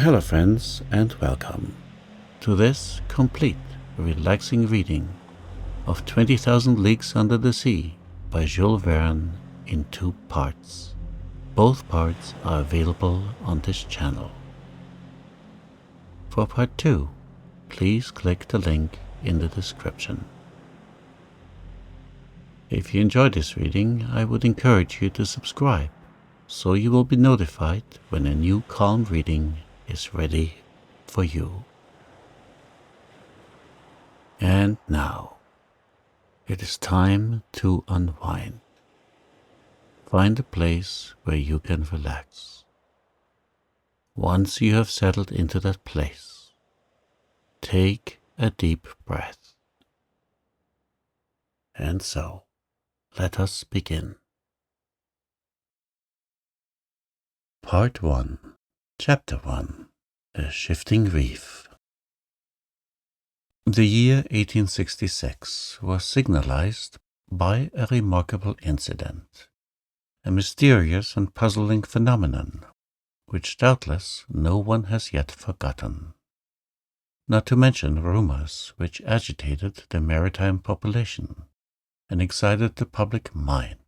Hello friends, and welcome to this complete, relaxing reading of 20,000 Leagues Under the Sea by Jules Verne in 2 parts. Both parts are available on this channel. For part 2, please click the link in the description. If you enjoyed this reading, I would encourage you to subscribe, so you will be notified when a new calm reading is ready for you. And now, it is time to unwind. Find a place where you can relax. Once you have settled into that place, take a deep breath. And so, let us begin. Part 1, Chapter 1, A Shifting Reef. The year 1866 was signalized by a remarkable incident, a mysterious and puzzling phenomenon, which doubtless no one has yet forgotten, not to mention rumors which agitated the maritime population and excited the public mind.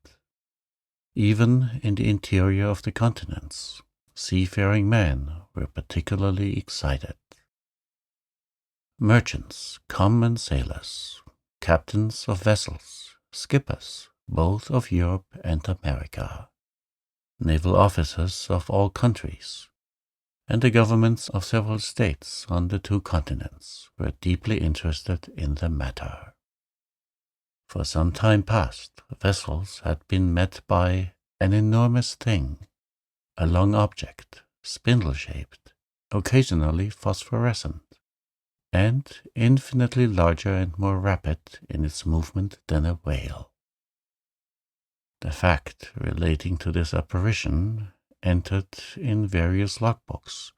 Even in the interior of the continents, seafaring men were particularly excited. Merchants, common sailors, captains of vessels, skippers, both of Europe and America, naval officers of all countries, and the governments of several states on the 2 continents were deeply interested in the matter. For some time past, vessels had been met by an enormous thing, a long object, spindle-shaped, occasionally phosphorescent, and infinitely larger and more rapid in its movement than a whale. The fact relating to this apparition entered in various logbooks,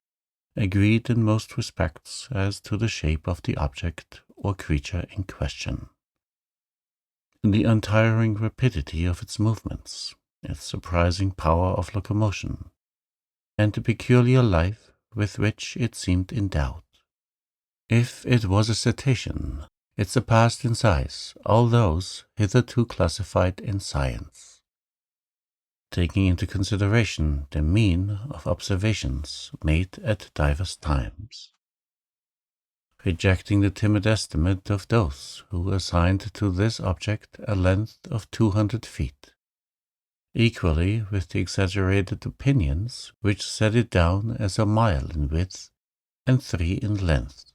agreed in most respects as to the shape of the object or creature in question. The untiring rapidity of its movements, its surprising power of locomotion, and the peculiar life with which it seemed endowed. If it was a cetacean, it surpassed in size all those hitherto classified in science. Taking into consideration the mean of observations made at divers times, rejecting the timid estimate of those who assigned to this object a length of 200 feet, equally with the exaggerated opinions which set it down as a mile in width and 3 in length,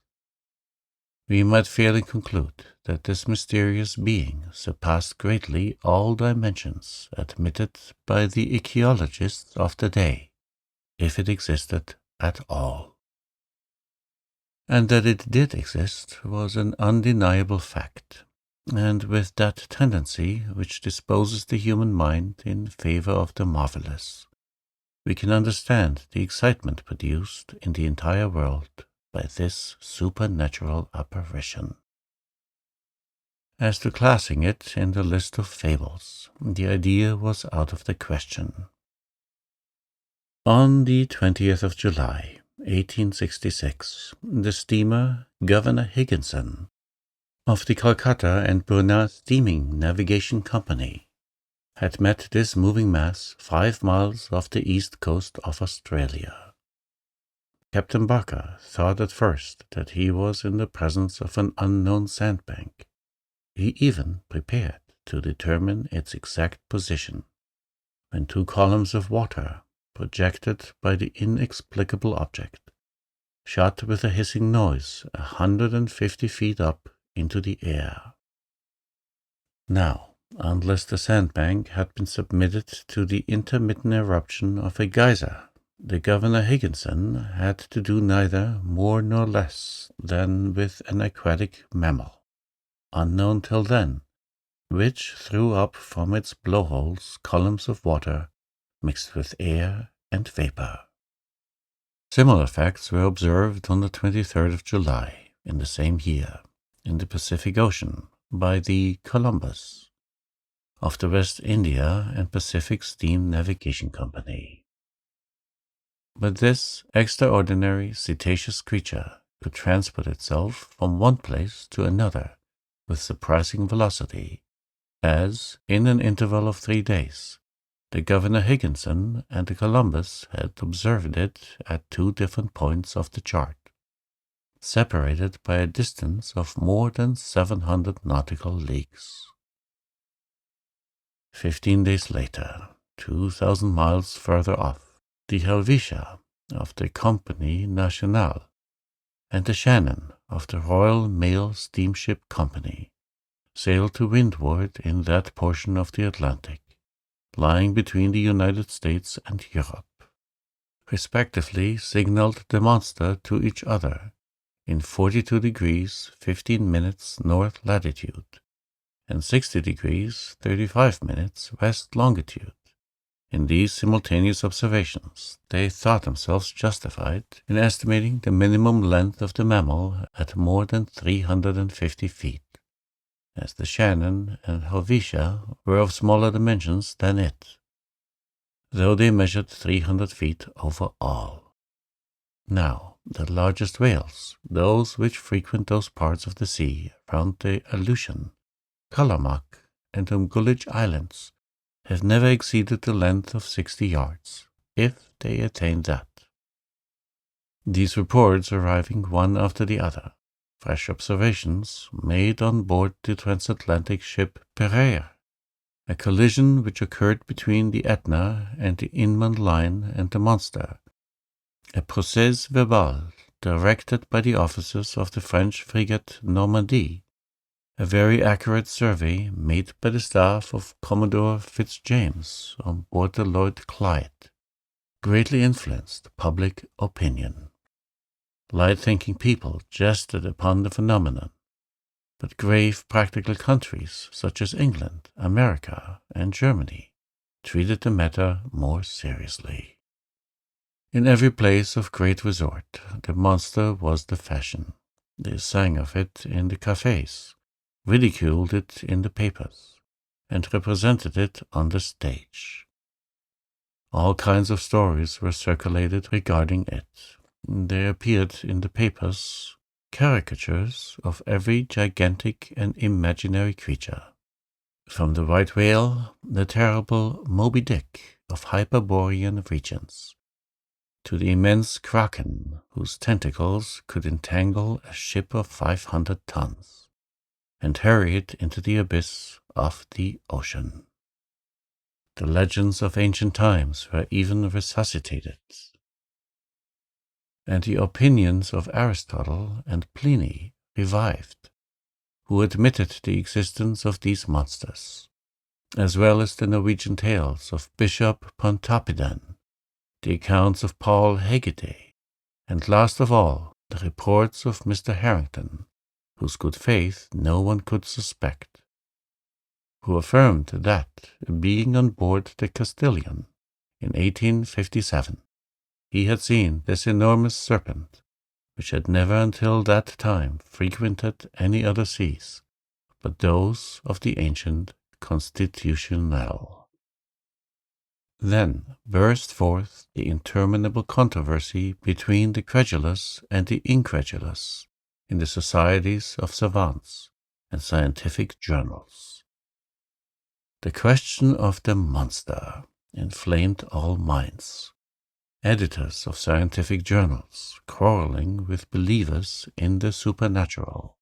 we might fairly conclude that this mysterious being surpassed greatly all dimensions admitted by the ichthyologists of the day, if it existed at all. And that it did exist was an undeniable fact, and with that tendency which disposes the human mind in favor of the marvelous, we can understand the excitement produced in the entire world by this supernatural apparition. As to classing it in the list of fables, the idea was out of the question. On the 20th of July, 1866, the steamer Governor Higginson of the Calcutta and Burma Steaming Navigation Company had met this moving mass 5 miles off the east coast of Australia. Captain Barker thought at first that he was in the presence of an unknown sandbank. He even prepared to determine its exact position, when 2 columns of water, projected by the inexplicable object, shot with a hissing noise 150 feet up into the air. Now, unless the sandbank had been submitted to the intermittent eruption of a geyser, the Governor Higginson had to do neither more nor less than with an aquatic mammal, unknown till then, which threw up from its blowholes columns of water mixed with air and vapor. Similar facts were observed on the 23rd of July in the same year in the Pacific Ocean by the Columbus of the West India and Pacific Steam Navigation Company. But this extraordinary cetaceous creature could transport itself from one place to another with surprising velocity, as, in an interval of 3 days, the Governor Higginson and the Columbus had observed it at 2 different points of the chart, separated by a distance of more than 700 nautical leagues. 15 days later, 2,000 miles further off, the Helvetia of the Compagnie Nationale and the Shannon of the Royal Mail Steamship Company sailed to windward in that portion of the Atlantic, lying between the United States and Europe, respectively signaled the monster to each other in 42 degrees 15 minutes north latitude and 60 degrees 35 minutes west longitude. In these simultaneous observations, they thought themselves justified in estimating the minimum length of the mammal at more than 350 feet, as the Shannon and Helvetia were of smaller dimensions than it, though they measured 300 feet over all. Now, the largest whales, those which frequent those parts of the sea round the Aleutian, Calamac, and Umgullich Islands, have never exceeded the length of 60 yards, if they attain that. These reports arriving one after the other, fresh observations made on board the transatlantic ship Pereire, a collision which occurred between the Etna and the Inman line and the monster, a procès-verbal directed by the officers of the French frigate Normandie, a very accurate survey made by the staff of Commodore Fitzjames on board the Lloyd Clyde, greatly influenced public opinion. Light-thinking people jested upon the phenomenon, but grave practical countries such as England, America, and Germany treated the matter more seriously. In every place of great resort, the monster was the fashion. They sang of it in the cafes, ridiculed it in the papers, and represented it on the stage. All kinds of stories were circulated regarding it. There appeared in the papers caricatures of every gigantic and imaginary creature, from the white whale, the terrible Moby Dick of Hyperborean regions, to the immense kraken whose tentacles could entangle a ship of 500 tons. And hurry it into the abyss of the ocean. The legends of ancient times were even resuscitated, and the opinions of Aristotle and Pliny revived, who admitted the existence of these monsters, as well as the Norwegian tales of Bishop Pontoppidan, the accounts of Paul Hegede, and last of all, the reports of Mr. Harrington, whose good faith no one could suspect, who affirmed that, being on board the Castilian in 1857, he had seen this enormous serpent, which had never until that time frequented any other seas but those of the ancient Constitutional. Then burst forth the interminable controversy between the credulous and the incredulous, in the societies of savants and scientific journals. The question of the monster inflamed all minds. Editors of scientific journals, quarreling with believers in the supernatural,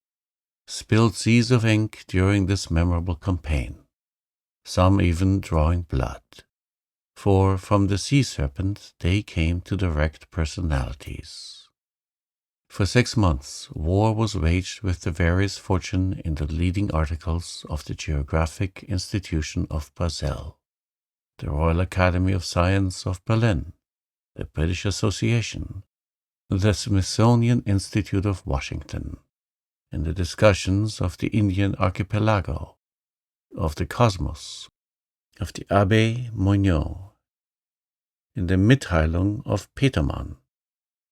spilled seas of ink during this memorable campaign, some even drawing blood, for from the sea serpent they came to direct personalities. For 6 months, war was waged with the various fortune in the leading articles of the Geographic Institution of Basel, the Royal Academy of Science of Berlin, the British Association, the Smithsonian Institute of Washington, in the discussions of the Indian Archipelago, of the Cosmos, of the Abbé Moignon, in the Mitteilung of Petermann,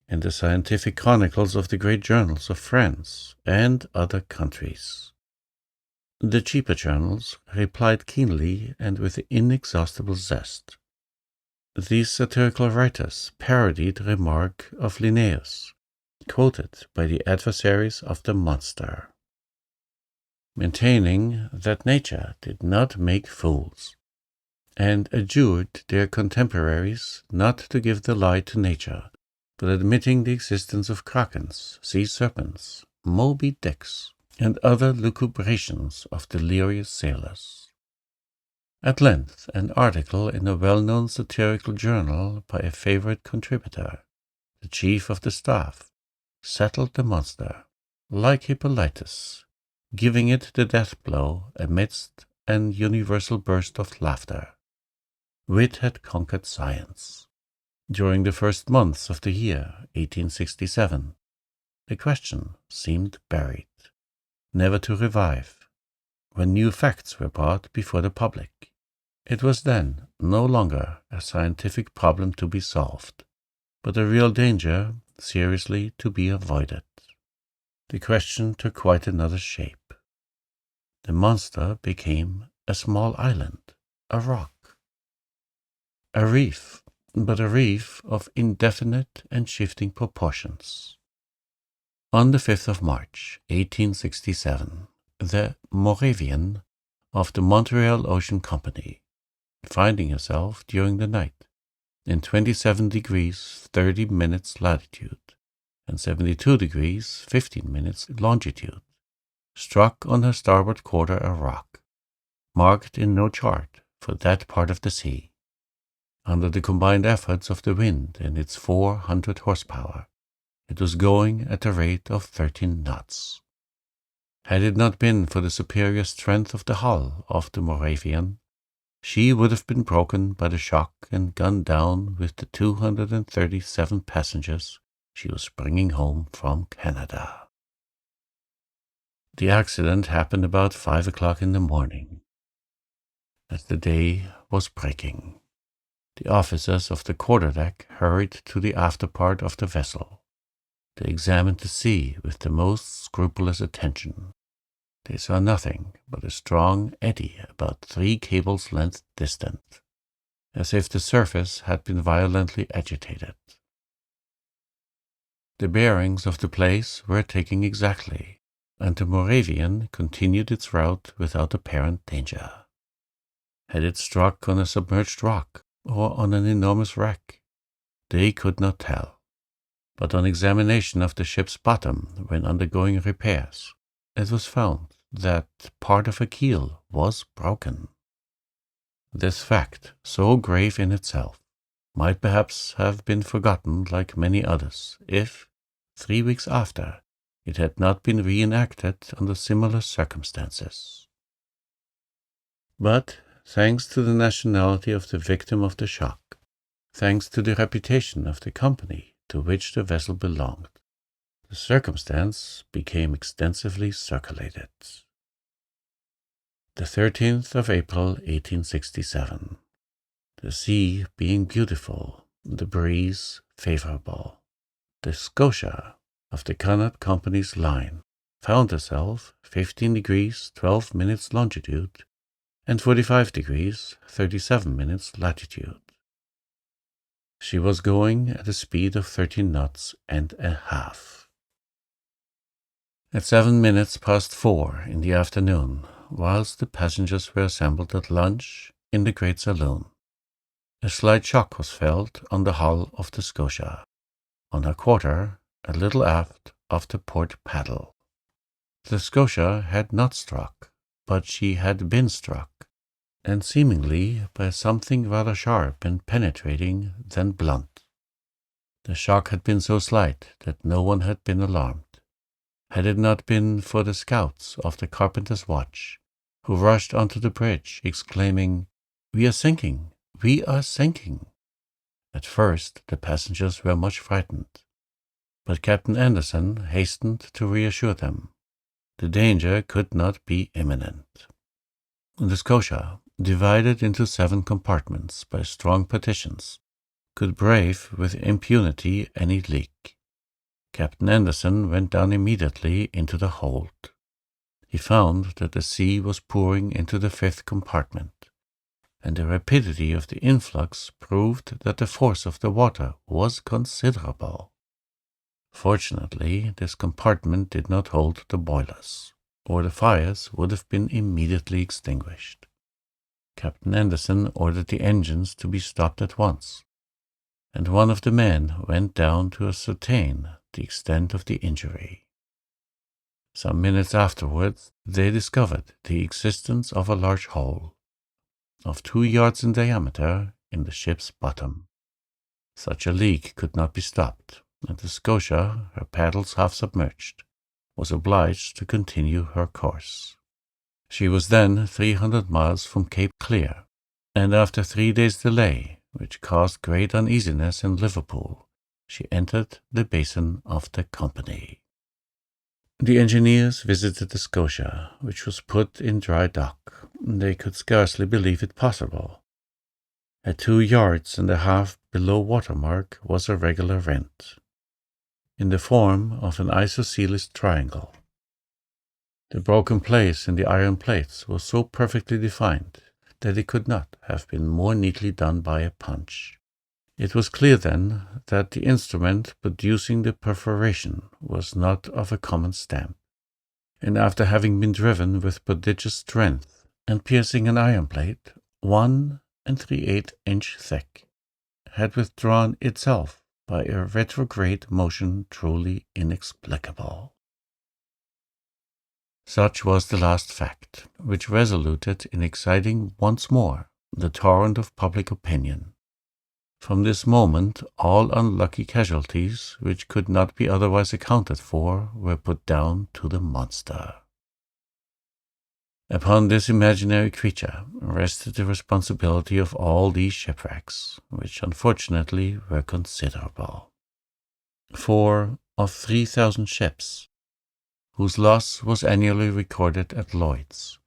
in the scientific chronicles of the great journals of France and other countries. The cheaper journals replied keenly and with inexhaustible zest. These satirical writers parodied the remark of Linnaeus, quoted by the adversaries of the monster, maintaining that nature did not make fools, and adjured their contemporaries not to give the lie to nature, but admitting the existence of krakens, sea serpents, Moby Dicks, and other lucubrations of delirious sailors. At length, an article in a well-known satirical journal by a favorite contributor, the chief of the staff, settled the monster, like Hippolytus, giving it the death blow amidst an universal burst of laughter. Wit had conquered science. During the first months of the year 1867, the question seemed buried, never to revive. When new facts were brought before the public, it was then no longer a scientific problem to be solved, but a real danger seriously to be avoided. The question took quite another shape. The monster became a small island, a rock. A reef, but a reef of indefinite and shifting proportions. On the 5th of March, 1867, the Moravian of the Montreal Ocean Company, finding herself during the night in 27 degrees 30 minutes latitude and 72 degrees 15 minutes longitude, struck on her starboard quarter a rock, marked in no chart for that part of the sea. Under the combined efforts of the wind and its 400 horsepower, it was going at the rate of 13 knots. Had it not been for the superior strength of the hull of the Moravian, she would have been broken by the shock and gone down with the 237 passengers she was bringing home from Canada. The accident happened about 5 o'clock in the morning, as the day was breaking. The officers of the quarterdeck hurried to the after part of the vessel. They examined the sea with the most scrupulous attention. They saw nothing but a strong eddy about 3 cables' length distant, as if the surface had been violently agitated. The bearings of the place were taken exactly, and the Moravian continued its route without apparent danger. Had it struck on a submerged rock or on an enormous wreck? They could not tell. But on examination of the ship's bottom when undergoing repairs, it was found that part of a keel was broken. This fact, so grave in itself, might perhaps have been forgotten like many others if, 3 weeks after, it had not been reenacted under similar circumstances. But, thanks to the nationality of the victim of the shock, thanks to the reputation of the company to which the vessel belonged, the circumstance became extensively circulated. The 13th of April, 1867. The sea being beautiful, the breeze favorable, the Scotia of the Connaught Company's line found herself 15 degrees 12 minutes longitude and 45 degrees 37 minutes latitude. She was going at a speed of 13 knots and a half. At 7 minutes past 4 in the afternoon, whilst the passengers were assembled at lunch in the great saloon, a slight shock was felt on the hull of the Scotia, on her quarter, a little aft of the port paddle. The Scotia had not struck, but she had been struck, and seemingly by something rather sharp and penetrating than blunt. The shock had been so slight that no one had been alarmed. Had it not been for the scouts of the carpenter's watch, who rushed onto the bridge, exclaiming, "We are sinking! We are sinking!" At first the passengers were much frightened, but Captain Anderson hastened to reassure them. The danger could not be imminent. The Scotia, divided into 7 compartments by strong partitions, could brave with impunity any leak. Captain Anderson went down immediately into the hold. He found that the sea was pouring into the 5th compartment, and the rapidity of the influx proved that the force of the water was considerable. Fortunately, this compartment did not hold the boilers, or the fires would have been immediately extinguished. Captain Anderson ordered the engines to be stopped at once, and one of the men went down to ascertain the extent of the injury. Some minutes afterwards, they discovered the existence of a large hole, of 2 yards in diameter, in the ship's bottom. Such a leak could not be stopped, and the Scotia, her paddles half submerged, was obliged to continue her course. She was then 300 miles from Cape Clear, and after 3 days' delay, which caused great uneasiness in Liverpool, she entered the basin of the Company. The engineers visited the Scotia, which was put in dry dock. They could scarcely believe it possible. At 2 yards and a half below water mark was a regular rent, in the form of an isosceles triangle. The broken place in the iron plates was so perfectly defined that it could not have been more neatly done by a punch. It was clear then that the instrument producing the perforation was not of a common stamp, and after having been driven with prodigious strength and piercing an iron plate 1 3/8 inch thick, had withdrawn itself by a retrograde motion truly inexplicable. Such was the last fact, which resoluted in exciting once more the torrent of public opinion. From this moment all unlucky casualties, which could not be otherwise accounted for, were put down to the monster. Upon this imaginary creature rested the responsibility of all these shipwrecks, which unfortunately were considerable. For of 3,000 ships, whose loss was annually recorded at Lloyd's,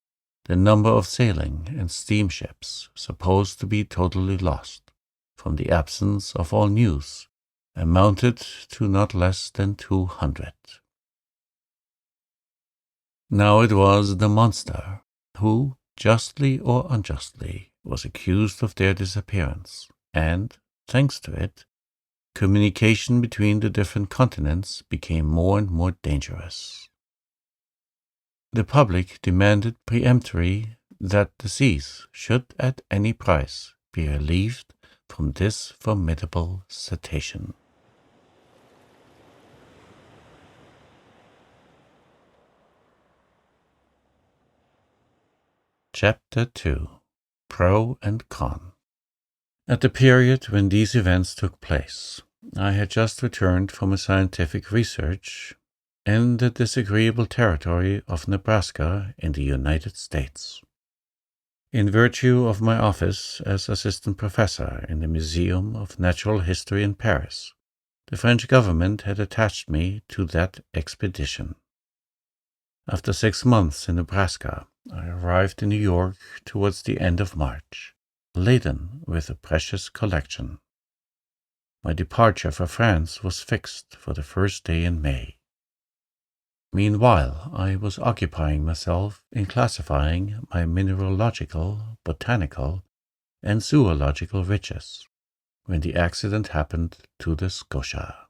the number of sailing and steamships supposed to be totally lost, from the absence of all news, amounted to not less than 200. Now it was the monster who, justly or unjustly, was accused of their disappearance, and, thanks to it, communication between the different continents became more and more dangerous. The public demanded peremptorily that the seas should at any price be relieved from this formidable cetacean. Chapter 2. Pro and Con. At the period when these events took place, I had just returned from a scientific research in the disagreeable territory of Nebraska in the United States. In virtue of my office as assistant professor in the Museum of Natural History in Paris, the French government had attached me to that expedition. After 6 months in Nebraska, I arrived in New York towards the end of March, laden with a precious collection. My departure for France was fixed for the first day in May. Meanwhile, I was occupying myself in classifying my mineralogical, botanical, and zoological riches, when the accident happened to the Scotia.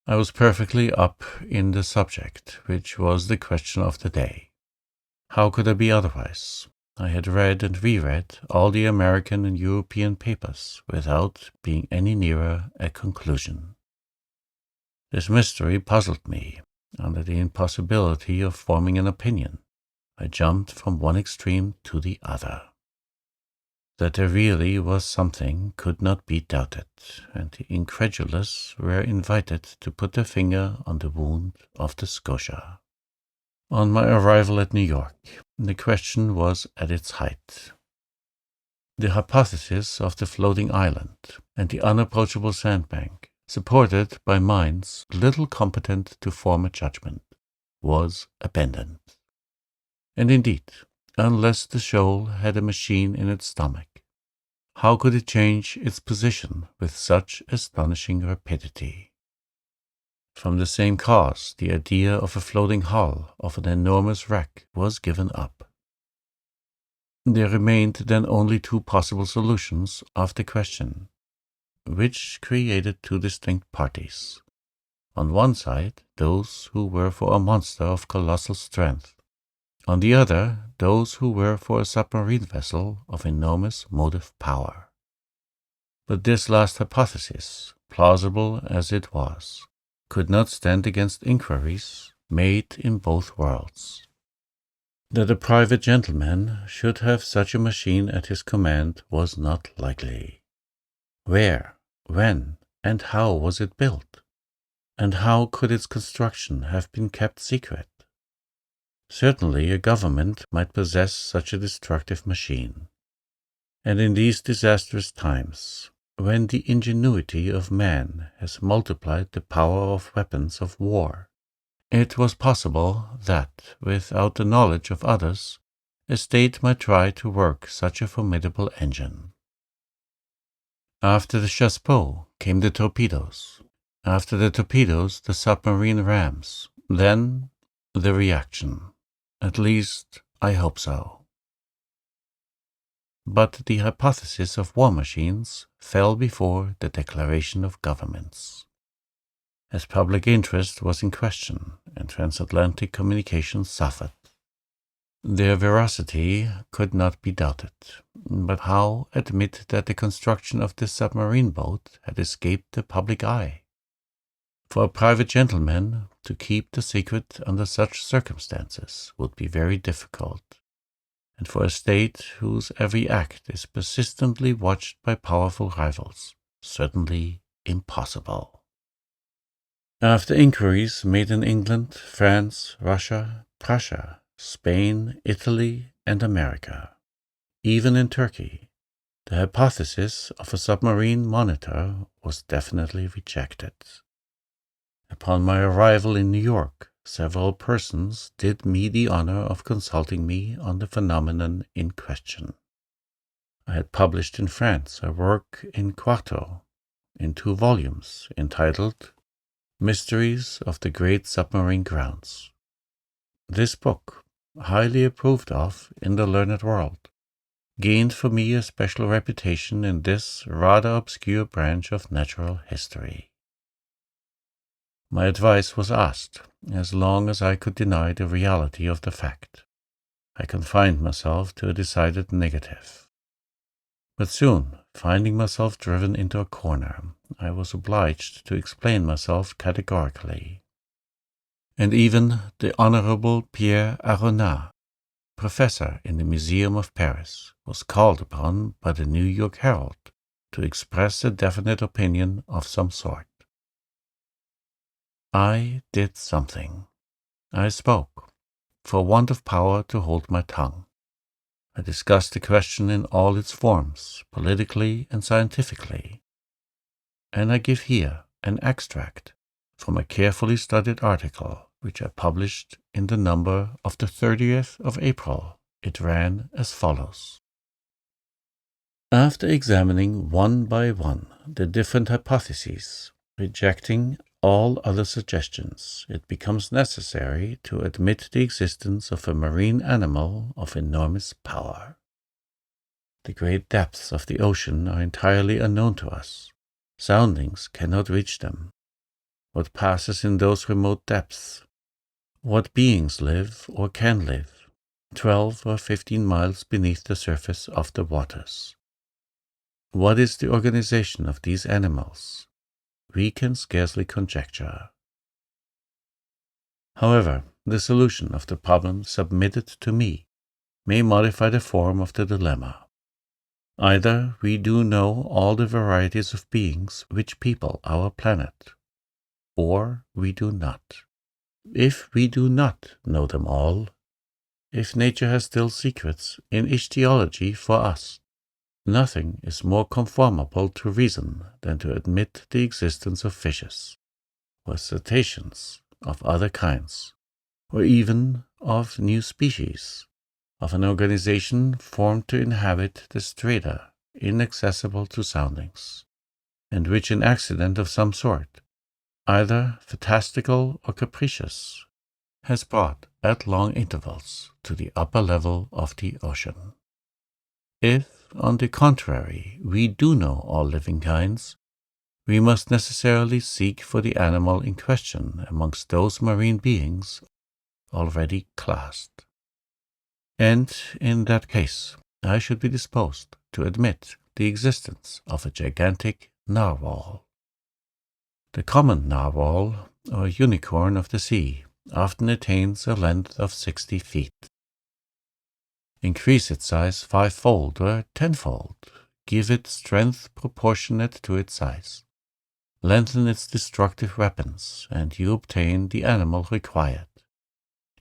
I was perfectly up in the subject, which was the question of the day. How could I be otherwise? I had read and reread all the American and European papers without being any nearer a conclusion. This mystery puzzled me. Under the impossibility of forming an opinion, I jumped from one extreme to the other. That there really was something could not be doubted, and the incredulous were invited to put their finger on the wound of the Scotia. On my arrival at New York, the question was at its height. The hypothesis of the floating island and the unapproachable sandbank, supported by minds little competent to form a judgment, was abandoned. And indeed, unless the shoal had a machine in its stomach, how could it change its position with such astonishing rapidity? From the same cause, the idea of a floating hull of an enormous wreck was given up. There remained then only two possible solutions of the question, which created two distinct parties. On one side, those who were for a monster of colossal strength. On the other, those who were for a submarine vessel of enormous motive power. But this last hypothesis, plausible as it was, could not stand against inquiries made in both worlds. That a private gentleman should have such a machine at his command was not likely. Where, when, and how was it built? And how could its construction have been kept secret? Certainly a government might possess such a destructive machine. And in these disastrous times, when the ingenuity of man has multiplied the power of weapons of war, it was possible that, without the knowledge of others, a state might try to work such a formidable engine. After the chassepot came the torpedoes. After the torpedoes, the submarine rams. Then, the reaction. At least, I hope so. But the hypothesis of war machines fell before the declaration of governments. As public interest was in question and transatlantic communication suffered, their veracity could not be doubted. But how admit that the construction of this submarine boat had escaped the public eye? For a private gentleman to keep the secret under such circumstances would be very difficult, and for a state whose every act is persistently watched by powerful rivals, certainly impossible. After inquiries made in England, France, Russia, Prussia, Spain, Italy, and America, even in Turkey, the hypothesis of a submarine monitor was definitely rejected. Upon my arrival in New York, several persons did me the honor of consulting me on the phenomenon in question. I had published in France a work in quarto, in 2 volumes, entitled Mysteries of the Great Submarine Grounds. This book, highly approved of in the learned world, gained for me a special reputation in this rather obscure branch of natural history. My advice was asked, as long as I could deny the reality of the fact. I confined myself to a decided negative. But soon, finding myself driven into a corner, I was obliged to explain myself categorically. And even the Honorable Pierre Aronat, professor in the Museum of Paris, was called upon by the New York Herald to express a definite opinion of some sort. I did something. I spoke, for want of power to hold my tongue. I discussed the question in all its forms, politically and scientifically. And I give here an extract from a carefully studied article which I published in the number of the 30th of April. It ran as follows. After examining one by one the different hypotheses, rejecting all other suggestions, it becomes necessary to admit the existence of a marine animal of enormous power. The great depths of the ocean are entirely unknown to us. Soundings cannot reach them. What passes in those remote depths? What beings live or can live 12 or 15 miles beneath the surface of the waters? What is the organization of these animals? We can scarcely conjecture. However, the solution of the problem submitted to me may modify the form of the dilemma. Either we do know all the varieties of beings which people our planet, or we do not. If we do not know them all, if nature has still secrets in ichthyology for us, nothing is more conformable to reason than to admit the existence of fishes, or cetaceans of other kinds, or even of new species, of an organization formed to inhabit the strata inaccessible to soundings, and which an accident of some sort, either fantastical or capricious, has brought at long intervals to the upper level of the ocean. If, on the contrary, we do know all living kinds, we must necessarily seek for the animal in question amongst those marine beings already classed. And in that case, I should be disposed to admit the existence of a gigantic narwhal. The common narwhal, or unicorn of the sea, often attains a length of 60 feet. Increase its size 5-fold or 10-fold, give it strength proportionate to its size, lengthen its destructive weapons, and you obtain the animal required.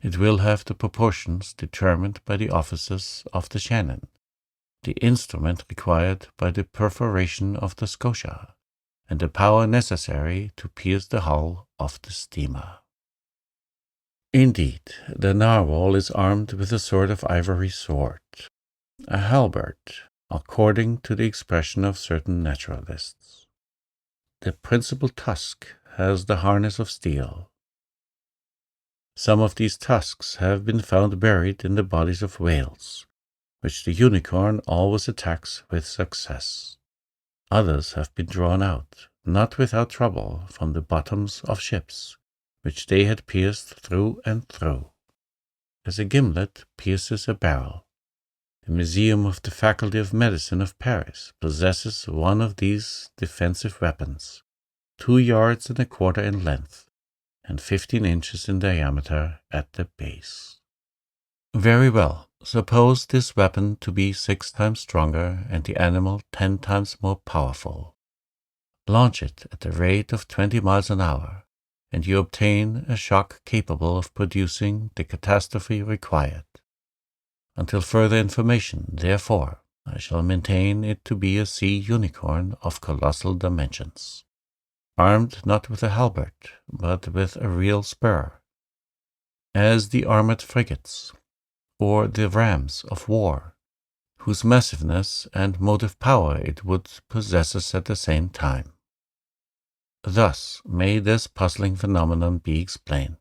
It will have the proportions determined by the officers of the Shannon, the instrument required by the perforation of the Scotia, and the power necessary to pierce the hull of the steamer. Indeed, the narwhal is armed with a sort of ivory sword, a halberd, according to the expression of certain naturalists. The principal tusk has the harness of steel. Some of these tusks have been found buried in the bodies of whales, which the unicorn always attacks with success. Others have been drawn out, not without trouble, from the bottoms of ships, which they had pierced through and through, as a gimlet pierces a barrel. The Museum of the Faculty of Medicine of Paris possesses one of these defensive weapons, 2 yards and a quarter in length, and 15 inches in diameter at the base. Very well, suppose this weapon to be 6 times stronger and the animal 10 times more powerful. Launch it at the rate of 20 miles an hour, and you obtain a shock capable of producing the catastrophe required. Until further information, therefore, I shall maintain it to be a sea unicorn of colossal dimensions, armed not with a halberd, but with a real spur, as the armored frigates, or the rams of war, whose massiveness and motive power it would possess at the same time. Thus may this puzzling phenomenon be explained,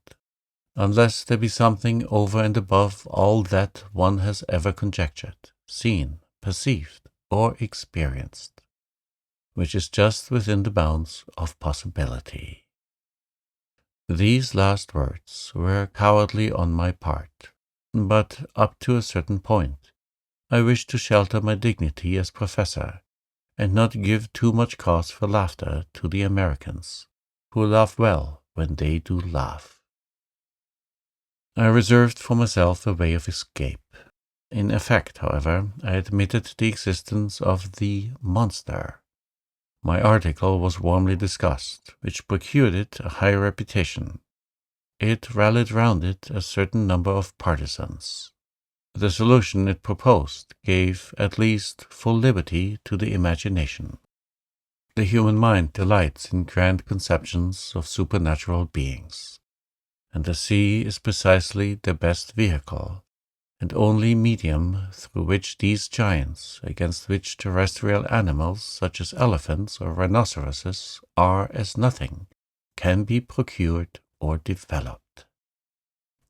unless there be something over and above all that one has ever conjectured, seen, perceived, or experienced, which is just within the bounds of possibility. These last words were cowardly on my part, but up to a certain point I wished to shelter my dignity as professor, and not give too much cause for laughter to the Americans, who laugh well when they do laugh. I reserved for myself a way of escape. In effect, however, I admitted the existence of the monster. My article was warmly discussed, which procured it a high reputation. It rallied round it a certain number of partisans. The solution it proposed gave, at least, full liberty to the imagination. The human mind delights in grand conceptions of supernatural beings, and the sea is precisely the best vehicle, and only medium through which these giants, against which terrestrial animals such as elephants or rhinoceroses are as nothing, can be procured or developed.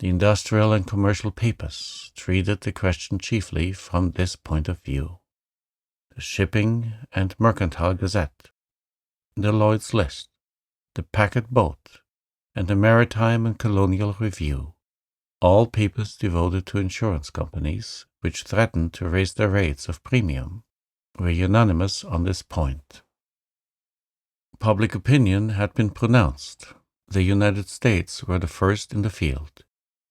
The industrial and commercial papers treated the question chiefly from this point of view. The Shipping and Mercantile Gazette, the Lloyd's List, the Packet Boat, and the Maritime and Colonial Review, all papers devoted to insurance companies, which threatened to raise their rates of premium, were unanimous on this point. Public opinion had been pronounced. The United States were the first in the field,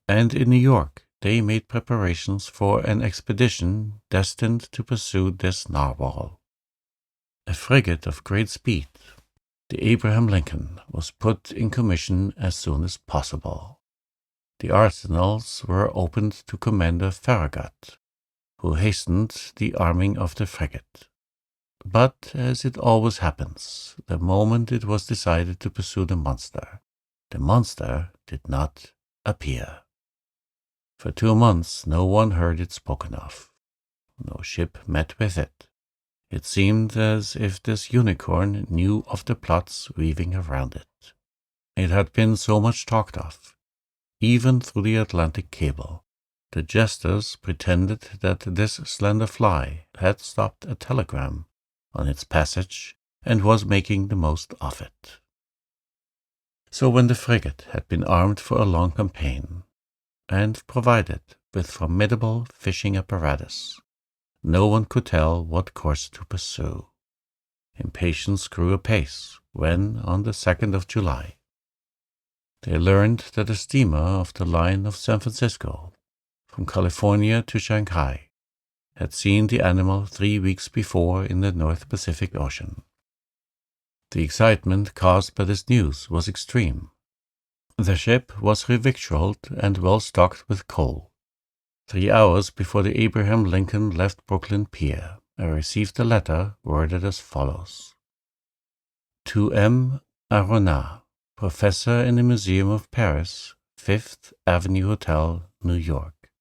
and in New York they made preparations for an expedition destined to pursue this narwhal. A frigate of great speed, the Abraham Lincoln, was put in commission as soon as possible. The arsenals were opened to Commander Farragut, who hastened the arming of the frigate. But, as it always happens, the moment it was decided to pursue the monster did not appear. For 2 months no one heard it spoken of. No ship met with it. It seemed as if this unicorn knew of the plots weaving around it. It had been so much talked of, even through the Atlantic cable, The jesters pretended that this slender fly had stopped a telegram on its passage and was making the most of it. So when the frigate had been armed for a long campaign, and provided with formidable fishing apparatus, no one could tell what course to pursue. Impatience grew apace when, on the 2nd of July, they learned that a steamer of the line of San Francisco, from California to Shanghai, had seen the animal 3 weeks before in the North Pacific Ocean. The excitement caused by this news was extreme. The ship was revictualled and well stocked with coal. 3 hours before the Abraham Lincoln left Brooklyn Pier, I received a letter worded as follows. To M. Aronat, Professor in the Museum of Paris, 5th Avenue Hotel, New York.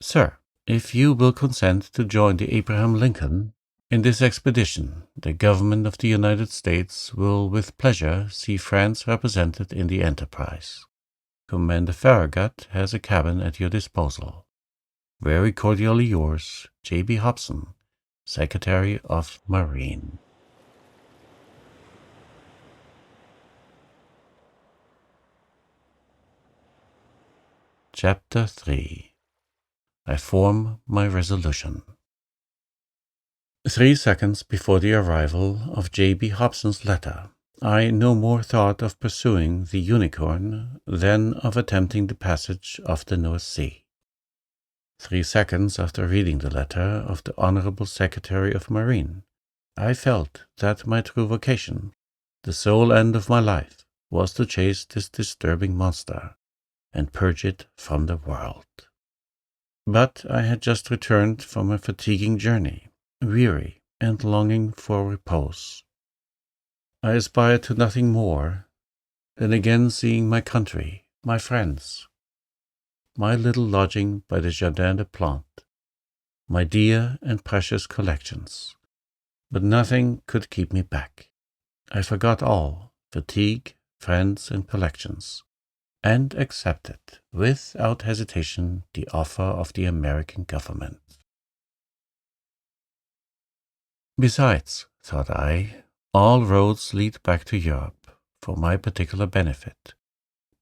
Sir, if you will consent to join the Abraham Lincoln in this expedition, the government of the United States will with pleasure see France represented in the enterprise. Commander Farragut has a cabin at your disposal. Very cordially yours, J.B. Hobson, Secretary of Marine. Chapter 3. I form my resolution. 3 seconds before the arrival of J.B. Hobson's letter, I no more thought of pursuing the Unicorn than of attempting the passage of the North Sea. 3 seconds after reading the letter of the Honorable Secretary of Marine, I felt that my true vocation, the sole end of my life, was to chase this disturbing monster and purge it from the world. But I had just returned from a fatiguing journey, weary and longing for repose. I aspired to nothing more than again seeing my country, my friends, my little lodging by the Jardin des Plantes, my dear and precious collections. But nothing could keep me back. I forgot all, fatigue, friends, and collections, and accepted, without hesitation, the offer of the American government. Besides, thought I, all roads lead back to Europe for my particular benefit,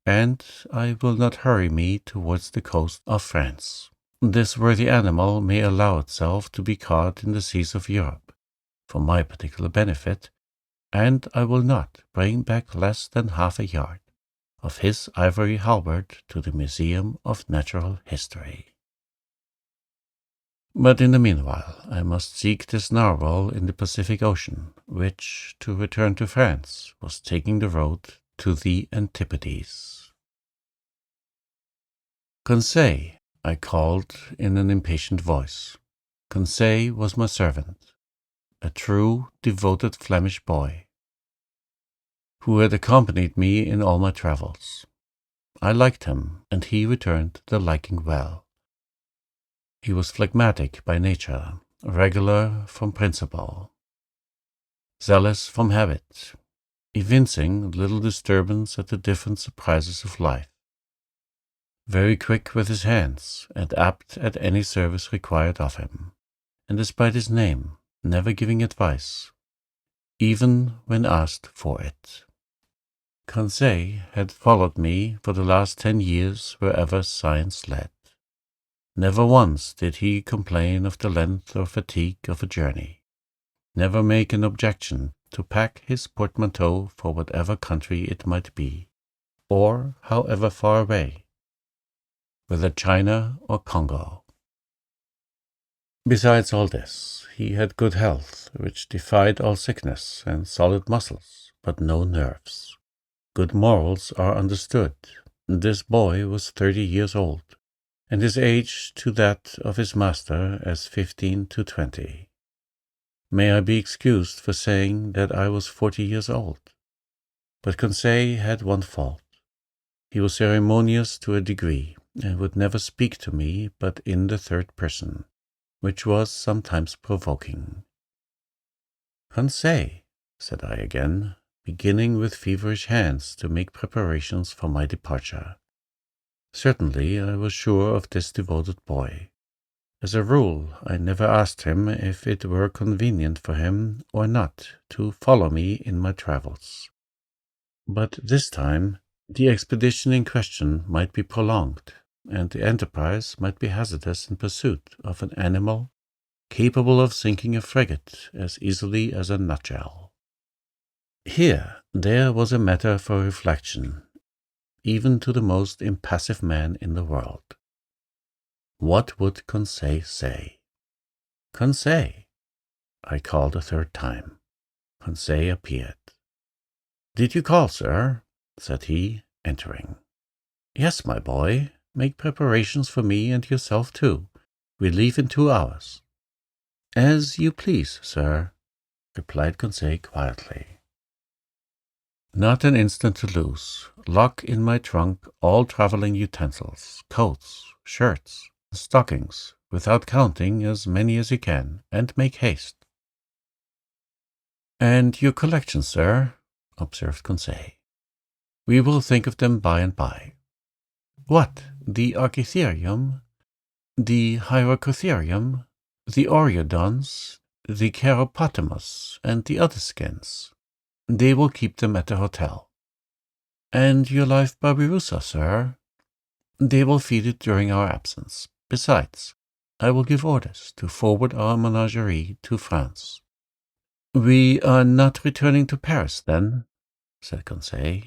and I will not hurry me towards the coast of France. This worthy animal may allow itself to be caught in the seas of Europe for my particular benefit, and I will not bring back less than half a yard of his ivory halberd to the Museum of Natural History. But in the meanwhile I must seek this narwhal in the Pacific Ocean, which, to return to France, was taking the road to the Antipodes. Conseil, I called in an impatient voice. Conseil was my servant, a true, devoted Flemish boy, who had accompanied me in all my travels. I liked him, and he returned the liking well. He was phlegmatic by nature, regular from principle, zealous from habit, evincing little disturbance at the different surprises of life, very quick with his hands, and apt at any service required of him, and despite his name, never giving advice, even when asked for it. Conseil had followed me for the last 10 years wherever science led. Never once did he complain of the length or fatigue of a journey, never make an objection to pack his portmanteau for whatever country it might be, or however far away, whether China or Congo. Besides all this, he had good health, which defied all sickness, and solid muscles, but no nerves. Good morals are understood. This boy was 30 years old, and his age to that of his master as 15 to 20. May I be excused for saying that I was 40 years old? But Conseil had one fault. He was ceremonious to a degree, and would never speak to me but in the third person, which was sometimes provoking. Conseil, said I again, beginning with feverish hands to make preparations for my departure. Certainly I was sure of this devoted boy. As a rule, I never asked him if it were convenient for him or not to follow me in my travels. But this time the expedition in question might be prolonged, and the enterprise might be hazardous in pursuit of an animal capable of sinking a frigate as easily as a nutshell. Here there was a matter for reflection, even to the most impassive man in the world. What would Conseil say? Conseil! I called a third time. Conseil appeared. "Did you call, sir?" said he, entering. "Yes, my boy. Make preparations for me and yourself too. We leave in 2 hours. "As you please, sir," replied Conseil quietly. Not an instant to lose. Lock in my trunk all traveling utensils, coats, shirts, stockings, without counting, as many as you can, and make haste. "And your collection, sir," observed Conseil. "We will think of them by and by." "What, the Architherium, the Hyracotherrium, the Oreodons, the Cheropotamus, and the other skins? They will keep them at the hotel." "And your live babirusa, sir?" "They will feed it during our absence. Besides, I will give orders to forward our menagerie to France." "We are not returning to Paris, then?" said Conseil.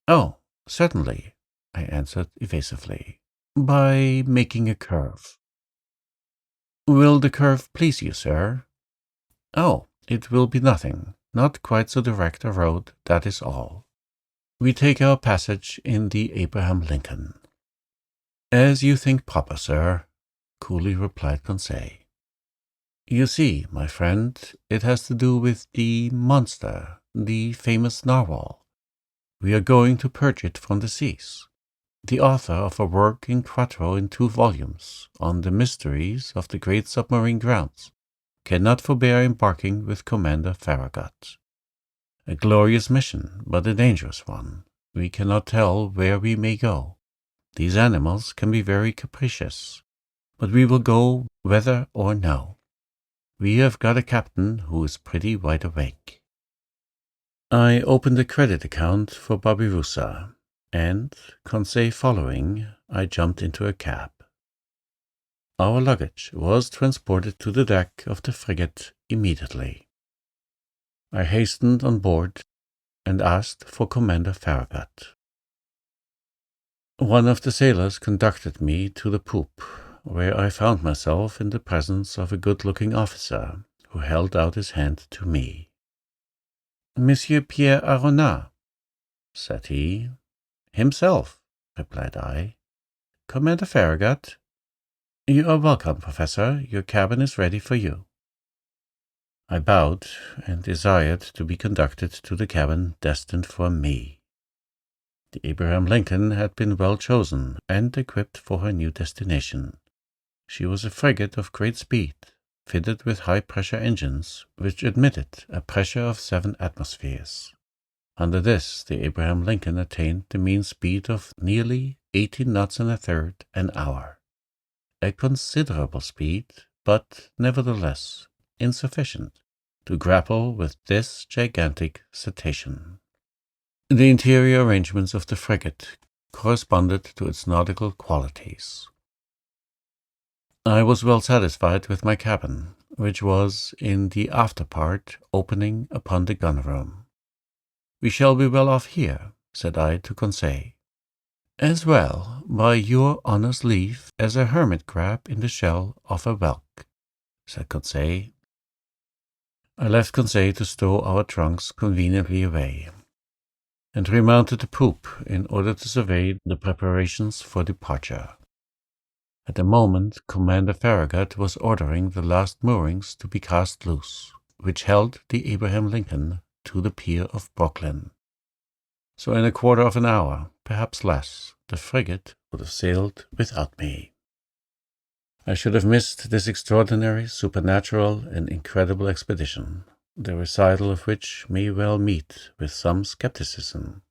"Oh, certainly," I answered evasively, "by making a curve." "Will the curve please you, sir?" "Oh, it will be nothing. Not quite so direct a road, that is all. We take our passage in the Abraham Lincoln." "As you think proper, sir," coolly replied Conseil. "You see, my friend, it has to do with the monster, the famous narwhal. We are going to purge it from the seas. The author of a work in quarto in 2 volumes on the mysteries of the great submarine grounds cannot forbear embarking with Commander Farragut. A glorious mission, but a dangerous one. We cannot tell where we may go. These animals can be very capricious, but we will go whether or no. We have got a captain who is pretty wide awake." I opened a credit account for Babirusa, and, Conseil following, I jumped into a cab. Our luggage was transported to the deck of the frigate immediately. I hastened on board and asked for Commander Farragut. One of the sailors conducted me to the poop, where I found myself in the presence of a good-looking officer who held out his hand to me. "Monsieur Pierre Aronnax," said he. "Himself," replied I. "Commander Farragut?" "You are welcome, Professor. Your cabin is ready for you." I bowed and desired to be conducted to the cabin destined for me. The Abraham Lincoln had been well chosen and equipped for her new destination. She was a frigate of great speed, fitted with high-pressure engines, which admitted a pressure of 7 atmospheres. Under this, the Abraham Lincoln attained the mean speed of nearly 18 knots and a third an hour. A considerable speed, but nevertheless insufficient to grapple with this gigantic cetacean. The interior arrangements of the frigate corresponded to its nautical qualities. I was well satisfied with my cabin, which was in the after part opening upon the gun-room. "We shall be well off here," said I to Conseil. "As well, by your honour's leave, as a hermit crab in the shell of a whelk," said Conseil. I left Conseil to stow our trunks conveniently away, and remounted the poop in order to survey the preparations for departure. At the moment, Commander Farragut was ordering the last moorings to be cast loose, which held the Abraham Lincoln to the pier of Brooklyn. So in a quarter of an hour, perhaps less, the frigate would have sailed without me. I should have missed this extraordinary, supernatural, and incredible expedition, the recital of which may well meet with some skepticism.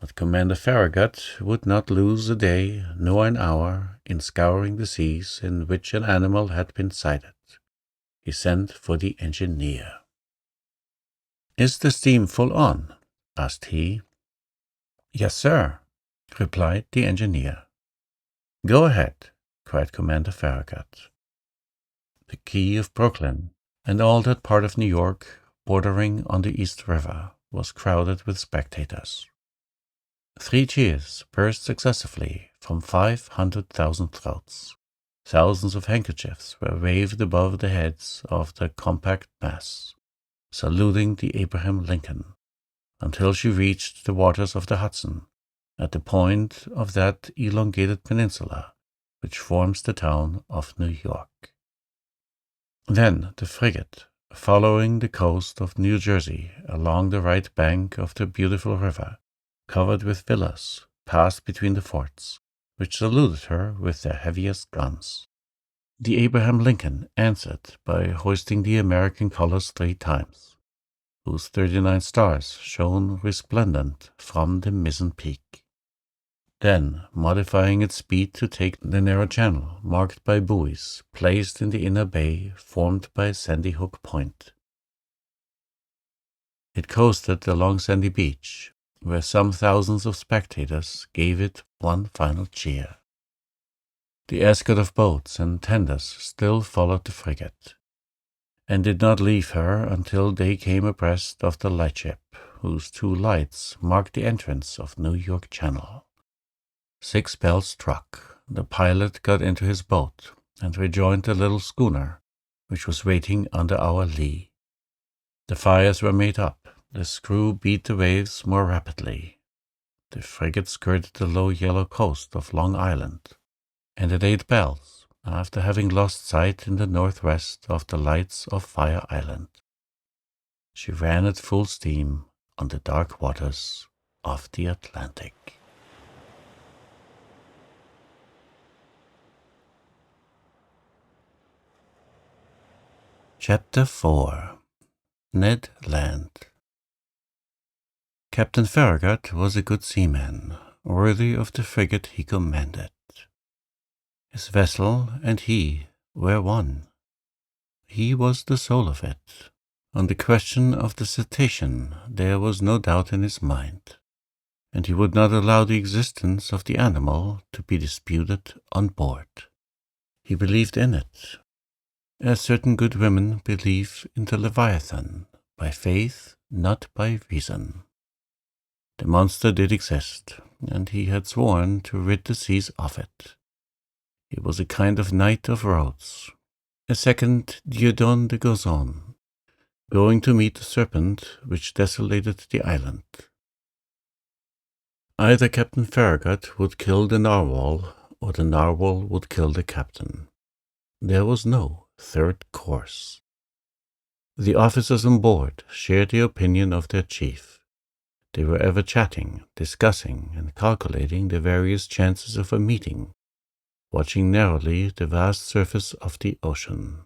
But Commander Farragut would not lose a day nor an hour in scouring the seas in which an animal had been sighted. He sent for the engineer. "Is the steam full on?" asked he. "Yes, sir," replied the engineer. "Go ahead," cried Commander Farragut. The quay of Brooklyn and all that part of New York bordering on the East River was crowded with spectators. 3 cheers burst successively from 500,000 throats. Thousands of handkerchiefs were waved above the heads of the compact mass, saluting the Abraham Lincoln, until she reached the waters of the Hudson, at the point of that elongated peninsula which forms the town of New York. Then the frigate, following the coast of New Jersey along the right bank of the beautiful river, covered with villas, passed between the forts, which saluted her with their heaviest guns. The Abraham Lincoln answered by hoisting the American colors 3 times, whose 39 stars shone resplendent from the mizzen peak. Then, modifying its speed to take the narrow channel marked by buoys placed in the inner bay formed by Sandy Hook Point, it coasted along Sandy Beach, where some thousands of spectators gave it one final cheer. The escort of boats and tenders still followed the frigate, and did not leave her until they came abreast of the lightship, whose 2 lights marked the entrance of New York Channel. 6 bells struck. The pilot got into his boat and rejoined the little schooner, which was waiting under our lee. The fires were made up. The screw beat the waves more rapidly. The frigate skirted the low yellow coast of Long Island, and at 8 bells, after having lost sight in the northwest of the lights of Fire Island, she ran at full steam on the dark waters of the Atlantic. Chapter 4. Ned Land. Captain Farragut was a good seaman, worthy of the frigate he commanded. His vessel and he were one. He was the soul of it. On the question of the cetacean there was no doubt in his mind, and he would not allow the existence of the animal to be disputed on board. He believed in it, as certain good women believe in the Leviathan, by faith, not by reason. The monster did exist, and he had sworn to rid the seas of it. He was a kind of knight of Rhodes, a second Dieudonne de Gozon, going to meet the serpent which desolated the island. Either Captain Farragut would kill the narwhal, or the narwhal would kill the captain. There was no third course. The officers on board shared the opinion of their chief. They were ever chatting, discussing, and calculating the various chances of a meeting, watching narrowly the vast surface of the ocean.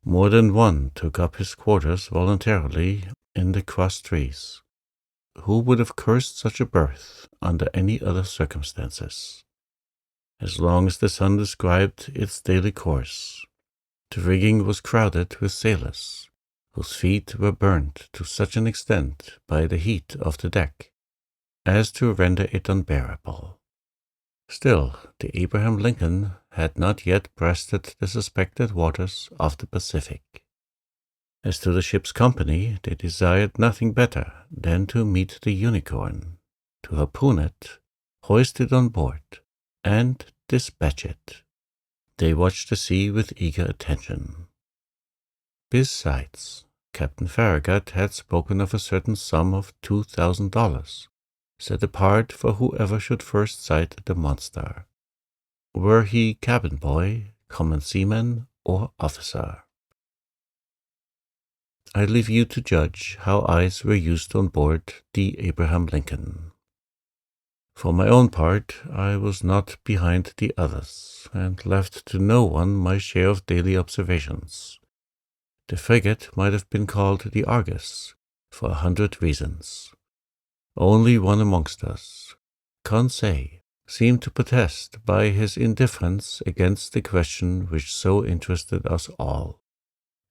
More than one took up his quarters voluntarily in the cross trees. Who would have cursed such a berth under any other circumstances? As long as the sun described its daily course, the rigging was crowded with sailors, whose feet were burnt to such an extent by the heat of the deck as to render it unbearable. Still, the Abraham Lincoln had not yet breasted the suspected waters of the Pacific. As to the ship's company, they desired nothing better than to meet the Unicorn, to harpoon it, hoist it on board, and dispatch it. They watched the sea with eager attention. Besides, Captain Farragut had spoken of a certain sum of $2,000, set apart for whoever should first sight the monster, were he cabin boy, common seaman, or officer. I leave you to judge how eyes were used on board the Abraham Lincoln. For my own part, I was not behind the others, and left to no one my share of daily observations. The frigate might have been called the Argus, for 100 reasons. Only one amongst us, Conseil, seemed to protest by his indifference against the question which so interested us all,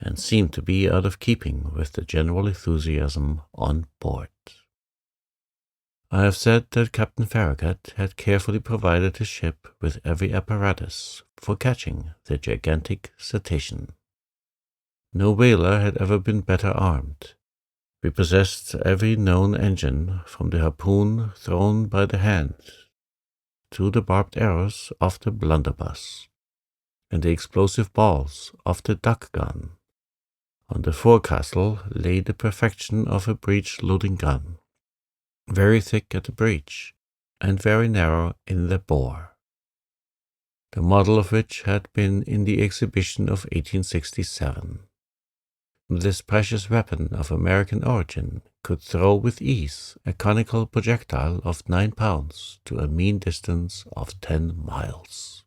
and seemed to be out of keeping with the general enthusiasm on board. I have said that Captain Farragut had carefully provided his ship with every apparatus for catching the gigantic cetacean. No whaler had ever been better armed. We possessed every known engine, from the harpoon thrown by the hand to the barbed arrows of the blunderbuss, and the explosive balls of the duck gun. On the forecastle lay the perfection of a breech-loading gun, very thick at the breech and very narrow in the bore, the model of which had been in the exhibition of 1867. This precious weapon of American origin could throw with ease a conical projectile of 9 pounds to a mean distance of 10 miles.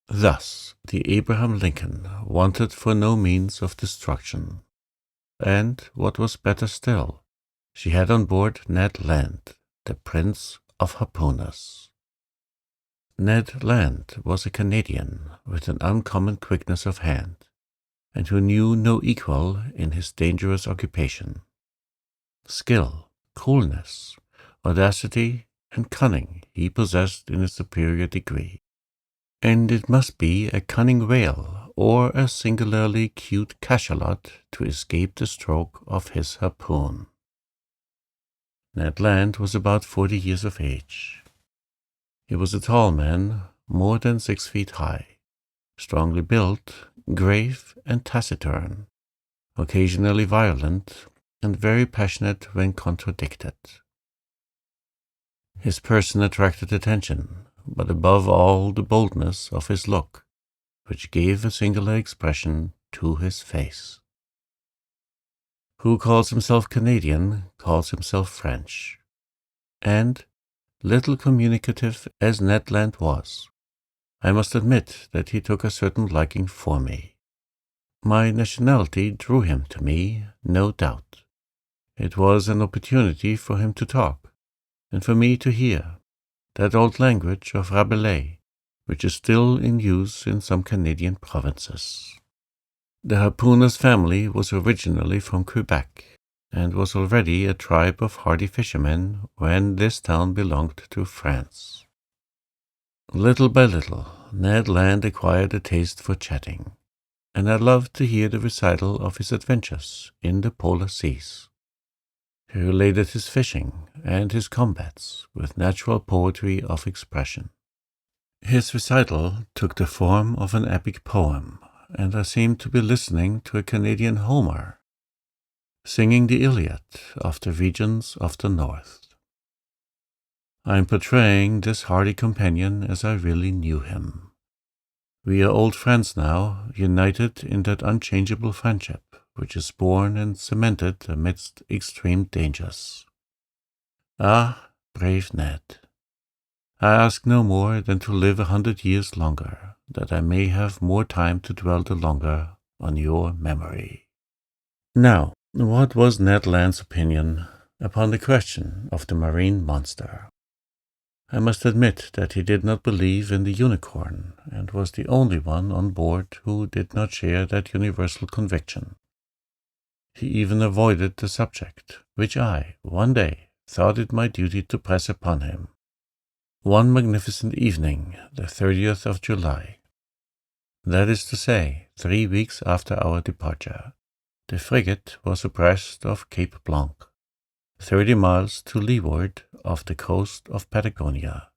Thus, the Abraham Lincoln wanted for no means of destruction, and, what was better still, she had on board Ned Land, the Prince of Harpooners. Ned Land was a Canadian with an uncommon quickness of hand, and who knew no equal in his dangerous occupation. Skill, coolness, audacity, and cunning he possessed in a superior degree, and it must be a cunning whale or a singularly cute cachalot to escape the stroke of his harpoon. Ned Land was about 40 years of age. He was a tall man, more than 6 feet high, strongly built, grave and taciturn, occasionally violent, and very passionate when contradicted. His person attracted attention, but above all the boldness of his look, which gave a singular expression to his face. Who calls himself Canadian calls himself French, and, little communicative as Ned Land was, I must admit that he took a certain liking for me. My nationality drew him to me, no doubt. It was an opportunity for him to talk, and for me to hear, that old language of Rabelais, which is still in use in some Canadian provinces. The harpooner's family was originally from Quebec, and was already a tribe of hardy fishermen when this town belonged to France. Little by little, Ned Land acquired a taste for chatting, and I loved to hear the recital of his adventures in the polar seas. He related his fishing and his combats with natural poetry of expression. His recital took the form of an epic poem, and I seemed to be listening to a Canadian Homer, singing the Iliad of the regions of the north. I am portraying this hardy companion as I really knew him. We are old friends now, united in that unchangeable friendship which is born and cemented amidst extreme dangers. Ah, brave Ned! I ask no more than to live 100 years longer, that I may have more time to dwell the longer on your memory. Now, what was Ned Land's opinion upon the question of the marine monster? I must admit that he did not believe in the unicorn, and was the only one on board who did not share that universal conviction. He even avoided the subject, which I, one day, thought it my duty to press upon him. One magnificent evening, the 30th of July, that is to say, 3 weeks after our departure, the frigate was abreast of Cape Blanc, 30 miles to leeward of the coast of Patagonia.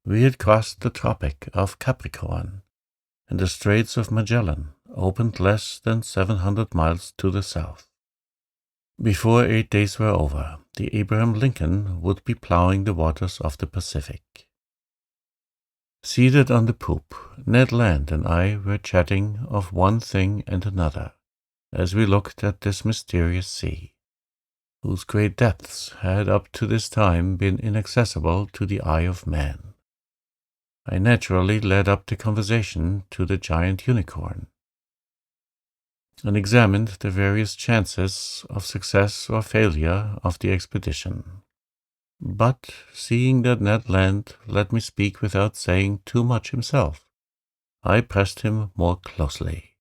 We had crossed the Tropic of Capricorn, and the Straits of Magellan opened less than 700 miles to the south. Before 8 days were over, the Abraham Lincoln would be plowing the waters of the Pacific. Seated on the poop, Ned Land and I were chatting of one thing and another, as we looked at this mysterious sea, whose great depths had up to this time been inaccessible to the eye of man. I naturally led up the conversation to the giant unicorn. and examined the various chances of success or failure of the expedition. But seeing that Ned Land let me speak without saying too much himself, I pressed him more closely.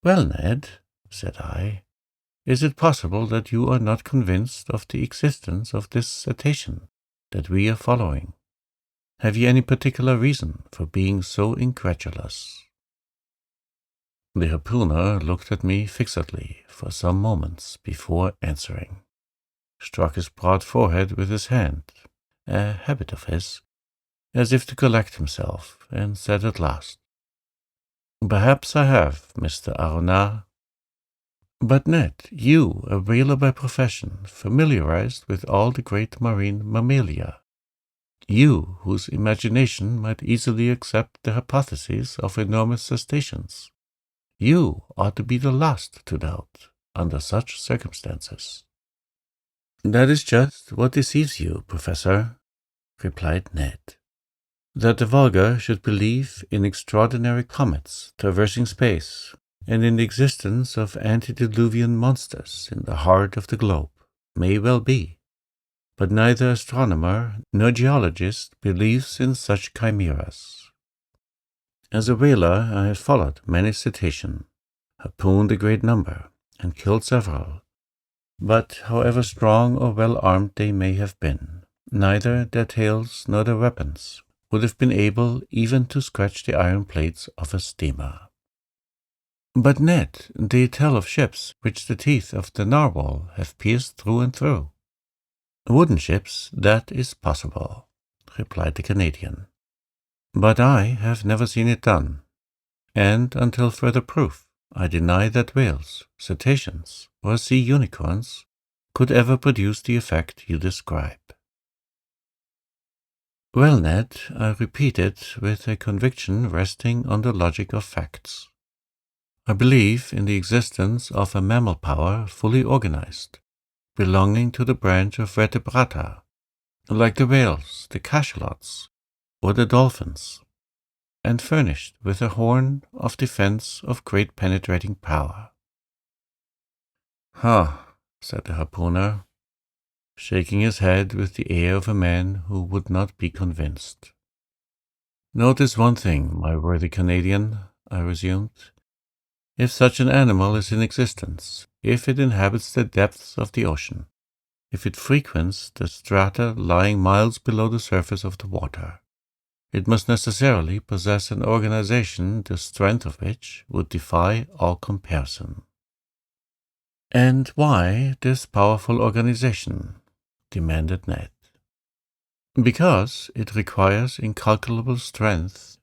"Well, Ned," said I, "is it possible that you are not convinced of the existence of this cetacean that we are following? Have you any particular reason for being so incredulous?" The harpooner looked at me fixedly for some moments before answering, struck his broad forehead with his hand, a habit of his, as if to collect himself, and said at last, "Perhaps I have, Mr. Aronnax. But Ned, you, a whaler by profession, familiarized with all the great marine mammalia, you, whose imagination might easily accept the hypotheses of enormous crustaceans, you ought to be the last to doubt under such circumstances." "That is just what deceives you, Professor," replied Ned. "That the vulgar should believe in extraordinary comets traversing space and in the existence of antediluvian monsters in the heart of the globe may well be, but neither astronomer nor geologist believes in such chimeras. As a whaler I have followed many cetacean, harpooned a great number, and killed several, but however strong or well armed they may have been, neither their tails nor their weapons would have been able even to scratch the iron plates of a steamer." "But, Ned, they tell of ships which the teeth of the narwhal have pierced through and through." "Wooden ships, that is possible," replied the Canadian. "But I have never seen it done, and until further proof, I deny that whales, cetaceans, or sea unicorns could ever produce the effect you describe." "Well, Ned," I repeated with a conviction resting on the logic of facts, "I believe in the existence of a mammal power fully organized, belonging to the branch of vertebrata, like the whales, the cachalots, or the dolphins, and furnished with a horn of defense of great penetrating power." "Huh," said the harpooner, shaking his head with the air of a man who would not be convinced. "Notice one thing, my worthy Canadian," I resumed. "If such an animal is in existence, if it inhabits the depths of the ocean, if it frequents the strata lying miles below the surface of the water, it must necessarily possess an organization the strength of which would defy all comparison." "And why this powerful organization?" demanded Ned. "Because it requires incalculable strength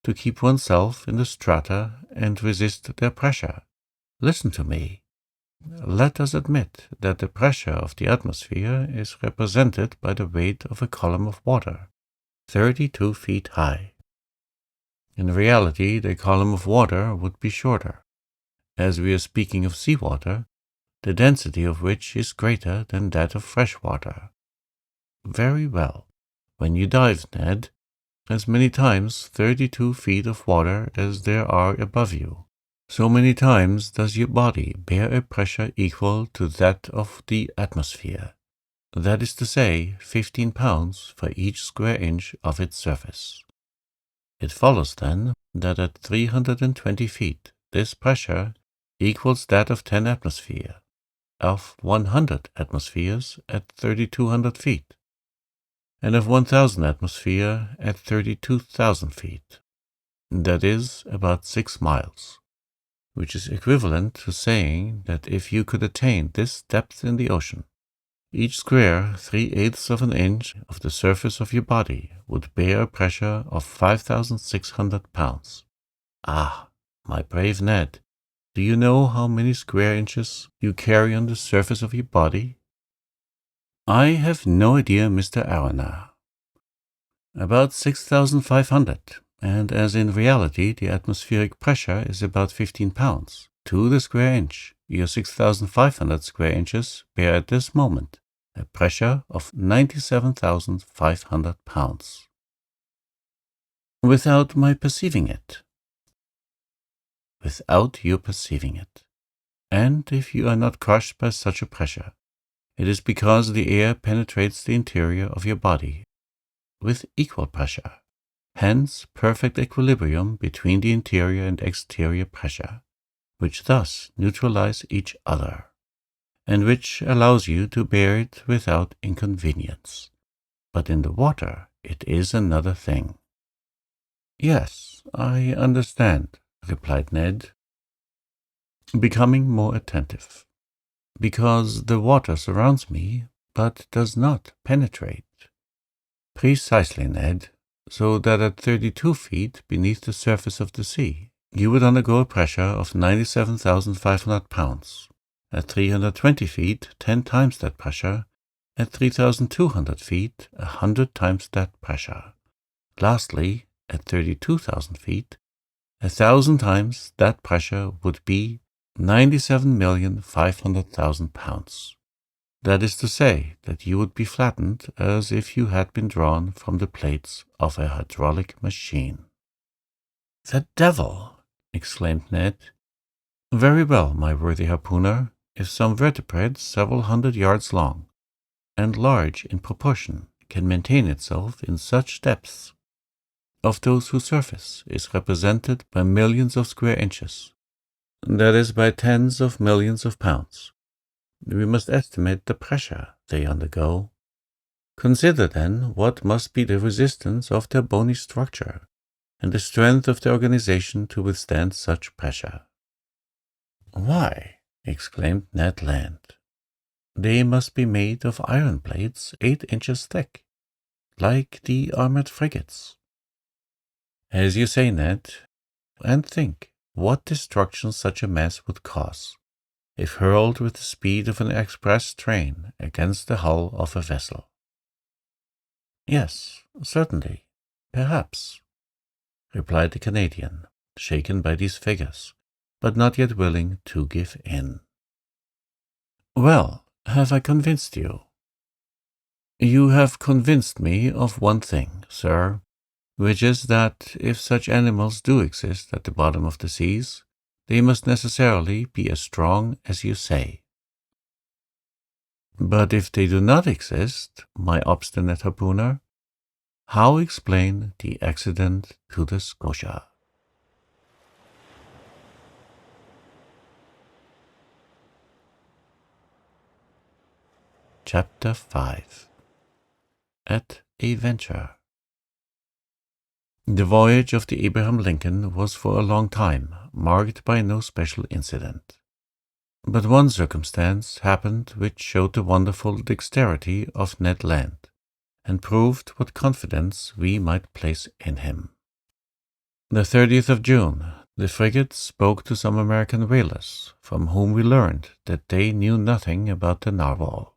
to keep oneself in the strata and resist their pressure. Listen to me. Let us admit that the pressure of the atmosphere is represented by the weight of a column of water, 32 feet high. In reality, the column of water would be shorter, as we are speaking of seawater, the density of which is greater than that of fresh water. Very well. When you dive, Ned, as many times 32 feet of water as there are above you, so many times does your body bear a pressure equal to that of the atmosphere. That is to say, 15 pounds for each square inch of its surface. It follows, then, that at 320 feet, this pressure equals that of 10 atmosphere, of 100 atmospheres at 3,200 feet, and of 1,000 atmosphere at 32,000 feet. That is about 6 miles, which is equivalent to saying that if you could attain this depth in the ocean, each square 3/8 of an inch of the surface of your body would bear a pressure of 5,600 pounds. Ah, my brave Ned, do you know how many square inches you carry on the surface of your body? I have no idea, Mr. Aronnax. About 6,500, and as in reality the atmospheric pressure is about 15 pounds to the square inch, your 6,500 square inches bear at this moment a pressure of 97,500 pounds. Without my perceiving it. without you perceiving it. And if you are not crushed by such a pressure, it is because the air penetrates the interior of your body with equal pressure, hence perfect equilibrium between the interior and exterior pressure, which thus neutralize each other, and which allows you to bear it without inconvenience. But in the water it is another thing. Yes, I understand, replied Ned, becoming more attentive. Because the water surrounds me, but does not penetrate. Precisely, Ned, so that at 32 feet beneath the surface of the sea, you would undergo a pressure of 97,500 pounds. At 320 feet, 10 times that pressure. At 3,200 feet, 100 times that pressure. Lastly, at 32,000 feet, 1,000 times that pressure would be 97,500,000 pounds. That is to say, that you would be flattened as if you had been drawn from the plates of a hydraulic machine. The devil! Exclaimed Ned. Very well, my worthy harpooner, if some vertebrate several hundred yards long, and large in proportion, can maintain itself in such depths, of those whose surface is represented by millions of square inches, that is, by tens of millions of pounds, we must estimate the pressure they undergo. Consider, then, what must be the resistance of their bony structure, and the strength of the organization to withstand such pressure. Why, exclaimed Ned Land, they must be made of iron plates 8 inches thick, like the armored frigates. As you say, Ned, and think what destruction such a mass would cause, if hurled with the speed of an express train against the hull of a vessel. Yes, certainly, perhaps, replied the Canadian, shaken by these figures, but not yet willing to give in. Well, have I convinced you? You have convinced me of one thing, sir, which is that if such animals do exist at the bottom of the seas, they must necessarily be as strong as you say. But if they do not exist, my obstinate harpooner, how explain the accident to the Scotia? Chapter 5. At a Venture. The voyage of the Abraham Lincoln was for a long time marked by no special incident. But one circumstance happened which showed the wonderful dexterity of Ned Land, and proved what confidence we might place in him. The 30th of June, the frigate spoke to some American whalers, from whom we learned that they knew nothing about the narwhal.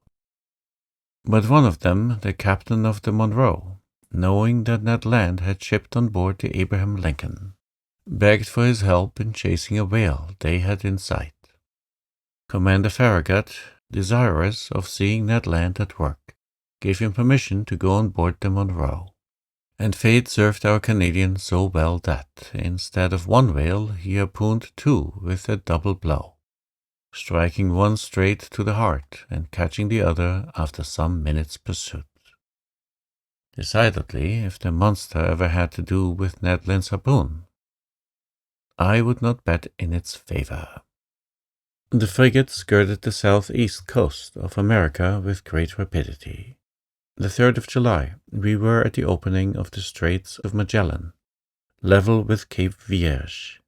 But one of them, the captain of the Monroe, knowing that Ned Land had shipped on board the Abraham Lincoln, begged for his help in chasing a whale they had in sight. Commander Farragut, desirous of seeing Ned Land at work, gave him permission to go on board the Monroe, and fate served our Canadian so well that, instead of one whale, he harpooned 2 with a double blow, striking one straight to the heart and catching the other after some minutes' pursuit. Decidedly, if the monster ever had to do with Ned Land's harpoon, I would not bet in its favor. The frigate skirted the southeast coast of America with great rapidity. The 3rd of July, we were at the opening of the Straits of Magellan, level with Cape Vierge.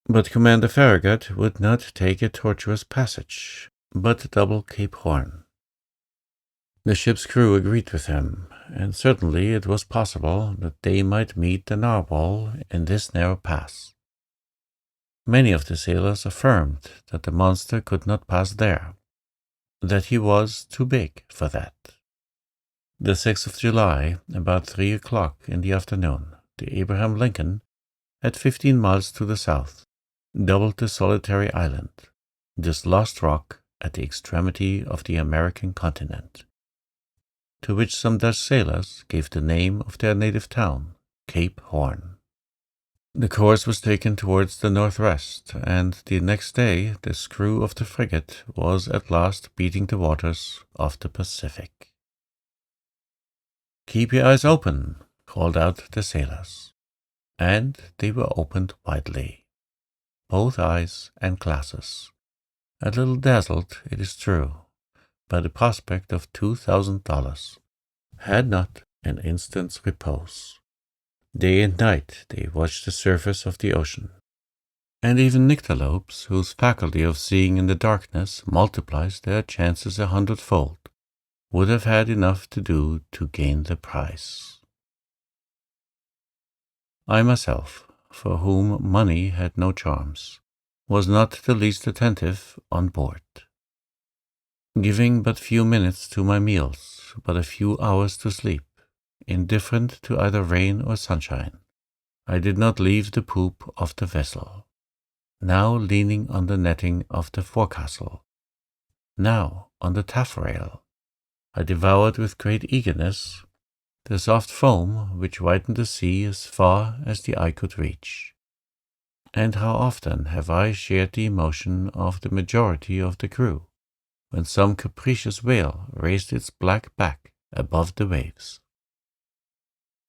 But Commander Farragut would not take a tortuous passage, but double Cape Horn. The ship's crew agreed with him, and certainly it was possible that they might meet the narwhal in this narrow pass. Many of the sailors affirmed that the monster could not pass there, that he was too big for that. The 6th of July, about 3 o'clock in the afternoon, the Abraham Lincoln, at 15 miles to the south, doubled the solitary island, this lost rock at the extremity of the American continent, to which some Dutch sailors gave the name of their native town, Cape Horn. The course was taken towards the northwest, and the next day the screw of the frigate was at last beating the waters of the Pacific. "Keep your eyes open," called out the sailors, and they were opened widely, both eyes and glasses, a little dazzled, it is true, by the prospect of $2,000, had not an instant's repose. Day and night they watched the surface of the ocean, and even nyctalopes, whose faculty of seeing in the darkness multiplies their chances 100-fold, would have had enough to do to gain the prize. I myself, for whom money had no charms, was not the least attentive on board. Giving but few minutes to my meals, but a few hours to sleep, indifferent to either rain or sunshine, I did not leave the poop of the vessel, now leaning on the netting of the forecastle, now on the taffrail. I devoured with great eagerness the soft foam which whitened the sea as far as the eye could reach. And how often have I shared the emotion of the majority of the crew, when some capricious whale raised its black back above the waves.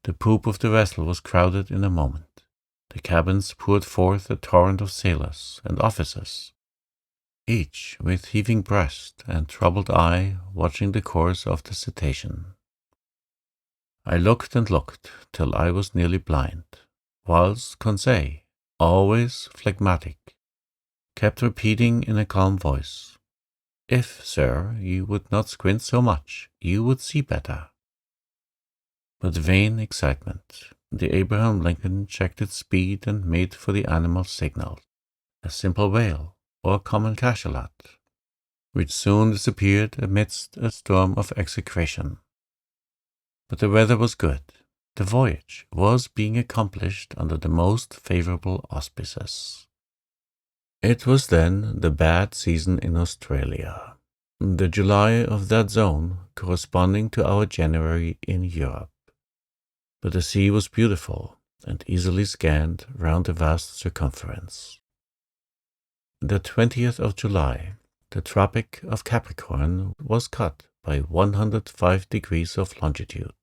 The poop of the vessel was crowded in a moment. The cabins poured forth a torrent of sailors and officers, each with heaving breast and troubled eye watching the course of the cetacean. I looked and looked till I was nearly blind, whilst Conseil, always phlegmatic, kept repeating in a calm voice, "If, sir, you would not squint so much, you would see better." But vain excitement. The Abraham Lincoln checked its speed and made for the animal signal, a simple whale or a common cachalot, which soon disappeared amidst a storm of execration. But the weather was good. The voyage was being accomplished under the most favorable auspices. It was then the bad season in Australia, the July of that zone corresponding to our January in Europe. But the sea was beautiful and easily scanned round a vast circumference. The 20th of July, the Tropic of Capricorn was cut by 105 degrees of longitude,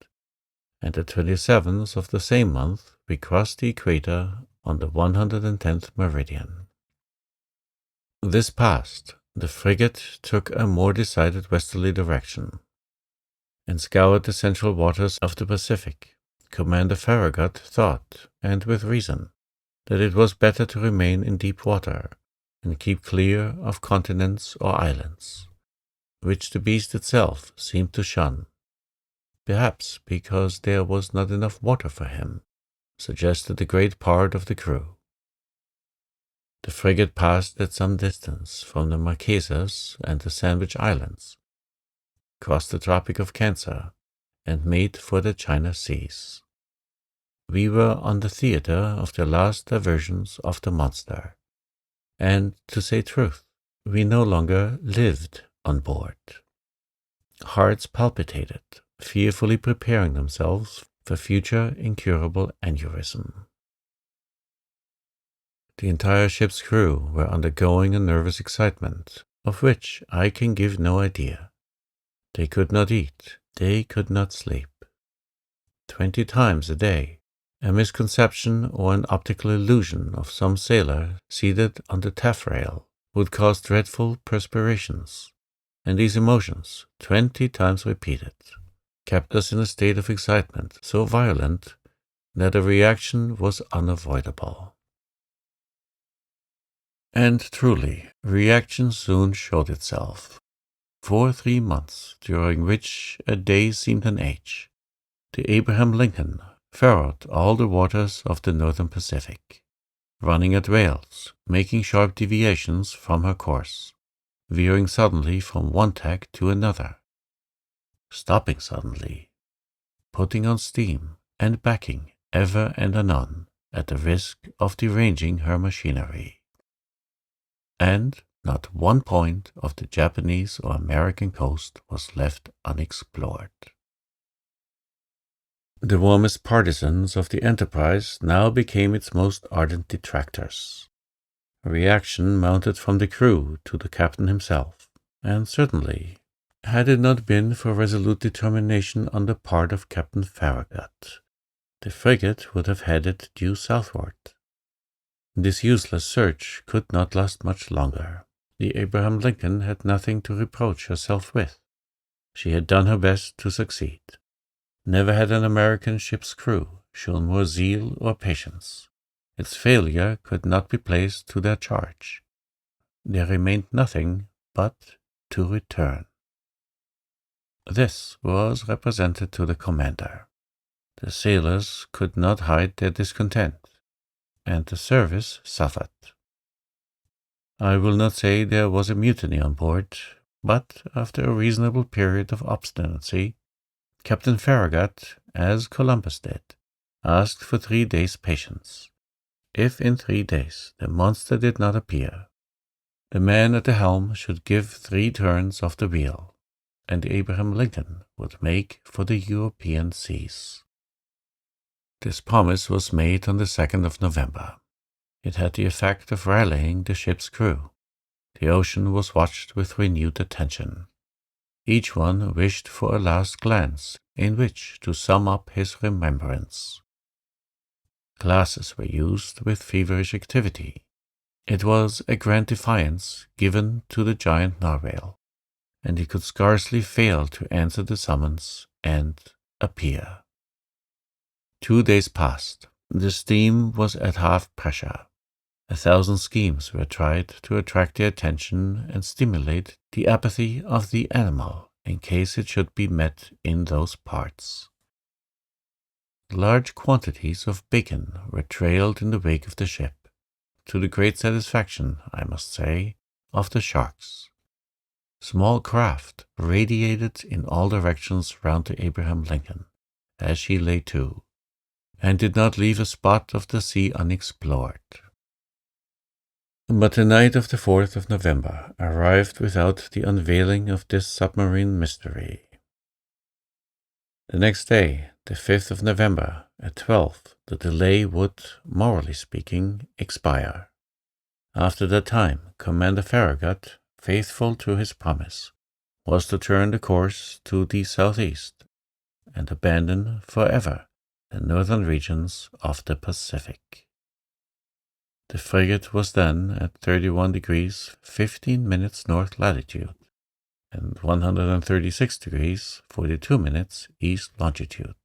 and the 27th of the same month we crossed the equator on the 110th meridian. This passed, the frigate took a more decided westerly direction, and scoured the central waters of the Pacific. Commander Farragut thought, and with reason, that it was better to remain in deep water and keep clear of continents or islands, which the beast itself seemed to shun, perhaps because there was not enough water for him, suggested a great part of the crew. The frigate passed at some distance from the Marquesas and the Sandwich Islands, crossed the Tropic of Cancer, and made for the China Seas. We were on the theatre of the last diversions of the monster, and, to say truth, we no longer lived on board. Hearts palpitated, fearfully preparing themselves for future incurable aneurysm. The entire ship's crew were undergoing a nervous excitement, of which I can give no idea. They could not eat, they could not sleep. 20 times a day, a misconception or an optical illusion of some sailor seated on the taffrail would cause dreadful perspirations, and these emotions, 20 times repeated, kept us in a state of excitement so violent that a reaction was unavoidable. And truly, reaction soon showed itself. For 3 months, during which a day seemed an age, the Abraham Lincoln furrowed all the waters of the northern Pacific, running at rails, making sharp deviations from her course, veering suddenly from one tack to another, stopping suddenly, putting on steam, and backing ever and anon at the risk of deranging her machinery. And not one point of the Japanese or American coast was left unexplored. The warmest partisans of the enterprise now became its most ardent detractors. A reaction mounted from the crew to the captain himself, and certainly, had it not been for resolute determination on the part of Captain Farragut, the frigate would have headed due southward. This useless search could not last much longer. The Abraham Lincoln had nothing to reproach herself with. She had done her best to succeed. Never had an American ship's crew shown more zeal or patience. Its failure could not be placed to their charge. There remained nothing but to return. This was represented to the commander. The sailors could not hide their discontent, and the service suffered. I will not say there was a mutiny on board, but after a reasonable period of obstinacy, Captain Farragut, as Columbus did, asked for 3 days' patience. If in 3 days the monster did not appear, the man at the helm should give 3 turns of the wheel, and the Abraham Lincoln would make for the European seas. This promise was made on the 2nd of November. It had the effect of rallying the ship's crew. The ocean was watched with renewed attention. Each one wished for a last glance in which to sum up his remembrance. Glasses were used with feverish activity. It was a grand defiance given to the giant narwhal, and he could scarcely fail to answer the summons and appear. 2 days passed. The steam was at half pressure. 1,000 schemes were tried to attract the attention and stimulate the apathy of the animal in case it should be met in those parts. Large quantities of bacon were trailed in the wake of the ship, to the great satisfaction, I must say, of the sharks. Small craft radiated in all directions round the Abraham Lincoln, as she lay to, and did not leave a spot of the sea unexplored. But the night of the 4th of November arrived without the unveiling of this submarine mystery. The next day, the 5th of November, at 12, the delay would, morally speaking, expire. After that time, Commander Farragut, faithful to his promise, was to turn the course to the southeast and abandon forever the northern regions of the Pacific. The frigate was then at 31 degrees 15 minutes north latitude and 136 degrees 42 minutes east longitude.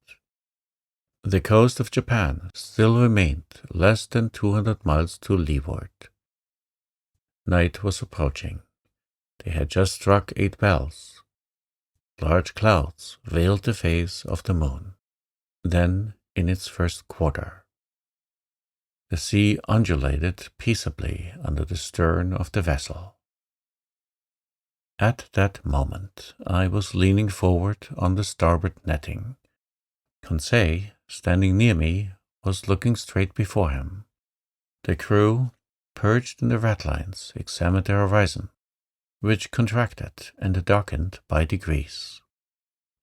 The coast of Japan still remained less than 200 miles to leeward. Night was approaching. They had just struck 8 bells. Large clouds veiled the face of the moon, then in its first quarter. The sea undulated peaceably under the stern of the vessel. At that moment I was leaning forward on the starboard netting. Conseil, standing near me, was looking straight before him. The crew, perched in the ratlines, examined the horizon, which contracted and darkened by degrees.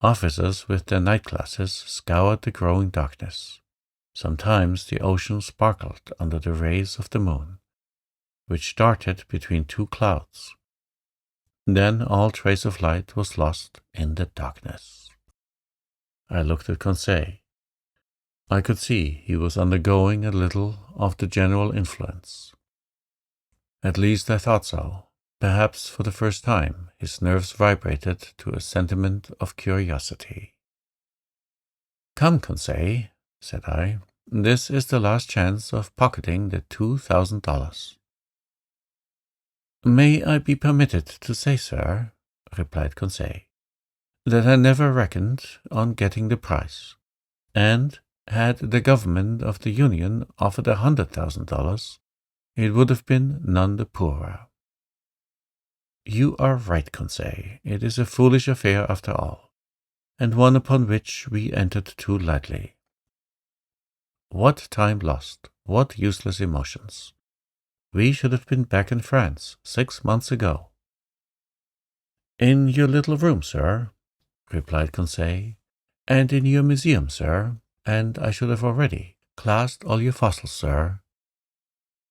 Officers with their night glasses scoured the growing darkness. Sometimes the ocean sparkled under the rays of the moon, which darted between 2 clouds. Then all trace of light was lost in the darkness. I looked at Conseil. I could see he was undergoing a little of the general influence. At least I thought so. Perhaps for the first time his nerves vibrated to a sentiment of curiosity. "Come, Conseil," said I. "This is the last chance of pocketing the $2,000. "May I be permitted to say, sir," replied Conseil, "that I never reckoned on getting the price, and had the government of the Union offered $100,000, it would have been none the poorer." "You are right, Conseil. It is a foolish affair after all, and one upon which we entered too lightly. What time lost, what useless emotions. We should have been back in France 6 months ago." "In your little room, sir," replied Conseil, "and in your museum, sir, and I should have already classed all your fossils, sir,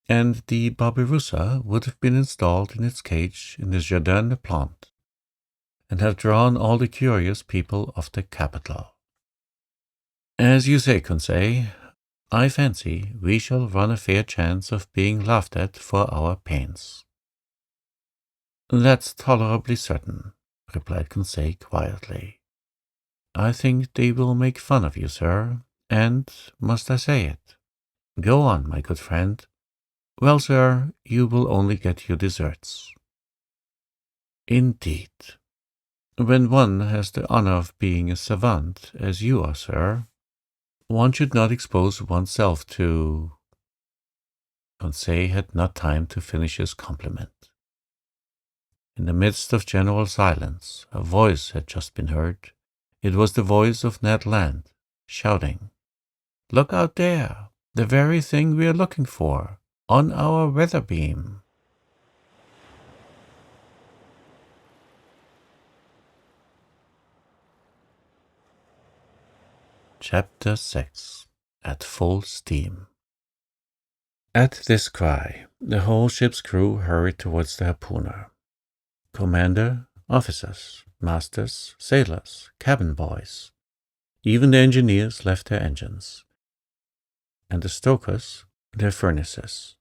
and the Barbarossa would have been installed in its cage in the Jardin des Plantes, and have drawn all the curious people of the capital. As you say, Conseil, I fancy we shall run a fair chance of being laughed at for our pains. That's tolerably certain, replied Conseil quietly. I think they will make fun of you, sir, and, must I say it? Go on, my good friend. Well, sir, you will only get your deserts. Indeed. When one has the honor of being a savant, as you are, sir, one should not expose oneself to— Conseil had not time to finish his compliment. In the midst of general silence, a voice had just been heard. It was the voice of Ned Land, shouting, "Look out there! The very thing we are looking for, on our weather beam." Chapter 6. At Full Steam. At this cry, the whole ship's crew hurried towards the harpooner. Commander, officers, masters, sailors, cabin boys. Even the engineers left their engines, and the stokers their furnaces.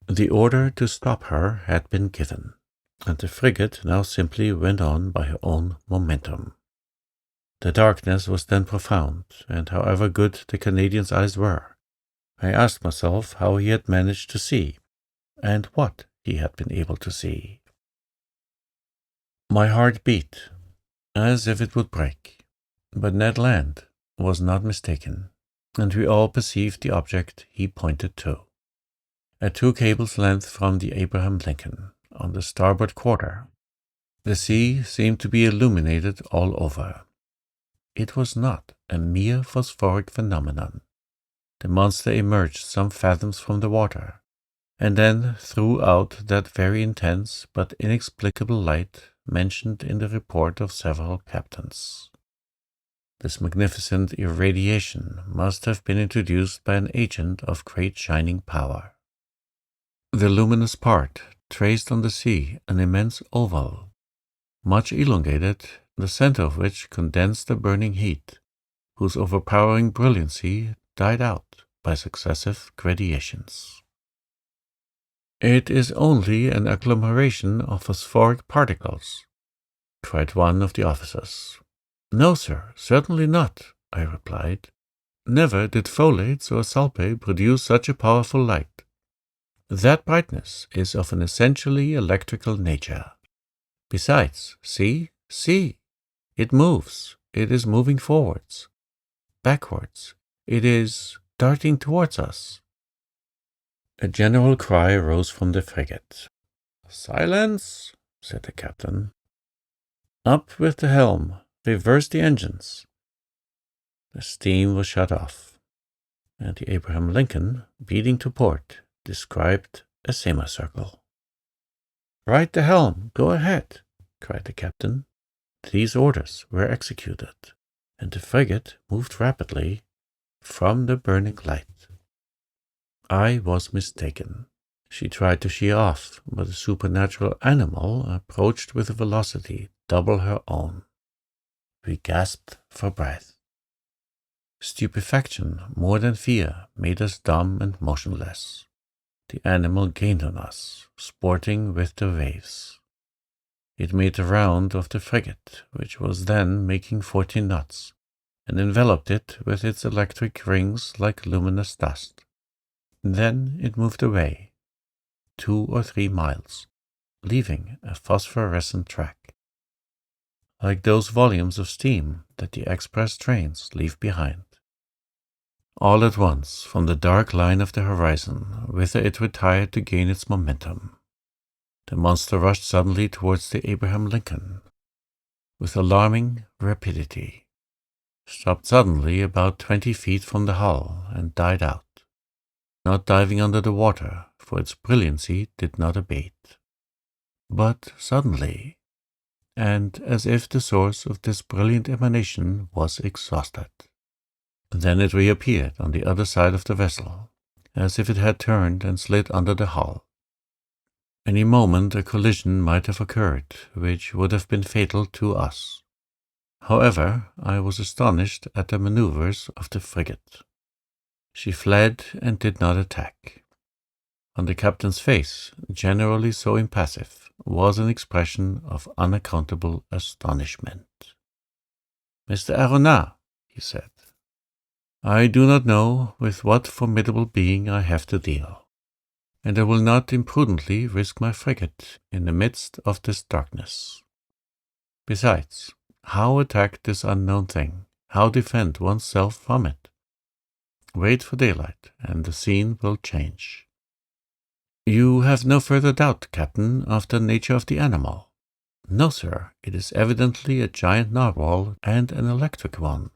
The order to stop her had been given, and the frigate now simply went on by her own momentum. The darkness was then profound, and however good the Canadian's eyes were, I asked myself how he had managed to see, and what he had been able to see. My heart beat, as if it would break, but Ned Land was not mistaken, and we all perceived the object he pointed to. At 2 cables' length from the Abraham Lincoln, on the starboard quarter, the sea seemed to be illuminated all over. It was not a mere phosphoric phenomenon. The monster emerged some fathoms from the water, and then threw out that very intense but inexplicable light mentioned in the report of several captains. This magnificent irradiation must have been introduced by an agent of great shining power. The luminous part traced on the sea an immense oval, much elongated, the center of which condensed the burning heat, whose overpowering brilliancy died out by successive gradations. "It is only an agglomeration of phosphoric particles," cried one of the officers. "No, sir, certainly not," I replied. "Never did folates or sulphate produce such a powerful light. That brightness is of an essentially electrical nature. Besides, see, it moves. It is moving forwards, backwards. It is darting towards us." A general cry rose from the frigate. "Silence," said the captain. "Up with the helm. Reverse the engines." The steam was shut off, and the Abraham Lincoln, beating to port, described a semicircle. "Right the helm. Go ahead," cried the captain. These orders were executed, and the frigate moved rapidly from the burning light. I was mistaken. She tried to sheer off, but the supernatural animal approached with a velocity double her own. We gasped for breath. Stupefaction, more than fear, made us dumb and motionless. The animal gained on us, sporting with the waves. It made the round of the frigate, which was then making 14 knots, and enveloped it with its electric rings like luminous dust. Then it moved away, 2 or 3 miles, leaving a phosphorescent track, like those volumes of steam that the express trains leave behind. All at once, from the dark line of the horizon, whither it retired to gain its momentum, the monster rushed suddenly towards the Abraham Lincoln, with alarming rapidity, stopped suddenly about 20 feet from the hull, and died out, not diving under the water, for its brilliancy did not abate, but suddenly, and as if the source of this brilliant emanation was exhausted. Then it reappeared on the other side of the vessel, as if it had turned and slid under the hull. Any moment a collision might have occurred, which would have been fatal to us. However, I was astonished at the maneuvers of the frigate. She fled and did not attack. On the captain's face, generally so impassive, was an expression of unaccountable astonishment. "Mr. Aronnax," he said, "I do not know with what formidable being I have to deal, and I will not imprudently risk my frigate in the midst of this darkness. Besides, how attack this unknown thing? How defend oneself from it? Wait for daylight, and the scene will change." "You have no further doubt, Captain, of the nature of the animal?" "No, sir. It is evidently a giant narwhal, and an electric one."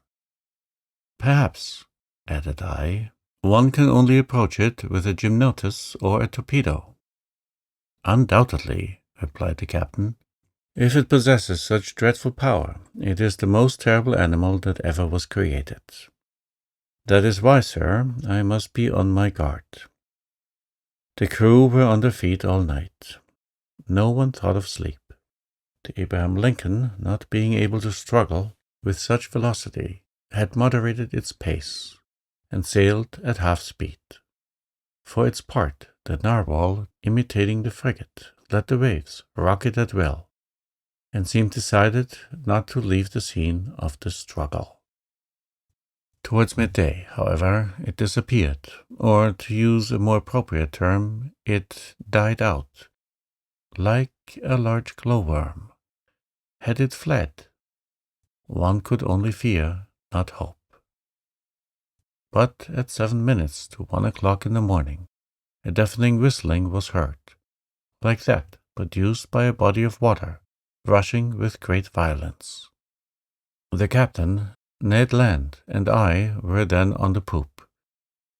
"Perhaps," added I, "one can only approach it with a gymnotus or a torpedo." "Undoubtedly," replied the captain. "If it possesses such dreadful power, it is the most terrible animal that ever was created. That is why, sir, I must be on my guard." The crew were on their feet all night. No one thought of sleep. The Abraham Lincoln, not being able to struggle with such velocity, had moderated its pace, and sailed at half speed. For its part, the narwhal, imitating the frigate, let the waves rock it at will, and seemed decided not to leave the scene of the struggle. Towards midday, however, it disappeared, or, to use a more appropriate term, it died out, like a large glowworm. Had it fled? One could only fear, not hope. But at 7 minutes to 1 o'clock in the morning, a deafening whistling was heard, like that produced by a body of water rushing with great violence. The captain, Ned Land, and I were then on the poop,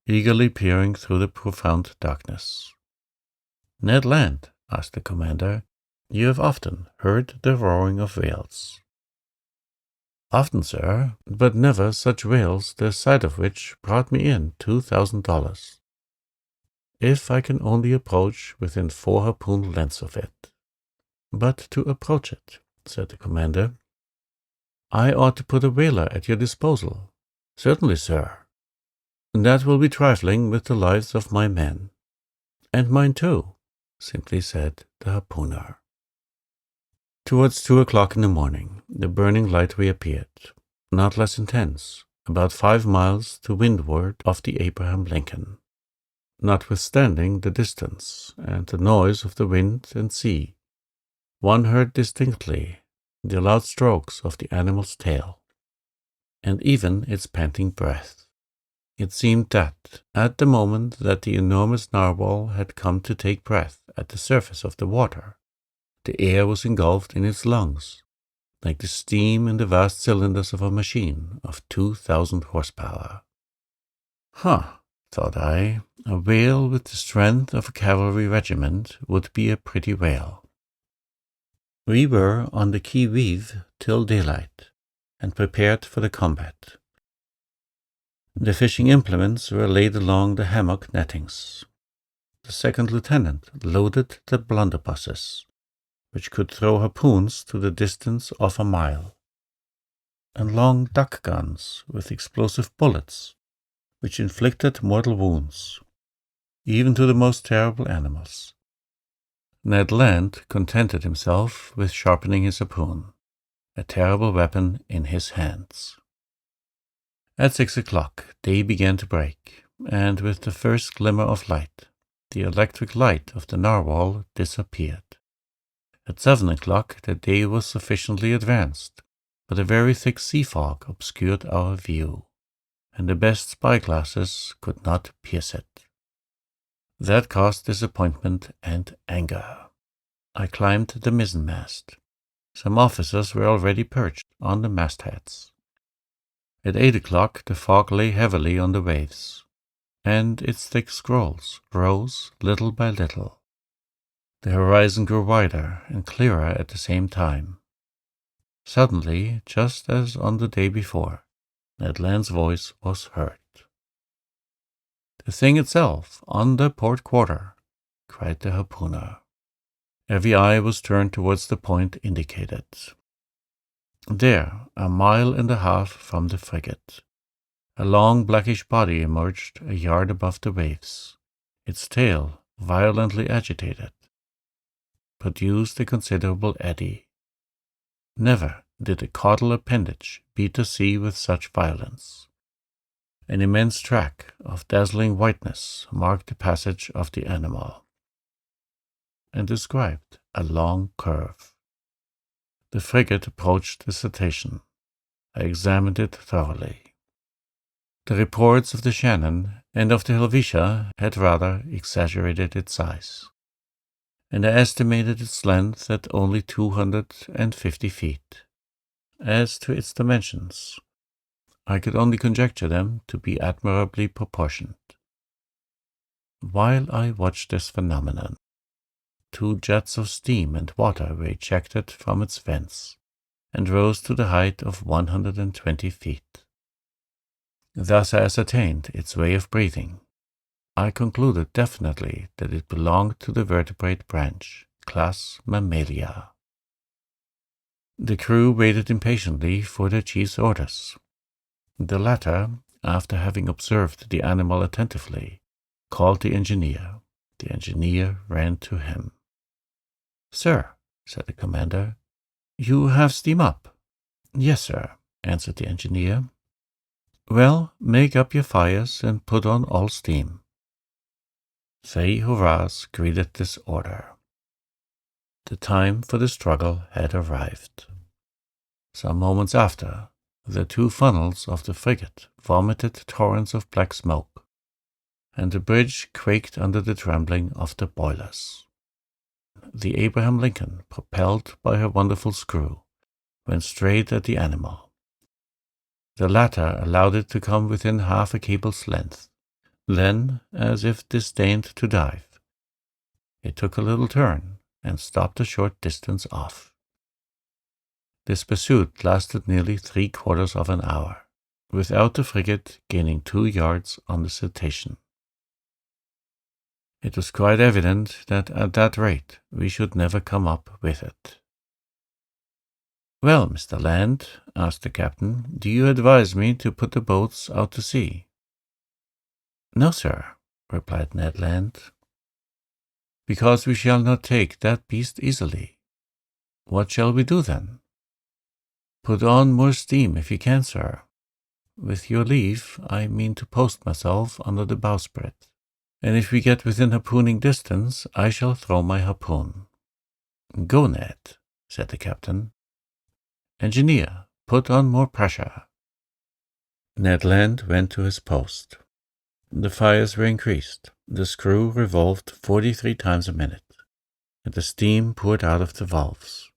eagerly peering through the profound darkness. "Ned Land," asked the commander, "you have often heard the roaring of whales." "Often, sir, but never such whales the sight of which brought me in $2,000. If I can only approach within 4 harpoon lengths of it." "But to approach it," said the commander, "I ought to put a whaler at your disposal." "Certainly, sir." "That will be trifling with the lives of my men." "And mine too," simply said the harpooner. Towards 2 o'clock in the morning, the burning light reappeared, not less intense, about 5 miles to windward of the Abraham Lincoln. Notwithstanding the distance and the noise of the wind and sea, one heard distinctly the loud strokes of the animal's tail, and even its panting breath. It seemed that, at the moment that the enormous narwhal had come to take breath at the surface of the water, the air was engulfed in its lungs, like the steam in the vast cylinders of a machine of 2,000 horsepower. "Huh," thought I, "a whale with the strength of a cavalry regiment would be a pretty whale." We were on the quai REEF till daylight, and prepared for the combat. The fishing implements were laid along the hammock nettings. The second lieutenant loaded the blunderbusses, which could throw harpoons to the distance of a mile, and long duck guns with explosive bullets, which inflicted mortal wounds, even to the most terrible animals. Ned Land contented himself with sharpening his harpoon, a terrible weapon in his hands. At 6 o'clock day began to break, and with the first glimmer of light, the electric light of the narwhal disappeared. At 7 o'clock the day was sufficiently advanced, but a very thick sea fog obscured our view, and the best spyglasses could not pierce it. That caused disappointment and anger. I climbed the mizzenmast. Some officers were already perched on the mastheads. At 8 o'clock the fog lay heavily on the waves, and its thick scrolls rose little by little. The horizon grew wider and clearer at the same time. Suddenly, just as on the day before, Ned Land's voice was heard. "The thing itself, on the port quarter," cried the harpooner. Every eye was turned towards the point indicated. There, 1.5 miles from the frigate, a long blackish body emerged 1 yard above the waves. Its tail, violently agitated, produced a considerable eddy. Never did a caudal appendage beat the sea with such violence. An immense track of dazzling whiteness marked the passage of the animal, and described a long curve. The frigate approached the cetacean. I examined it thoroughly. The reports of the Shannon and of the Helvetia had rather exaggerated its size, and I estimated its length at only 250 feet. As to its dimensions, I could only conjecture them to be admirably proportioned. While I watched this phenomenon, 2 jets of steam and water were ejected from its vents, and rose to the height of 120 feet. Thus I ascertained its way of breathing. I concluded definitely that it belonged to the vertebrate branch, class Mammalia. The crew waited impatiently for their chief's orders. The latter, after having observed the animal attentively, called the engineer. The engineer ran to him. "Sir," said the commander, "you have steam up?" "Yes, sir," answered the engineer. "Well, make up your fires and put on all steam." 3 hurrahs greeted this order. The time for the struggle had arrived. Some moments after, the 2 funnels of the frigate vomited torrents of black smoke, and the bridge quaked under the trembling of the boilers. The Abraham Lincoln, propelled by her wonderful screw, went straight at the animal. The latter allowed it to come within half a cable's length. Then, as if disdained to dive, it took a little turn and stopped a short distance off. This pursuit lasted nearly 3/4 of an hour, without the frigate gaining 2 yards on the cetacean. It was quite evident that at that rate we should never come up with it. "Well, Mr. Land," asked the captain, "do you advise me to put the boats out to sea?" "No, sir," replied Ned Land, "because we shall not take that beast easily." "What shall we do then?" "Put on more steam if you can, sir. With your leave, I mean to post myself under the bowsprit, and if we get within harpooning distance, I shall throw my harpoon." "Go, Ned," said the captain. "Engineer, put on more pressure." Ned Land went to his post. The fires were increased, the screw revolved 43 times a minute, and the steam poured out of the valves.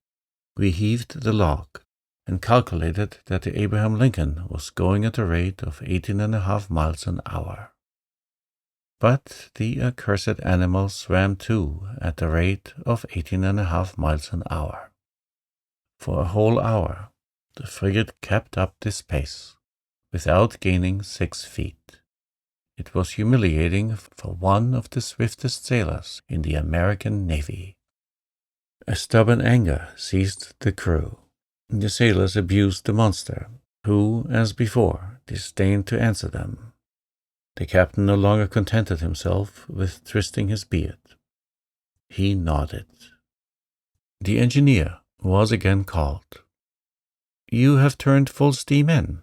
We heaved the log, and calculated that the Abraham Lincoln was going at a rate of 18.5 miles an hour. But the accursed animal swam too at the rate of 18.5 miles an hour. For a whole hour, the frigate kept up this pace, without gaining 6 feet. It was humiliating for one of the swiftest sailors in the American Navy. A stubborn anger seized the crew. The sailors abused the monster, who, as before, disdained to answer them. The captain no longer contented himself with twisting his beard. He nodded. The engineer was again called. "You have turned full steam in?"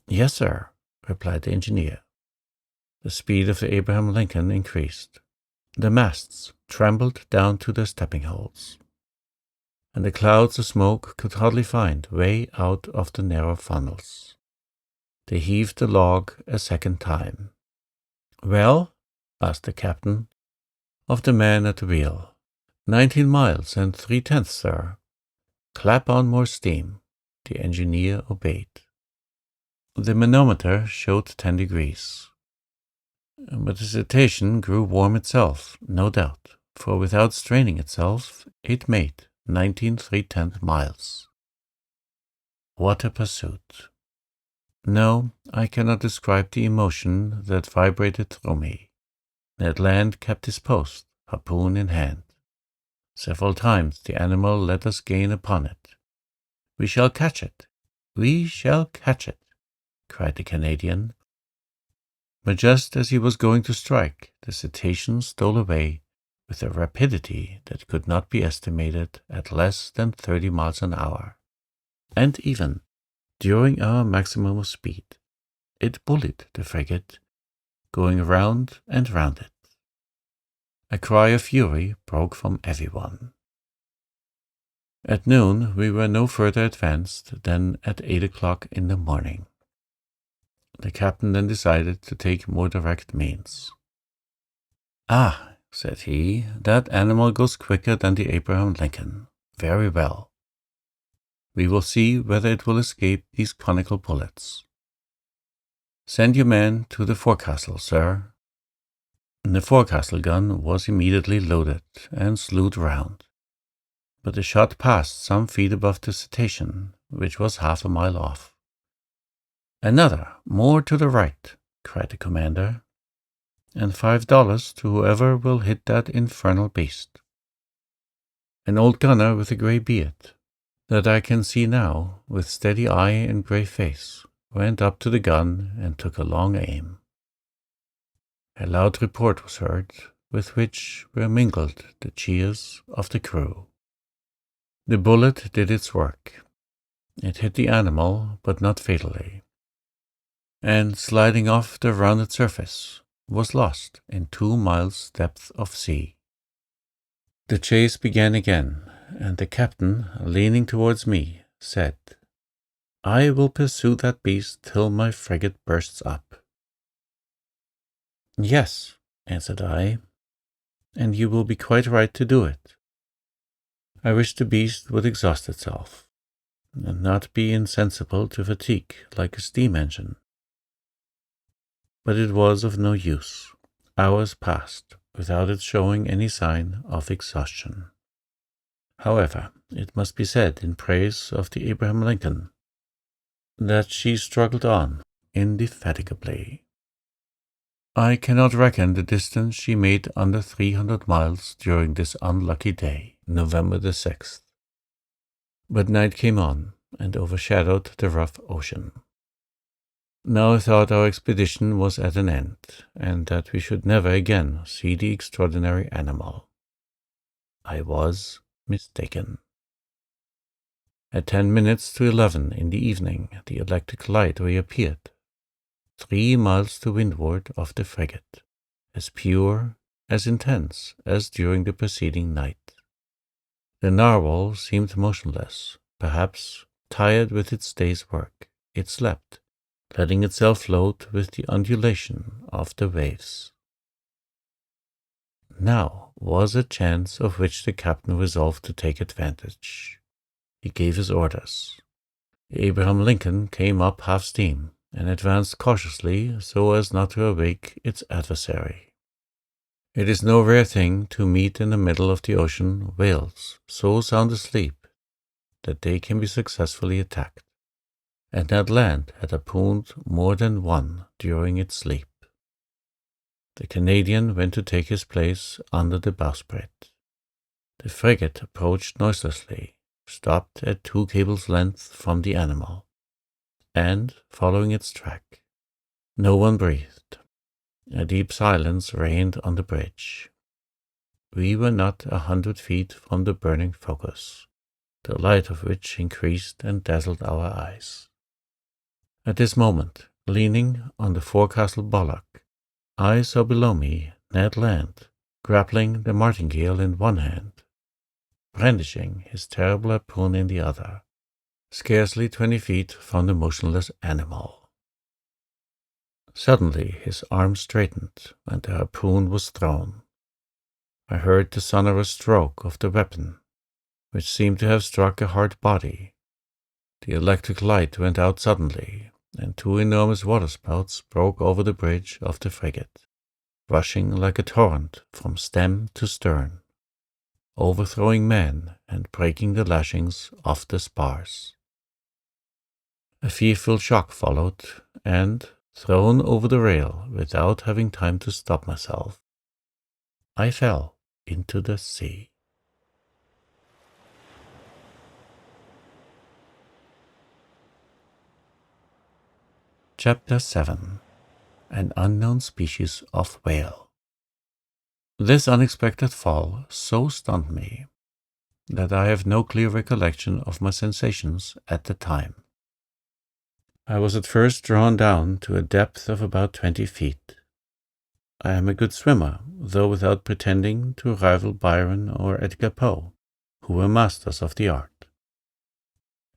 "Yes, sir," replied the engineer. The speed of the Abraham Lincoln increased. The masts trembled down to their stepping holes, and the clouds of smoke could hardly find way out of the narrow funnels. They heaved the log a second time. "Well?" asked the captain of the man at the wheel. 19 miles and 3/10, sir." "Clap on more steam." The engineer obeyed. The manometer showed 10 degrees. But the cetacean grew warm itself, no doubt, for without straining itself, it made 19 3/10 miles. What a pursuit! No, I cannot describe the emotion that vibrated through me. Ned Land kept his post, harpoon in hand. Several times the animal let us gain upon it. "We shall catch it! We shall catch it!" cried the Canadian. But just as he was going to strike, the cetacean stole away with a rapidity that could not be estimated at less than 30 miles an hour. And even during our maximum of speed, it bullied the frigate, going round and round it. A cry of fury broke from everyone. At noon we were no further advanced than at 8 o'clock in the morning. The captain then decided to take more direct means. "Ah," said he, "that animal goes quicker than the Abraham Lincoln. Very well. We will see whether it will escape these conical bullets. Send your men to the forecastle, sir." The forecastle gun was immediately loaded and slewed round, but the shot passed some feet above the cetacean, which was half a mile off. "Another, more to the right," cried the commander, "and $5 to whoever will hit that infernal beast." An old gunner with a grey beard, that I can see now, with steady eye and grey face, went up to the gun and took a long aim. A loud report was heard, with which were mingled the cheers of the crew. The bullet did its work. It hit the animal, but not fatally, and sliding off the rounded surface, was lost in 2 miles' depth of sea. The chase began again, and the captain, leaning towards me, said, "I will pursue that beast till my frigate bursts up." "Yes," answered I, "and you will be quite right to do it. I wish the beast would exhaust itself, and not be insensible to fatigue like a steam engine." But it was of no use. Hours passed without its showing any sign of exhaustion. However, it must be said in praise of the Abraham Lincoln that she struggled on indefatigably. I cannot reckon the distance she made under 300 miles during this unlucky day, November the 6th. But night came on and overshadowed the rough ocean. Now I thought our expedition was at an end, and that we should never again see the extraordinary animal. I was mistaken. At 10 minutes to 11 in the evening, the electric light reappeared, 3 miles to windward of the frigate, as pure, as intense as during the preceding night. The narwhal seemed motionless, perhaps tired with its day's work. It slept, letting itself float with the undulation of the waves. Now was a chance of which the captain resolved to take advantage. He gave his orders. The Abraham Lincoln came up half steam, and advanced cautiously so as not to awake its adversary. It is no rare thing to meet in the middle of the ocean whales so sound asleep that they can be successfully attacked, and Ned Land had harpooned more than one during its sleep. The Canadian went to take his place under the bowsprit. The frigate approached noiselessly, stopped at 2 cables' length from the animal, and, following its track, no one breathed. A deep silence reigned on the bridge. We were not 100 feet from the burning focus, the light of which increased and dazzled our eyes. At this moment, leaning on the forecastle bulwark, I saw below me Ned Land, grappling the martingale in one hand, brandishing his terrible harpoon in the other, scarcely 20 feet from the motionless animal. Suddenly his arm straightened, and the harpoon was thrown. I heard the sonorous stroke of the weapon, which seemed to have struck a hard body. The electric light went out suddenly, and 2 enormous waterspouts broke over the bridge of the frigate, rushing like a torrent from stem to stern, overthrowing men and breaking the lashings of the spars. A fearful shock followed, and, thrown over the rail without having time to stop myself, I fell into the sea. Chapter 7. An Unknown Species of Whale. This unexpected fall so stunned me that I have no clear recollection of my sensations at the time. I was at first drawn down to a depth of about 20 feet. I am a good swimmer, though without pretending to rival Byron or Edgar Poe, who were masters of the art.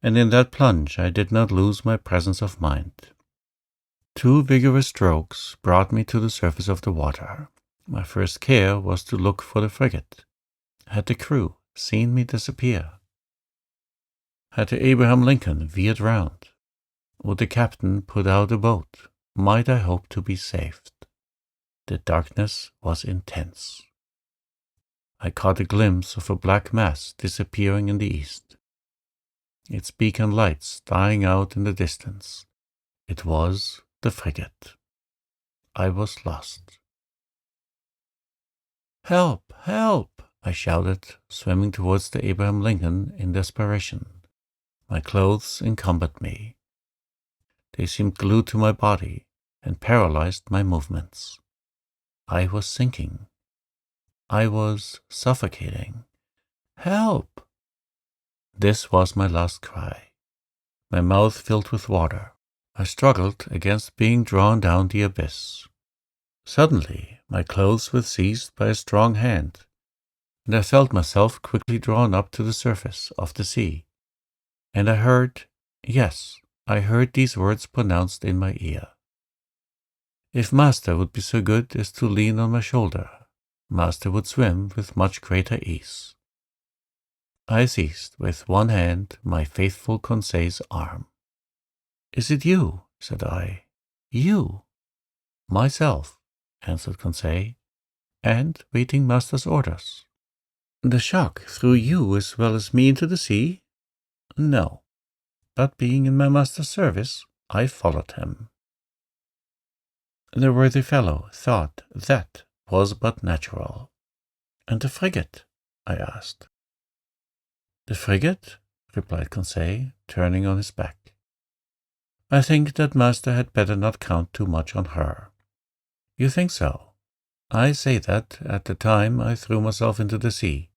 And in that plunge I did not lose my presence of mind. 2 vigorous strokes brought me to the surface of the water. My first care was to look for the frigate. Had the crew seen me disappear? Had the Abraham Lincoln veered round? Would the captain put out a boat? Might I hope to be saved? The darkness was intense. I caught a glimpse of a black mass disappearing in the east, its beacon lights dying out in the distance. It was the frigate. I was lost. "Help! Help!" I shouted, swimming towards the Abraham Lincoln in desperation. My clothes encumbered me. They seemed glued to my body and paralyzed my movements. I was sinking. I was suffocating. "Help!" This was my last cry. My mouth filled with water. I struggled against being drawn down the abyss. Suddenly, my clothes were seized by a strong hand, and I felt myself quickly drawn up to the surface of the sea. And I heard, yes, I heard these words pronounced in my ear. If Master would be so good as to lean on my shoulder, Master would swim with much greater ease. I seized with one hand my faithful Conseil's arm. "Is it you?" said I. "You?" "Myself," answered Conseil, "and waiting Master's orders." "The shock threw you as well as me into the sea?" "No, but being in my master's service, I followed him." The worthy fellow thought that was but natural. "And the frigate?" I asked. "The frigate?" replied Conseil, turning on his back. "I think that Master had better not count too much on her." "You think so?" "I say that, at the time I threw myself into the sea,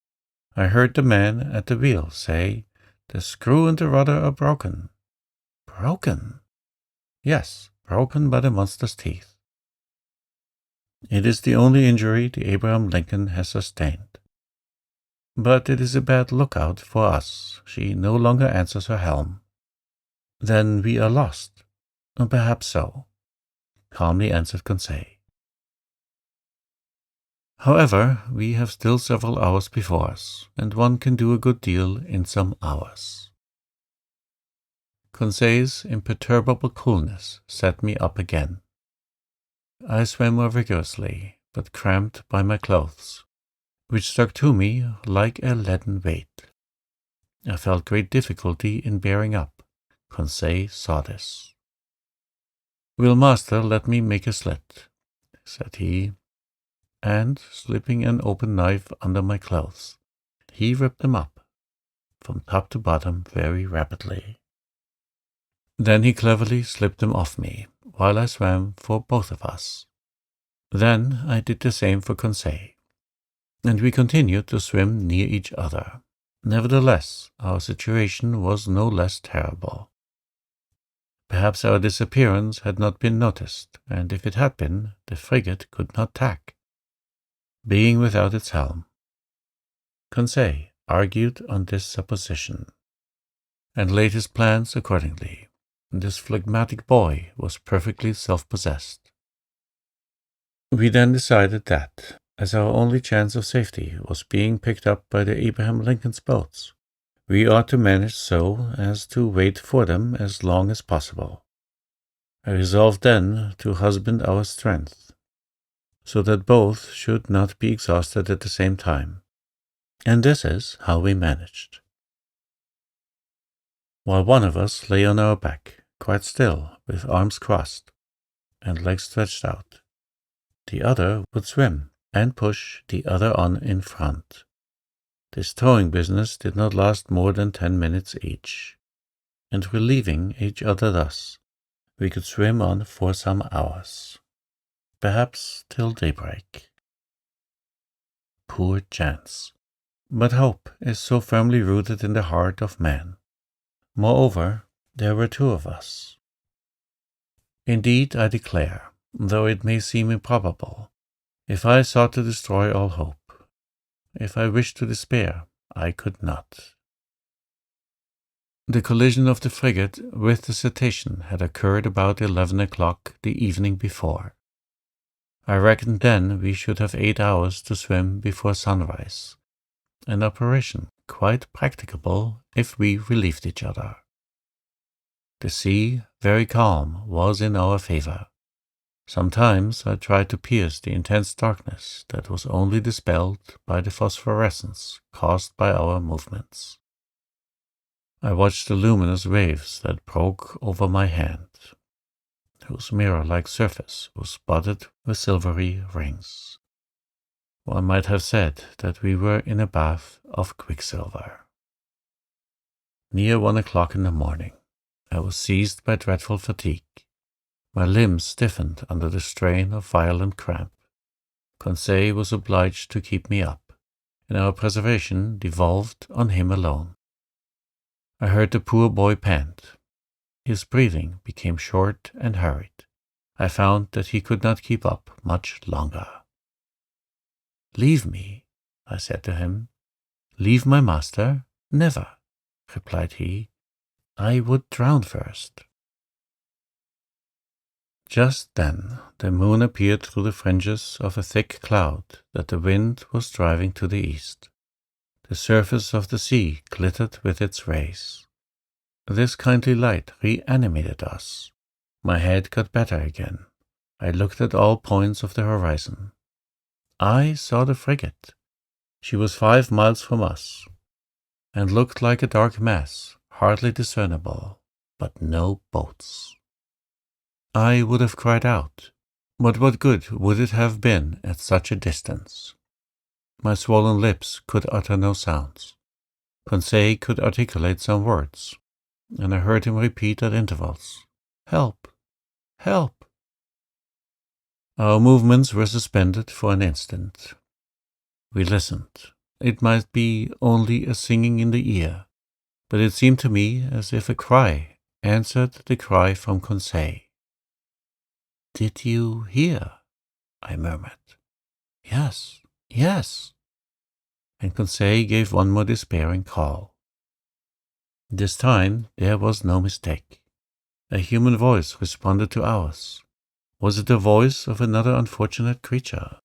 I heard the man at the wheel say, 'The screw and the rudder are broken.'" "Broken?" "Yes, broken by the monster's teeth. It is the only injury the Abraham Lincoln has sustained. But it is a bad lookout for us. She no longer answers her helm." "Then we are lost." "Perhaps so," calmly answered Conseil. "However, we have still several hours before us, and one can do a good deal in some hours." Conseil's imperturbable coolness set me up again. I swam more vigorously, but cramped by my clothes, which stuck to me like a leaden weight. I felt great difficulty in bearing up. Conseil saw this. "Will Master let me make a slit?" said he, and, slipping an open knife under my clothes, he ripped them up, from top to bottom, very rapidly. Then he cleverly slipped them off me, while I swam for both of us. Then I did the same for Conseil, and we continued to swim near each other. Nevertheless, our situation was no less terrible. Perhaps our disappearance had not been noticed, and if it had been, the frigate could not tack, being without its helm. Conseil argued on this supposition, and laid his plans accordingly. This phlegmatic boy was perfectly self-possessed. We then decided that, as our only chance of safety was being picked up by the Abraham Lincoln's boats, we ought to manage so as to wait for them as long as possible. I resolved then to husband our strength, so that both should not be exhausted at the same time, and this is how we managed. While one of us lay on our back, quite still, with arms crossed and legs stretched out. The other would swim and push the other on in front. This towing business did not last more than 10 minutes each, and relieving each other thus, we could swim on for some hours, perhaps till daybreak. Poor chance! But hope is so firmly rooted in the heart of man. Moreover, there were two of us. Indeed, I declare, though it may seem improbable, if I sought to destroy all hope, if I wished to despair, I could not. The collision of the frigate with the Cetacean had occurred about 11 o'clock the evening before. I reckoned then we should have 8 hours to swim before sunrise, an operation quite practicable if we relieved each other. The sea, very calm, was in our favor. Sometimes I tried to pierce the intense darkness that was only dispelled by the phosphorescence caused by our movements. I watched the luminous waves that broke over my hand, whose mirror-like surface was spotted with silvery rings. One might have said that we were in a bath of quicksilver. Near 1 o'clock in the morning, I was seized by dreadful fatigue. My limbs stiffened under the strain of violent cramp. Conseil was obliged to keep me up, and our preservation devolved on him alone. I heard the poor boy pant. His breathing became short and hurried. I found that he could not keep up much longer. "Leave me," I said to him. "Leave my master? Never," replied he. "I would drown first." Just then the moon appeared through the fringes of a thick cloud that the wind was driving to the east. The surface of the sea glittered with its rays. This kindly light reanimated us. My head got better again. I looked at all points of the horizon. I saw the frigate. She was 5 miles from us, and looked like a dark mass, hardly discernible, but no boats. I would have cried out, but what good would it have been at such a distance? My swollen lips could utter no sounds. Conseil could articulate some words, and I heard him repeat at intervals, "Help! Help!" Our movements were suspended for an instant. We listened. It might be only a singing in the ear, but it seemed to me as if a cry answered the cry from Conseil. "Did you hear?" I murmured. "Yes, yes." And Conseil gave one more despairing call. This time there was no mistake. A human voice responded to ours. Was it the voice of another unfortunate creature,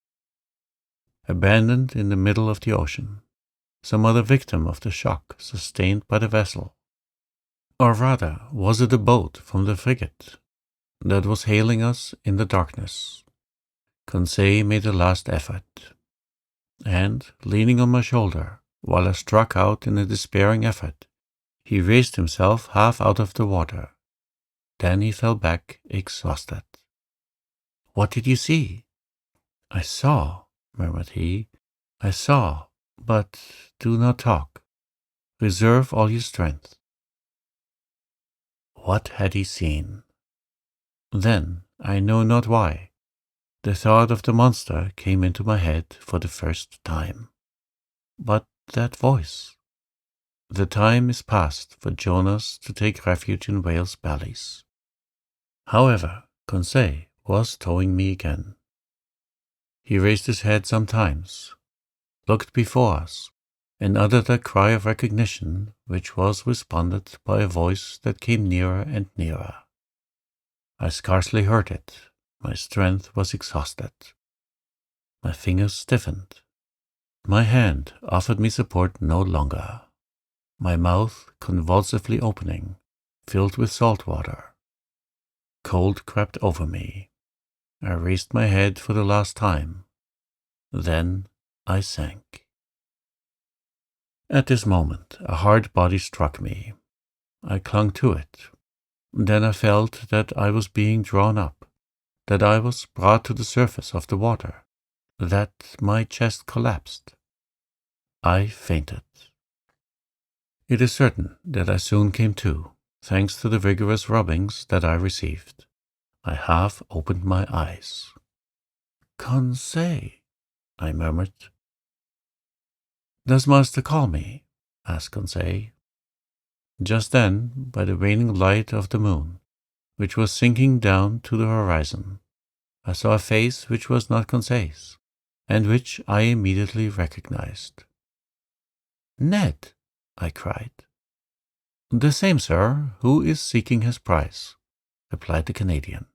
abandoned in the middle of the ocean, some other victim of the shock sustained by the vessel? Or rather, was it a boat from the frigate that was hailing us in the darkness? Conseil made a last effort, and, leaning on my shoulder, while I struck out in a despairing effort, he raised himself half out of the water. Then he fell back exhausted. "What did you see?" "I saw," murmured he. "I saw, but do not talk. Reserve all your strength." What had he seen? Then, I know not why, the thought of the monster came into my head for the first time. But that voice! The time is past for Jonas to take refuge in whales' bellies. However, Conseil was towing me again. He raised his head sometimes, looked before us, and uttered a cry of recognition which was responded by a voice that came nearer and nearer. I scarcely heard it. My strength was exhausted. My fingers stiffened. My hand offered me support no longer. My mouth convulsively opening, filled with salt water. Cold crept over me. I raised my head for the last time. Then I sank. At this moment, a hard body struck me. I clung to it. Then I felt that I was being drawn up, that I was brought to the surface of the water, that my chest collapsed. I fainted. It is certain that I soon came to, thanks to the vigorous rubbings that I received. I half opened my eyes. "Conseil," I murmured. "Does master call me?" asked Conseil. Just then, by the waning light of the moon, which was sinking down to the horizon, I saw a face which was not Conseil's, and which I immediately recognized. "Ned!" I cried. "The same, sir, who is seeking his prize," replied the Canadian.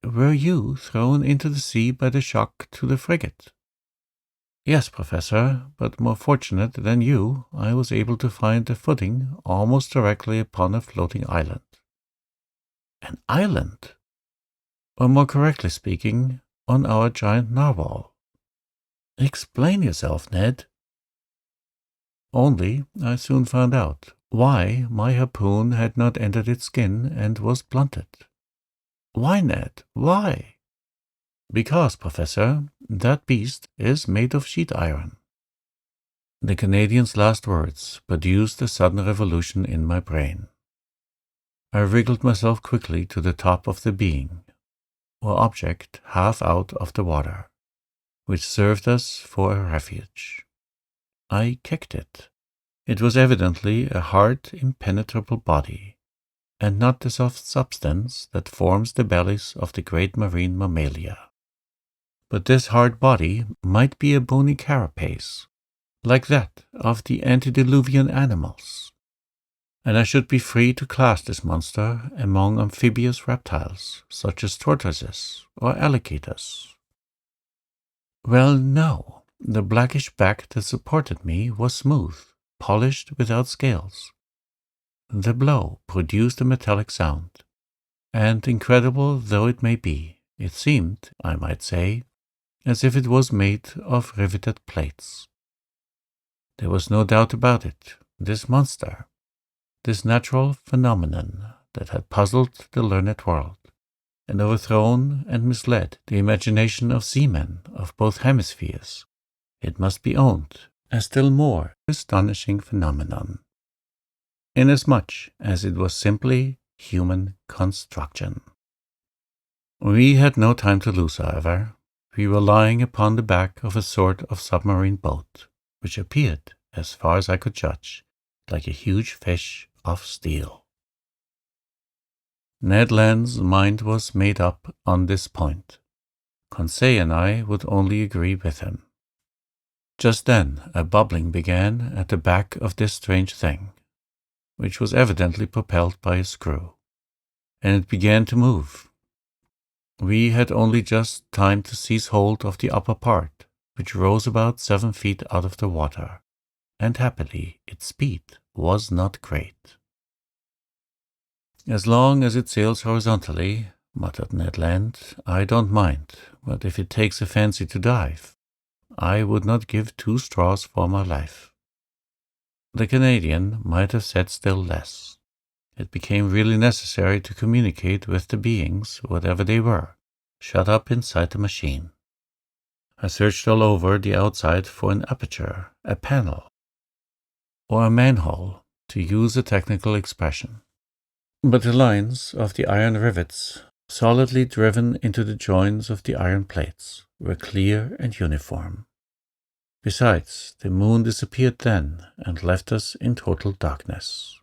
"Were you thrown into the sea by the shock to the frigate?" "Yes, Professor, but more fortunate than you, I was able to find a footing almost directly upon a floating island." "An island?" "Or more correctly speaking, on our giant narwhal." "Explain yourself, Ned." Only I soon found out why my harpoon had not entered its skin and was blunted. "Why, Ned, why?" "Because, Professor, that beast is made of sheet iron." The Canadian's last words produced a sudden revolution in my brain. I wriggled myself quickly to the top of the being, or object half out of the water, which served us for a refuge. I kicked it. It was evidently a hard, impenetrable body, and not the soft substance that forms the bellies of the great marine mammalia. But this hard body might be a bony carapace, like that of the antediluvian animals, and I should be free to class this monster among amphibious reptiles, such as tortoises or alligators. Well, no. The blackish back that supported me was smooth, polished without scales. The blow produced a metallic sound, and incredible though it may be, it seemed, I might say, as if it was made of riveted plates. There was no doubt about it. This monster, this natural phenomenon that had puzzled the learned world, and overthrown and misled the imagination of seamen of both hemispheres, it must be owned a still more astonishing phenomenon, inasmuch as it was simply human construction. We had no time to lose, however. We were lying upon the back of a sort of submarine boat, which appeared, as far as I could judge, like a huge fish of steel. Ned Land's mind was made up on this point. Conseil and I would only agree with him. Just then a bubbling began at the back of this strange thing, which was evidently propelled by a screw, and it began to move. We had only just time to seize hold of the upper part, which rose about 7 feet out of the water, and happily its speed was not great. "As long as it sails horizontally," muttered Ned Land, "I don't mind, but if it takes a fancy to dive, I would not give 2 straws for my life." The Canadian might have said still less. It became really necessary to communicate with the beings, whatever they were, shut up inside the machine. I searched all over the outside for an aperture, a panel, or a manhole, to use a technical expression. But the lines of the iron rivets, solidly driven into the joints of the iron plates, were clear and uniform. Besides, the moon disappeared then and left us in total darkness.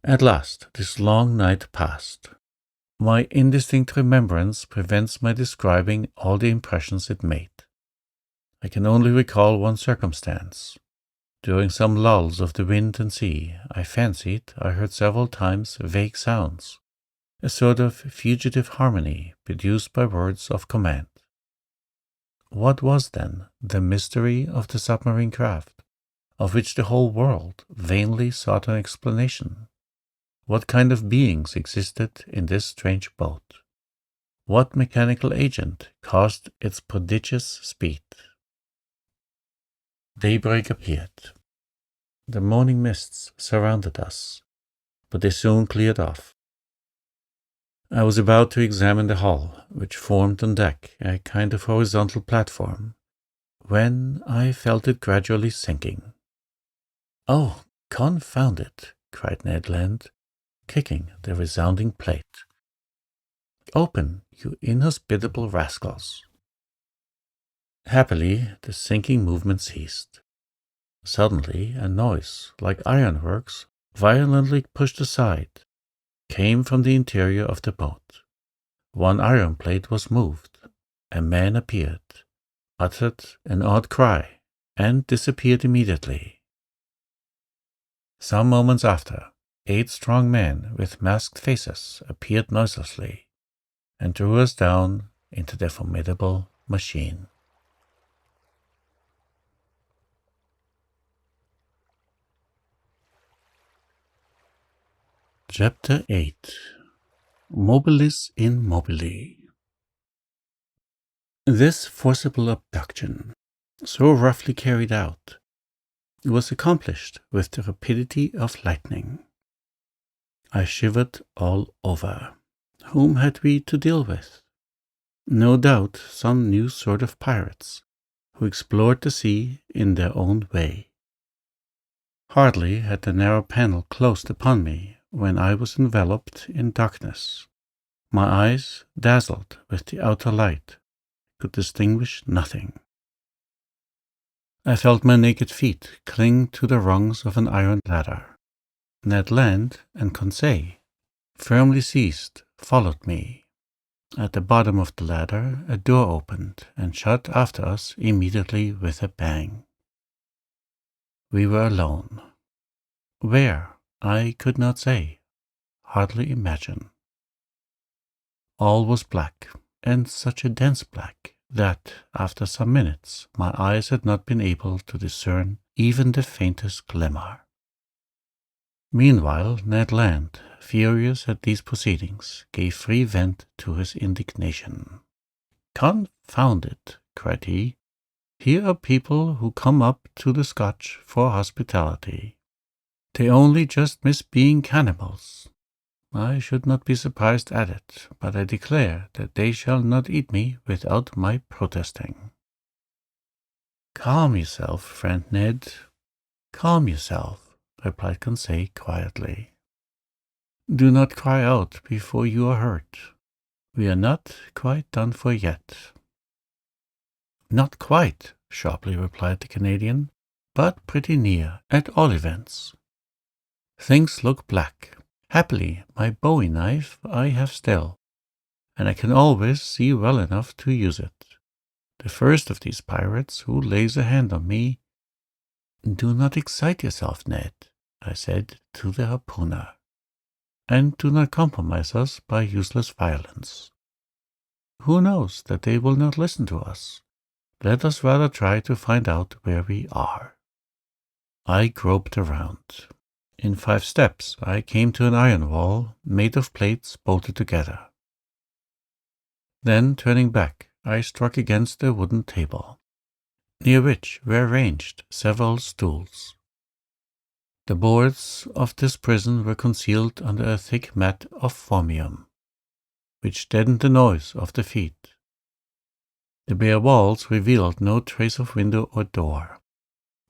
At last, this long night passed. My indistinct remembrance prevents my describing all the impressions it made. I can only recall one circumstance. During some lulls of the wind and sea, I fancied I heard several times vague sounds, a sort of fugitive harmony produced by words of command. What was, then, the mystery of the submarine craft, of which the whole world vainly sought an explanation? What kind of beings existed in this strange boat? What mechanical agent caused its prodigious speed? Daybreak appeared. The morning mists surrounded us. but they soon cleared off. I was about to examine the hull, which formed on deck a kind of horizontal platform, when I felt it gradually sinking. "Oh, confound it!" cried Ned Land, kicking the resounding plate. "Open, you inhospitable rascals!" Happily, the sinking movement ceased. Suddenly, a noise, like ironworks, violently pushed aside, came from the interior of the boat. One iron plate was moved. A man appeared, uttered an odd cry, and disappeared immediately. Some moments after, 8 strong men with masked faces appeared noiselessly and drew us down into their formidable machine. Chapter 8. MOBILIS in MOBILI. This forcible abduction, so roughly carried out, was accomplished with the rapidity of lightning. I shivered all over. Whom had we to deal with? No doubt some new sort of pirates, who explored the sea in their own way. Hardly had the narrow panel closed upon me when I was enveloped in darkness. My eyes, dazzled with the outer light, could distinguish nothing. I felt my naked feet cling to the rungs of an iron ladder. Ned Land and Conseil, firmly seized, followed me. At the bottom of the ladder, a door opened and shut after us immediately with a bang. We were alone. Where, I could not say, hardly imagine. All was black, and such a dense black that, after some minutes, my eyes had not been able to discern even the faintest glimmer. Meanwhile, Ned Land, furious at these proceedings, gave free vent to his indignation. "Confound it," cried he, "here are people who come up to the Scotch for hospitality. They only just miss being cannibals. I should not be surprised at it, but I declare that they shall not eat me without my protesting." "Calm yourself, friend Ned. Calm yourself," replied Conseil quietly. "Do not cry out before you are hurt. We are not quite done for yet." "Not quite," sharply replied the Canadian, "but pretty near, at all events. Things look black. Happily, my bowie knife I have still, and I can always see well enough to use it. The first of these pirates who lays a hand on me—" "Do not excite yourself, Ned," I said to the harpooner, "and do not compromise us by useless violence. Who knows that they will not listen to us? Let us rather try to find out where we are." I groped around. In 5 steps I came to an iron wall made of plates bolted together. Then, turning back, I struck against a wooden table, near which were arranged several stools. The boards of this prison were concealed under a thick mat of formium, which deadened the noise of the feet. The bare walls revealed no trace of window or door.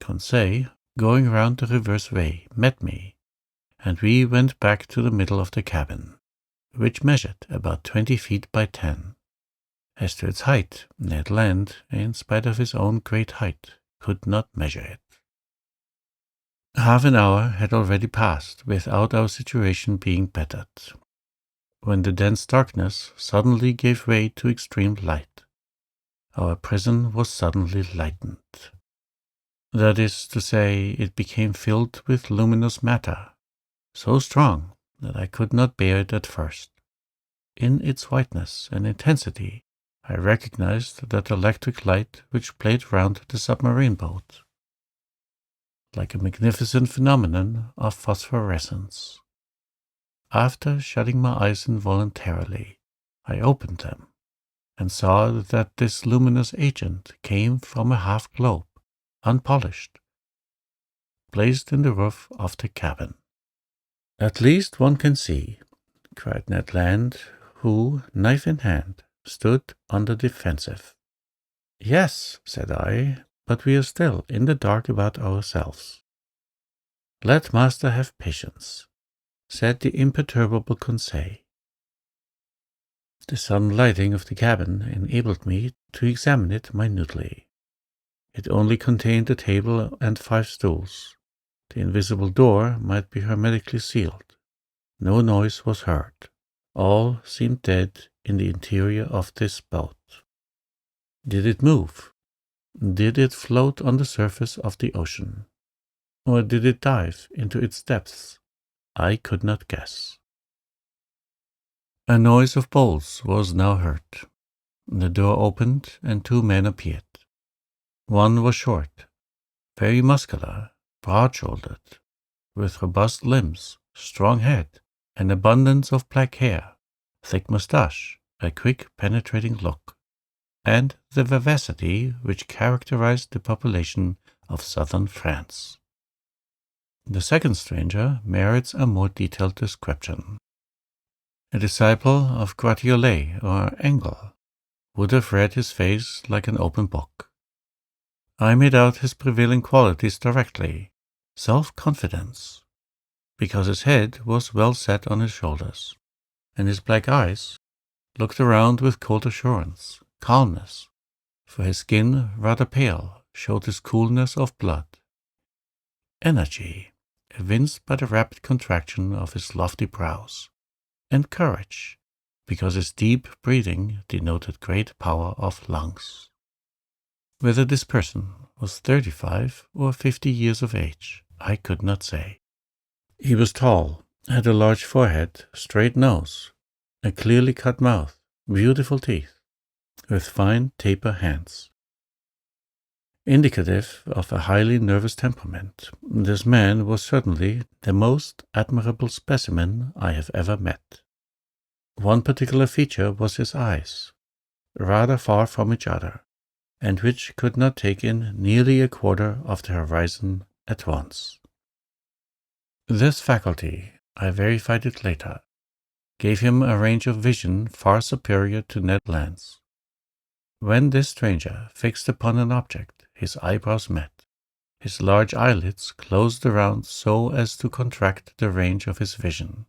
Conseil, going round the reverse way, met me, and we went back to the middle of the cabin, which measured about 20 feet by 10. As to its height, Ned Land, in spite of his own great height, could not measure it. Half an hour had already passed without our situation being bettered, when the dense darkness suddenly gave way to extreme light. Our prison was suddenly lightened. That is to say, it became filled with luminous matter, so strong that I could not bear it at first. In its whiteness and intensity, I recognized that electric light which played round the submarine boat, like a magnificent phenomenon of phosphorescence. After shutting my eyes involuntarily, I opened them, and saw that this luminous agent came from a half-globe, unpolished, placed in the roof of the cabin. "At least one can see," cried Ned Land, who, knife in hand, stood on the defensive. "Yes," said I, "but we are still in the dark about ourselves." "Let master have patience," said the imperturbable Conseil. The sudden lighting of the cabin enabled me to examine it minutely. It only contained a table and 5 stools. The invisible door might be hermetically sealed. No noise was heard. All seemed dead in the interior of this boat. Did it move? Did it float on the surface of the ocean? Or did it dive into its depths? I could not guess. A noise of bolts was now heard. The door opened and 2 men appeared. One was short, very muscular, broad-shouldered, with robust limbs, strong head, an abundance of black hair, thick moustache, a quick penetrating look, and the vivacity which characterized the population of southern France. The second stranger merits a more detailed description. A disciple of Gratiolet or Engel would have read his face like an open book. I made out his prevailing qualities directly: self-confidence, because his head was well set on his shoulders, and his black eyes looked around with cold assurance, calmness, for his skin, rather pale, showed his coolness of blood. Energy, evinced by the rapid contraction of his lofty brows, and courage, because his deep breathing denoted great power of lungs. Whether this person was 35 or 50 years of age, I could not say. He was tall, had a large forehead, straight nose, a clearly cut mouth, beautiful teeth, with fine taper hands. Indicative of a highly nervous temperament, this man was certainly the most admirable specimen I have ever met. One particular feature was his eyes, rather far from each other, and which could not take in nearly a quarter of the horizon at once. This faculty, I verified it later, gave him a range of vision far superior to Ned Land's. When this stranger fixed upon an object, his eyebrows met, his large eyelids closed around so as to contract the range of his vision,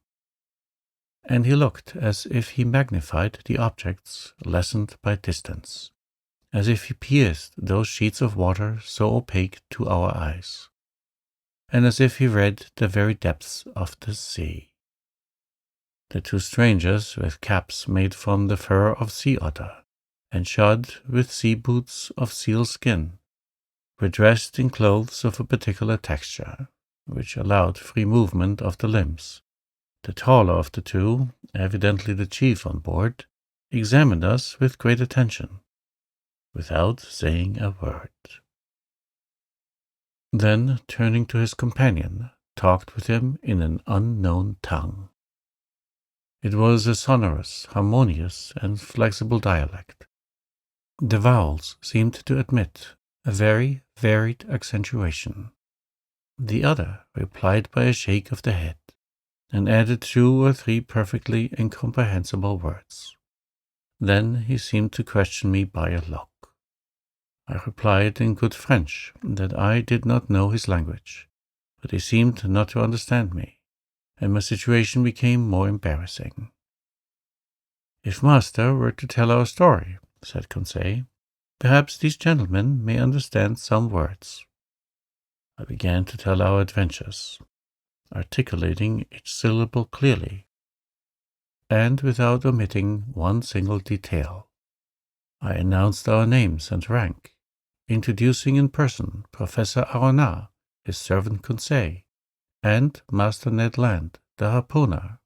and he looked as if he magnified the objects lessened by distance, as if he pierced those sheets of water so opaque to our eyes, and as if he read the very depths of the sea. The 2 strangers, with caps made from the fur of sea otter, and shod with sea boots of seal skin, were dressed in clothes of a particular texture, which allowed free movement of the limbs. The taller of the 2, evidently the chief on board, examined us with great attention, without saying a word. Then, turning to his companion, talked with him in an unknown tongue. It was a sonorous, harmonious, and flexible dialect. The vowels seemed to admit a very varied accentuation. The other replied by a shake of the head, and added 2 or 3 perfectly incomprehensible words. Then he seemed to question me by a look. I replied in good French that I did not know his language, but he seemed not to understand me, and my situation became more embarrassing. "If master were to tell our story," said Conseil, "perhaps these gentlemen may understand some words." I began to tell our adventures, articulating each syllable clearly, and without omitting one single detail. I announced our names and rank, introducing in person Professor Aronnax, his servant Conseil, and Master Ned Land, the harpooner.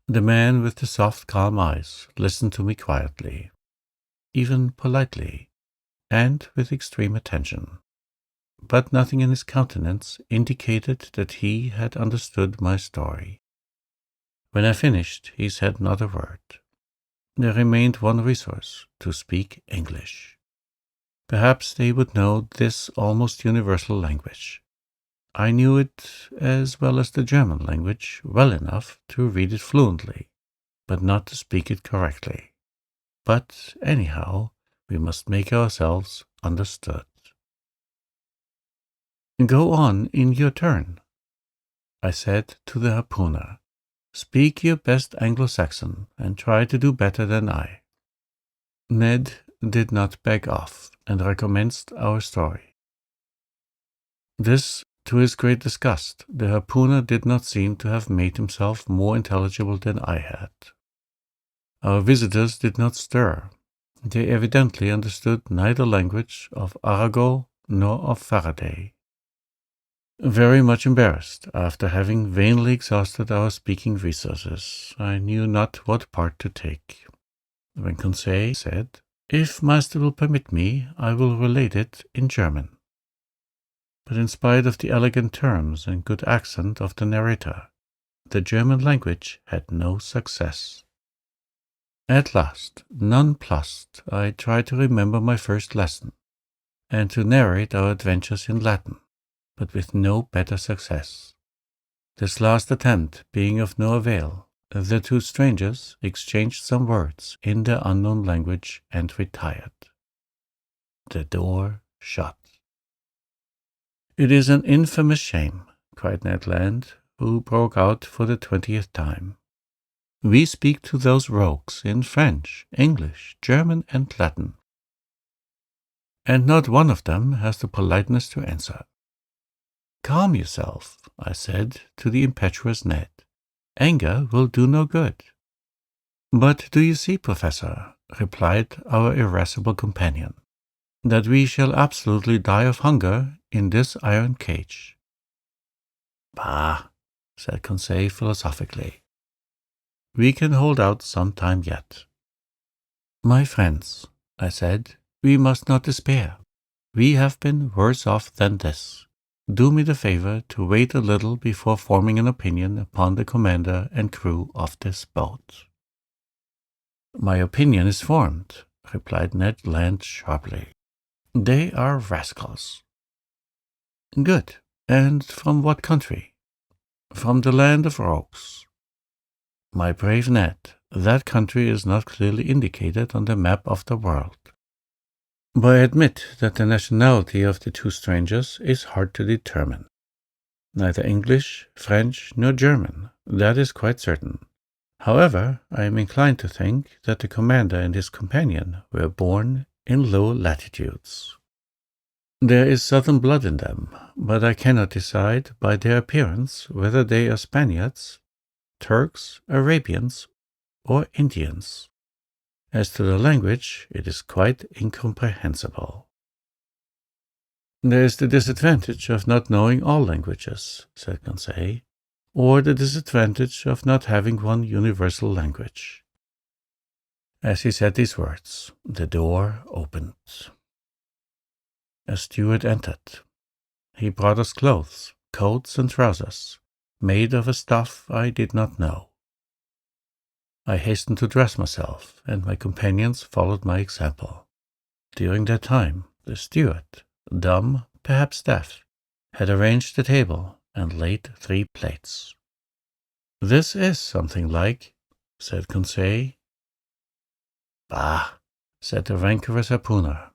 The man with the soft, calm eyes listened to me quietly, even politely, and with extreme attention, but nothing in his countenance indicated that he had understood my story. When I finished, he said not a word. There remained one resource: to speak English. Perhaps they would know this almost universal language. I knew it as well as the German language well enough to read it fluently, but not to speak it correctly. But anyhow, we must make ourselves understood. Go on in your turn, I said to the harpooner. Speak your best Anglo-Saxon and try to do better than I. Ned did not back off and recommenced our story. This, to his great disgust, the harpooner did not seem to have made himself more intelligible than I had. Our visitors did not stir. They evidently understood neither language of Arago nor of Faraday. Very much embarrassed, after having vainly exhausted our speaking resources, I knew not what part to take. When Conseil said, "If master will permit me, I will relate it in German." But in spite of the elegant terms and good accent of the narrator, the German language had no success. At last, nonplussed, I tried to remember my first lesson, and to narrate our adventures in Latin, but with no better success. This last attempt being of no avail, the two strangers exchanged some words in their unknown language and retired. The door shut. "It is an infamous shame," cried Ned Land, who broke out for the 20th time. "We speak to those rogues in French, English, German, and Latin, and not one of them has the politeness to answer." "Calm yourself," I said to the impetuous Ned. "Anger will do no good." "But do you see, Professor," replied our irascible companion, "that we shall absolutely die of hunger in this iron cage?" "Bah," said Conseil philosophically. "We can hold out some time yet." "My friends," I said, "we must not despair. We have been worse off than this. Do me the favor to wait a little before forming an opinion upon the commander and crew of this boat." "My opinion is formed," replied Ned Land sharply. "They are rascals." "Good. And from what country?" "From the land of rogues." "My brave Ned, that country is not clearly indicated on the map of the world. But I admit that the nationality of the two strangers is hard to determine. Neither English, French, nor German, that is quite certain. However, I am inclined to think that the commander and his companion were born in low latitudes. There is southern blood in them, but I cannot decide by their appearance whether they are Spaniards, Turks, Arabians, or Indians. As to the language, it is quite incomprehensible." "There is the disadvantage of not knowing all languages," said Conseil, "or the disadvantage of not having one universal language." As he said these words, the door opened. A steward entered. He brought us clothes, coats and trousers, made of a stuff I did not know. I hastened to dress myself, and my companions followed my example. During that time, the steward, dumb, perhaps deaf, had arranged the table and laid 3 plates. "This is something like," said Conseil. "Bah," said the rancorous harpooner.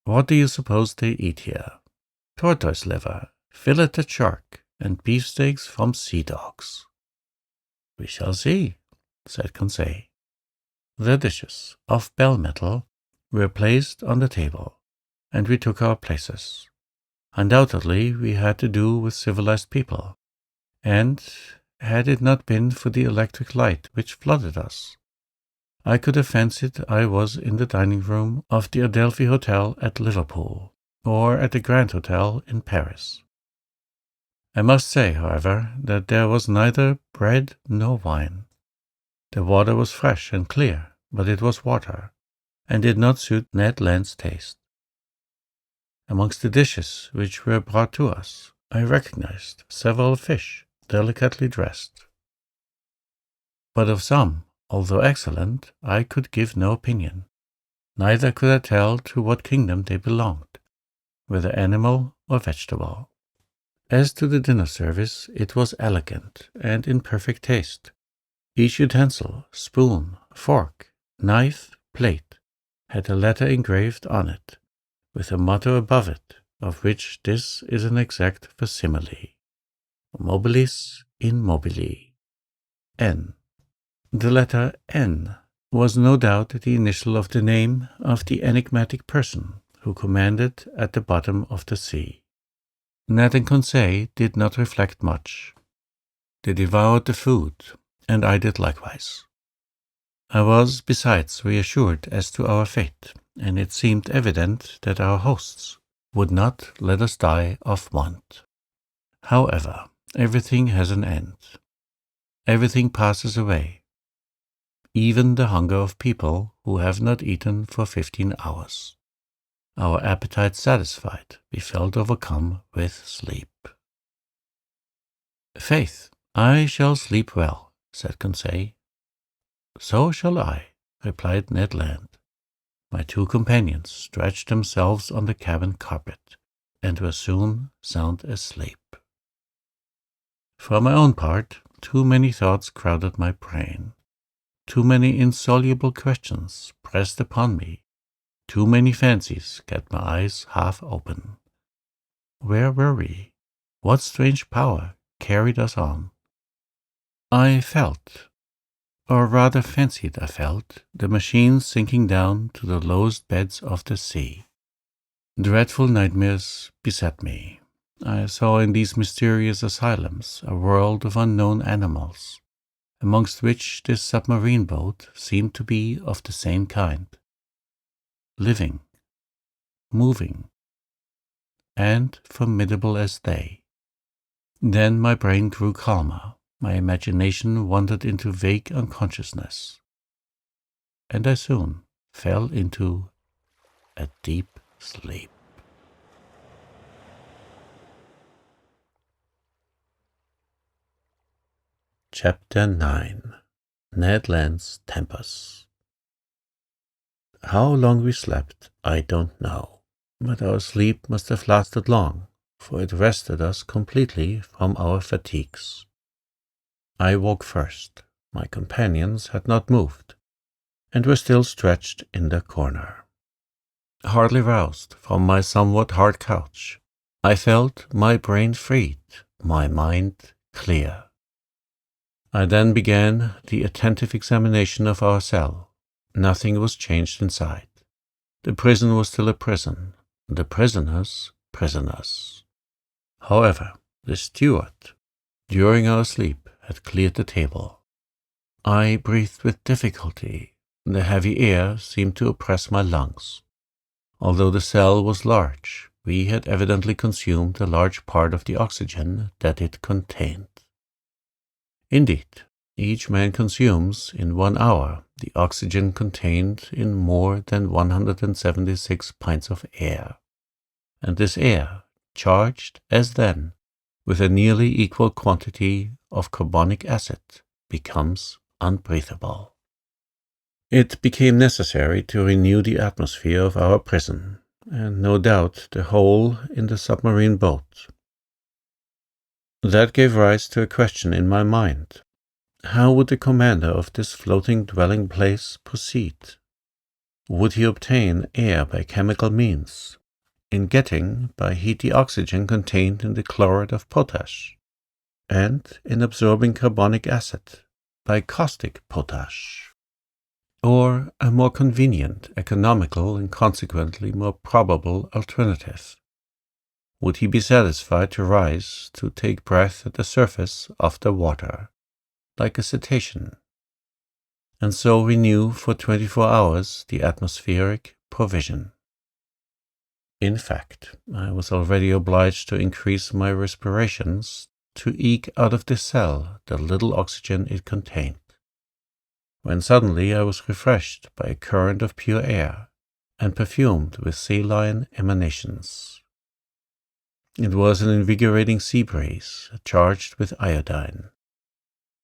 "What do you suppose they eat here? Tortoise liver, filleted shark, and beefsteaks from sea dogs." "We shall see," said Conseil. The dishes, of bell metal, were placed on the table, and we took our places. Undoubtedly we had to do with civilized people, and, had it not been for the electric light which flooded us, I could have fancied I was in the dining room of the Adelphi Hotel at Liverpool, or at the Grand Hotel in Paris. I must say, however, that there was neither bread nor wine. The water was fresh and clear, but it was water, and did not suit Ned Land's taste. Amongst the dishes which were brought to us, I recognized several fish delicately dressed. But of some, although excellent, I could give no opinion. Neither could I tell to what kingdom they belonged, whether animal or vegetable. As to the dinner service, it was elegant and in perfect taste. Each utensil, spoon, fork, knife, plate, had a letter engraved on it, with a motto above it, of which this is an exact facsimile: MOBILIS in MOBILI. N. The letter N was no doubt the initial of the name of the enigmatic person who commanded at the bottom of the sea. Ned and Conseil did not reflect much. They devoured the food, and I did likewise. I was, besides, reassured as to our fate, and it seemed evident that our hosts would not let us die of want. However, everything has an end. Everything passes away, even the hunger of people who have not eaten for 15 hours. Our appetite satisfied, we felt overcome with sleep. "Faith, I shall sleep well," said Conseil. "So shall I," replied Ned Land. My two companions stretched themselves on the cabin carpet, and were soon sound asleep. For my own part, too many thoughts crowded my brain. Too many insoluble questions pressed upon me. Too many fancies kept my eyes half open. Where were we? What strange power carried us on? I felt, or rather fancied I felt, the machine sinking down to the lowest beds of the sea. Dreadful nightmares beset me. I saw in these mysterious asylums a world of unknown animals, amongst which this submarine boat seemed to be of the same kind. Living, moving, and formidable as they. Then my brain grew calmer, my imagination wandered into vague unconsciousness, and I soon fell into a deep sleep. Chapter 9. Ned Land's Tempers. How long we slept, I don't know, but our sleep must have lasted long, for it rested us completely from our fatigues. I woke first. My companions had not moved, and were still stretched in their corner. Hardly roused from my somewhat hard couch, I felt my brain freed, my mind clear. I then began the attentive examination of our cell. Nothing was changed inside. The prison was still a prison, the prisoners prisoners. However, the steward, during our sleep, had cleared the table. I breathed with difficulty. The heavy air seemed to oppress my lungs. Although the cell was large, we had evidently consumed a large part of the oxygen that it contained. Indeed, each man consumes in 1 hour the oxygen contained in more than 176 pints of air, and this air, charged as then with a nearly equal quantity of carbonic acid, becomes unbreathable. It became necessary to renew the atmosphere of our prison, and no doubt the hole in the submarine boat. That gave rise to a question in my mind. How would the commander of this floating dwelling place proceed? Would he obtain air by chemical means? In getting by heat the oxygen contained in the chloride of potash, and in absorbing carbonic acid by caustic potash? Or a more convenient, economical, and consequently more probable alternative? Would he be satisfied to rise to take breath at the surface of the water, like a cetacean, and so renew for 24 hours the atmospheric provision? In fact, I was already obliged to increase my respirations to eke out of the cell the little oxygen it contained, when suddenly I was refreshed by a current of pure air, and perfumed with saline emanations. It was an invigorating sea breeze, charged with iodine.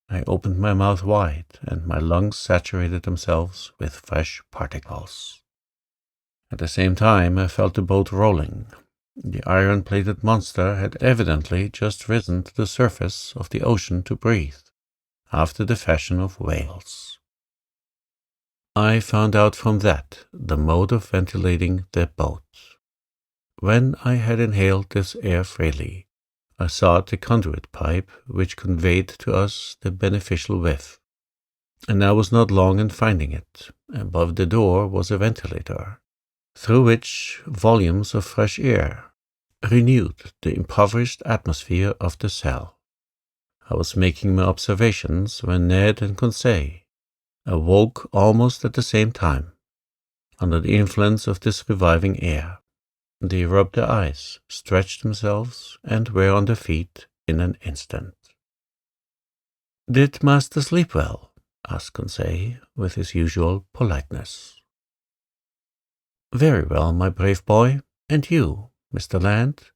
I opened my mouth wide, and my lungs saturated themselves with fresh particles. At the same time, I felt the boat rolling. The iron-plated monster had evidently just risen to the surface of the ocean to breathe, after the fashion of whales. I found out from that the mode of ventilating their boat. When I had inhaled this air freely, I sought the conduit pipe which conveyed to us the beneficial whiff, and I was not long in finding it. Above the door was a ventilator, through which volumes of fresh air renewed the impoverished atmosphere of the cell. I was making my observations when Ned and Conseil awoke almost at the same time, under the influence of this reviving air. They rubbed their eyes, stretched themselves, and were on their feet in an instant. "Did master sleep well?" asked Conseil, with his usual politeness. "Very well, my brave boy. And you, Mr. Land?"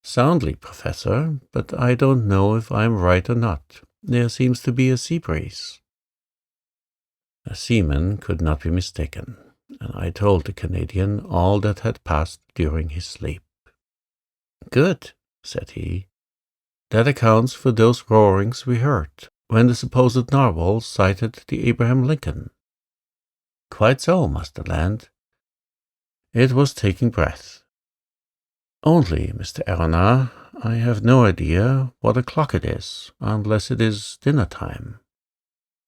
"Soundly, Professor, but I don't know if I am right or not. There seems to be a sea breeze." A seaman could not be mistaken, and I told the Canadian all that had passed during his sleep. "Good," said he. "That accounts for those roarings we heard when the supposed narwhal sighted the Abraham Lincoln." "Quite so, Master Land. It was taking breath. Only, Mr. Aronnax, I have no idea what o'clock it is, unless it is dinner time."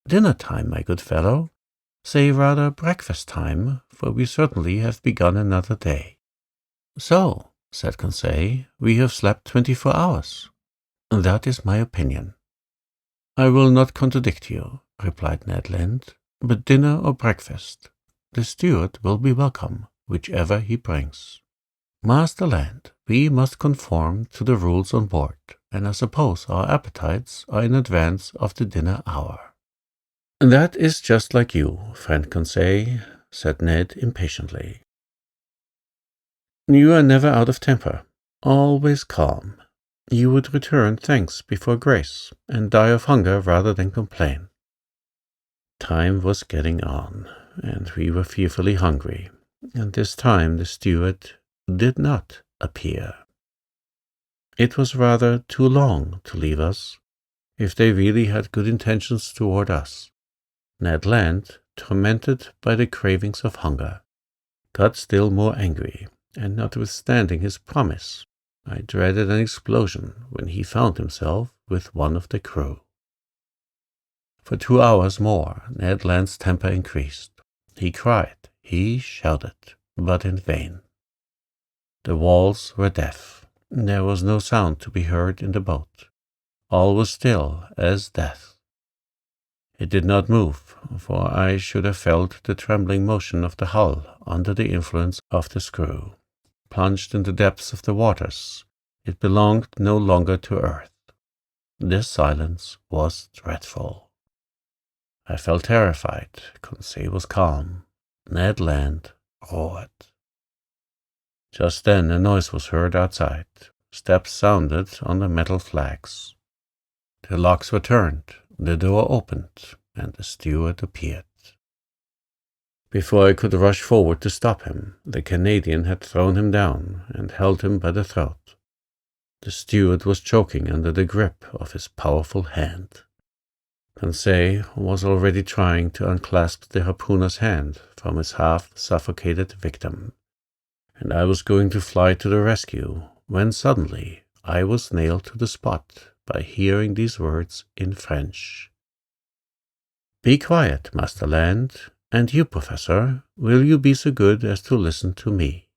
"Dinner time, my good fellow. Say rather breakfast time, for we certainly have begun another day." "So," said Conseil, "we have slept 24 hours. That is my opinion." "I will not contradict you," replied Ned Land, "but dinner or breakfast, the steward will be welcome, whichever he brings. Master Land, we must conform to the rules on board, and I suppose our appetites are in advance of the dinner hour." "That is just like you, friend Conseil," said Ned impatiently. "You are never out of temper, always calm. You would return thanks before grace, and die of hunger rather than complain." Time was getting on, and we were fearfully hungry, and this time the steward did not appear. It was rather too long to leave us, if they really had good intentions toward us. Ned Land, tormented by the cravings of hunger, got still more angry, and notwithstanding his promise, I dreaded an explosion when he found himself with one of the crew. For 2 hours more, Ned Land's temper increased. He cried, he shouted, but in vain. The walls were deaf. There was no sound to be heard in the boat. All was still as death. It did not move, for I should have felt the trembling motion of the hull under the influence of the screw. Plunged in the depths of the waters, it belonged no longer to earth. This silence was dreadful. I felt terrified. Conseil was calm. Ned Land roared. Just then a noise was heard outside. Steps sounded on the metal flags. The locks were turned, the door opened, and the steward appeared. Before I could rush forward to stop him, the Canadian had thrown him down and held him by the throat. The steward was choking under the grip of his powerful hand. Conseil was already trying to unclasp the harpooner's hand from his half-suffocated victim, and I was going to fly to the rescue when suddenly I was nailed to the spot by hearing these words in French. "Be quiet, Master Land, and you, Professor, will you be so good as to listen to me?"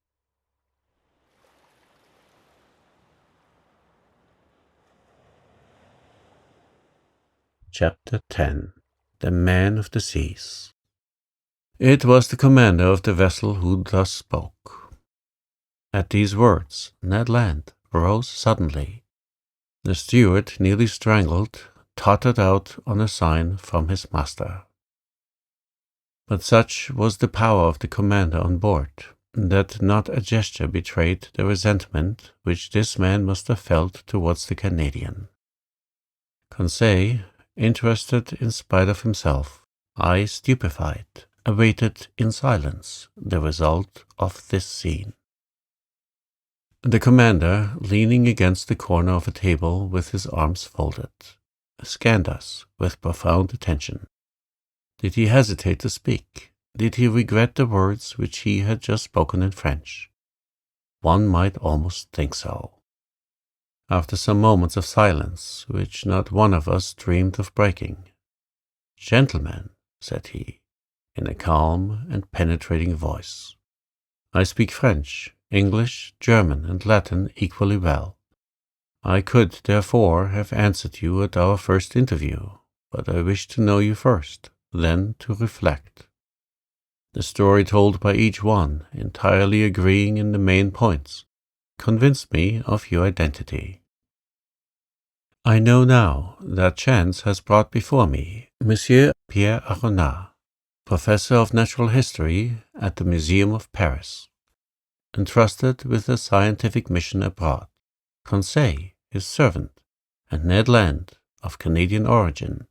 Chapter 10. The Man of the Seas. It was the commander of the vessel who thus spoke. At these words, Ned Land rose suddenly. The steward, nearly strangled, tottered out on a sign from his master. But such was the power of the commander on board, that not a gesture betrayed the resentment which this man must have felt towards the Canadian. Conseil, interested in spite of himself, I stupefied, awaited in silence the result of this scene. The commander, leaning against the corner of a table with his arms folded, scanned us with profound attention. Did he hesitate to speak? Did he regret the words which he had just spoken in French? One might almost think so. After some moments of silence, which not one of us dreamed of breaking, "Gentlemen," said he, in a calm and penetrating voice, "I speak French, English, German, and Latin equally well. I could, therefore, have answered you at our first interview, but I wish to know you first, then to reflect. The story told by each one, entirely agreeing in the main points, convinced me of your identity. I know now that chance has brought before me Monsieur Pierre Aronat, Professor of Natural History at the Museum of Paris, entrusted with a scientific mission abroad, Conseil, his servant, and Ned Land, of Canadian origin,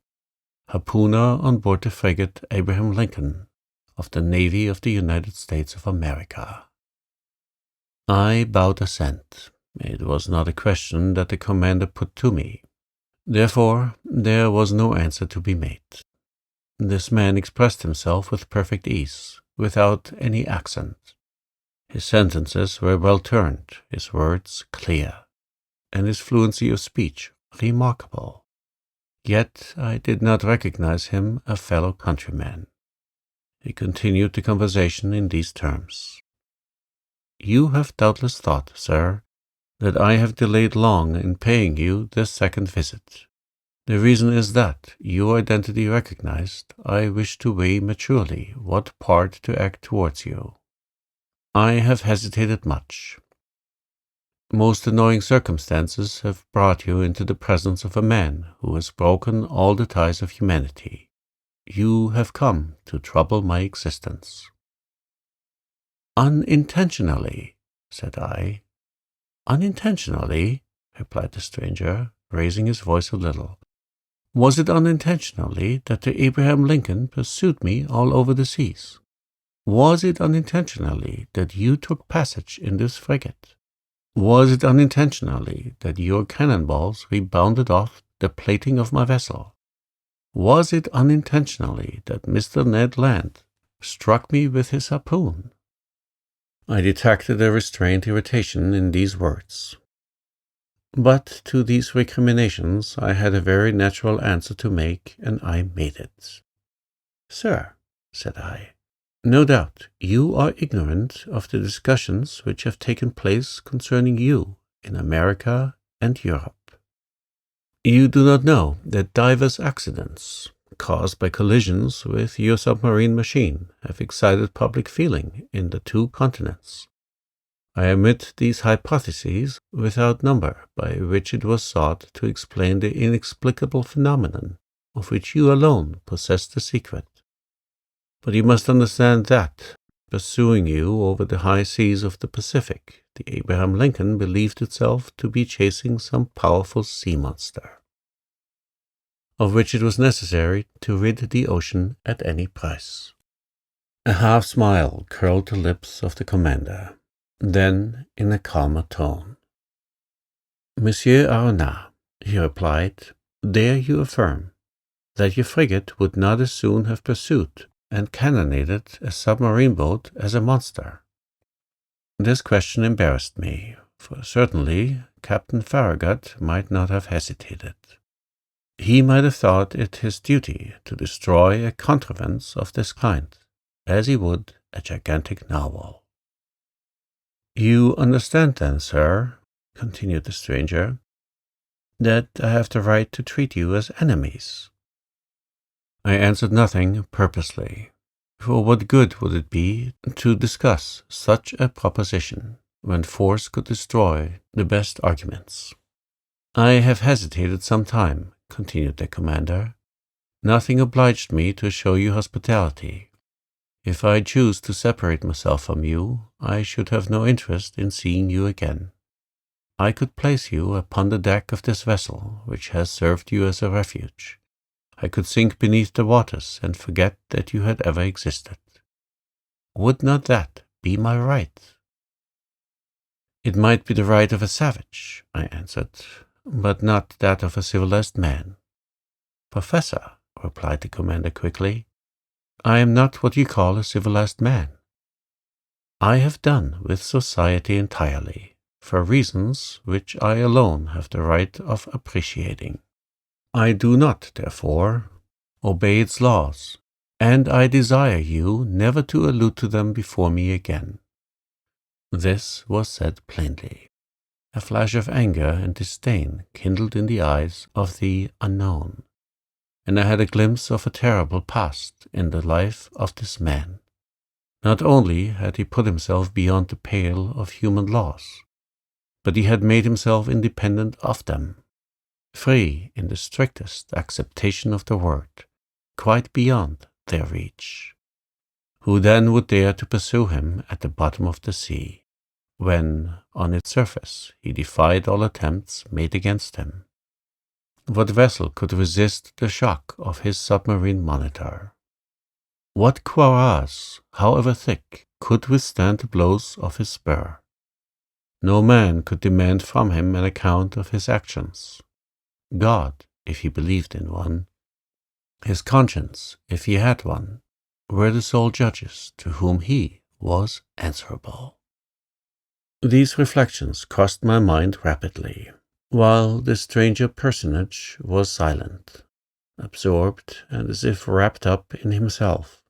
harpooner on board the frigate Abraham Lincoln, of the Navy of the United States of America." I bowed assent. It was not a question that the commander put to me. Therefore, there was no answer to be made. This man expressed himself with perfect ease, without any accent. His sentences were well turned, his words clear, and his fluency of speech remarkable. Yet I did not recognize him a fellow countryman. He continued the conversation in these terms. "You have doubtless thought, sir, that I have delayed long in paying you this second visit. The reason is that, your identity recognized, I wish to weigh maturely what part to act towards you. I have hesitated much. Most annoying circumstances have brought you into the presence of a man who has broken all the ties of humanity. You have come to trouble my existence." "Unintentionally," said I. "Unintentionally," replied the stranger, raising his voice a little. "Was it unintentionally that the Abraham Lincoln pursued me all over the seas? Was it unintentionally that you took passage in this frigate? Was it unintentionally that your cannonballs rebounded off the plating of my vessel? Was it unintentionally that Mr. Ned Land struck me with his harpoon?" I detected a restrained irritation in these words. But to these recriminations I had a very natural answer to make, and I made it. "Sir," said I, "no doubt you are ignorant of the discussions which have taken place concerning you in America and Europe. You do not know that divers accidents, caused by collisions with your submarine machine, have excited public feeling in the two continents. I omit these hypotheses without number by which it was sought to explain the inexplicable phenomenon of which you alone possess the secret. But you must understand that, pursuing you over the high seas of the Pacific, the Abraham Lincoln believed itself to be chasing some powerful sea monster, of which it was necessary to rid the ocean at any price." A half smile curled the lips of the commander. Then, in a calmer tone, "Monsieur Aronat," he replied, "dare you affirm that your frigate would not as soon have pursued and cannonaded a submarine boat as a monster?" This question embarrassed me, for certainly Captain Farragut might not have hesitated. He might have thought it his duty to destroy a contrivance of this kind, as he would a gigantic narwhal. "You understand then, sir," continued the stranger, "that I have the right to treat you as enemies?" I answered nothing purposely, for what good would it be to discuss such a proposition when force could destroy the best arguments? "I have hesitated some time," continued the commander. "Nothing obliged me to show you hospitality. If I choose to separate myself from you, I should have no interest in seeing you again. I could place you upon the deck of this vessel, which has served you as a refuge. I could sink beneath the waters and forget that you had ever existed. Would not that be my right?" It might be the right of a savage, I answered, but not that of a civilized man. Professor, replied the commander quickly, I am not what you call a civilized man. I have done with society entirely, for reasons which I alone have the right of appreciating. I do not, therefore, obey its laws, and I desire you never to allude to them before me again. This was said plainly. A flash of anger and disdain kindled in the eyes of the unknown, and I had a glimpse of a terrible past in the life of this man. Not only had he put himself beyond the pale of human laws, but he had made himself independent of them, free in the strictest acceptation of the word, quite beyond their reach. Who then would dare to pursue him at the bottom of the sea, when, on its surface, he defied all attempts made against him? What vessel could resist the shock of his submarine monitor? What cuirass, however thick, could withstand the blows of his spur? No man could demand from him an account of his actions. God, if he believed in one, his conscience, if he had one, were the sole judges to whom he was answerable. These reflections crossed my mind rapidly, while the stranger personage was silent, absorbed, and as if wrapped up in himself.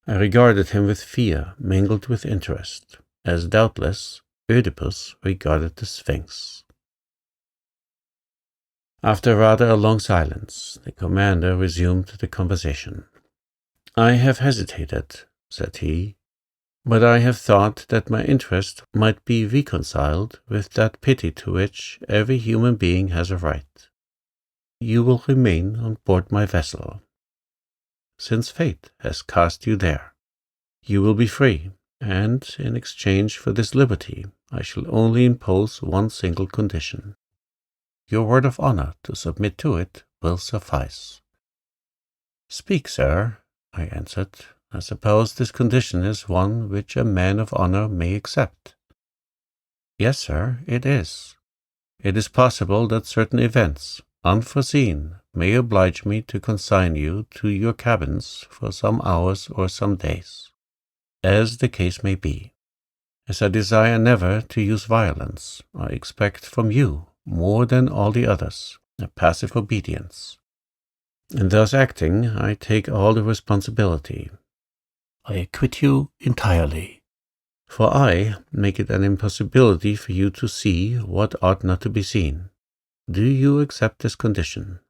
I regarded him with fear mingled with interest, as doubtless Oedipus regarded the Sphinx. After rather a long silence, the commander resumed the conversation. I have hesitated, said he, but I have thought that my interest might be reconciled with that pity to which every human being has a right. You will remain on board my vessel. Since fate has cast you there, you will be free, and in exchange for this liberty I shall only impose one single condition. Your word of honor to submit to it will suffice. Speak, sir, I answered. I suppose this condition is one which a man of honor may accept. Yes, sir, it is. It is possible that certain events, unforeseen, may oblige me to consign you to your cabins for some hours or some days, as the case may be. As I desire never to use violence, I expect from you, more than all the others, a passive obedience. In thus acting, I take all the responsibility. I acquit you entirely, for I make it an impossibility for you to see what ought not to be seen. Do you accept this condition?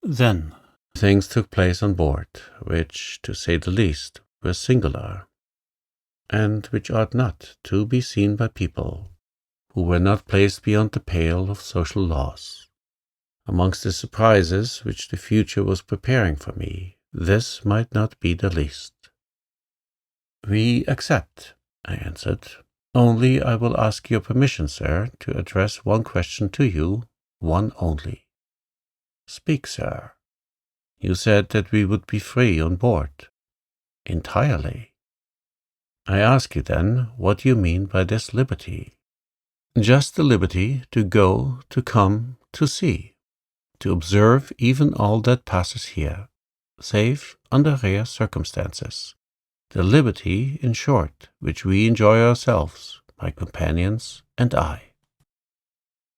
Then things took place on board, which, to say the least, were singular, and which ought not to be seen by people who were not placed beyond the pale of social laws. Amongst the surprises which the future was preparing for me, this might not be the least. We accept, I answered. Only I will ask your permission, sir, to address one question to you, one only. Speak, sir. You said that we would be free on board. Entirely. I ask you then what you mean by this liberty. Just the liberty to go, to come, to see, to observe even all that passes here, save under rare circumstances. The liberty, in short, which we enjoy ourselves, my companions and I.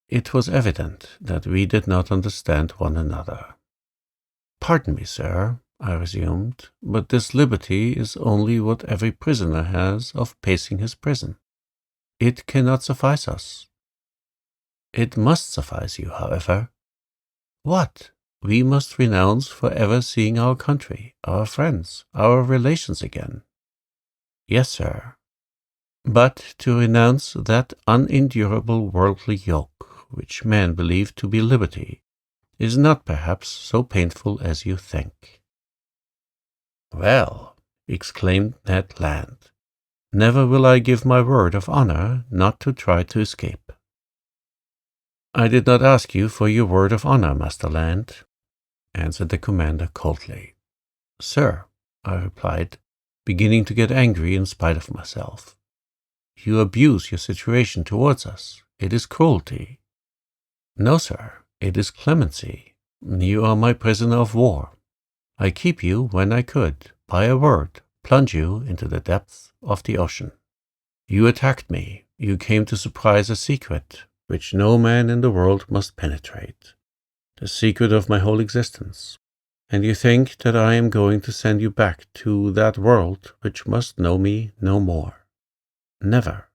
It was evident that we did not understand one another. Pardon me, sir, I resumed, but this liberty is only what every prisoner has of pacing his prison. It cannot suffice us. It must suffice you, however. What? We must renounce for ever seeing our country, our friends, our relations again. Yes, sir. But to renounce that unendurable worldly yoke, which men believe to be liberty, is not perhaps so painful as you think. Well, exclaimed Ned Land, never will I give my word of honor not to try to escape. I did not ask you for your word of honor, Master Land, answered the commander coldly. Sir, I replied, beginning to get angry in spite of myself, You abuse your situation towards us. It is cruelty." "No, sir, it is clemency. You are my prisoner of war. I keep you when I could, by a word, plunge you into the depths of the ocean. You attacked me. You came to surprise a secret which no man in the world must penetrate, the secret of my whole existence. And you think that I am going to send you back to that world which must know me no more. Never.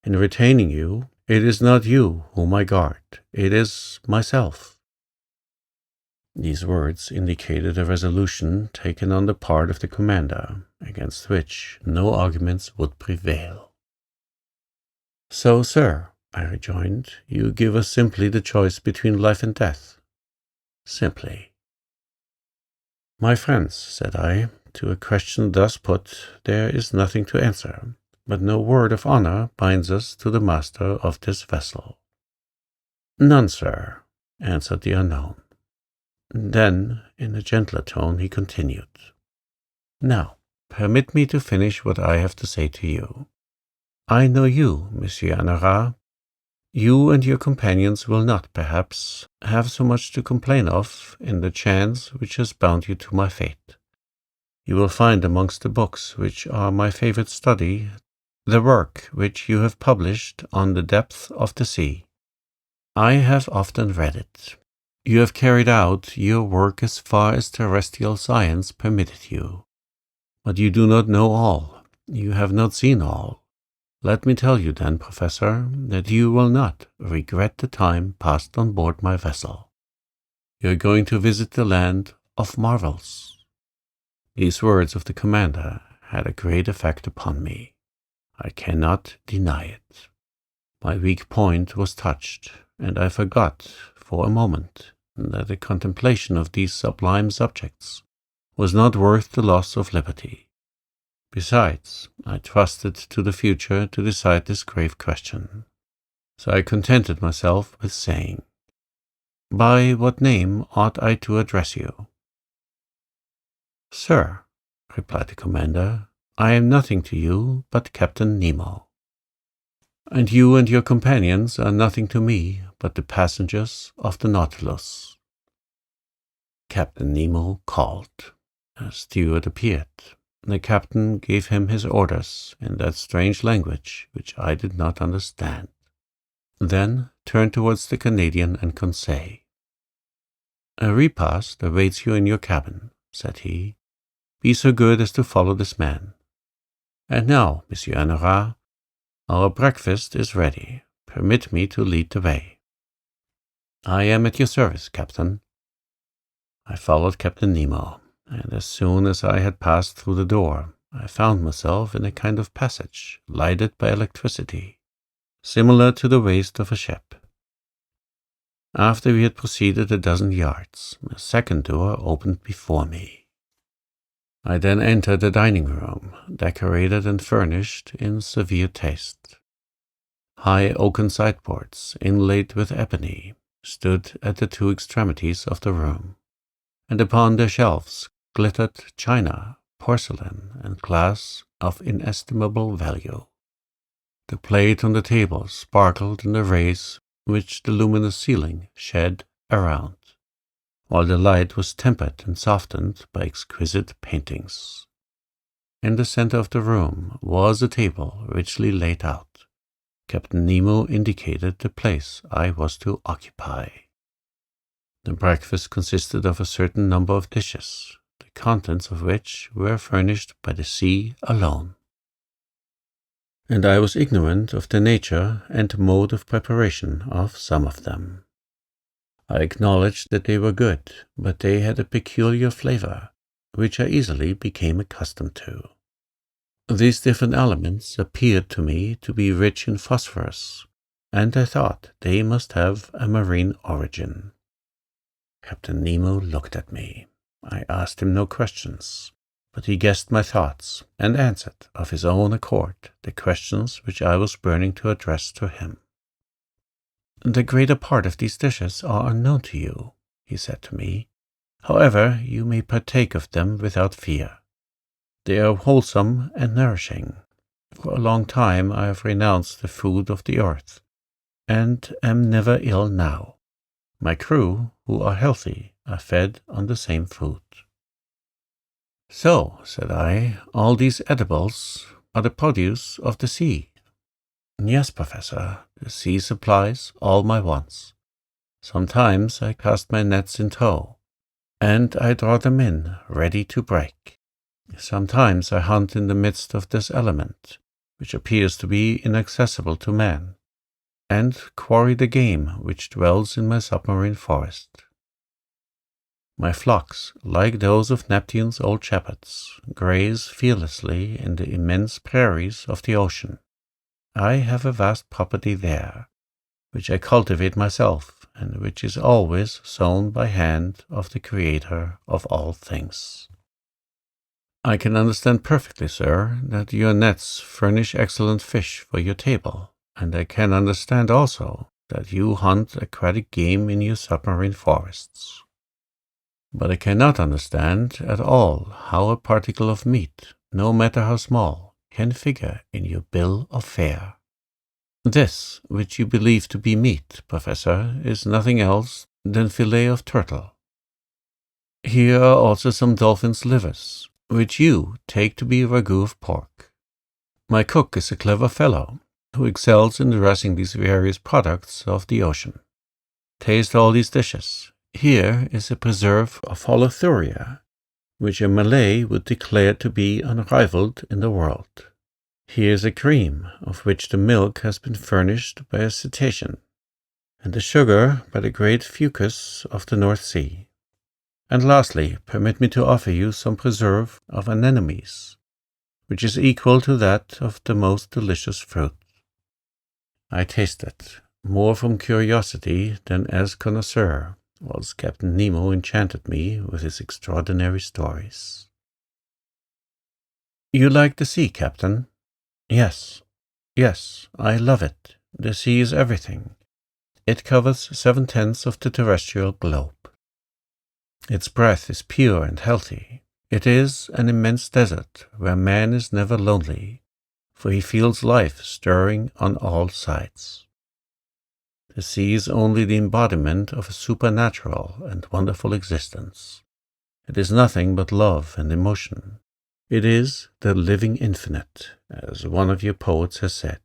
In retaining you, it is not you whom I guard, it is myself." These words indicated a resolution taken on the part of the commander, against which no arguments would prevail. "So, sir," I rejoined, "you give us simply the choice between life and death." "Simply." "My friends," said I, "to a question thus put there is nothing to answer, but no word of honor binds us to the master of this vessel." "None, sir," answered the unknown. Then, in a gentler tone, he continued, "Now, permit me to finish what I have to say to you. I know you, Monsieur Honorat. You and your companions will not, perhaps, have so much to complain of in the chance which has bound you to my fate. You will find amongst the books which are my favorite study the work which you have published on the depth of the sea. I have often read it. You have carried out your work as far as terrestrial science permitted you. But you do not know all. You have not seen all. Let me tell you then, Professor, that you will not regret the time passed on board my vessel. You are going to visit the land of marvels." These words of the commander had a great effect upon me. I cannot deny it. My weak point was touched, and I forgot for a moment that the contemplation of these sublime subjects was not worth the loss of liberty. Besides, I trusted to the future to decide this grave question, so I contented myself with saying, "By what name ought I to address you?" "Sir," replied the commander, "I am nothing to you but Captain Nemo." "And you and your companions are nothing to me but the passengers of the Nautilus." Captain Nemo called. A steward appeared. The captain gave him his orders in that strange language which I did not understand, then turned towards the Canadian and Conseil. "A repast awaits you in your cabin," said he. "Be so good as to follow this man. And now, Monsieur Honorat, our breakfast is ready. Permit me to lead the way." "I am at your service, Captain." I followed Captain Nemo, and as soon as I had passed through the door, I found myself in a kind of passage lighted by electricity, similar to the waist of a ship. After we had proceeded a dozen yards, a second door opened before me. I then entered the dining room, decorated and furnished in severe taste. High oaken sideboards, inlaid with ebony, stood at the two extremities of the room, and upon their shelves glittered china, porcelain, and glass of inestimable value. The plate on the table sparkled in the rays which the luminous ceiling shed around, while the light was tempered and softened by exquisite paintings. In the center of the room was a table richly laid out. Captain Nemo indicated the place I was to occupy. The breakfast consisted of a certain number of dishes, the contents of which were furnished by the sea alone, and I was ignorant of the nature and mode of preparation of some of them. I acknowledged that they were good, but they had a peculiar flavor, which I easily became accustomed to. These different elements appeared to me to be rich in phosphorus, and I thought they must have a marine origin. Captain Nemo looked at me. I asked him no questions, but he guessed my thoughts and answered of his own accord the questions which I was burning to address to him. "The greater part of these dishes are unknown to you," he said to me. "However, you may partake of them without fear. They are wholesome and nourishing. For a long time I have renounced the food of the earth, and am never ill now. My crew, who are healthy, are fed on the same food." "So," said I, "all these edibles are the produce of the sea?" "Yes, Professor, the sea supplies all my wants. Sometimes I cast my nets in tow, and I draw them in, ready to break. Sometimes I hunt in the midst of this element, which appears to be inaccessible to man, and quarry the game which dwells in my submarine forest. My flocks, like those of Neptune's old shepherds, graze fearlessly in the immense prairies of the ocean. I have a vast property there, which I cultivate myself, and which is always sown by hand of the Creator of all things." "I can understand perfectly, sir, that your nets furnish excellent fish for your table, and I can understand also that you hunt aquatic game in your submarine forests. But I cannot understand at all how a particle of meat, no matter how small, can figure in your bill of fare. This, which you believe to be meat, Professor, is nothing else than fillet of turtle. Here are also some dolphins' livers, which you take to be ragout of pork. My cook is a clever fellow, who excels in dressing these various products of the ocean. Taste all these dishes. Here is a preserve of holothuria, which a Malay would declare to be unrivaled in the world. Here is a cream, of which the milk has been furnished by a cetacean, and the sugar by the great fucus of the North Sea. And lastly, permit me to offer you some preserve of anemones, which is equal to that of the most delicious fruit." I tasted, more from curiosity than as connoisseur, whilst Captain Nemo enchanted me with his extraordinary stories. "You like the sea, Captain?" Yes, I love it. The sea is everything. It covers 7/10 of the terrestrial globe. Its breath is pure and healthy. It is an immense desert where man is never lonely, for he feels life stirring on all sides. The sea is only the embodiment of a supernatural and wonderful existence. It is nothing but love and emotion. It is the living infinite, as one of your poets has said.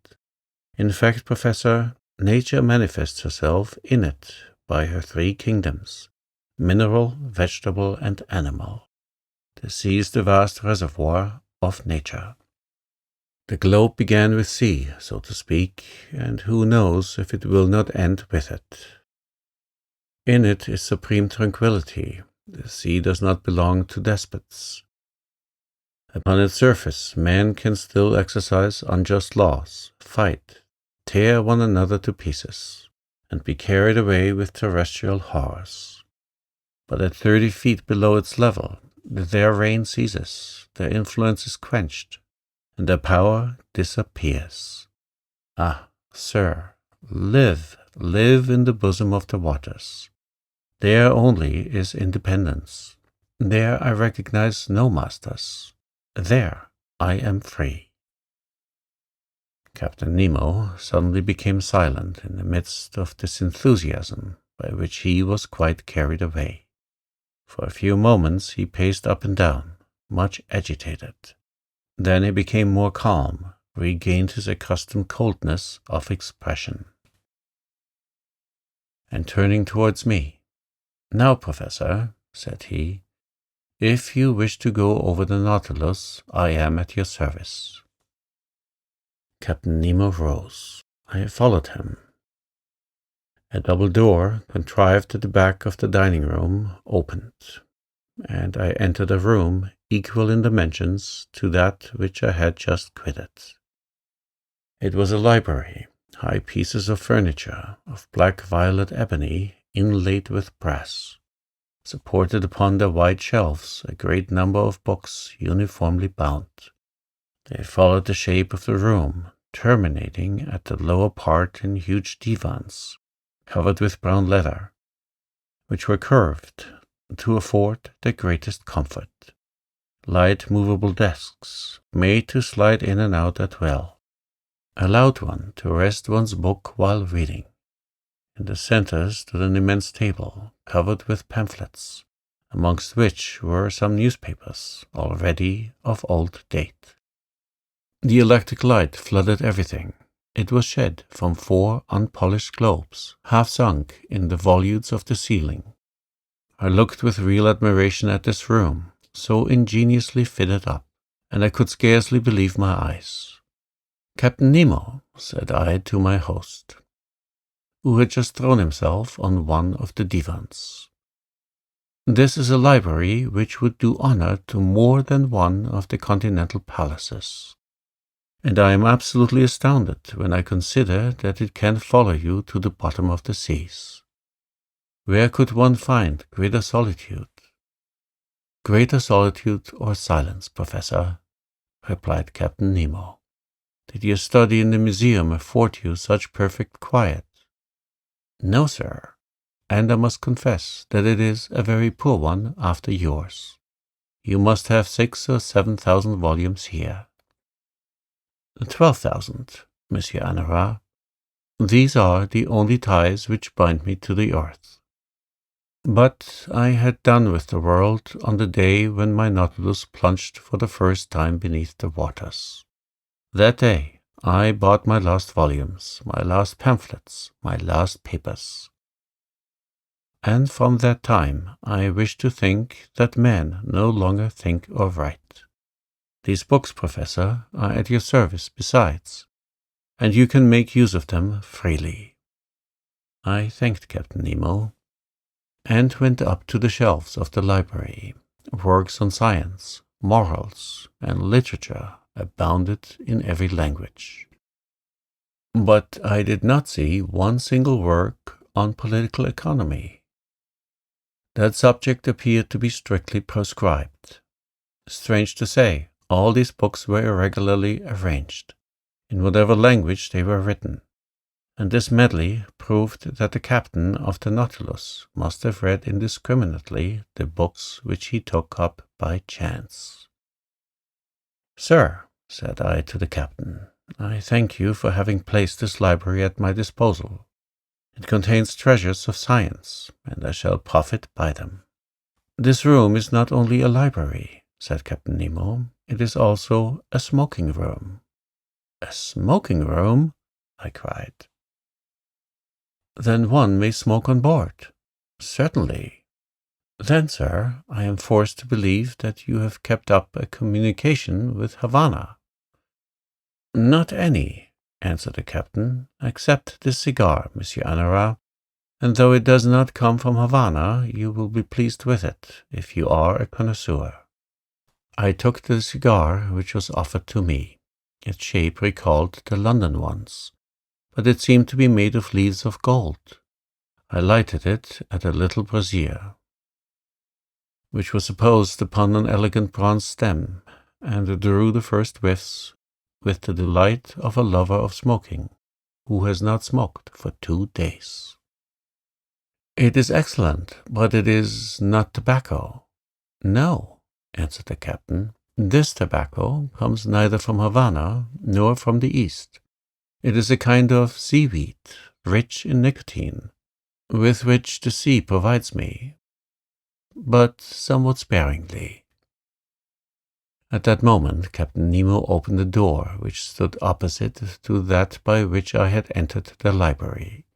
In fact, Professor, nature manifests herself in it by her three kingdoms: mineral, vegetable, and animal. The sea is the vast reservoir of nature. The globe began with sea, so to speak, and who knows if it will not end with it. In it is supreme tranquility. The sea does not belong to despots. Upon its surface, man can still exercise unjust laws, fight, tear one another to pieces, and be carried away with terrestrial horrors. But at 30 feet below its level, their reign ceases, their influence is quenched, and their power disappears. Ah, sir, live in the bosom of the waters. There only is independence. There I recognize no masters. There I am free." Captain Nemo suddenly became silent in the midst of this enthusiasm by which he was quite carried away. For a few moments he paced up and down, much agitated. Then he became more calm, regained his accustomed coldness of expression, and turning towards me, "Now, Professor," said he, "if you wish to go over the Nautilus, I am at your service." Captain Nemo rose. I followed him. A double door, contrived at the back of the dining room, opened, and I entered a room equal in dimensions to that which I had just quitted. It was a library, high pieces of furniture of black-violet ebony inlaid with brass. Supported upon their wide shelves, a great number of books uniformly bound. They followed the shape of the room, terminating at the lower part in huge divans, covered with brown leather, which were curved to afford the greatest comfort. light movable desks, made to slide in and out at will, allowed one to rest one's book while reading. In the center stood an immense table, covered with pamphlets, amongst which were some newspapers, already of old date. The electric light flooded everything. It was shed from 4 unpolished globes, half sunk in the volutes of the ceiling. I looked with real admiration at this room, so ingeniously fitted up, and I could scarcely believe my eyes. "Captain Nemo," said I to my host, who had just thrown himself on one of the divans. "This is a library which would do honor to more than one of the continental palaces, and I am absolutely astounded when I consider that it can follow you to the bottom of the seas. Where could one find greater solitude?" "Greater solitude or silence, Professor," replied Captain Nemo. "Did your study in the museum afford you such perfect quiet?" "No, sir, and I must confess that it is a very poor one after yours. You must have 6,000 or 7,000 volumes here." 12,000, Monsieur Anara. These are the only ties which bind me to the earth. But I had done with the world on the day when my Nautilus plunged for the first time beneath the waters. That day I bought my last volumes, my last pamphlets, my last papers. And from that time I wish to think that men no longer think or write. These books, Professor, are at your service besides, and you can make use of them freely." I thanked Captain Nemo, and went up to the shelves of the library. Works on science, morals, and literature abounded in every language. But I did not see one single work on political economy. That subject appeared to be strictly proscribed. Strange to say, all these books were irregularly arranged, in whatever language they were written, and this medley proved that the captain of the Nautilus must have read indiscriminately the books which he took up by chance. "Sir," said I to the captain, "I thank you for having placed this library at my disposal. It contains treasures of science, and I shall profit by them." "This room is not only a library," said Captain Nemo, "it is also a smoking room." "A smoking room?" I cried. "Then one may smoke on board?" "Certainly." "Then, sir, I am forced to believe that you have kept up a communication with Havana." "Not any," answered the captain, "except this cigar, Monsieur Anara, and though it does not come from Havana, you will be pleased with it, if you are a connoisseur." I took the cigar which was offered to me. Its shape recalled the London ones, but it seemed to be made of leaves of gold. I lighted it at a little brazier, which was posed upon an elegant bronze stem, and drew the first whiffs with the delight of a lover of smoking, who has not smoked for 2 days. "It is excellent, but it is not tobacco." "No," answered the captain. "This tobacco comes neither from Havana nor from the East. It is a kind of seaweed, rich in nicotine, with which the sea provides me, but somewhat sparingly." At that moment Captain Nemo opened a door which stood opposite to that by which I had entered the library,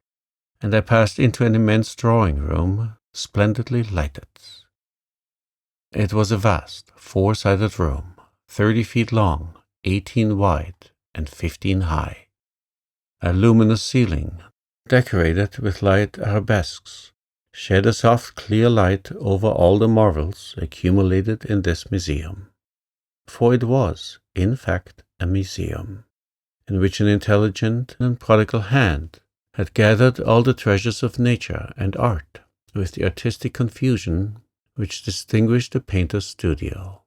and I passed into an immense drawing-room, splendidly lighted. It was a vast, 4-sided room, 30 feet long, 18 wide, and 15 high. A luminous ceiling, decorated with light arabesques, shed a soft, clear light over all the marvels accumulated in this museum. For it was, in fact, a museum, in which an intelligent and prodigal hand had gathered all the treasures of nature and art with the artistic confusion which distinguished the painter's studio.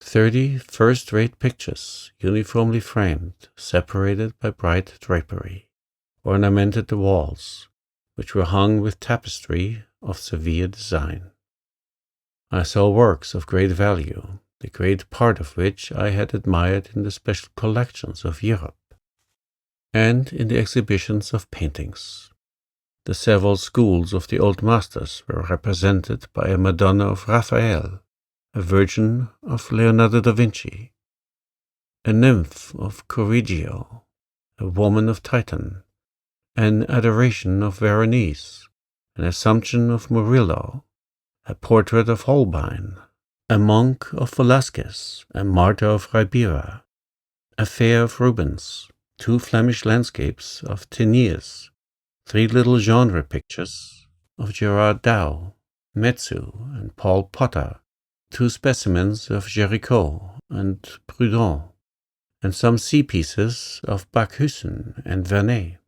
30 first-rate pictures, uniformly framed, separated by bright drapery, ornamented the walls, which were hung with tapestry of severe design. I saw works of great value, the great part of which I had admired in the special collections of Europe, and in the exhibitions of paintings. The several schools of the old masters were represented by a Madonna of Raphael, a Virgin of Leonardo da Vinci, a Nymph of Correggio, a Woman of Titan, an Adoration of Veronese, an Assumption of Murillo, a Portrait of Holbein, a Monk of Velasquez, a Martyr of Ribera, a Fair of Rubens, 2 Flemish landscapes of Teniers, 3 little genre pictures of Gerard Dow, Metsu, and Paul Potter, 2 specimens of Géricault and Prudhon, and some sea pieces of Bakhuysen and Vernet.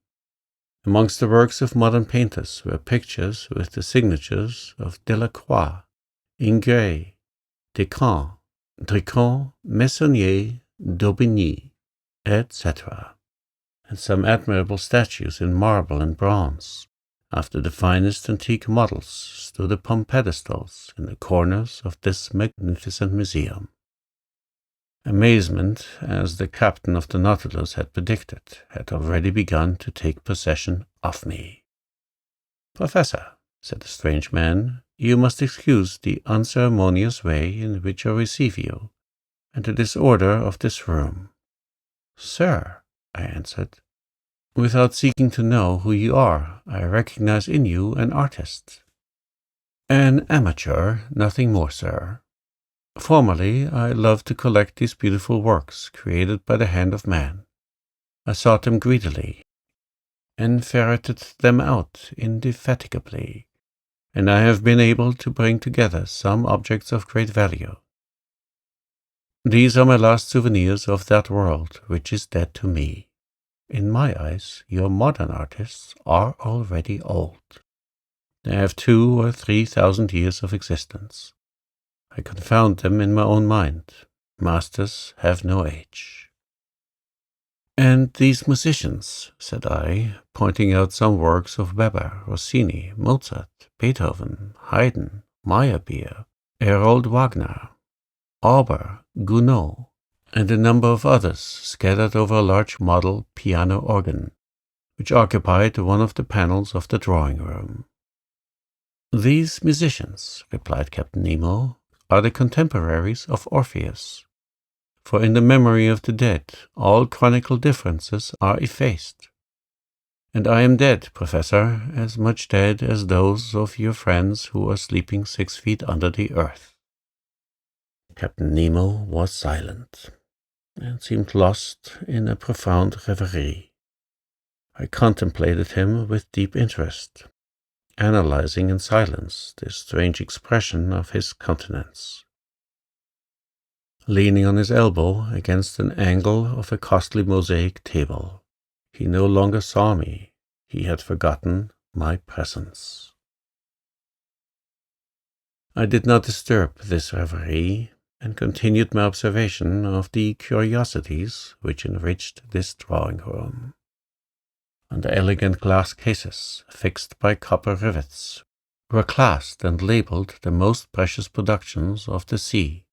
Amongst the works of modern painters were pictures with the signatures of Delacroix, Ingres, Decamps, Dricon, Meissonier, d'Aubigny, etc., and some admirable statues in marble and bronze. After the finest antique models stood upon pedestals in the corners of this magnificent museum. Amazement, as the captain of the Nautilus had predicted, had already begun to take possession of me. "Professor," said the strange man, "you must excuse the unceremonious way in which I receive you, and the disorder of this room." "Sir," I answered, "without seeking to know who you are, I recognize in you an artist." "An amateur, nothing more, sir. Formerly, I loved to collect these beautiful works created by the hand of man. I sought them greedily, and ferreted them out indefatigably, and I have been able to bring together some objects of great value. These are my last souvenirs of that world which is dead to me. In my eyes, your modern artists are already old. They have 2,000 or 3,000 years of existence. I confound them in my own mind. Masters have no age." "And these musicians," said I, pointing out some works of Weber, Rossini, Mozart, Beethoven, Haydn, Meyerbeer, Harold Wagner, Auber, Gounod, and a number of others scattered over a large model piano organ, which occupied one of the panels of the drawing-room. "These musicians," replied Captain Nemo, "are the contemporaries of Orpheus, for in the memory of the dead all chronicle differences are effaced. And I am dead, Professor, as much dead as those of your friends who are sleeping 6 feet under the earth." Captain Nemo was silent, and seemed lost in a profound reverie. I contemplated him with deep interest, analyzing in silence the strange expression of his countenance. Leaning on his elbow against an angle of a costly mosaic table, he no longer saw me. He had forgotten my presence. I did not disturb this reverie, and continued my observation of the curiosities which enriched this drawing-room. Under elegant glass cases, fixed by copper rivets, were classed and labelled the most precious productions of the sea,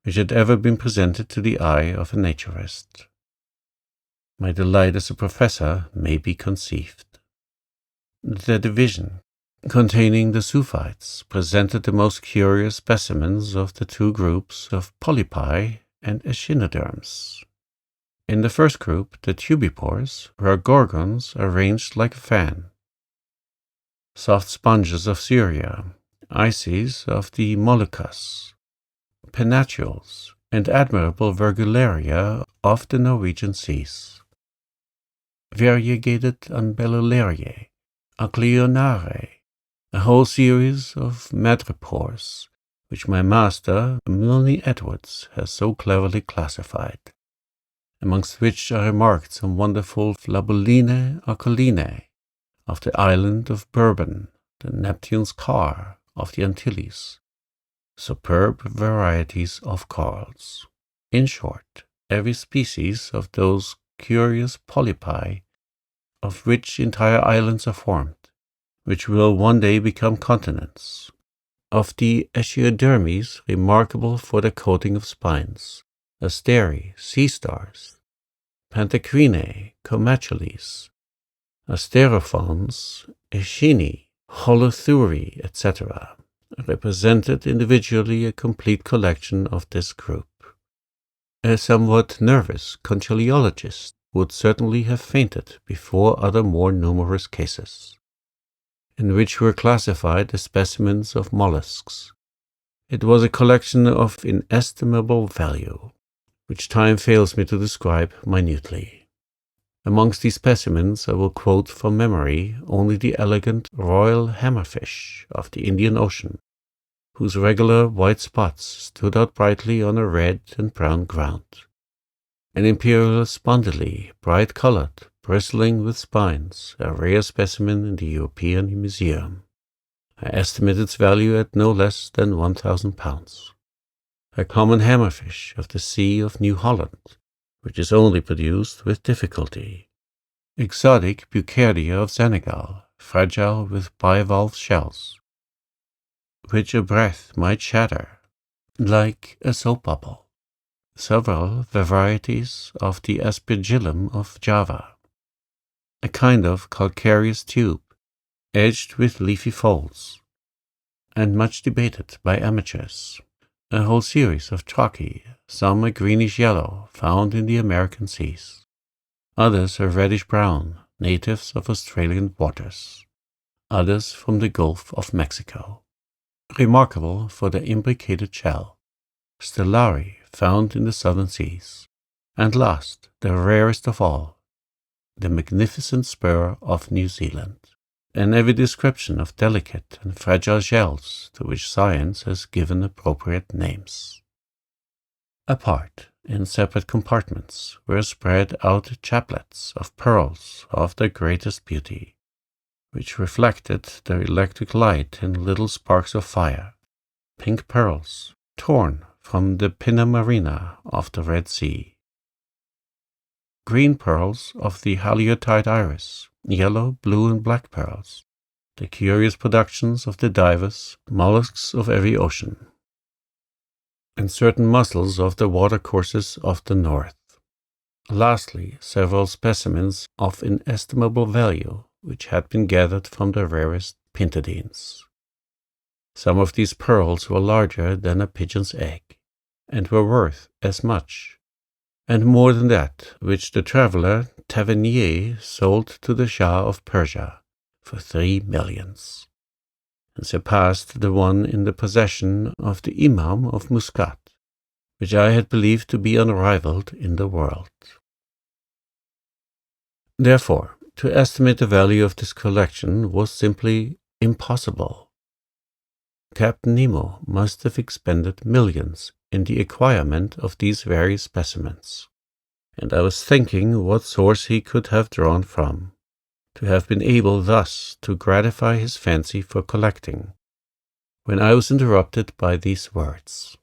which had ever been presented to the eye of a naturist. My delight as a professor may be conceived. The division containing the zoophytes presented the most curious specimens of the 2 groups of polypi and echinoderms. In the first group, the tubipores, were gorgons arranged like a fan, soft sponges of Syria, ices of the Moluccas, pennachules, and admirable virgularia of the Norwegian seas, variegated umbellularia, acleonare, a whole series of madrepores, which my master, Milne Edwards, has so cleverly classified, amongst which I remarked some wonderful flabuline aquiline of the island of Bourbon, the Neptune's car of the Antilles, superb varieties of corals. In short, every species of those curious polypi of which entire islands are formed, which will one day become continents. of the Echinodermes remarkable for the coating of spines, Asteri, sea stars, Pantacrinae, Comachules, Asterophons, Echini, Holothuri, etc., represented individually a complete collection of this group. A somewhat nervous conchiliologist would certainly have fainted before other more numerous cases, in which were classified the specimens of mollusks. It was a collection of inestimable value, which time fails me to describe minutely. Amongst these specimens I will quote from memory only the elegant royal hammerfish of the Indian Ocean, whose regular white spots stood out brightly on a red and brown ground. An imperial spondyle, bright-colored, bristling with spines, a rare specimen in the European Museum. I estimate its value at no less than 1,000 pounds. A common hammerfish of the Sea of New Holland, which is only produced with difficulty. Exotic Bucardia of Senegal, fragile with bivalve shells, which a breath might shatter, like a soap bubble. Several varieties of the Aspergillum of Java, a kind of calcareous tube, edged with leafy folds, and much debated by amateurs. A whole series of trochee, some a greenish-yellow, found in the American seas. Others a reddish-brown, natives of Australian waters. Others from the Gulf of Mexico. Remarkable for their imbricated shell. Stellari, found in the southern seas. And last, the rarest of all, the magnificent spur of New Zealand. An every description of delicate and fragile shells to which science has given appropriate names. Apart, in separate compartments, were spread out chaplets of pearls of the greatest beauty, which reflected the electric light in little sparks of fire, pink pearls, torn from the pinna marina of the Red Sea. Green pearls of the haliotide iris, yellow, blue, and black pearls, the curious productions of the divers mollusks of every ocean, and certain mussels of the watercourses of the north. Lastly, several specimens of inestimable value, which had been gathered from the rarest pintadines. Some of these pearls were larger than a pigeon's egg, and were worth as much, and more than that which the traveller Tavernier sold to the Shah of Persia for 3 millions, and surpassed the one in the possession of the Imam of Muscat, which I had believed to be unrivalled in the world. Therefore, to estimate the value of this collection was simply impossible. Captain Nemo must have expended millions in the acquirement of these various specimens, and I was thinking what source he could have drawn from, to have been able thus to gratify his fancy for collecting, when I was interrupted by these words.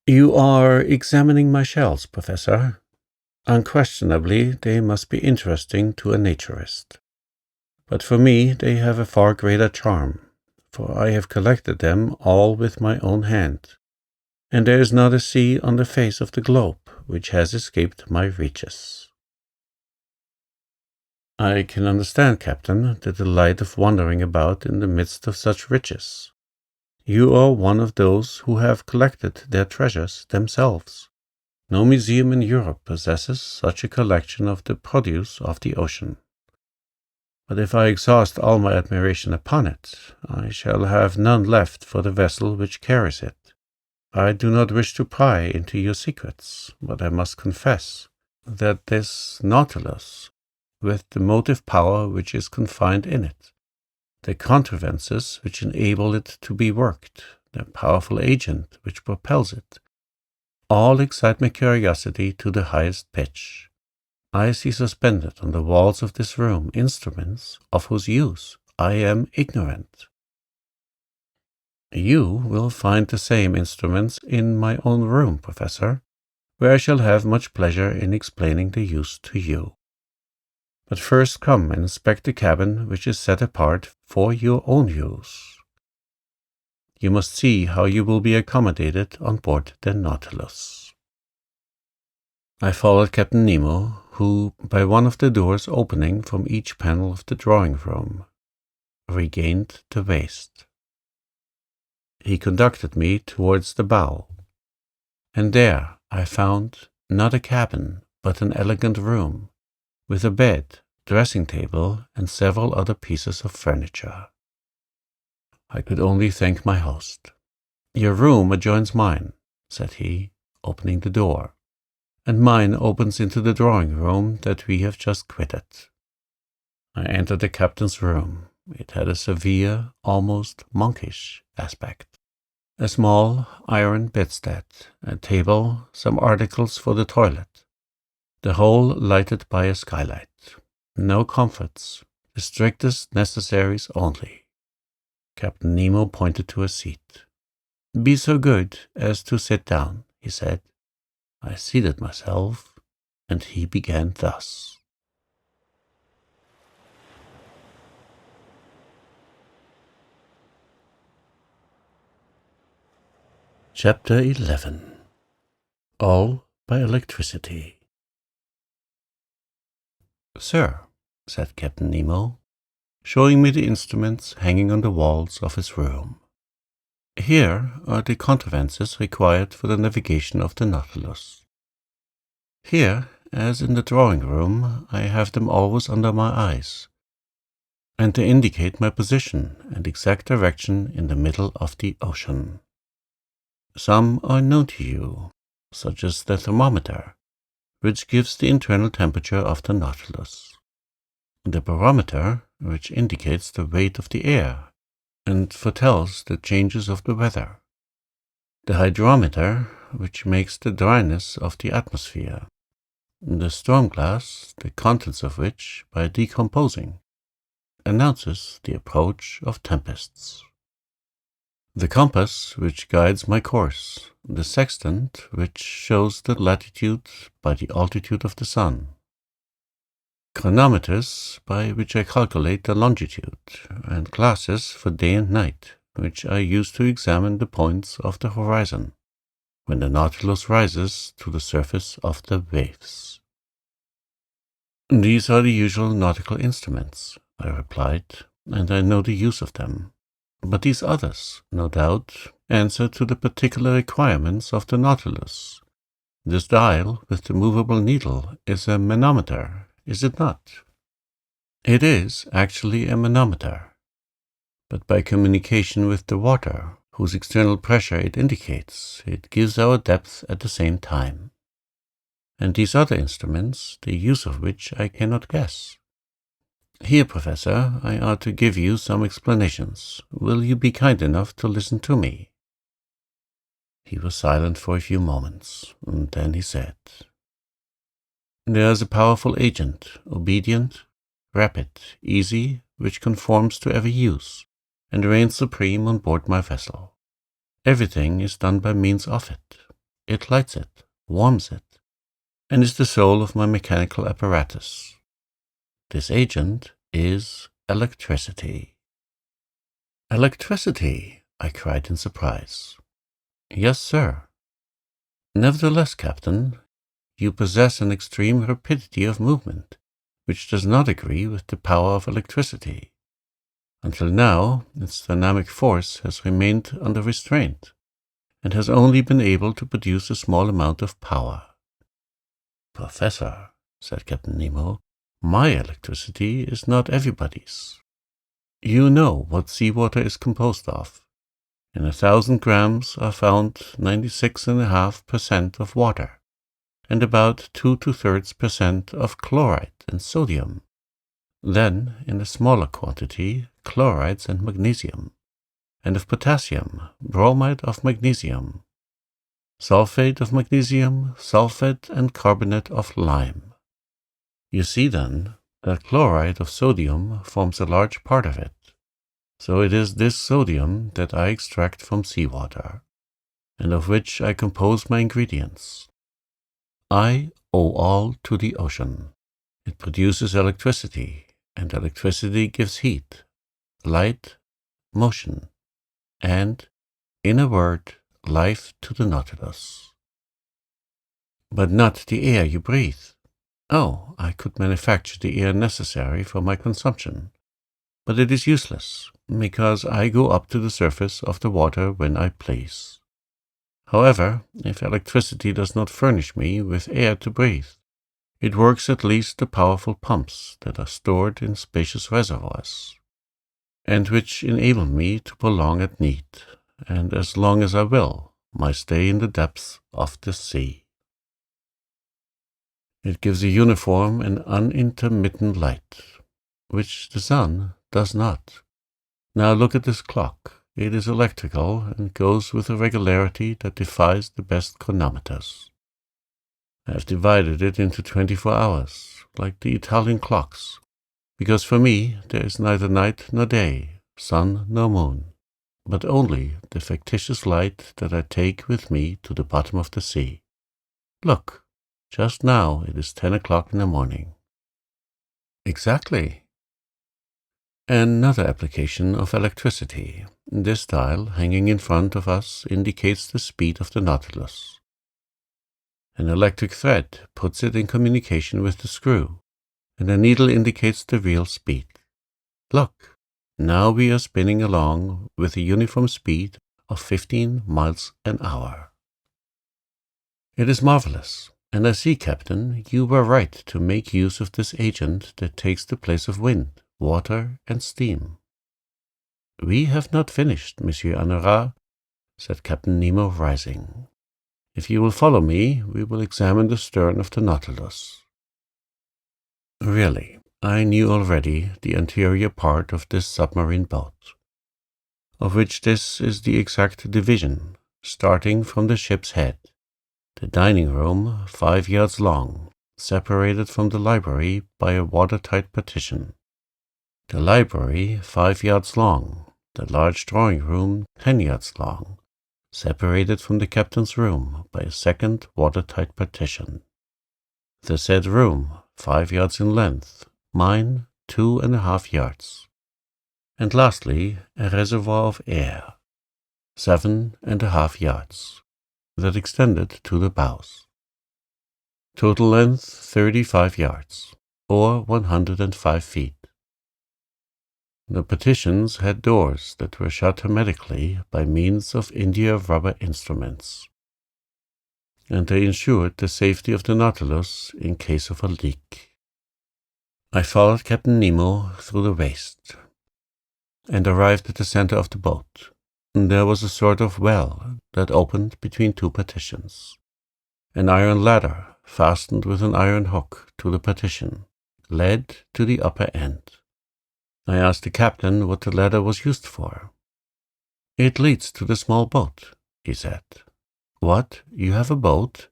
"You are examining my shells, Professor. Unquestionably, they must be interesting to a naturist. But for me they have a far greater charm, for I have collected them all with my own hand, and there is not a sea on the face of the globe which has escaped my reaches." "I can understand, Captain, the delight of wandering about in the midst of such riches. You are one of those who have collected their treasures themselves. No museum in Europe possesses such a collection of the produce of the ocean. But if I exhaust all my admiration upon it, I shall have none left for the vessel which carries it. I do not wish to pry into your secrets, but I must confess that this Nautilus, with the motive power which is confined in it, the contrivances which enable it to be worked, the powerful agent which propels it, all excite my curiosity to the highest pitch. I see suspended on the walls of this room instruments of whose use I am ignorant. You will find the same instruments in my own room, Professor, where I shall have much pleasure in explaining the use to you. But first come and inspect the cabin which is set apart for your own use." You must see how you will be accommodated on board the Nautilus." I followed Captain Nemo, who, by one of the doors opening from each panel of the drawing room, regained the waist. He conducted me towards the bow, and there I found not a cabin, but an elegant room, with a bed, dressing table, and several other pieces of furniture. I could only thank my host. "Your room adjoins mine," said he, opening the door, "and mine opens into the drawing room that we have just quitted." I entered the captain's room. It had a severe, almost monkish aspect. A small iron bedstead, a table, some articles for the toilet, the whole lighted by a skylight. No comforts, the strictest necessaries only. Captain Nemo pointed to a seat. "Be so good as to sit down," he said. I seated myself, and he began thus. Chapter 11. All by Electricity. "Sir," said Captain Nemo, showing me the instruments hanging on the walls of his room, "here are the contrivances required for the navigation of the Nautilus. Here, as in the drawing room, I have them always under my eyes, and they indicate my position and exact direction in the middle of the ocean. Some are known to you, such as the thermometer, which gives the internal temperature of the Nautilus, the barometer, which indicates the weight of the air and foretells the changes of the weather, the hydrometer, which makes the dryness of the atmosphere, the storm glass, the contents of which, by decomposing, announces the approach of tempests, the compass, which guides my course, the sextant, which shows the latitude by the altitude of the sun, chronometers, by which I calculate the longitude, and glasses for day and night, which I use to examine the points of the horizon, when the Nautilus rises to the surface of the waves." "These are the usual nautical instruments," I replied, "and I know the use of them. But these others, no doubt, answer to the particular requirements of the Nautilus. This dial with the movable needle is a manometer, is it not?" "It is actually a manometer, but by communication with the water, whose external pressure it indicates, it gives our depth at the same time. And these other instruments, the use of which I cannot guess. Here, Professor, I ought to give you some explanations. Will you be kind enough to listen to me?" He was silent for a few moments, and then he said, "There is a powerful agent, obedient, rapid, easy, which conforms to every use, and reigns supreme on board my vessel. Everything is done by means of it. It lights it, warms it, and is the soul of my mechanical apparatus. This agent is electricity." "Electricity?" I cried in surprise. "Yes, sir. Nevertheless, Captain, you possess an extreme rapidity of movement, which does not agree with the power of electricity. Until now, its dynamic force has remained under restraint, and has only been able to produce a small amount of power." "Professor," said Captain Nemo, "my electricity is not everybody's. You know what seawater is composed of. In 1,000 grams are found 96.5% of water, and about 2 2/3% of chloride and sodium. Then, in a smaller quantity, chlorides and magnesium, and of potassium, bromide of magnesium, sulfate of magnesium, sulfate and carbonate of lime. You see, then, that chloride of sodium forms a large part of it. So it is this sodium that I extract from seawater, and of which I compose my ingredients. I owe all to the ocean. It produces electricity, and electricity gives heat, light, motion, and In a word, life to the Nautilus. But not the air you breathe. Oh, I could manufacture the air necessary for my consumption, but it is useless, because I go up to the surface of the water when I please. However, if electricity does not furnish me with air to breathe, it works at least the powerful pumps that are stored in spacious reservoirs, and which enable me to prolong at need, and as long as I will, my stay in the depths of the sea. It gives a uniform and unintermittent light, which the sun does not. Now look at this clock. It is electrical and goes with a regularity that defies the best chronometers. I have divided it into 24 hours, like the Italian clocks, because for me there is neither night nor day, sun nor moon, but only the factitious light that I take with me to the bottom of the sea. Look. Just now it is 10 o'clock in the morning. Exactly. Another application of electricity. This dial hanging in front of us indicates the speed of the Nautilus. An electric thread puts it in communication with the screw, and a needle indicates the real speed. Look, now we are spinning along with a uniform speed of 15 miles an hour. It is marvelous. And I see, Captain, you were right to make use of this agent that takes the place of wind, water, and steam. We have not finished, Monsieur Honorat, said Captain Nemo, rising. If you will follow me, we will examine the stern of the Nautilus. Really, I knew already the anterior part of this submarine boat, of which this is the exact division, starting from the ship's head. The dining room, 5 yards long, separated from the library by a watertight partition. The library, 5 yards long, the large drawing room, 10 yards long, separated from the captain's room by a second watertight partition. The said room, 5 yards in length, mine, 2½ yards. And lastly, a reservoir of air, 7½ yards. That extended to the bows. Total length 35 yards, or 105 feet. The partitions had doors that were shut hermetically by means of india-rubber instruments, and they ensured the safety of the Nautilus in case of a leak. I followed Captain Nemo through the waist, and arrived at the center of the boat. There was a sort of well that opened between two partitions. An iron ladder, fastened with an iron hook to the partition, led to the upper end. I asked the captain what the ladder was used for. It leads to the small boat, he said. What, you have a boat?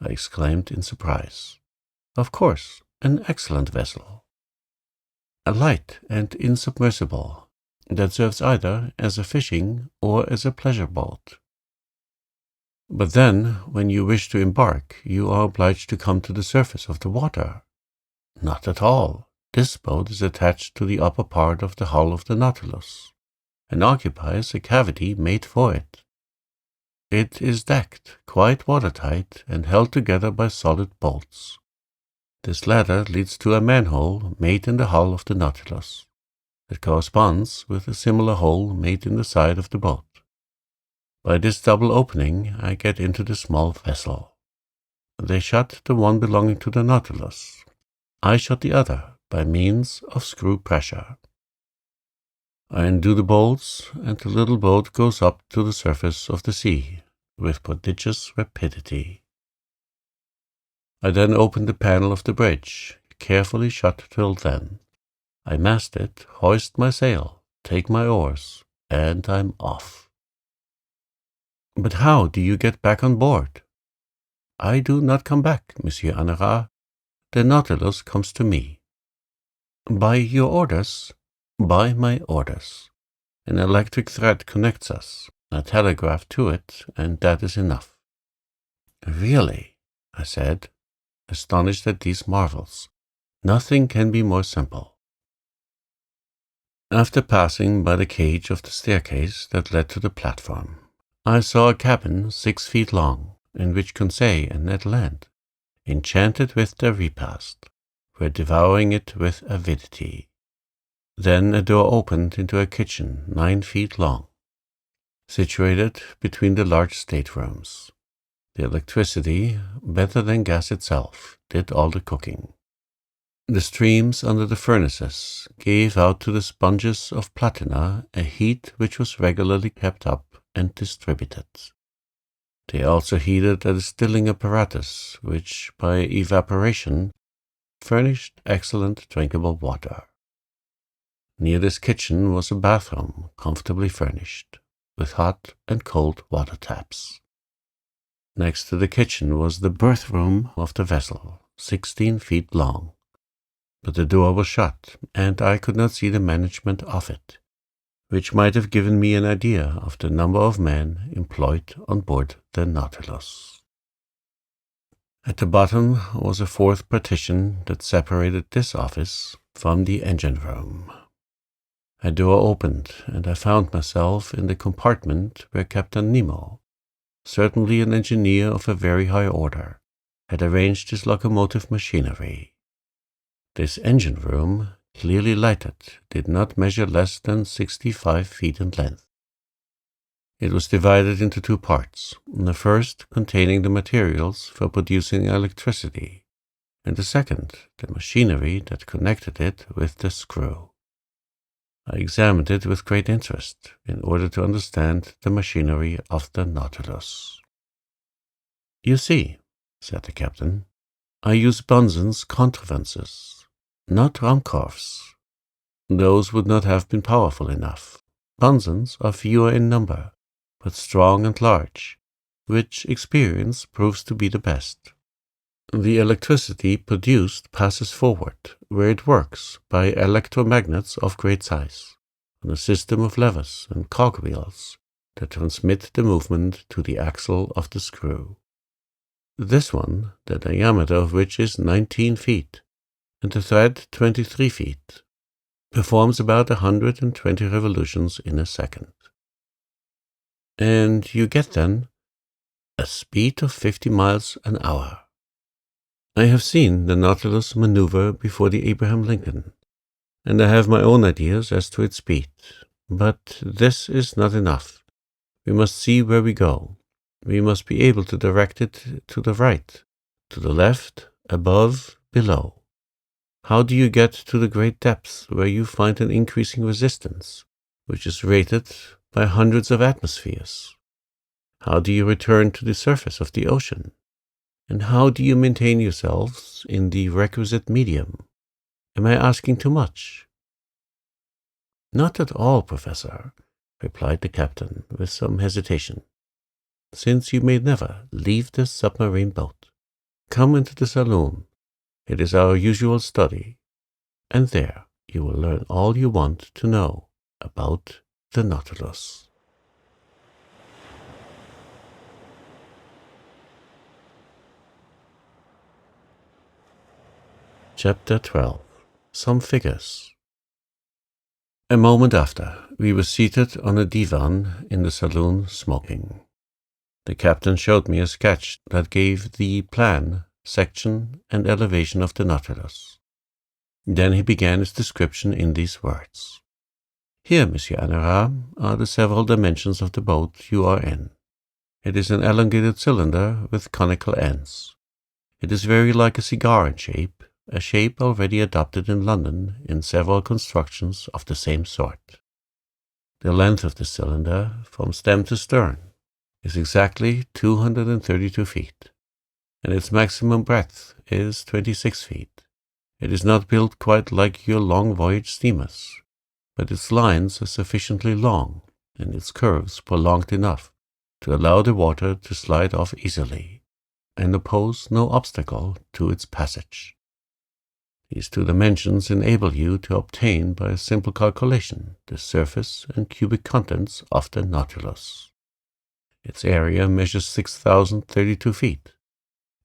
I exclaimed in surprise. Of course, an excellent vessel. A light and insubmersible, that serves either as a fishing or as a pleasure boat. But then, when you wish to embark, you are obliged to come to the surface of the water. Not at all. This boat is attached to the upper part of the hull of the Nautilus, and occupies a cavity made for it. It is decked, quite watertight, and held together by solid bolts. This ladder leads to a manhole made in the hull of the Nautilus. It corresponds with a similar hole made in the side of the boat. By this double opening I get into the small vessel. They shut the one belonging to the Nautilus. I shut the other by means of screw pressure. I undo the bolts, and the little boat goes up to the surface of the sea with prodigious rapidity. I then open the panel of the bridge, carefully shut till then. I mast it, hoist my sail, take my oars, and I'm off. But how do you get back on board? I do not come back, Monsieur Honorat. The Nautilus comes to me. By your orders? By my orders. An electric thread connects us. I telegraph to it, and that is enough. Really, I said, astonished at these marvels. Nothing can be more simple. After passing by the cage of the staircase that led to the platform, I saw a cabin 6 feet long, in which Conseil and Ned Land, enchanted with their repast, were devouring it with avidity. Then a door opened into a kitchen 9 feet long, situated between the large staterooms. The electricity, better than gas itself, did all the cooking. The streams under the furnaces gave out to the sponges of platina a heat which was regularly kept up and distributed. They also heated a distilling apparatus which, by evaporation, furnished excellent drinkable water. Near this kitchen was a bathroom comfortably furnished, with hot and cold water taps. Next to the kitchen was the berth room of the vessel, 16 feet long, but the door was shut, and I could not see the management of it, which might have given me an idea of the number of men employed on board the Nautilus. At the bottom was a fourth partition that separated this office from the engine room. A door opened, and I found myself in the compartment where Captain Nemo, certainly an engineer of a very high order, had arranged his locomotive machinery. This engine room, clearly lighted, did not measure less than 65 feet in length. It was divided into 2 parts, the first containing the materials for producing electricity, and the second the machinery that connected it with the screw. I examined it with great interest in order to understand the machinery of the Nautilus. "You see," said the captain, "I use Bunsen's contrivances, not Ruhmkorff's. Those would not have been powerful enough. Bunsen's are fewer in number, but strong and large, which experience proves to be the best. The electricity produced passes forward, where it works, by electromagnets of great size, on a system of levers and cogwheels that transmit the movement to the axle of the screw. This one, the diameter of which is 19 feet, and the thread 23 feet, performs about 120 revolutions in a second. And you get, then, a speed of 50 miles an hour. I have seen the Nautilus maneuver before the Abraham Lincoln, and I have my own ideas as to its speed. But this is not enough. We must see where we go. We must be able to direct it to the right, to the left, above, below. How do you get to the great depths where you find an increasing resistance, which is rated by hundreds of atmospheres? How do you return to the surface of the ocean? And how do you maintain yourselves in the requisite medium? Am I asking too much?" "Not at all, Professor," replied the captain with some hesitation, "since you may never leave this submarine boat. Come into the saloon. It is our usual study, and there you will learn all you want to know about the Nautilus." Chapter 12. Some Figures. A moment after, we were seated on a divan in the saloon smoking. The captain showed me a sketch that gave the plan, section, and elevation of the Nautilus. Then he began his description in these words. "Here, Monsieur Anara, are the several dimensions of the boat you are in. It is an elongated cylinder with conical ends. It is very like a cigar in shape, a shape already adopted in London in several constructions of the same sort. The length of the cylinder, from stem to stern, is exactly 232 feet, and its maximum breadth is 26 feet. It is not built quite like your long voyage steamers, but its lines are sufficiently long and its curves prolonged enough to allow the water to slide off easily, and oppose no obstacle to its passage. These 2 dimensions enable you to obtain by a simple calculation the surface and cubic contents of the Nautilus. Its area measures 6,032 feet,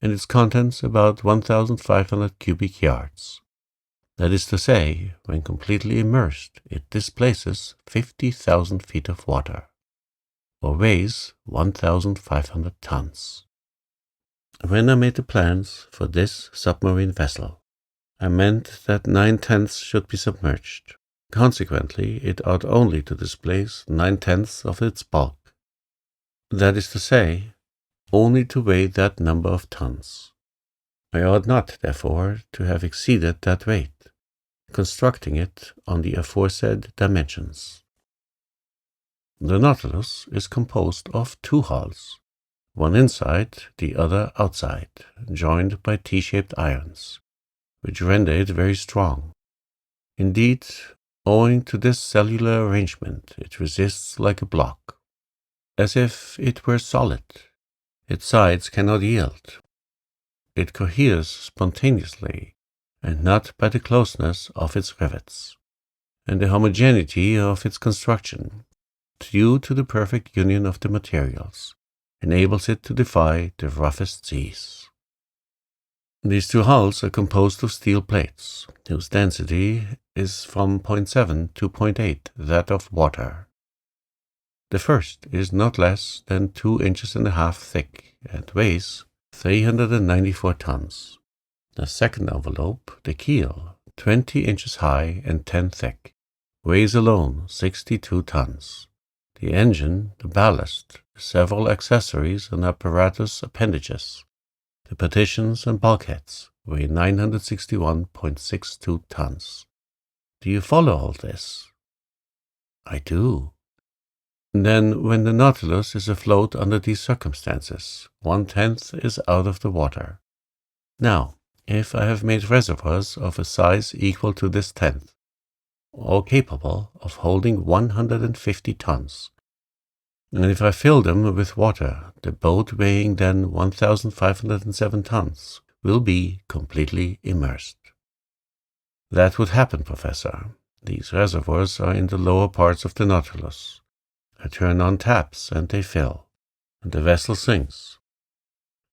and its contents about 1,500 cubic yards. That is to say, when completely immersed, it displaces 50,000 feet of water. or weighs 1,500 tons. When I made the plans for this submarine vessel, I meant that 9/10 should be submerged. Consequently, it ought only to displace 9/10 of its bulk. That is to say, only to weigh that number of tons. I ought not, therefore, to have exceeded that weight, constructing it on the aforesaid dimensions. The Nautilus is composed of 2 hulls, one inside, the other outside, joined by T-shaped irons, which render it very strong. Indeed, owing to this cellular arrangement, it resists like a block, as if it were solid. Its sides cannot yield. It coheres spontaneously, and not by the closeness of its rivets, and the homogeneity of its construction, due to the perfect union of the materials, enables it to defy the roughest seas. These 2 hulls are composed of steel plates, whose density is from 0.7 to 0.8 that of water. The first is not less than 2.5 inches thick and weighs 394 tons. The second envelope, the keel, 20 inches high and 10 thick, weighs alone 62 tons. The engine, the ballast, several accessories and apparatus appendages, the partitions and bulkheads weigh 961.62 tons. Do you follow all this? I do. Then, when the Nautilus is afloat under these circumstances, 1/10 is out of the water. Now, if I have made reservoirs of a size equal to this 10th, all capable of holding 150 tons, and if I fill them with water, the boat weighing then 1,507 tons will be completely immersed. That would happen, Professor. These reservoirs are in the lower parts of the Nautilus. I turn on taps and they fill, and the vessel sinks.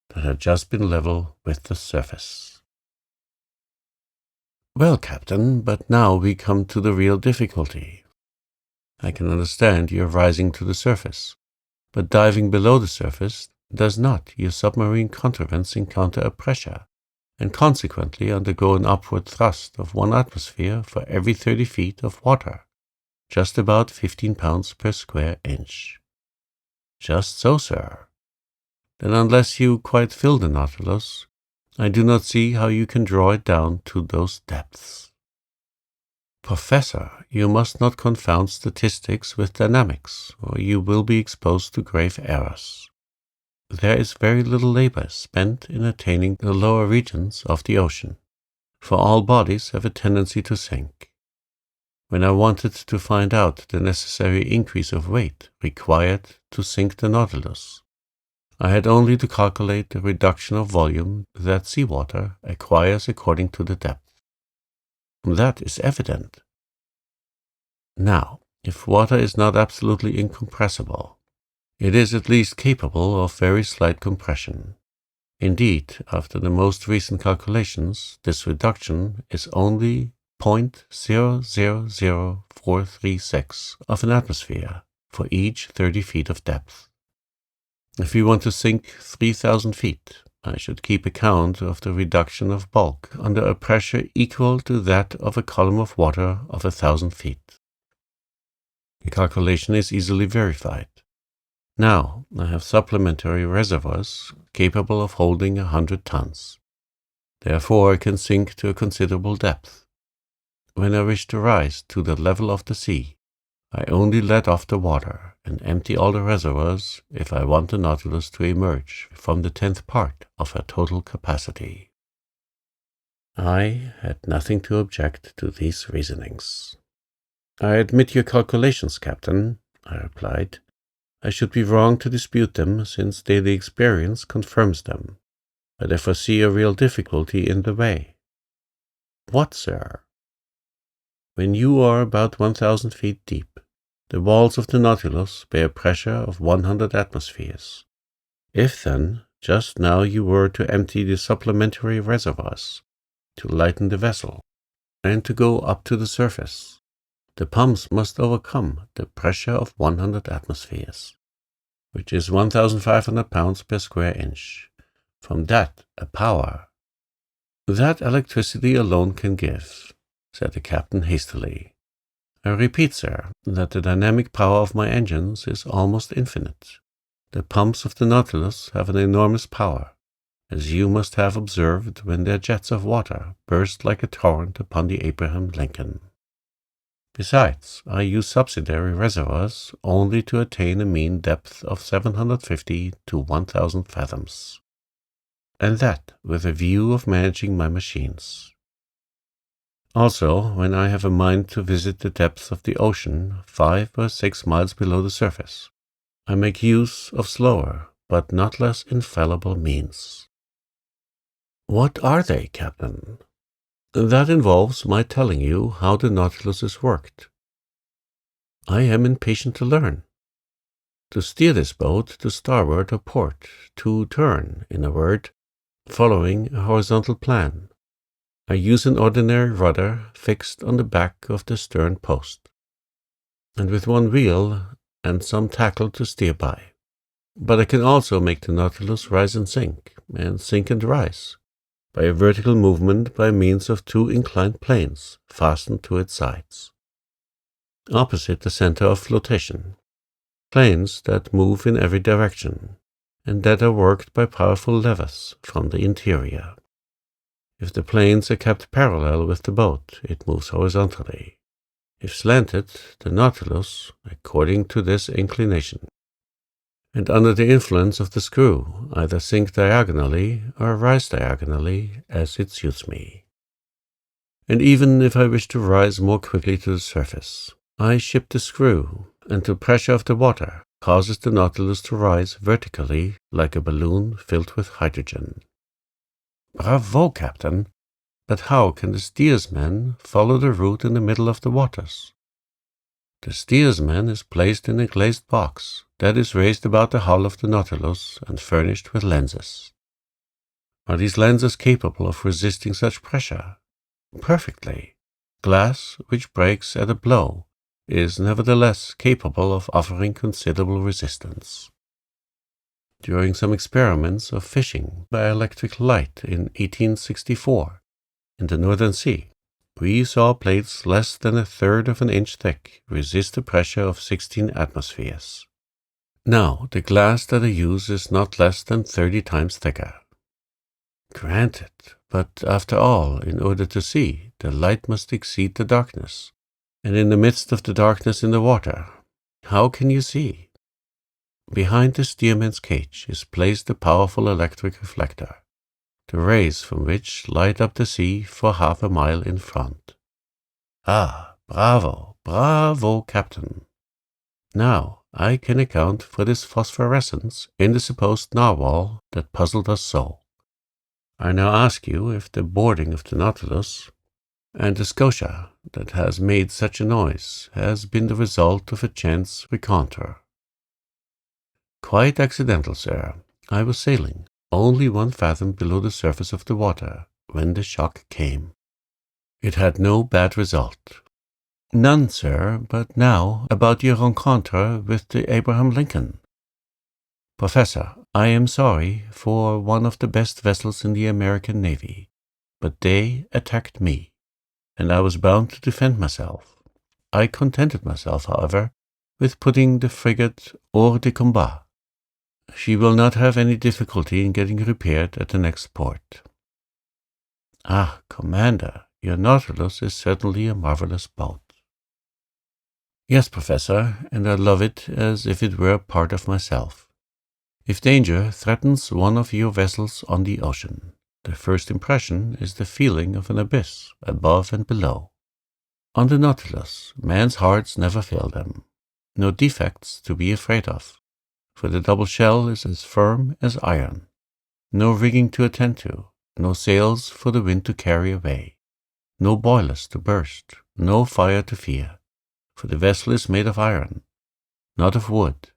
That had just been level with the surface. Well, Captain, but now we come to the real difficulty. I can understand your rising to the surface, but diving below the surface does not your submarine contrivance encounter a pressure, and consequently undergo an upward thrust of 1 atmosphere for every 30 feet of water, just about 15 pounds per square inch. Just so, sir. Then unless you quite fill the Nautilus, I do not see how you can draw it down to those depths. Professor, you must not confound statistics with dynamics, or you will be exposed to grave errors. There is very little labor spent in attaining the lower regions of the ocean, for all bodies have a tendency to sink. When I wanted to find out the necessary increase of weight required to sink the Nautilus, I had only to calculate the reduction of volume that seawater acquires according to the depth. That is evident. Now, if water is not absolutely incompressible, it is at least capable of very slight compression. Indeed, after the most recent calculations, this reduction is only 0.000436 of an atmosphere for each 30 feet of depth. If we want to sink 3,000 feet, I should keep account of the reduction of bulk under a pressure equal to that of a column of water of 1,000 feet. The calculation is easily verified. Now I have supplementary reservoirs capable of holding 100 tons. Therefore I can sink to a considerable depth. When I wish to rise to the level of the sea, I only let off the water and empty all the reservoirs if I want the Nautilus to emerge from the 10th part of her total capacity. I had nothing to object to these reasonings. I admit your calculations, Captain, I replied. I should be wrong to dispute them, since daily experience confirms them, but I foresee a real difficulty in the way. What, sir? When you are about 1,000 feet deep, the walls of the Nautilus bear pressure of 100 atmospheres. If, then, just now you were to empty the supplementary reservoirs, to lighten the vessel, and to go up to the surface, the pumps must overcome the pressure of 100 atmospheres. which is 1,500 pounds per square inch. From that, a power. That electricity alone can give, said the captain hastily. I repeat, sir, that the dynamic power of my engines is almost infinite. The pumps of the Nautilus have an enormous power, as you must have observed when their jets of water burst like a torrent upon the Abraham Lincoln. Besides, I use subsidiary reservoirs only to attain a mean depth of 750 to 1,000 fathoms, and that with a view of managing my machines. Also, when I have a mind to visit the depths of the ocean 5 or 6 miles below the surface, I make use of slower but not less infallible means. What are they, Captain? That involves my telling you how the Nautilus is worked. I am impatient to learn. To steer this boat to starboard or port, to turn, in a word, following a horizontal plan, I use an ordinary rudder fixed on the back of the stern post, and with one wheel and some tackle to steer by. But I can also make the Nautilus rise and sink and rise, by a vertical movement by means of 2 inclined planes fastened to its sides, opposite the center of flotation, planes that move in every direction, and that are worked by powerful levers from the interior. If the planes are kept parallel with the boat, it moves horizontally. If slanted, the Nautilus, according to this inclination, and under the influence of the screw, either sink diagonally or rise diagonally as it suits me. And even if I wish to rise more quickly to the surface, I shift the screw, and the pressure of the water causes the Nautilus to rise vertically like a balloon filled with hydrogen. Bravo, Captain! But how can the steersman follow the route in the middle of the waters? The steersman is placed in a glazed box that is raised about the hull of the Nautilus and furnished with lenses. Are these lenses capable of resisting such pressure? Perfectly. Glass, which breaks at a blow, is nevertheless capable of offering considerable resistance. During some experiments of fishing by electric light in 1864 in the Northern Sea, we saw plates less than 1/3 of an inch thick resist a pressure of 16 atmospheres. Now, the glass that I use is not less than 30 times thicker. Granted, but after all, in order to see, the light must exceed the darkness, and in the midst of the darkness in the water, how can you see? Behind the steerman's cage is placed a powerful electric reflector, the rays from which light up the sea for half a mile in front. Ah, bravo, bravo, Captain! Now, I can account for this phosphorescence in the supposed narwhal that puzzled us so. I now ask you if the boarding of the Nautilus and the Scotia that has made such a noise has been the result of a chance rencontre. Quite accidental, sir. I was sailing only 1 fathom below the surface of the water when the shock came. It had no bad result. None, sir, but now about your rencontre with the Abraham Lincoln. Professor, I am sorry for one of the best vessels in the American Navy, but they attacked me, and I was bound to defend myself. I contented myself, however, with putting the frigate hors de combat. She will not have any difficulty in getting repaired at the next port. Ah, Commander, your Nautilus is certainly a marvelous boat. Yes, Professor, and I love it as if it were a part of myself. If danger threatens one of your vessels on the ocean, the first impression is the feeling of an abyss above and below. On the Nautilus, men's hearts never fail them. No defects to be afraid of, for the double shell is as firm as iron. No rigging to attend to, no sails for the wind to carry away, no boilers to burst, no fire to fear, for the vessel is made of iron, not of wood.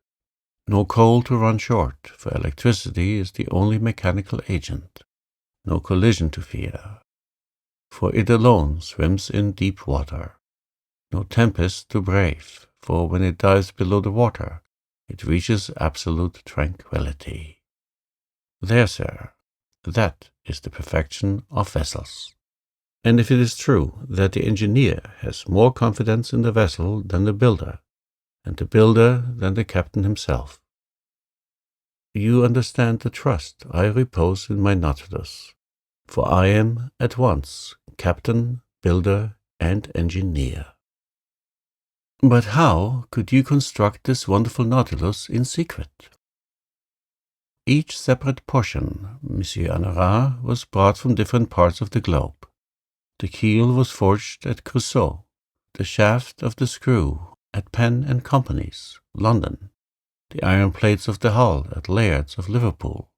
No coal to run short, for electricity is the only mechanical agent. No collision to fear, for it alone swims in deep water. No tempest to brave, for when it dives below the water, it reaches absolute tranquility. There, sir, that is the perfection of vessels. And if it is true that the engineer has more confidence in the vessel than the builder, and the builder than the captain himself, you understand the trust I repose in my Nautilus, for I am at once captain, builder, and engineer. But how could you construct this wonderful Nautilus in secret? Each separate portion, Monsieur Honorat, was brought from different parts of the globe. The keel was forged at Creusot, the shaft of the screw at Penn and Company's, London, the iron plates of the hull at Laird's of Liverpool,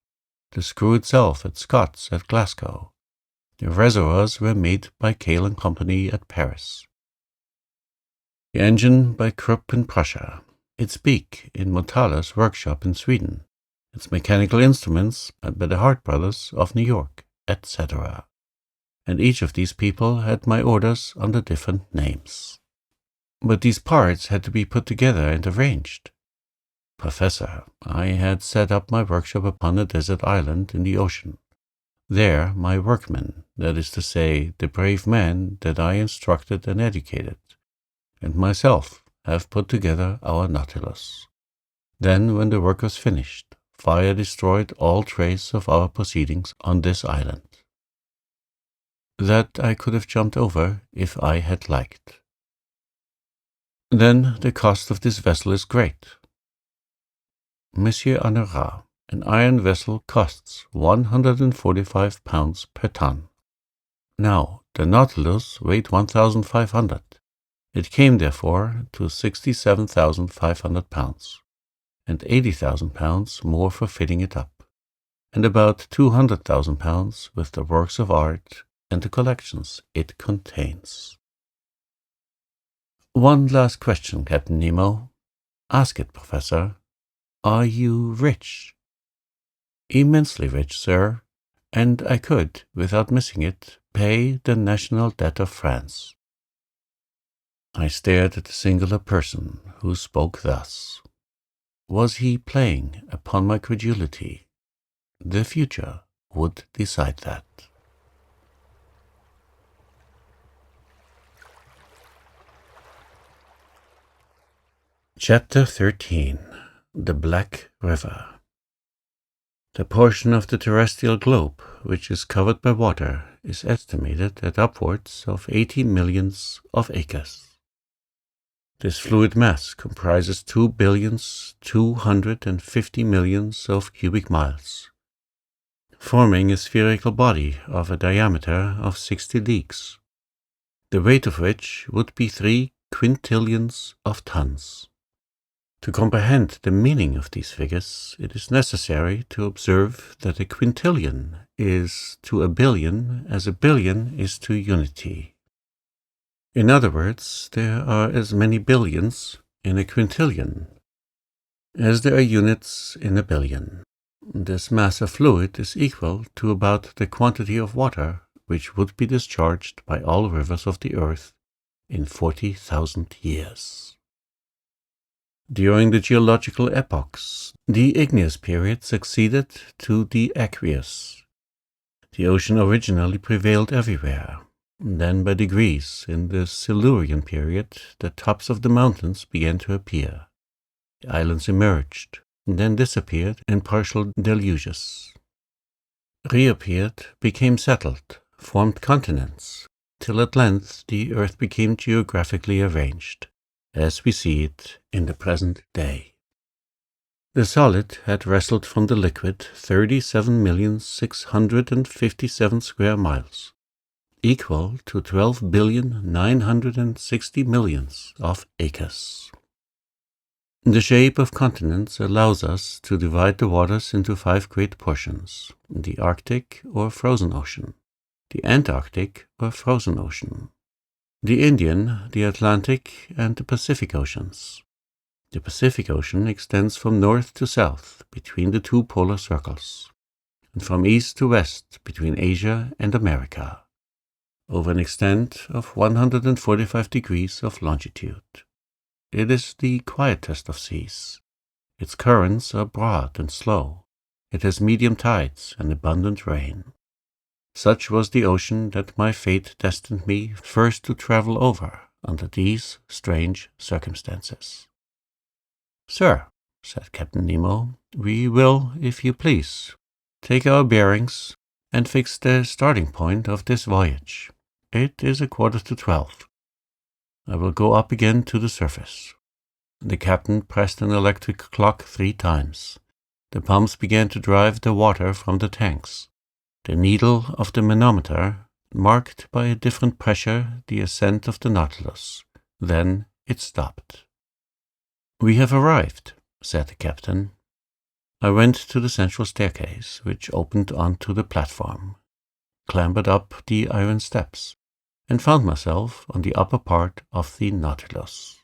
the screw itself at Scott's at Glasgow. The reservoirs were made by Cale and Company at Paris. The engine by Krupp in Prussia, its beak in Motala's workshop in Sweden, its mechanical instruments by the Hart brothers of New York, etc. And each of these people had my orders under different names. But these parts had to be put together and arranged. Professor, I had set up my workshop upon a desert island in the ocean. There my workmen, that is to say, the brave men that I instructed and educated, and myself have put together our Nautilus. Then, when the work was finished, fire destroyed all trace of our proceedings on this island. That I could have jumped over if I had liked. Then the cost of this vessel is great. Monsieur Honorat, an iron vessel costs 145 pounds per ton. Now, the Nautilus weighed 1,500. It came, therefore, to 67,500 pounds, and 80,000 pounds more for fitting it up, and about 200,000 pounds with the works of art and the collections it contains. One last question, Captain Nemo. Ask it, Professor. Are you rich? Immensely rich, sir, and I could, without missing it, pay the national debt of France. I stared at the singular person who spoke thus. Was he playing upon my credulity? The future would decide that. Chapter 13. The Black River. The portion of the terrestrial globe which is covered by water is estimated at upwards of 80 millions of acres. This fluid mass comprises 2,250,000,000 of cubic miles, forming a spherical body of a diameter of 60 leagues, the weight of which would be 3 quintillions of tons. To comprehend the meaning of these figures, it is necessary to observe that a quintillion is to a billion as a billion is to unity. In other words, there are as many billions in a quintillion as there are units in a billion. This mass of fluid is equal to about the quantity of water which would be discharged by all rivers of the earth in 40,000 years. During the geological epochs, the igneous period succeeded to the aqueous. The ocean originally prevailed everywhere. Then, by degrees, in the Silurian period, the tops of the mountains began to appear. The islands emerged, then disappeared in partial deluges. Reappeared, became settled, formed continents, till at length the earth became geographically arranged, as we see it in the present day. The solid had wrestled from the liquid 37,657,000 square miles, equal to 12,960,000,000 of acres. The shape of continents allows us to divide the waters into 5 great portions: the Arctic or frozen ocean, the Antarctic or frozen ocean, the Indian, the Atlantic, and the Pacific Oceans. The Pacific Ocean extends from north to south between the 2 polar circles, and from east to west between Asia and America, over an extent of 145 degrees of longitude. It is the quietest of seas. Its currents are broad and slow. It has medium tides and abundant rain. Such was the ocean that my fate destined me first to travel over under these strange circumstances. "Sir," said Captain Nemo, "we will, if you please, take our bearings and fix the starting point of this voyage. It is 11:45. I will go up again to the surface." The captain pressed an electric clock 3 times. The pumps began to drive the water from the tanks. The needle of the manometer marked by a different pressure the ascent of the Nautilus. Then it stopped. "We have arrived," said the captain. I went to the central staircase, which opened onto the platform, clambered up the iron steps, and found myself on the upper part of the Nautilus.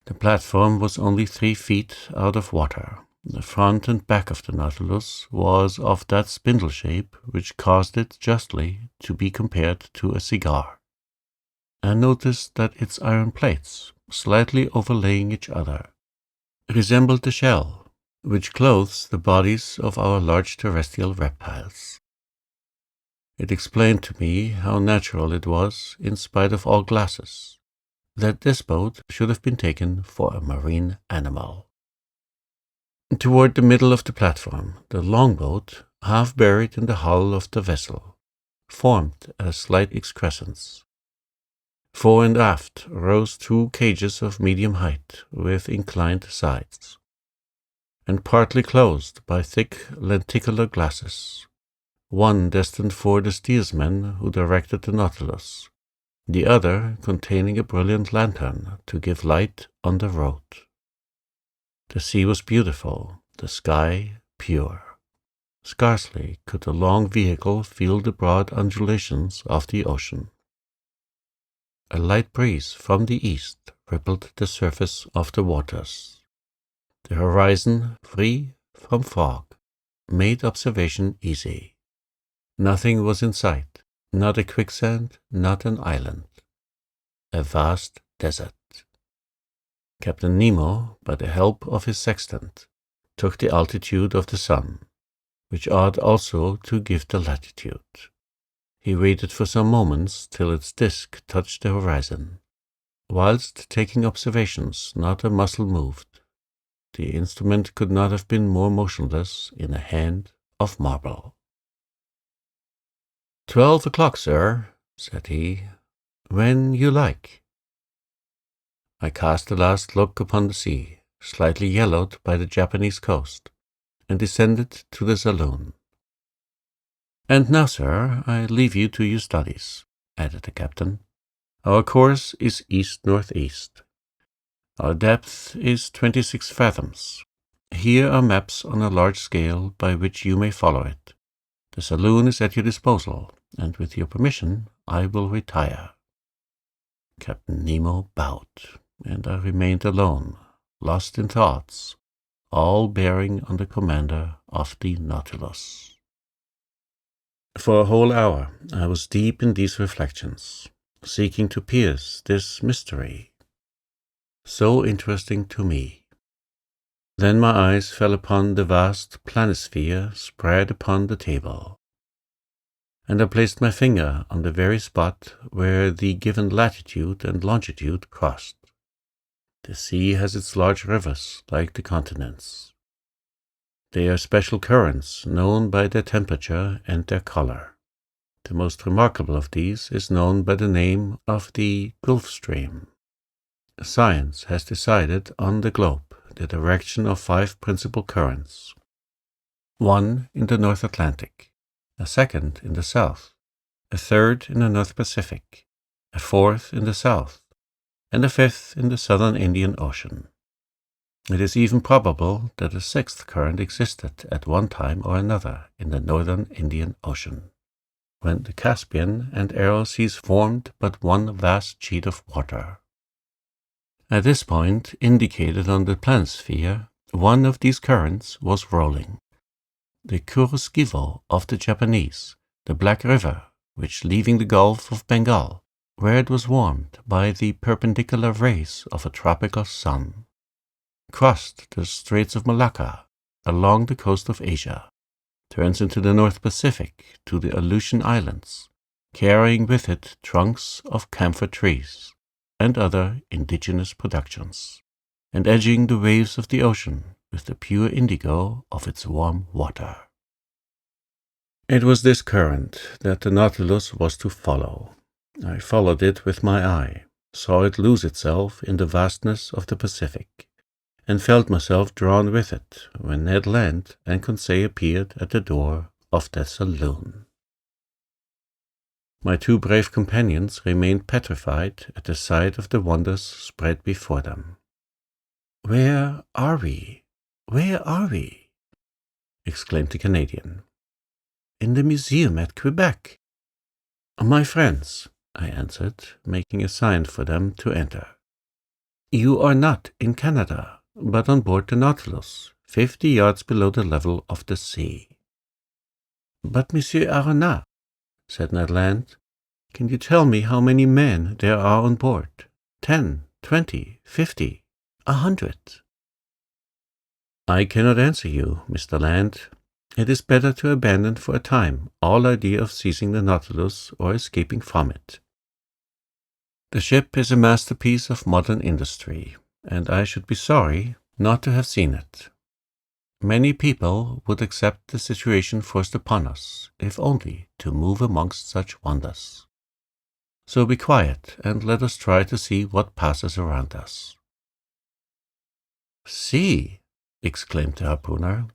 The platform was only 3 feet out of water. The front and back of the Nautilus was of that spindle shape which caused it justly to be compared to a cigar. I noticed that its iron plates, slightly overlaying each other, resembled the shell which clothes the bodies of our large terrestrial reptiles. It explained to me how natural it was, in spite of all glasses, that this boat should have been taken for a marine animal. Toward the middle of the platform, the longboat, half buried in the hull of the vessel, formed a slight excrescence. Fore and aft rose 2 cages of medium height with inclined sides, and partly closed by thick lenticular glasses, one destined for the steersman who directed the Nautilus, the other containing a brilliant lantern to give light on the road. The sea was beautiful, the sky pure. Scarcely could the long vehicle feel the broad undulations of the ocean. A light breeze from the east rippled the surface of the waters. The horizon, free from fog, made observation easy. Nothing was in sight. Not a quicksand, not an island. A vast desert. Captain Nemo, by the help of his sextant, took the altitude of the sun, which ought also to give the latitude. He waited for some moments till its disk touched the horizon. Whilst taking observations, not a muscle moved. The instrument could not have been more motionless in a hand of marble. 12 o'clock, sir," said he. "When you like." I cast a last look upon the sea, slightly yellowed by the Japanese coast, and descended to the saloon. "And now, sir, I leave you to your studies," added the captain. "Our course is east-northeast. Our depth is 26 fathoms. Here are maps on a large scale by which you may follow it. The saloon is at your disposal, and with your permission I will retire." Captain Nemo bowed, and I remained alone, lost in thoughts, all bearing on the commander of the Nautilus. For a whole hour I was deep in these reflections, seeking to pierce this mystery, so interesting to me. Then my eyes fell upon the vast planisphere spread upon the table, and I placed my finger on the very spot where the given latitude and longitude crossed. The sea has its large rivers like the continents. They are special currents known by their temperature and their color. The most remarkable of these is known by the name of the Gulf Stream. Science has decided on the globe the direction of 5 principal currents: 1 in the North Atlantic, a 2nd in the south, a 3rd in the North Pacific, a 4th in the south, and a 5th in the Southern Indian Ocean. It is even probable that a 6th current existed at one time or another in the Northern Indian Ocean, when the Caspian and Aral Seas formed but one vast sheet of water. At this point, indicated on the planisphere, one of these currents was rolling. The Kuroskivo of the Japanese, the Black River, which, leaving the Gulf of Bengal, where it was warmed by the perpendicular rays of a tropical sun, crossed the Straits of Malacca along the coast of Asia, turns into the North Pacific to the Aleutian Islands, carrying with it trunks of camphor trees and other indigenous productions, and edging the waves of the ocean with the pure indigo of its warm water. It was this current that the Nautilus was to follow. I followed it with my eye, saw it lose itself in the vastness of the Pacific, and felt myself drawn with it when Ned Land and Conseil appeared at the door of the saloon. My two brave companions remained petrified at the sight of the wonders spread before them. "Where are we? Where are we?" exclaimed the Canadian. "In the museum at Quebec." "My friends," I answered, making a sign for them to enter, "you are not in Canada, but on board the Nautilus, 50 yards below the level of the sea." "But, Monsieur Aronnax," said Ned Land, "can you tell me how many men there are on board? 10, 20, 50, 100? "I cannot answer you, Mr. Land. It is better to abandon for a time all idea of seizing the Nautilus or escaping from it. The ship is a masterpiece of modern industry, and I should be sorry not to have seen it. Many people would accept the situation forced upon us, if only to move amongst such wonders. So be quiet, and let us try to see what passes around us." "See!" exclaimed the harpooner.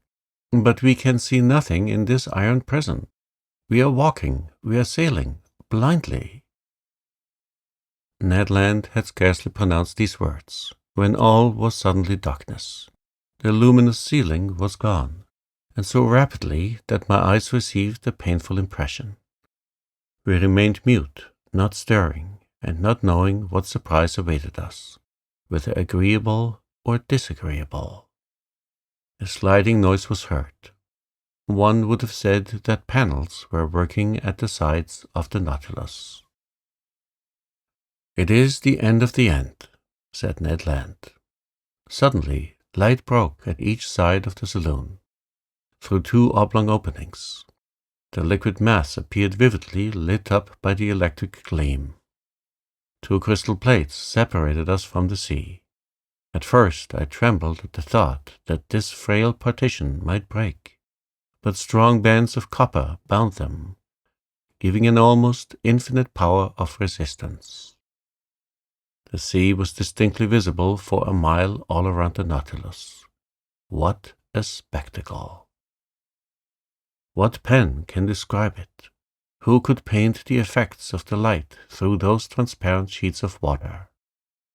"But we can see nothing in this iron prison. We are walking, we are sailing, blindly." Ned Land had scarcely pronounced these words, when all was suddenly darkness. The luminous ceiling was gone, and so rapidly that my eyes received a painful impression. We remained mute, not stirring, and not knowing what surprise awaited us, whether agreeable or disagreeable. A sliding noise was heard. One would have said that panels were working at the sides of the Nautilus. "It is the end of the end," said Ned Land. Suddenly, light broke at each side of the saloon, through two oblong openings. The liquid mass appeared vividly lit up by the electric gleam. Two crystal plates separated us from the sea. At first I trembled at the thought that this frail partition might break, but strong bands of copper bound them, giving an almost infinite power of resistance. The sea was distinctly visible for a mile all around the Nautilus. What a spectacle! What pen can describe it? Who could paint the effects of the light through those transparent sheets of water,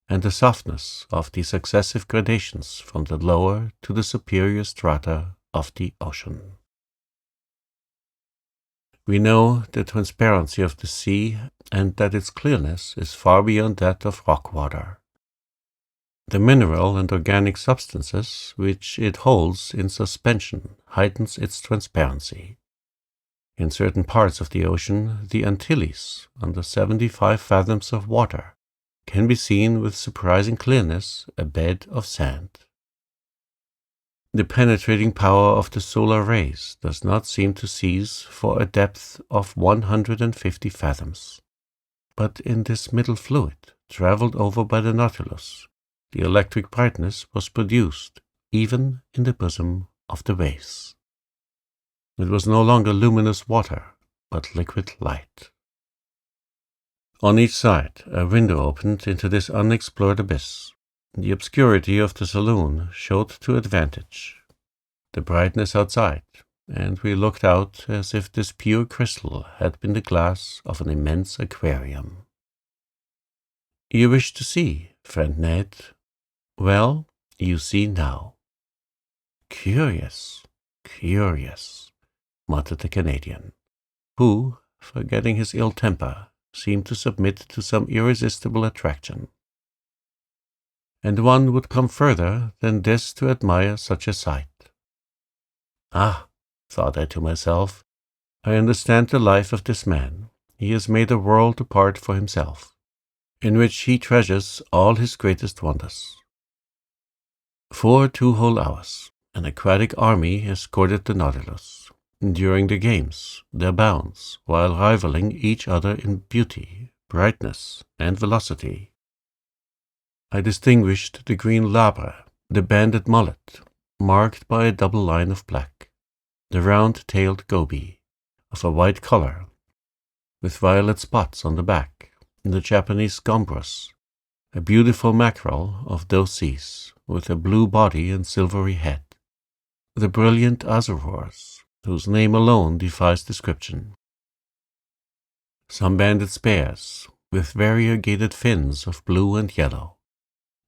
and the softness of the successive gradations from the lower to the superior strata of the ocean? We know the transparency of the sea and that its clearness is far beyond that of rock water. The mineral and organic substances which it holds in suspension heightens its transparency. In certain parts of the ocean, the Antilles, under 75 fathoms of water, can be seen with surprising clearness a bed of sand. The penetrating power of the solar rays does not seem to cease for a depth of 150 fathoms. But in this middle fluid, travelled over by the Nautilus, the electric brightness was produced even in the bosom of the waves. It was no longer luminous water, but liquid light. On each side, a window opened into this unexplored abyss. The obscurity of the saloon showed to advantage the brightness outside, and we looked out as if this pure crystal had been the glass of an immense aquarium. "You wish to see, friend Ned? Well, you see now." "Curious, curious," muttered the Canadian, who, forgetting his ill temper, seemed to submit to some irresistible attraction. And one would come further than this to admire such a sight. "Ah," thought I to myself, "I understand the life of this man. He has made a world apart for himself, in which he treasures all his greatest wonders." For 2 whole hours, an aquatic army escorted the Nautilus. During the games, their bounds, while rivaling each other in beauty, brightness, and velocity. I distinguished the green labre, the banded mullet, marked by a double line of black, the round-tailed goby, of a white color, with violet spots on the back, the Japanese gombrus, a beautiful mackerel of those seas, with a blue body and silvery head, the brilliant azurors, whose name alone defies description. Some banded spares, with variegated fins of blue and yellow,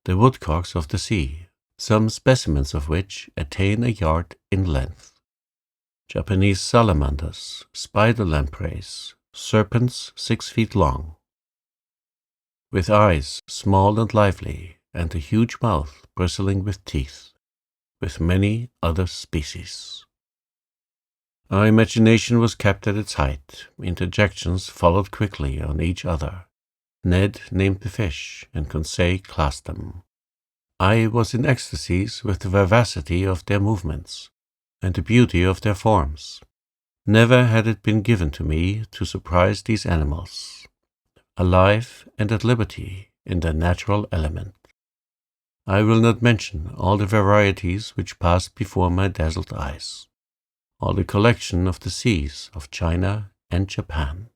the woodcocks of the sea, some specimens of which attain a yard in length, Japanese salamanders, spider lampreys, serpents 6 feet long, with eyes small and lively, and a huge mouth bristling with teeth, with many other species. Our imagination was kept at its height. Interjections followed quickly on each other. Ned named the fish, and Conseil classed them. I was in ecstasies with the vivacity of their movements, and the beauty of their forms. Never had it been given to me to surprise these animals, alive and at liberty in their natural element. I will not mention all the varieties which passed before my dazzled eyes, all the collection of the seas of China and Japan.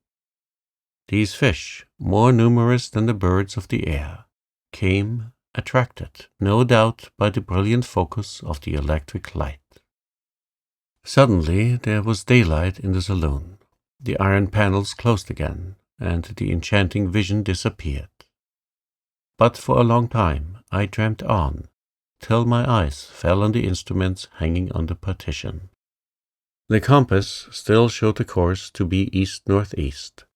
These fish, more numerous than the birds of the air, came, attracted, no doubt, by the brilliant focus of the electric light. Suddenly there was daylight in the saloon. The iron panels closed again, and the enchanting vision disappeared. But for a long time I dreamt on, till my eyes fell on the instruments hanging on the partition. The compass still showed the course to be east-northeast.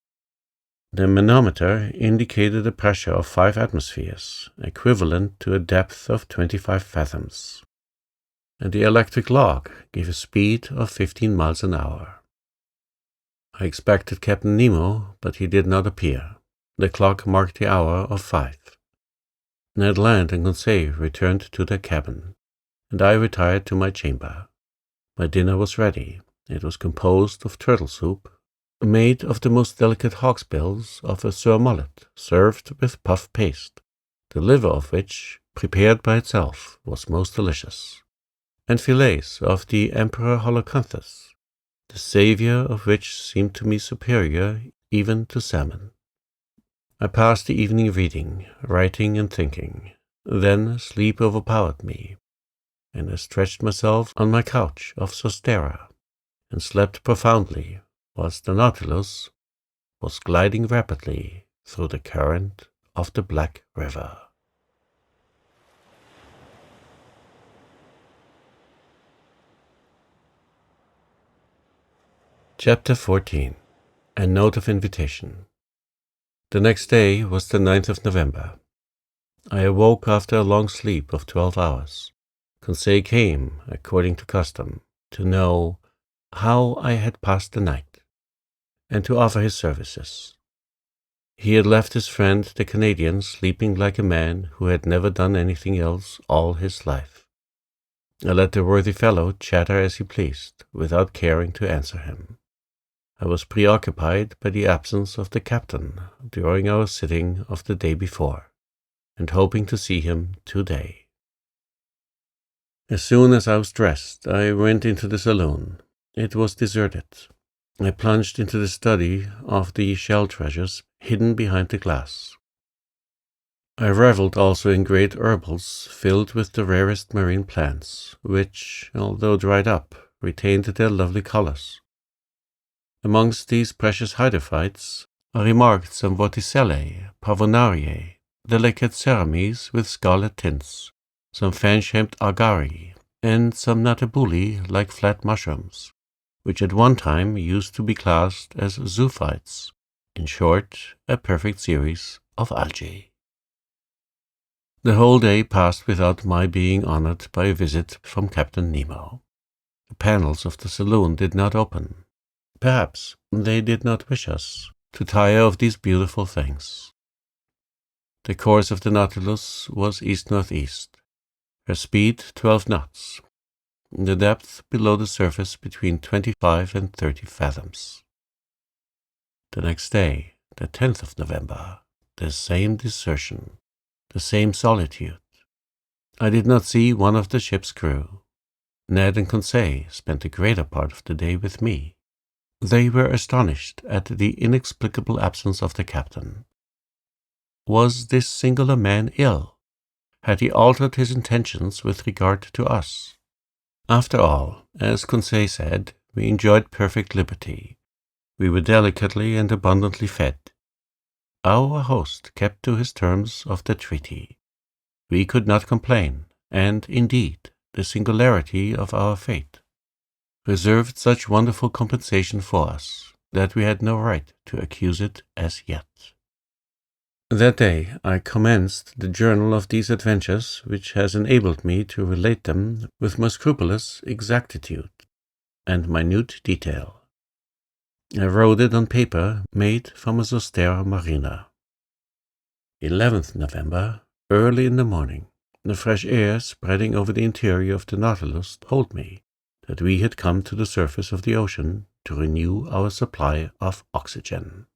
The manometer indicated a pressure of 5 atmospheres, equivalent to a depth of 25 fathoms, and the electric log gave a speed of 15 miles an hour. I expected Captain Nemo, but he did not appear. The clock marked the hour of 5. Ned Land and Conseil returned to their cabin, and I retired to my chamber. My dinner was ready. It was composed of turtle soup, made of the most delicate hawksbills of a surmullet, served with puff paste, the liver of which, prepared by itself, was most delicious, and fillets of the emperor holocanthus, the savour of which seemed to me superior even to salmon. I passed the evening reading, writing, and thinking. Then sleep overpowered me, and I stretched myself on my couch of Sostera, and slept profoundly, whilst the Nautilus was gliding rapidly through the current of the Black River. Chapter 14. A Note of Invitation. The next day was the 9th of November. I awoke after a long sleep of 12 hours. Conseil came, according to custom, to know how I had passed the night, and to offer his services. He had left his friend the Canadian sleeping like a man who had never done anything else all his life. I let the worthy fellow chatter as he pleased, without caring to answer him. I was preoccupied by the absence of the captain during our sitting of the day before, and hoping to see him today. As soon as I was dressed, I went into the saloon. It was deserted. I plunged into the study of the shell treasures hidden behind the glass. I revelled also in great herbals filled with the rarest marine plants, which, although dried up, retained their lovely colours. Amongst these precious hydrophytes, I remarked some Vorticellae, Pavonariae, delicate cerames with scarlet tints, some fan-shaped ÄGRI, and some Natabuli like flat mushrooms, which at one time used to be classed as zoophytes, in short, a perfect series of algae. The whole day passed without my being honored by a visit from Captain Nemo. The panels of the saloon did not open. Perhaps they did not wish us to tire of these beautiful things. The course of the Nautilus was east-northeast. Her speed 12 knots. The depth below the surface between 25 and 30 fathoms. The next day, the 10th of November, the same desertion, the same solitude. I did not see one of the ship's crew. Ned and Conseil spent the greater part of the day with me. They were astonished at the inexplicable absence of the captain. Was this singular man ill? Had he altered his intentions with regard to us? After all, as Conseil said, we enjoyed perfect liberty. We were delicately and abundantly fed. Our host kept to his terms of the treaty. We could not complain, and, indeed, the singularity of our fate reserved such wonderful compensation for us that we had no right to accuse it as yet. That day I commenced the journal of these adventures, which has enabled me to relate them with most scrupulous exactitude and minute detail. I wrote it on paper made from a zostera marina. 11th November, early in the morning, the fresh air spreading over the interior of the Nautilus told me that we had come to the surface of the ocean to renew our supply of oxygen.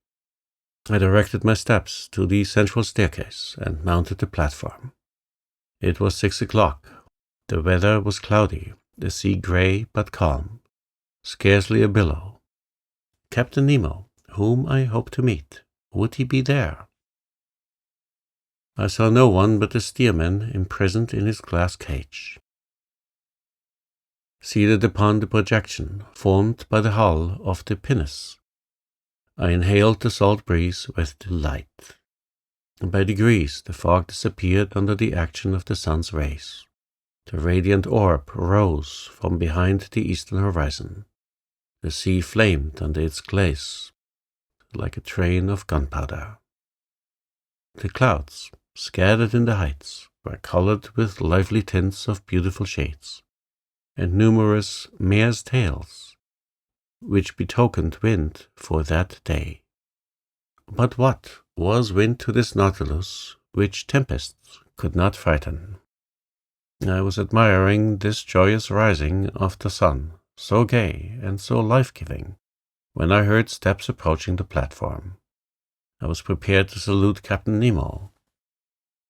I directed my steps to the central staircase and mounted the platform. It was 6 o'clock. The weather was cloudy, the sea grey but calm, scarcely a billow. Captain Nemo, whom I hoped to meet, would he be there? I saw no one but the steersman imprisoned in his glass cage. Seated upon the projection formed by the hull of the pinnace, I inhaled the salt breeze with delight. By degrees the fog disappeared under the action of the sun's rays. The radiant orb rose from behind the eastern horizon. The sea flamed under its glaze like a train of gunpowder. The clouds, scattered in the heights, were colored with lively tints of beautiful shades, and numerous mare's tails, which betokened wind for that day. But what was wind to this Nautilus, which tempests could not frighten? I was admiring this joyous rising of the sun, so gay and so life-giving, when I heard steps approaching the platform. I was prepared to salute Captain Nemo,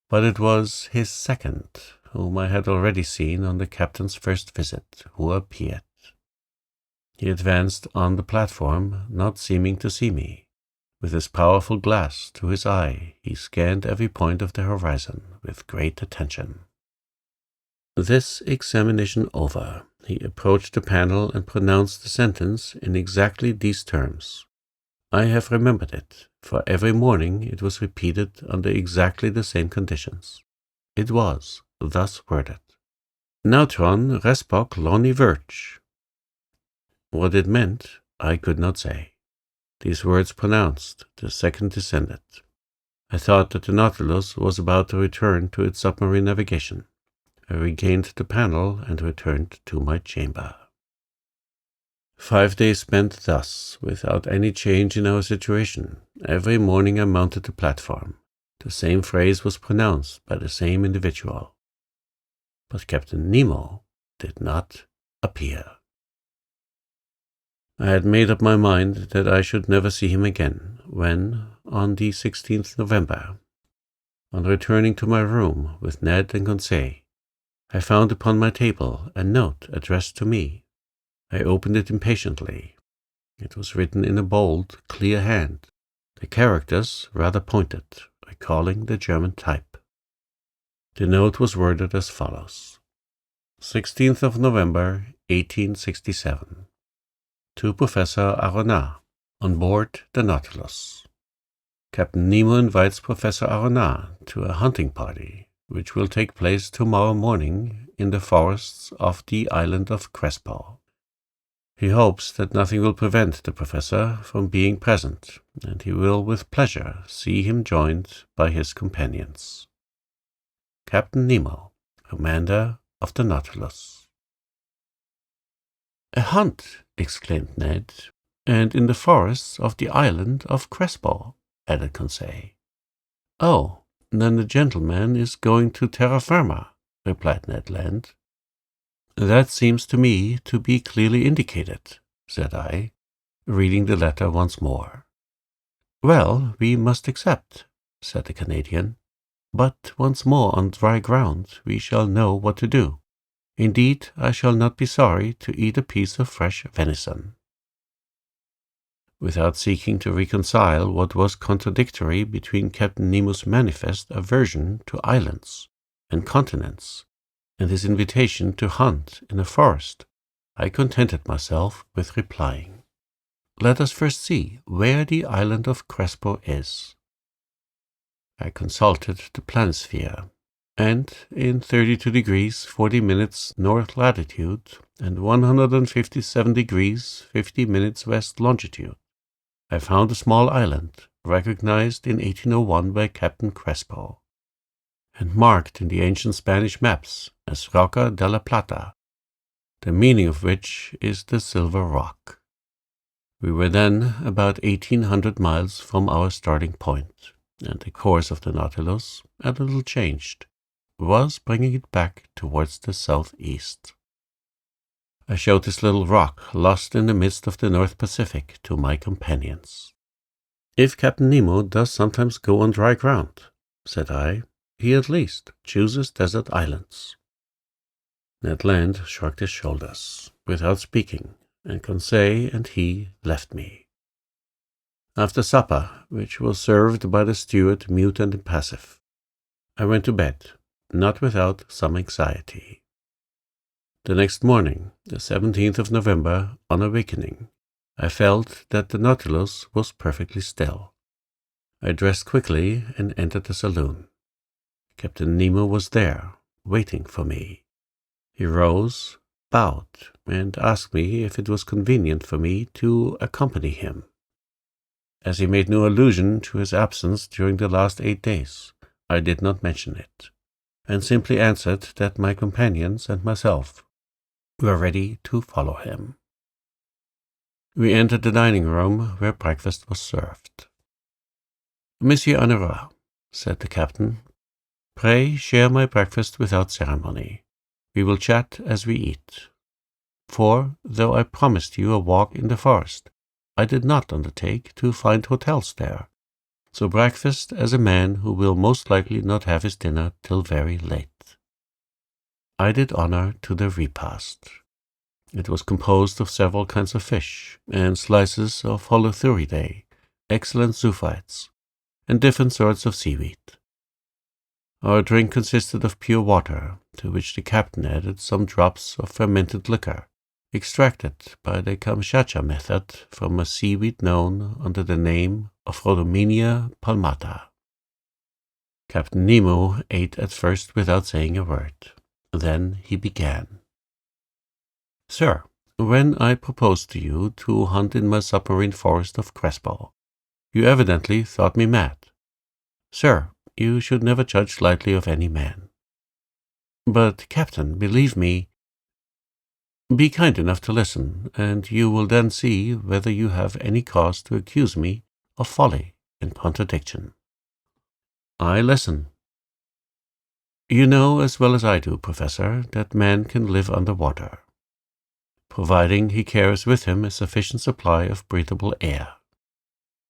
but it was his second, whom I had already seen on the captain's first visit, who appeared. He advanced on the platform, not seeming to see me. With his powerful glass to his eye, he scanned every point of the horizon with great attention. This examination over, he approached the panel and pronounced the sentence in exactly these terms. I have remembered it, for every morning it was repeated under exactly the same conditions. It was thus worded: Neutron respoc loni verge. What it meant, I could not say. These words pronounced, the second descended. I thought that the Nautilus was about to return to its submarine navigation. I regained the panel and returned to my chamber. 5 days spent thus, without any change in our situation. Every morning I mounted the platform. The same phrase was pronounced by the same individual. But Captain Nemo did not appear. I had made up my mind that I should never see him again, when, on the 16th November, on returning to my room with Ned and Conseil, I found upon my table a note addressed to me. I opened it impatiently. It was written in a bold, clear hand, the characters rather pointed, recalling the German type. The note was worded as follows: 16th of November, 1867. To Professor Aronnax, on board the Nautilus. Captain Nemo invites Professor Aronnax to a hunting party, which will take place tomorrow morning in the forests of the island of Crespo. He hopes that nothing will prevent the professor from being present, and he will with pleasure see him joined by his companions. Captain Nemo, Commander of the Nautilus. "A hunt!" exclaimed Ned. "And in the forests of the island of Crespo," added Conseil. "Oh, then the gentleman is going to terra firma," replied Ned Land. That seems to me to be clearly indicated, said I, reading the letter once more. Well, we must accept, said the Canadian. But once more on dry ground we shall know what to do. Indeed, I shall not be sorry to eat a piece of fresh venison. Without seeking to reconcile what was contradictory between Captain Nemo's manifest aversion to islands and continents and his invitation to hunt in a forest, I contented myself with replying, "Let us first see where the island of Crespo is." I consulted the planisphere, and in 32 degrees 40 minutes north latitude and 157 degrees 50 minutes west longitude, I found a small island recognized in 1801 by Captain Crespo, and marked in the ancient Spanish maps as Roca de la Plata, the meaning of which is the Silver Rock. We were then about 1,800 miles from our starting point, and the course of the Nautilus, a little changed, was bringing it back towards the southeast. I showed this little rock lost in the midst of the North Pacific to my companions. "If Captain Nemo does sometimes go on dry ground," said I, "he at least chooses desert islands." Ned Land shrugged his shoulders, without speaking, and Conseil and he left me. After supper, which was served by the steward mute and impassive, I went to bed, not without some anxiety. The next morning, the 17th of November, on awakening, I felt that the Nautilus was perfectly still. I dressed quickly and entered the saloon. Captain Nemo was there, waiting for me. He rose, bowed, and asked me if it was convenient for me to accompany him. As he made no allusion to his absence during the last 8 days, I did not mention it, and simply answered that my companions and myself were ready to follow him. We entered the dining room where breakfast was served. "Monsieur Honorat," said the captain, "pray share my breakfast without ceremony. We will chat as we eat. For, though I promised you a walk in the forest, I did not undertake to find hotels there, so breakfast as a man who will most likely not have his dinner till very late." I did honor to the repast. It was composed of several kinds of fish, and slices of holothuridae, excellent zoophytes, and different sorts of seaweed. Our drink consisted of pure water, to which the captain added some drops of fermented liquor, extracted by the Kamchatka method from a seaweed known under the name of Rhodomenia palmata. Captain Nemo ate at first without saying a word. Then he began. "Sir, when I proposed to you to hunt in my submarine forest of Crespo, you evidently thought me mad. Sir, you should never judge lightly of any man. But, Captain, believe me, be kind enough to listen, and you will then see whether you have any cause to accuse me of folly and contradiction." "I listen." "You know as well as I do, Professor, that man can live under water, providing he carries with him a sufficient supply of breathable air.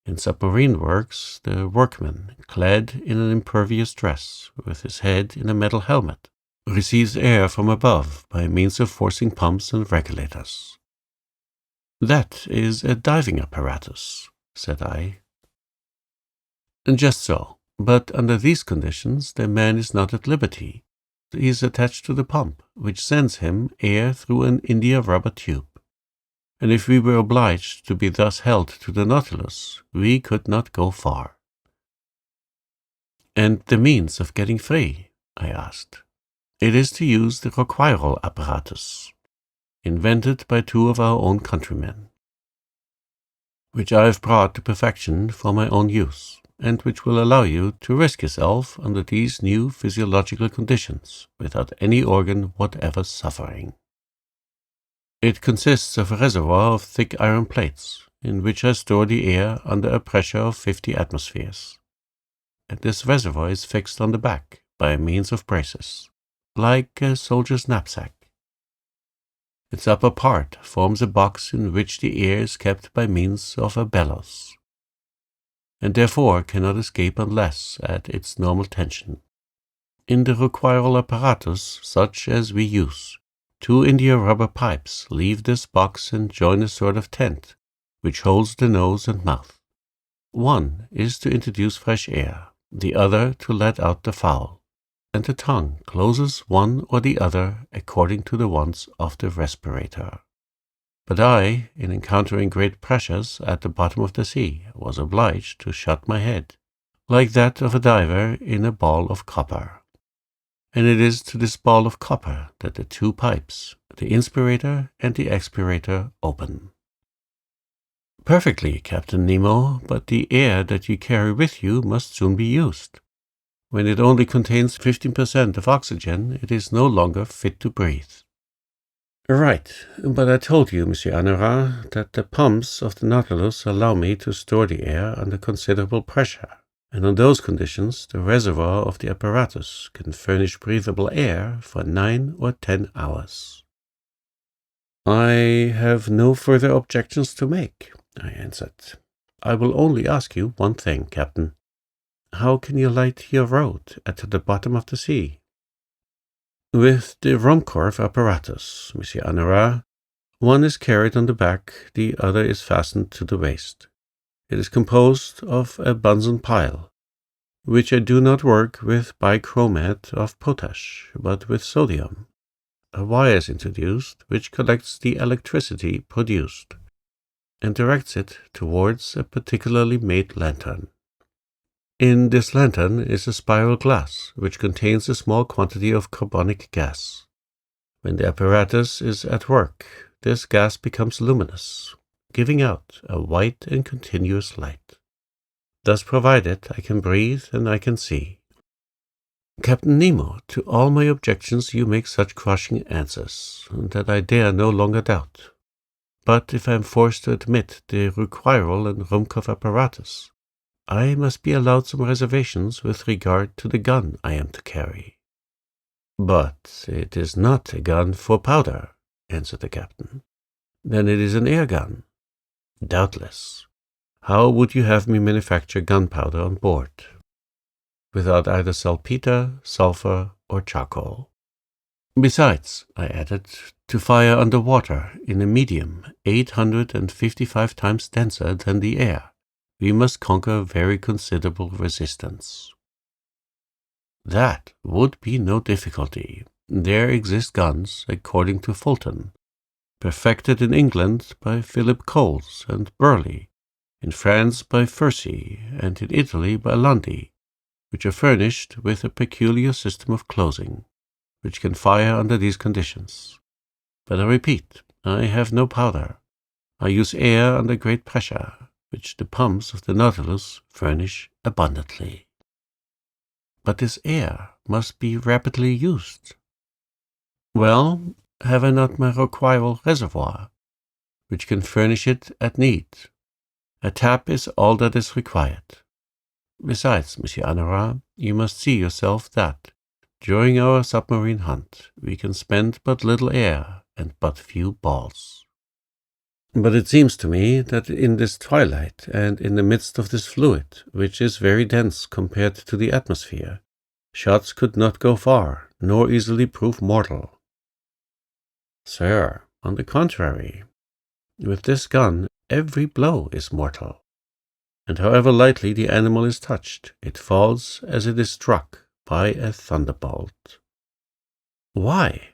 In submarine works, the workman, clad in an impervious dress, with his head in a metal helmet, receives air from above by means of forcing pumps and regulators." "That is a diving apparatus," said I. "Just so. But under these conditions the man is not at liberty. He is attached to the pump, which sends him air through an india rubber tube. And if we were obliged to be thus held to the Nautilus, we could not go far." "And the means of getting free?" I asked. "It is to use the Roquairo apparatus, invented by 2 of our own countrymen, which I have brought to perfection for my own use, and which will allow you to risk yourself under these new physiological conditions without any organ whatever suffering. It consists of a reservoir of thick iron plates, in which I store the air under a pressure of 50 atmospheres. And this reservoir is fixed on the back by means of braces, like a soldier's knapsack. Its upper part forms a box in which the air is kept by means of a bellows, and therefore cannot escape unless at its normal tension. In the requiral apparatus, such as we use, 2 India rubber pipes leave this box and join a sort of tent, which holds the nose and mouth. One is to introduce fresh air, the other to let out the foul, and the tongue closes one or the other according to the wants of the respirator. But I, in encountering great pressures at the bottom of the sea, was obliged to shut my head, like that of a diver in a ball of copper. And it is to this ball of copper that the 2 pipes, the inspirator and the expirator, open. Perfectly, Captain Nemo, but the air that you carry with you must soon be used. When it only contains 15% of oxygen, it is no longer fit to breathe. Right, but I told you, Monsieur Anara, that the pumps of the Nautilus allow me to store the air under considerable pressure, and on those conditions the reservoir of the apparatus can furnish breathable air for 9 or 10 hours. I have no further objections to make, I answered. I will only ask you one thing, Captain. How can you light your road at the bottom of the sea? With the Ruhmkorff apparatus, Monsieur Anara. One is carried on the back, the other is fastened to the waist. It is composed of a Bunsen pile, which I do not work with bichromate of potash, but with sodium. A wire is introduced, which collects the electricity produced, and directs it towards a particularly made lantern. In this lantern is a spiral glass, which contains a small quantity of carbonic gas. When the apparatus is at work, this gas becomes luminous, giving out a white and continuous light. Thus provided, I can breathe and I can see. Captain Nemo, to all my objections you make such crushing answers, that I dare no longer doubt. But if I am forced to admit the requiral and Ruhmkorff apparatus, I must be allowed some reservations with regard to the gun I am to carry. But it is not a gun for powder, answered the captain. Then it is an air gun. Doubtless. How would you have me manufacture gunpowder on board? Without either saltpeter, sulphur, or charcoal. Besides, I added, to fire under water in a medium 855 times denser than the air, we must conquer very considerable resistance. That would be no difficulty. There exist guns, according to Fulton, perfected in England by Philip Coles and Burley, in France by Fursey, and in Italy by Landi, which are furnished with a peculiar system of closing, which can fire under these conditions. But I repeat, I have no powder. I use air under great pressure, which the pumps of the Nautilus furnish abundantly. But this air must be rapidly used. Well, have I not my requiral reservoir, which can furnish it at need? A tap is all that is required. Besides, Monsieur Anara, you must see yourself that, during our submarine hunt, we can spend but little air and but few balls. But it seems to me that in this twilight and in the midst of this fluid, which is very dense compared to the atmosphere, shots could not go far, nor easily prove mortal. Sir, on the contrary, with this gun every blow is mortal, and however lightly the animal is touched, it falls as it is struck by a thunderbolt. Why?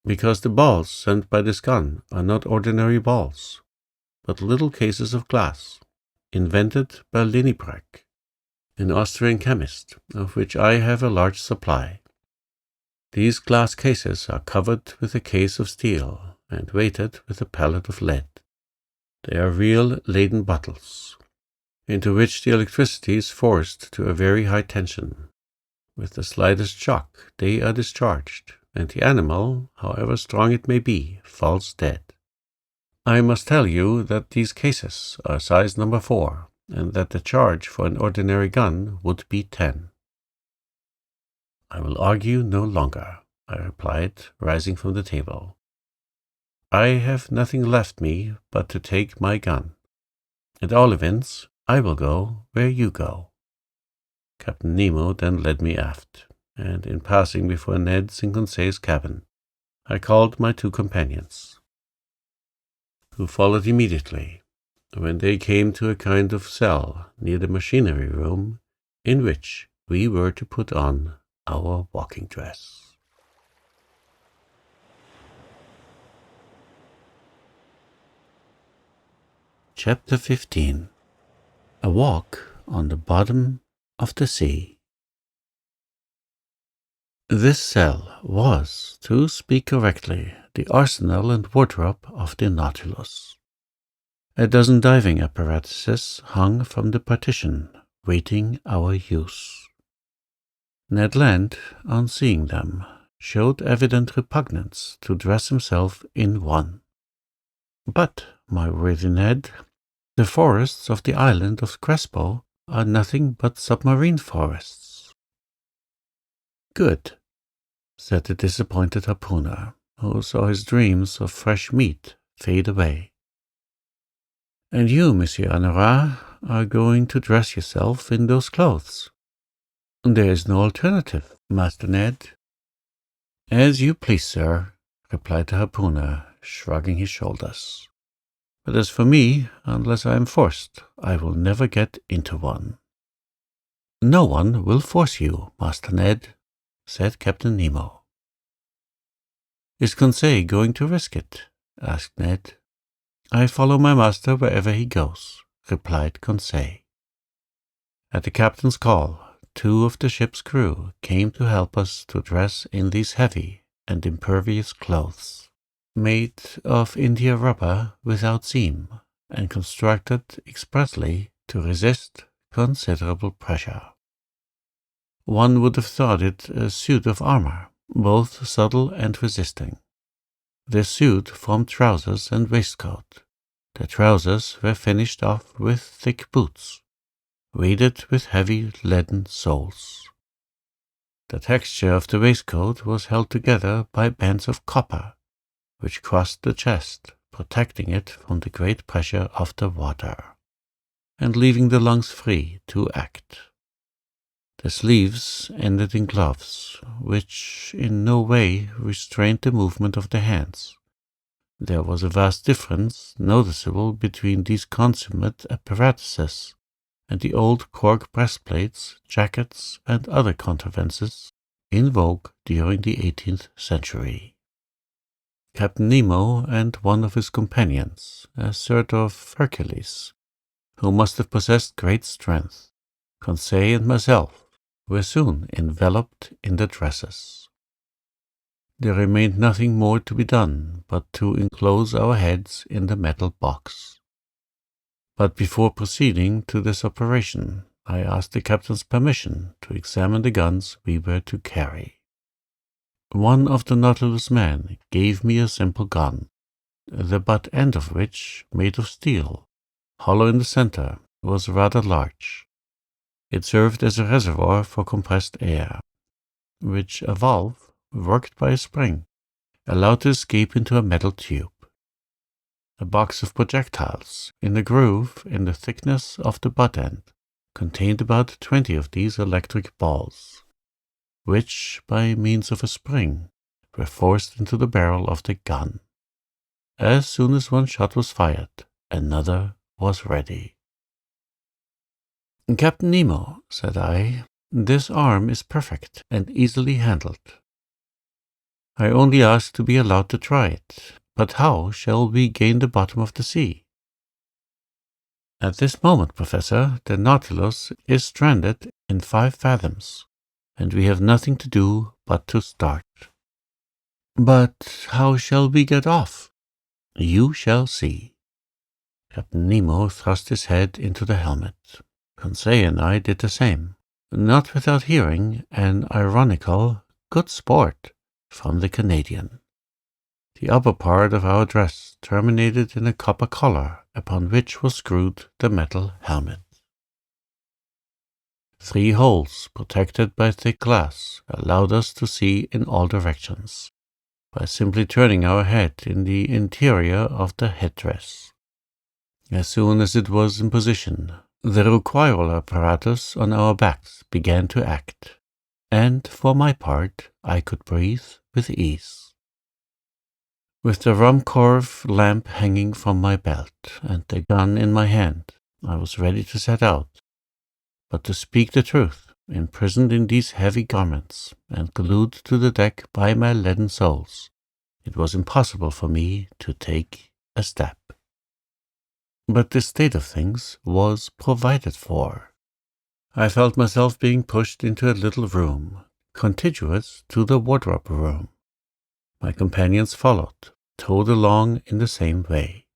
Because the balls sent by this gun are not ordinary balls, but little cases of glass, invented by Leniebreck, an Austrian chemist, of which I have a large supply. These glass cases are covered with a case of steel and weighted with a pellet of lead. They are real Leyden bottles, into which the electricity is forced to a very high tension. With the slightest shock they are discharged, and the animal, however strong it may be, falls dead. I must tell you that these cases are size number 4, and that the charge for an ordinary gun would be 10. I will argue no longer. I replied, rising from the table. I have nothing left me but to take my gun. At all events, I will go where you go. Captain Nemo then led me aft, and in passing before Ned's and Conseil's cabin, I called my two companions, who followed immediately, when they came to a kind of cell near the machinery room, in which we were to put on our walking dress. Chapter 15. A Walk on the Bottom of the Sea. This cell was, to speak correctly, the arsenal and wardrobe of the Nautilus. A dozen diving apparatuses hung from the partition, waiting our use. Ned Land, on seeing them, showed evident repugnance to dress himself in one. But, my worthy Ned, the forests of the island of Crespo are nothing but submarine forests. Good, said the disappointed harpooner, who saw his dreams of fresh meat fade away. And you, Monsieur Honorat, are going to dress yourself in those clothes. There is no alternative, Master Ned. As you please, sir, replied the harpooner, shrugging his shoulders. But as for me, unless I am forced, I will never get into one. No one will force you, Master Ned, said Captain Nemo. Is Conseil going to risk it? Asked Ned. I follow my master wherever he goes, replied Conseil. At the captain's call, 2 of the ship's crew came to help us to dress in these heavy and impervious clothes, made of India rubber without seam, and constructed expressly to resist considerable pressure. One would have thought it a suit of armor, both subtle and resisting. The suit formed trousers and waistcoat. The trousers were finished off with thick boots, weighted with heavy leaden soles. The texture of the waistcoat was held together by bands of copper, which crossed the chest, protecting it from the great pressure of the water, and leaving the lungs free to act. The sleeves ended in gloves, which in no way restrained the movement of the hands. There was a vast difference noticeable between these consummate apparatuses and the old cork breastplates, jackets, and other contrivances in vogue during the 18th century. Captain Nemo and one of his companions, a sort of Hercules, who must have possessed great strength, Conseil and myself, were soon enveloped in the dresses. There remained nothing more to be done but to enclose our heads in the metal box. But before proceeding to this operation, I asked the captain's permission to examine the guns we were to carry. One of the Nautilus men gave me a simple gun, the butt end of which, made of steel, hollow in the center, was rather large. It served as a reservoir for compressed air, which a valve, worked by a spring, allowed to escape into a metal tube. A box of projectiles, in a groove in the thickness of the butt end, contained about 20 of these electric balls, which, by means of a spring, were forced into the barrel of the gun. As soon as one shot was fired, another was ready. Captain Nemo, said I, this arm is perfect and easily handled. I only ask to be allowed to try it, but how shall we gain the bottom of the sea? At this moment, Professor, the Nautilus is stranded in 5 fathoms, and we have nothing to do but to start. But how shall we get off? You shall see. Captain Nemo thrust his head into the helmet. Conseil and I did the same, not without hearing an ironical "good sport" from the Canadian. The upper part of our dress terminated in a copper collar upon which was screwed the metal helmet. 3 holes protected by thick glass allowed us to see in all directions, by simply turning our head in the interior of the headdress. As soon as it was in position, the recoil apparatus on our backs began to act, and for my part I could breathe with ease. With the Ruhmkorff lamp hanging from my belt and the gun in my hand, I was ready to set out. But to speak the truth, imprisoned in these heavy garments and glued to the deck by my leaden soles, it was impossible for me to take a step. But this state of things was provided for. I felt myself being pushed into a little room, contiguous to the wardrobe room. My companions followed, towed along in the same way.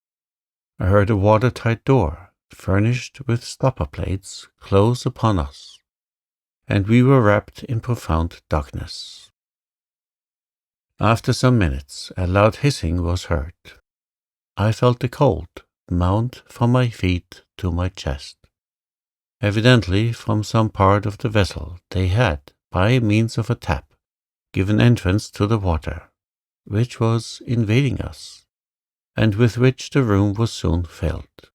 I heard a watertight door, furnished with stopper plates, close upon us, and we were wrapped in profound darkness. After some minutes, a loud hissing was heard. I felt the cold mount from my feet to my chest. Evidently, from some part of the vessel, they had, by means of a tap, given entrance to the water, which was invading us, and with which the room was soon filled.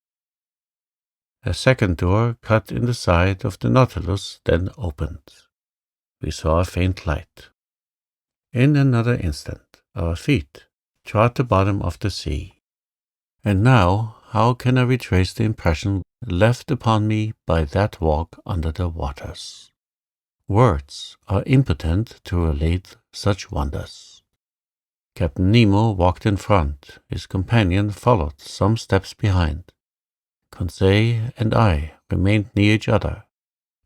A second door cut in the side of the Nautilus then opened. We saw a faint light. In another instant, our feet trod the bottom of the sea. And now, how can I retrace the impression left upon me by that walk under the waters? Words are impotent to relate such wonders. Captain Nemo walked in front, his companion followed some steps behind. Conseil and I remained near each other,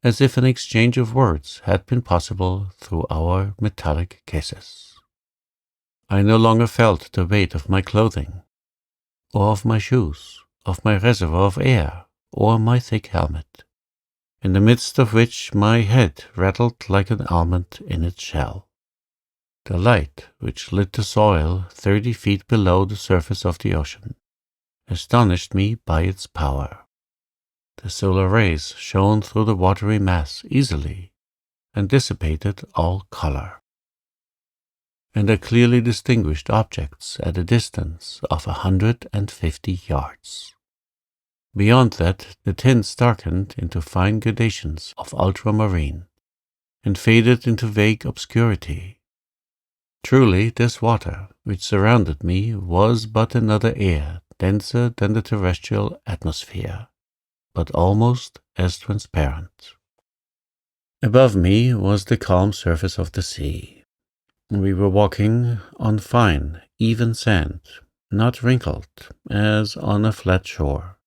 as if an exchange of words had been possible through our metallic cases. I no longer felt the weight of my clothing, or of my shoes, of my reservoir of air, or my thick helmet, in the midst of which my head rattled like an almond in its shell. The light which lit the soil 30 feet below the surface of the ocean astonished me by its power. The solar rays shone through the watery mass easily and dissipated all color, and I clearly distinguished objects at a distance of 150 yards. Beyond that, the tints darkened into fine gradations of ultramarine and faded into vague obscurity. Truly, this water, which surrounded me, was but another air denser than the terrestrial atmosphere, but almost as transparent. Above me was the calm surface of the sea. We were walking on fine, even sand, not wrinkled, as on a flat shore,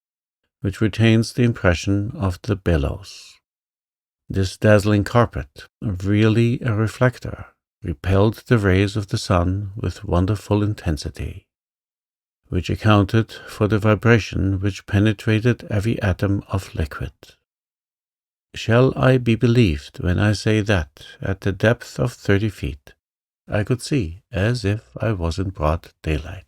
which retains the impression of the billows. This dazzling carpet, really a reflector, repelled the rays of the sun with wonderful intensity, which accounted for the vibration which penetrated every atom of liquid. Shall I be believed when I say that, at the depth of 30 feet, I could see as if I was in broad daylight?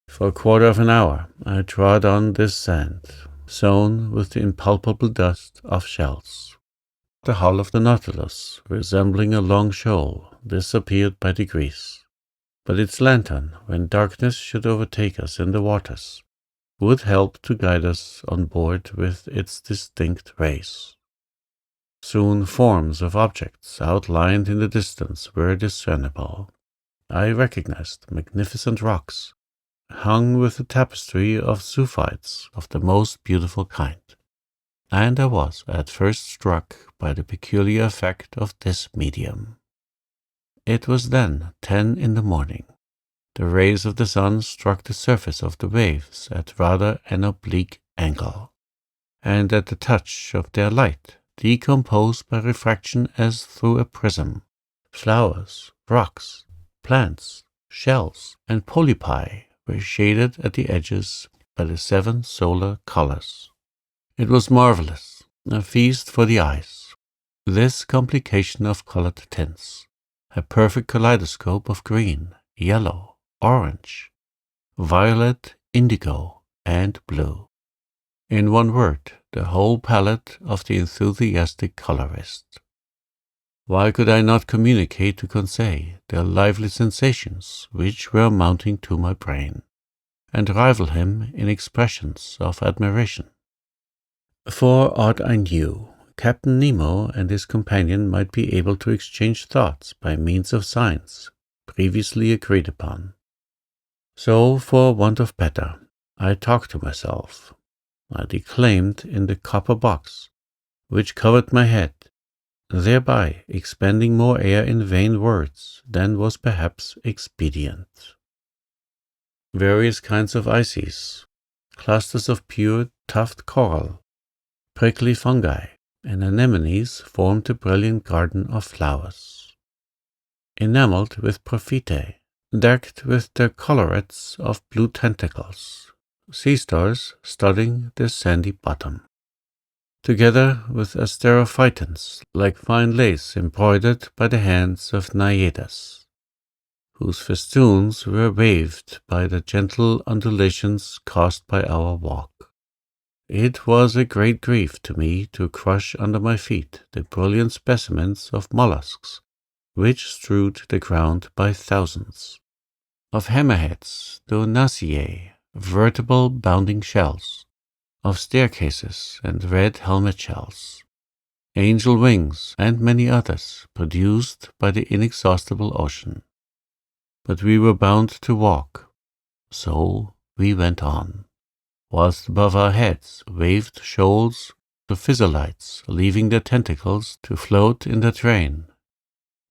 For a quarter of an hour I trod on this sand, sown with the impalpable dust of shells. The hull of the Nautilus, resembling a long shoal, disappeared by degrees, but its lantern, when darkness should overtake us in the waters, would help to guide us on board with its distinct rays. Soon forms of objects outlined in the distance were discernible. I recognized magnificent rocks, hung with a tapestry of zoophytes of the most beautiful kind, and I was at first struck by the peculiar effect of this medium. It was then 10 in the morning. The rays of the sun struck the surface of the waves at rather an oblique angle, and at the touch of their light, decomposed by refraction as through a prism, flowers, rocks, plants, shells, and polypi were shaded at the edges by the 7 solar colors. It was marvelous, a feast for the eyes. This complication of colored tints, a perfect kaleidoscope of green, yellow, orange, violet, indigo, and blue. In one word, the whole palette of the enthusiastic colorist. Why could I not communicate to Conseil the lively sensations which were mounting to my brain, and rival him in expressions of admiration? For aught I knew, Captain Nemo and his companion might be able to exchange thoughts by means of signs previously agreed upon. So, for want of better, I talked to myself. I declaimed in the copper box, which covered my head, thereby expending more air in vain words than was perhaps expedient. Various kinds of ices, clusters of pure tufted coral, prickly fungi, and anemones formed a brilliant garden of flowers. Enameled with prophytae, decked with their collarets of blue tentacles, sea stars studding their sandy bottom, together with asterophytons like fine lace embroidered by the hands of naiadas, whose festoons were waved by the gentle undulations caused by our walk. It was a great grief to me to crush under my feet the brilliant specimens of mollusks which strewed the ground by thousands, of hammerheads, donaceae, vertebral bounding shells, of staircases and red helmet shells, angel wings, and many others produced by the inexhaustible ocean. But we were bound to walk, so we went on, whilst above our heads waved shoals of physollites, leaving their tentacles to float in the train,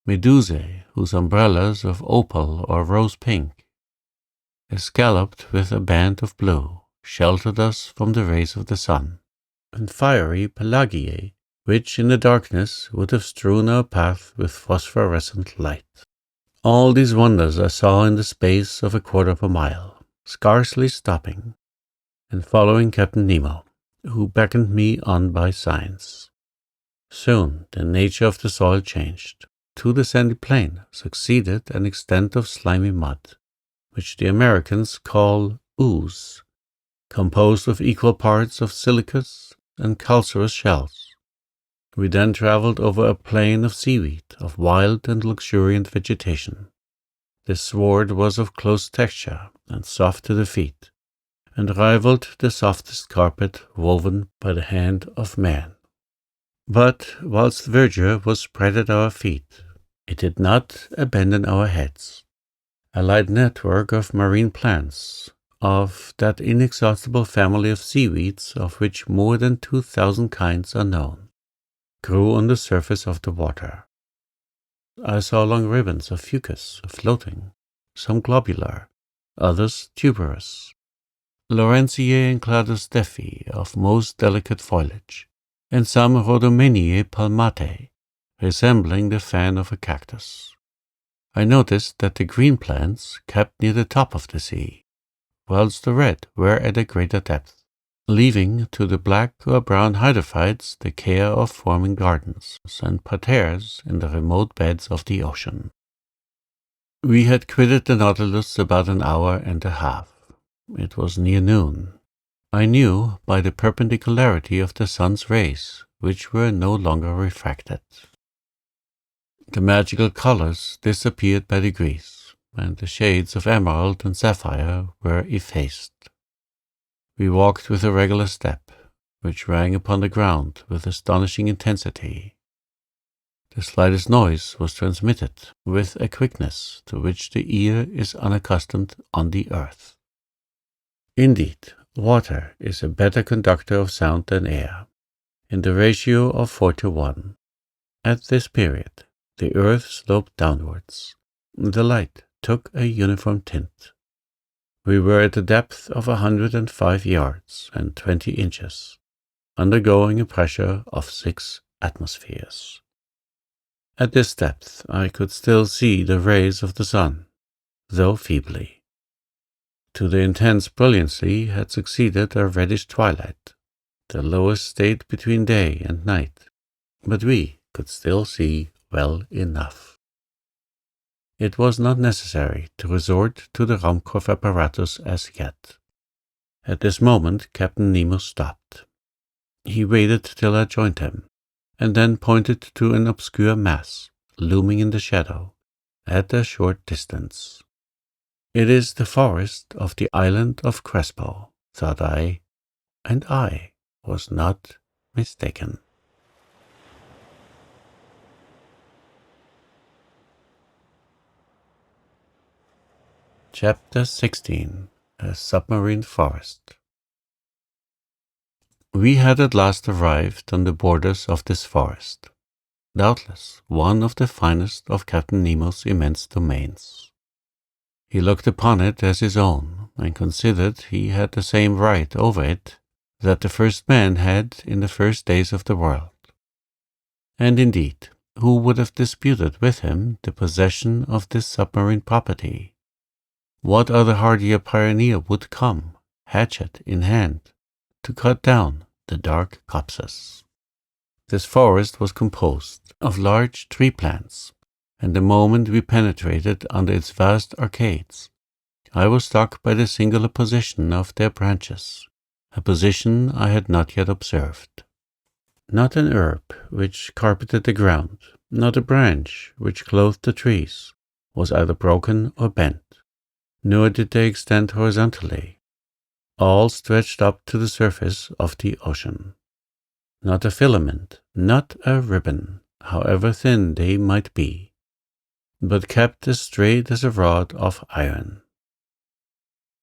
medusae whose umbrellas of opal or rose pink, escalloped with a band of blue, sheltered us from the rays of the sun, and fiery pelagiae, which in the darkness would have strewn our path with phosphorescent light. All these wonders I saw in the space of a quarter of a mile, scarcely stopping, and following Captain Nemo, who beckoned me on by signs. Soon the nature of the soil changed. To the sandy plain succeeded an extent of slimy mud, which the Americans call ooze, composed of equal parts of silicous and calcareous shells. We then travelled over a plain of seaweed, of wild and luxuriant vegetation. The sward was of close texture and soft to the feet, and rivaled the softest carpet woven by the hand of man. But whilst verdure was spread at our feet, it did not abandon our heads. A light network of marine plants, of that inexhaustible family of seaweeds of which more than 2,000 kinds are known, grew on the surface of the water. I saw long ribbons of fucus floating, some globular, others tuberous, Lawrenceae and Cladostephii of most delicate foliage, and some Rhodomeniae palmatae, resembling the fan of a cactus. I noticed that the green plants kept near the top of the sea, whilst the red were at a greater depth, leaving to the black or brown hydrophytes the care of forming gardens and parterres in the remote beds of the ocean. We had quitted the Nautilus about an hour and a half. It was near noon. I knew by the perpendicularity of the sun's rays, which were no longer refracted. The magical colors disappeared by degrees, and the shades of emerald and sapphire were effaced. We walked with a regular step, which rang upon the ground with astonishing intensity. The slightest noise was transmitted with a quickness to which the ear is unaccustomed on the earth. Indeed, water is a better conductor of sound than air, in the ratio of 4:1. At this period, the earth sloped downwards. The light took a uniform tint. We were at a depth of 105 yards and 20 inches, undergoing a pressure of 6 atmospheres. At this depth I could still see the rays of the sun, though feebly. To the intense brilliancy had succeeded a reddish twilight, the lowest state between day and night, but we could still see well enough. It was not necessary to resort to the Ruhmkorff apparatus as yet. At this moment Captain Nemo stopped. He waited till I joined him, and then pointed to an obscure mass, looming in the shadow, at a short distance. "It is the forest of the island of Crespo," thought I, and I was not mistaken. Chapter 16. A Submarine Forest. We had at last arrived on the borders of this forest, doubtless one of the finest of Captain Nemo's immense domains. He looked upon it as his own, and considered he had the same right over it that the first man had in the first days of the world. And indeed, who would have disputed with him the possession of this submarine property? What other hardier pioneer would come, hatchet in hand, to cut down the dark copses? This forest was composed of large tree plants, and the moment we penetrated under its vast arcades, I was struck by the singular position of their branches, a position I had not yet observed. Not an herb which carpeted the ground, not a branch which clothed the trees, was either broken or bent, nor did they extend horizontally. All stretched up to the surface of the ocean. Not a filament, not a ribbon, however thin they might be, but kept as straight as a rod of iron.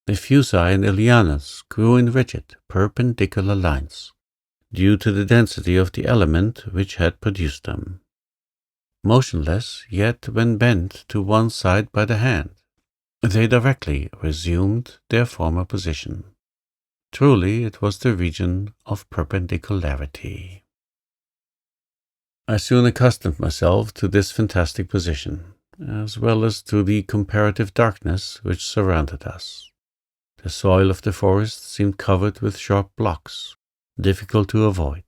The fusi and lianas grew in rigid, perpendicular lines, due to the density of the element which had produced them. Motionless, yet when bent to one side by the hand, they directly resumed their former position. Truly, it was the region of perpendicularity. I soon accustomed myself to this fantastic position, as well as to the comparative darkness which surrounded us. The soil of the forest seemed covered with sharp blocks, difficult to avoid.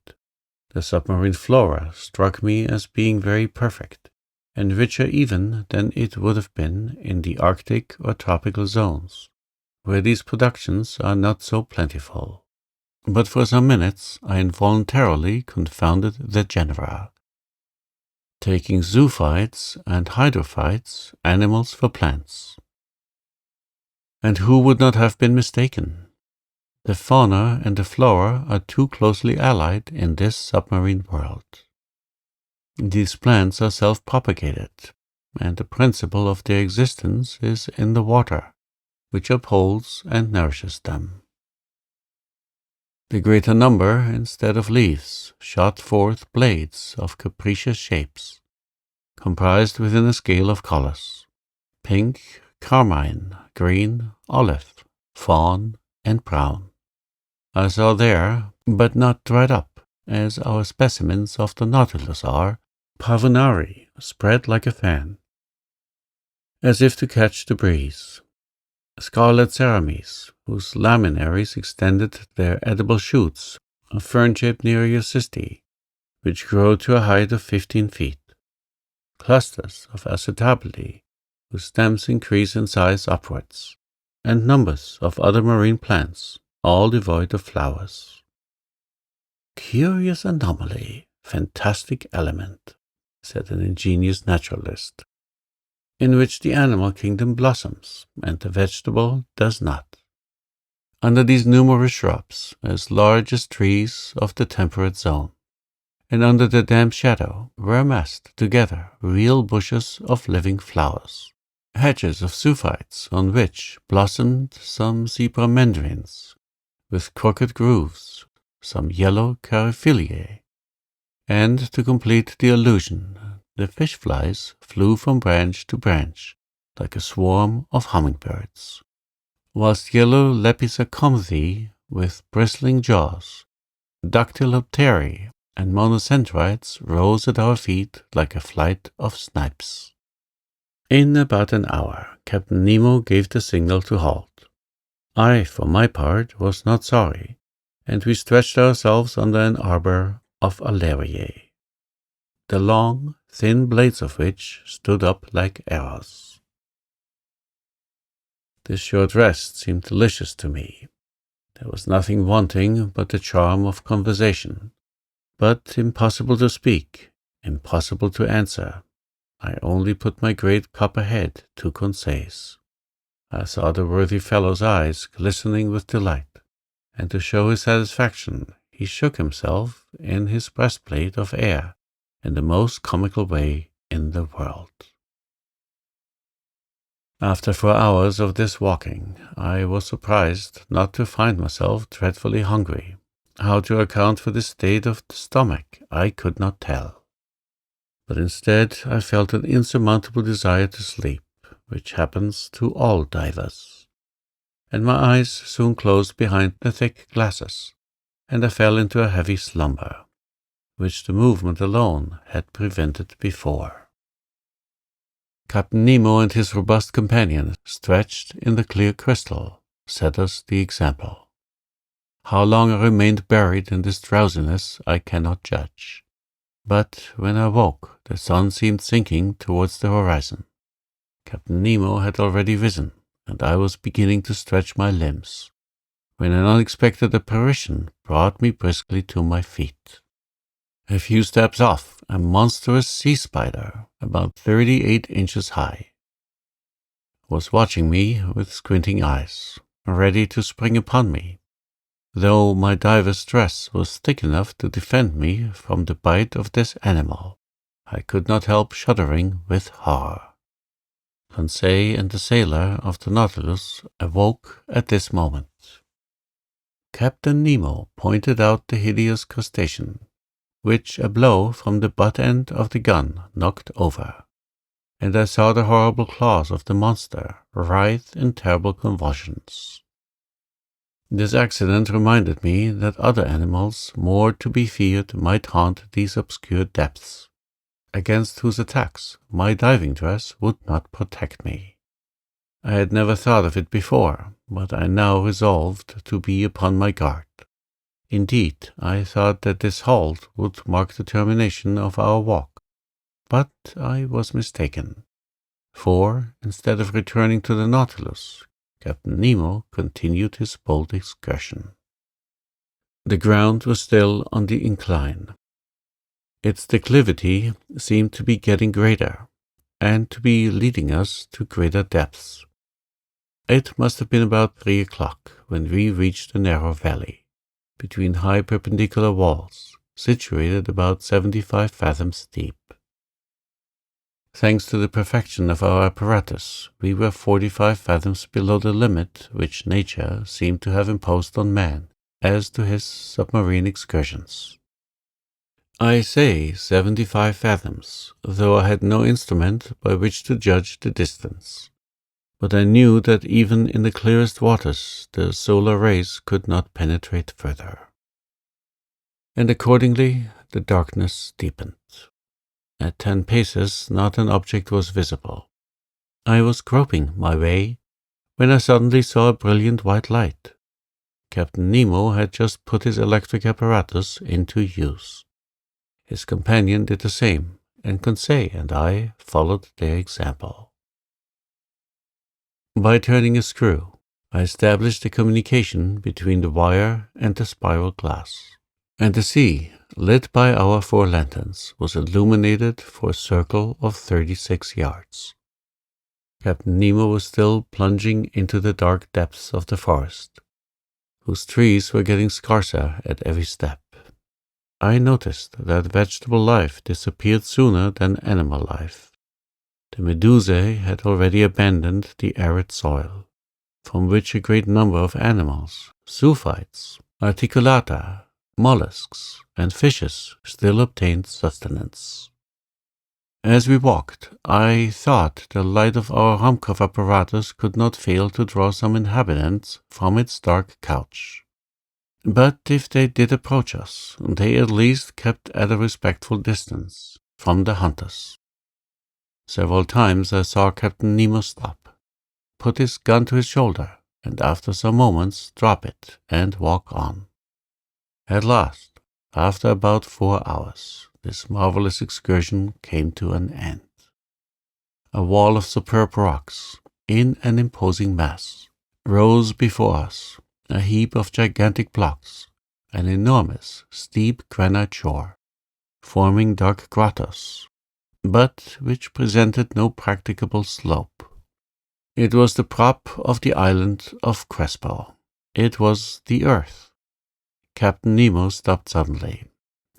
The submarine flora struck me as being very perfect, and richer even than it would have been in the Arctic or tropical zones, where these productions are not so plentiful. But for some minutes I involuntarily confounded the genera, taking zoophytes and hydrophytes, animals for plants. And who would not have been mistaken? The fauna and the flora are too closely allied in this submarine world. These plants are self-propagated, and the principle of their existence is in the water, which upholds and nourishes them. The greater number, instead of leaves, shot forth blades of capricious shapes, comprised within a scale of colors: pink, carmine, green, olive, fawn, and brown. I saw there, but not dried up, as our specimens of the Nautilus are, pavonari, spread like a fan, as if to catch the breeze. Scarlet cerames, whose laminaries extended their edible shoots of fern-shaped Nereocystis, which grow to a height of 15 feet. Clusters of acetabuli, whose stems increase in size upwards, and numbers of other marine plants, all devoid of flowers. "Curious anomaly, fantastic element," said an ingenious naturalist, "in which the animal kingdom blossoms, and the vegetable does not." Under these numerous shrubs, as large as trees of the temperate zone, and under the damp shadow, were amassed together real bushes of living flowers, hedges of zoophytes on which blossomed some zebra mandarins, with crooked grooves, some yellow caryophyllae, and, to complete the illusion, the fish flies flew from branch to branch like a swarm of hummingbirds, whilst yellow lepisacomthi with bristling jaws, dactylopteri, and monocentrites rose at our feet like a flight of snipes. In about an hour, Captain Nemo gave the signal to halt. I, for my part, was not sorry, and we stretched ourselves under an arbor of aleriae, the long, thin blades of which stood up like arrows. This short rest seemed delicious to me. There was nothing wanting but the charm of conversation, but impossible to speak, impossible to answer. I only put my great copper head to Conseil's. I saw the worthy fellow's eyes glistening with delight, and to show his satisfaction, he shook himself in his breastplate of air in the most comical way in the world. After 4 hours of this walking, I was surprised not to find myself dreadfully hungry. How to account for the state of the stomach, I could not tell. But instead, I felt an insurmountable desire to sleep, which happens to all divers. And my eyes soon closed behind the thick glasses, and I fell into a heavy slumber, which the movement alone had prevented before. Captain Nemo and his robust companion, stretched in the clear crystal, set us the example. How long I remained buried in this drowsiness I cannot judge. But when I woke, the sun seemed sinking towards the horizon. Captain Nemo had already risen, and I was beginning to stretch my limbs, when an unexpected apparition brought me briskly to my feet. A few steps off, a monstrous sea spider, about 38 inches high, was watching me with squinting eyes, ready to spring upon me, though my diver's dress was thick enough to defend me from the bite of this animal. I could not help shuddering with horror. Conseil and the sailor of the Nautilus awoke at this moment. Captain Nemo pointed out the hideous crustacean, which a blow from the butt end of the gun knocked over, and I saw the horrible claws of the monster writhe in terrible convulsions. This accident reminded me that other animals more to be feared might haunt these obscure depths, against whose attacks my diving dress would not protect me. I had never thought of it before, but I now resolved to be upon my guard. Indeed, I thought that this halt would mark the termination of our walk, but I was mistaken, for, instead of returning to the Nautilus, Captain Nemo continued his bold excursion. The ground was still on the incline. Its declivity seemed to be getting greater, and to be leading us to greater depths. It must have been about 3 o'clock when we reached a narrow valley, between high perpendicular walls, situated about 75 fathoms deep. Thanks to the perfection of our apparatus, we were 45 fathoms below the limit which nature seemed to have imposed on man as to his submarine excursions. I say 75 fathoms, though I had no instrument by which to judge the distance. But I knew that even in the clearest waters the solar rays could not penetrate further. And accordingly the darkness deepened. At 10 paces not an object was visible. I was groping my way when I suddenly saw a brilliant white light. Captain Nemo had just put his electric apparatus into use. His companion did the same, and Conseil and I followed their example. By turning a screw, I established a communication between the wire and the spiral glass, and the sea, lit by our 4 lanterns, was illuminated for a circle of 36 yards. Captain Nemo was still plunging into the dark depths of the forest, whose trees were getting scarcer at every step. I noticed that vegetable life disappeared sooner than animal life. The medusae had already abandoned the arid soil, from which a great number of animals, zoophytes, articulata, mollusks, and fishes still obtained sustenance. As we walked, I thought the light of our Ruhmkorff apparatus could not fail to draw some inhabitants from its dark couch. But if they did approach us, they at least kept at a respectful distance from the hunters. Several times I saw Captain Nemo stop, put his gun to his shoulder, and after some moments drop it and walk on. At last, after about 4 hours, this marvelous excursion came to an end. A wall of superb rocks, in an imposing mass, rose before us, a heap of gigantic blocks, an enormous, steep granite shore, forming dark grottos, but which presented no practicable slope. It was the prop of the island of Crespo. It was the earth. Captain Nemo stopped suddenly.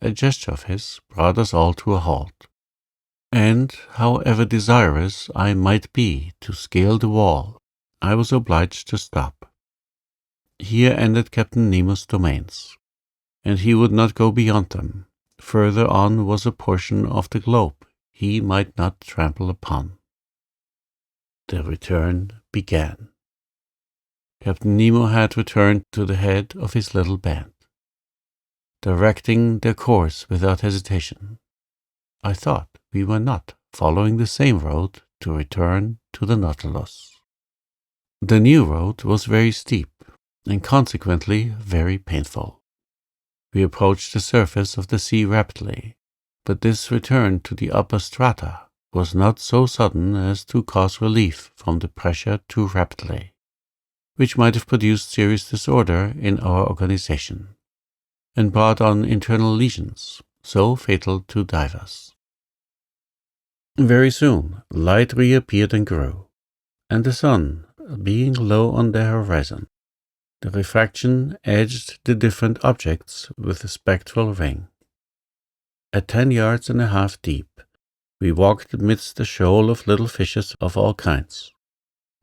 A gesture of his brought us all to a halt. And, however desirous I might be to scale the wall, I was obliged to stop. Here ended Captain Nemo's domains, and he would not go beyond them. Further on was a portion of the globe he might not trample upon. The return began. Captain Nemo had returned to the head of his little band, directing their course without hesitation. I thought we were not following the same road to return to the Nautilus. The new road was very steep, and consequently very painful. We approached the surface of the sea rapidly, but this return to the upper strata was not so sudden as to cause relief from the pressure too rapidly, which might have produced serious disorder in our organization, and brought on internal lesions, so fatal to divers. Very soon light reappeared and grew, and the sun, being low on the horizon, the refraction edged the different objects with a spectral ring. At 10 yards and a half deep, we walked amidst a shoal of little fishes of all kinds,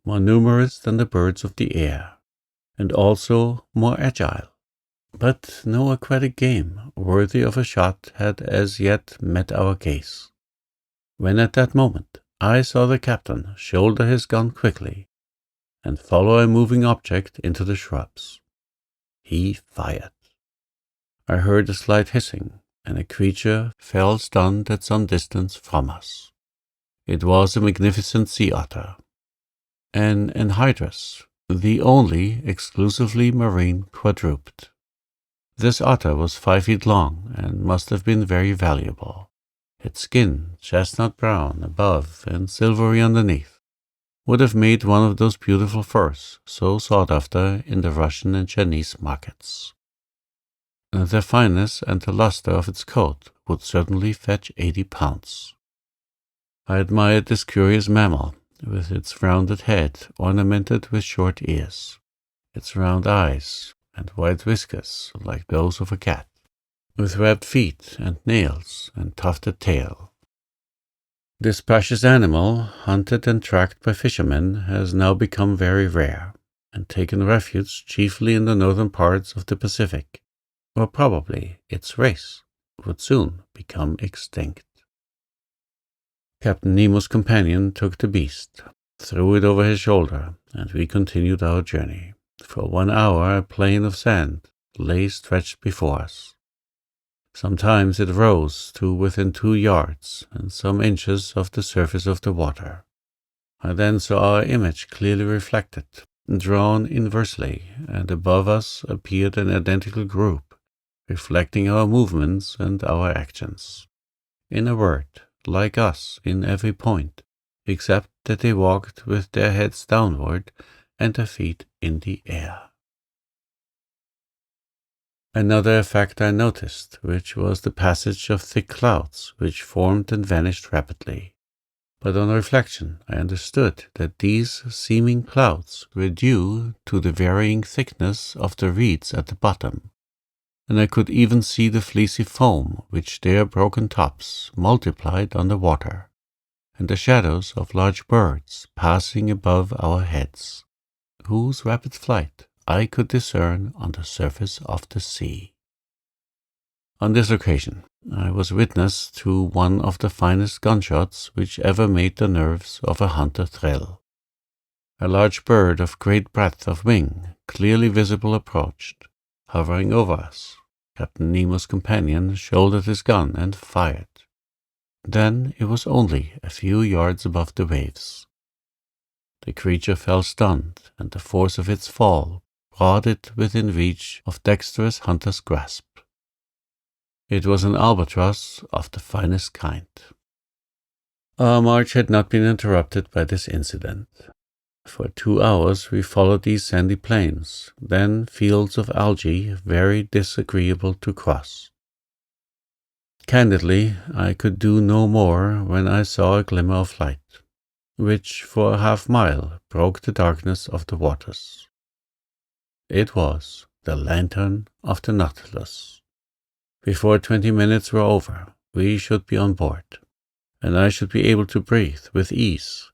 more numerous than the birds of the air, and also more agile. But no aquatic game worthy of a shot had as yet met our gaze, when at that moment I saw the captain shoulder his gun quickly and follow a moving object into the shrubs. He fired. I heard a slight hissing, and a creature fell stunned at some distance from us. It was a magnificent sea otter, an anhydrus, the only exclusively marine quadruped. This otter was 5 feet long and must have been very valuable. Its skin, chestnut brown above and silvery underneath, would have made one of those beautiful furs so sought after in the Russian and Chinese markets. The fineness and the luster of its coat would certainly fetch 80 pounds. I admired this curious mammal, with its rounded head ornamented with short ears, its round eyes and white whiskers like those of a cat, with webbed feet and nails and tufted tail. This precious animal, hunted and tracked by fishermen, has now become very rare, and taken refuge chiefly in the northern parts of the Pacific, where probably its race would soon become extinct. Captain Nemo's companion took the beast, threw it over his shoulder, and we continued our journey. For 1 hour a plain of sand lay stretched before us. Sometimes it rose to within 2 yards and some inches of the surface of the water. I then saw our image clearly reflected, drawn inversely, and above us appeared an identical group, reflecting our movements and our actions. In a word, like us in every point, except that they walked with their heads downward and their feet in the air. Another effect I noticed, which was the passage of thick clouds, which formed and vanished rapidly. But on reflection I understood that these seeming clouds were due to the varying thickness of the reeds at the bottom, and I could even see the fleecy foam which their broken tops multiplied on the water, and the shadows of large birds passing above our heads, whose rapid flight I could discern on the surface of the sea. On this occasion I was witness to one of the finest gunshots which ever made the nerves of a hunter thrill. A large bird of great breadth of wing, clearly visible, approached, hovering over us. Captain Nemo's companion shouldered his gun and fired. Then it was only a few yards above the waves. The creature fell stunned, and the force of its fall brought it within reach of dexterous hunter's grasp. It was an albatross of the finest kind. Our march had not been interrupted by this incident. For 2 hours we followed these sandy plains, then fields of algae very disagreeable to cross. Candidly, I could do no more when I saw a glimmer of light, which for a half-mile broke the darkness of the waters. It was the lantern of the Nautilus. Before 20 minutes were over, we should be on board, and I should be able to breathe with ease,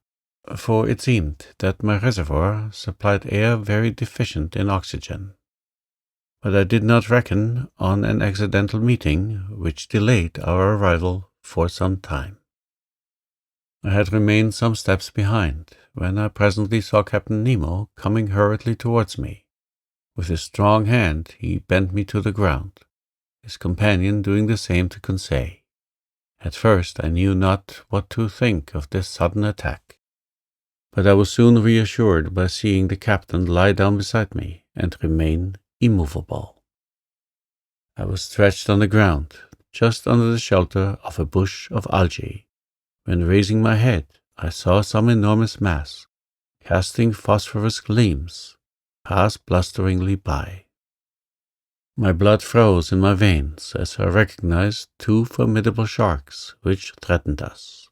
for it seemed that my reservoir supplied air very deficient in oxygen. But I did not reckon on an accidental meeting which delayed our arrival for some time. I had remained some steps behind when I presently saw Captain Nemo coming hurriedly towards me. With his strong hand he bent me to the ground, his companion doing the same to Conseil. At first I knew not what to think of this sudden attack, but I was soon reassured by seeing the captain lie down beside me and remain immovable. I was stretched on the ground, just under the shelter of a bush of algae, when raising my head I saw some enormous mass, casting phosphorus gleams, pass blusteringly by. My blood froze in my veins as I recognized 2 formidable sharks which threatened us.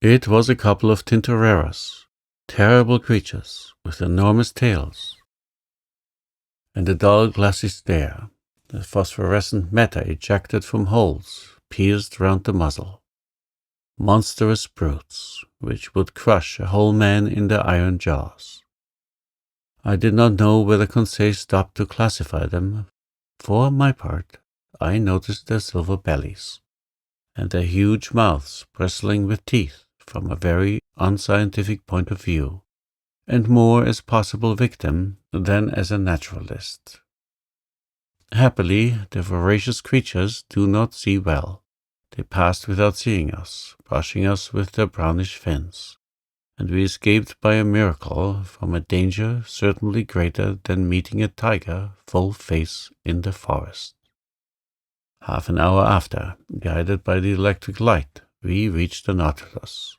It was a couple of tintoreras, terrible creatures with enormous tails, and a dull glassy stare, the phosphorescent matter ejected from holes pierced round the muzzle. Monstrous brutes, which would crush a whole man in their iron jaws. I did not know whether Conseil stopped to classify them. For my part, I noticed their silver bellies, and their huge mouths bristling with teeth from a very unscientific point of view, and more as possible victim than as a naturalist. Happily, the voracious creatures do not see well. They passed without seeing us, brushing us with their brownish fins, and we escaped by a miracle from a danger certainly greater than meeting a tiger full face in the forest. Half an hour after, guided by the electric light, we reached the Nautilus.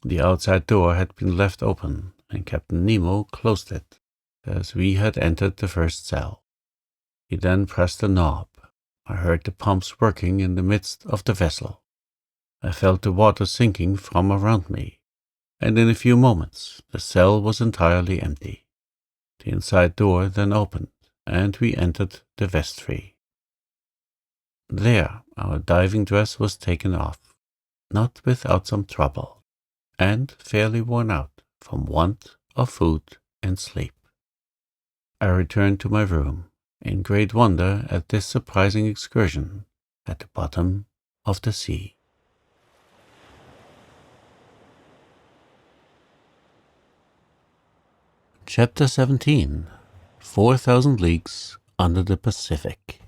The outside door had been left open, and Captain Nemo closed it, as we had entered the first cell. He then pressed a knob. I heard the pumps working in the midst of the vessel. I felt the water sinking from around me, and in a few moments the cell was entirely empty. The inside door then opened, and we entered the vestry. There our diving dress was taken off, not without some trouble, and fairly worn out from want of food and sleep. I returned to my room, in great wonder at this surprising excursion at the bottom of the sea. Chapter 17. 4,000 Leagues Under the Pacific.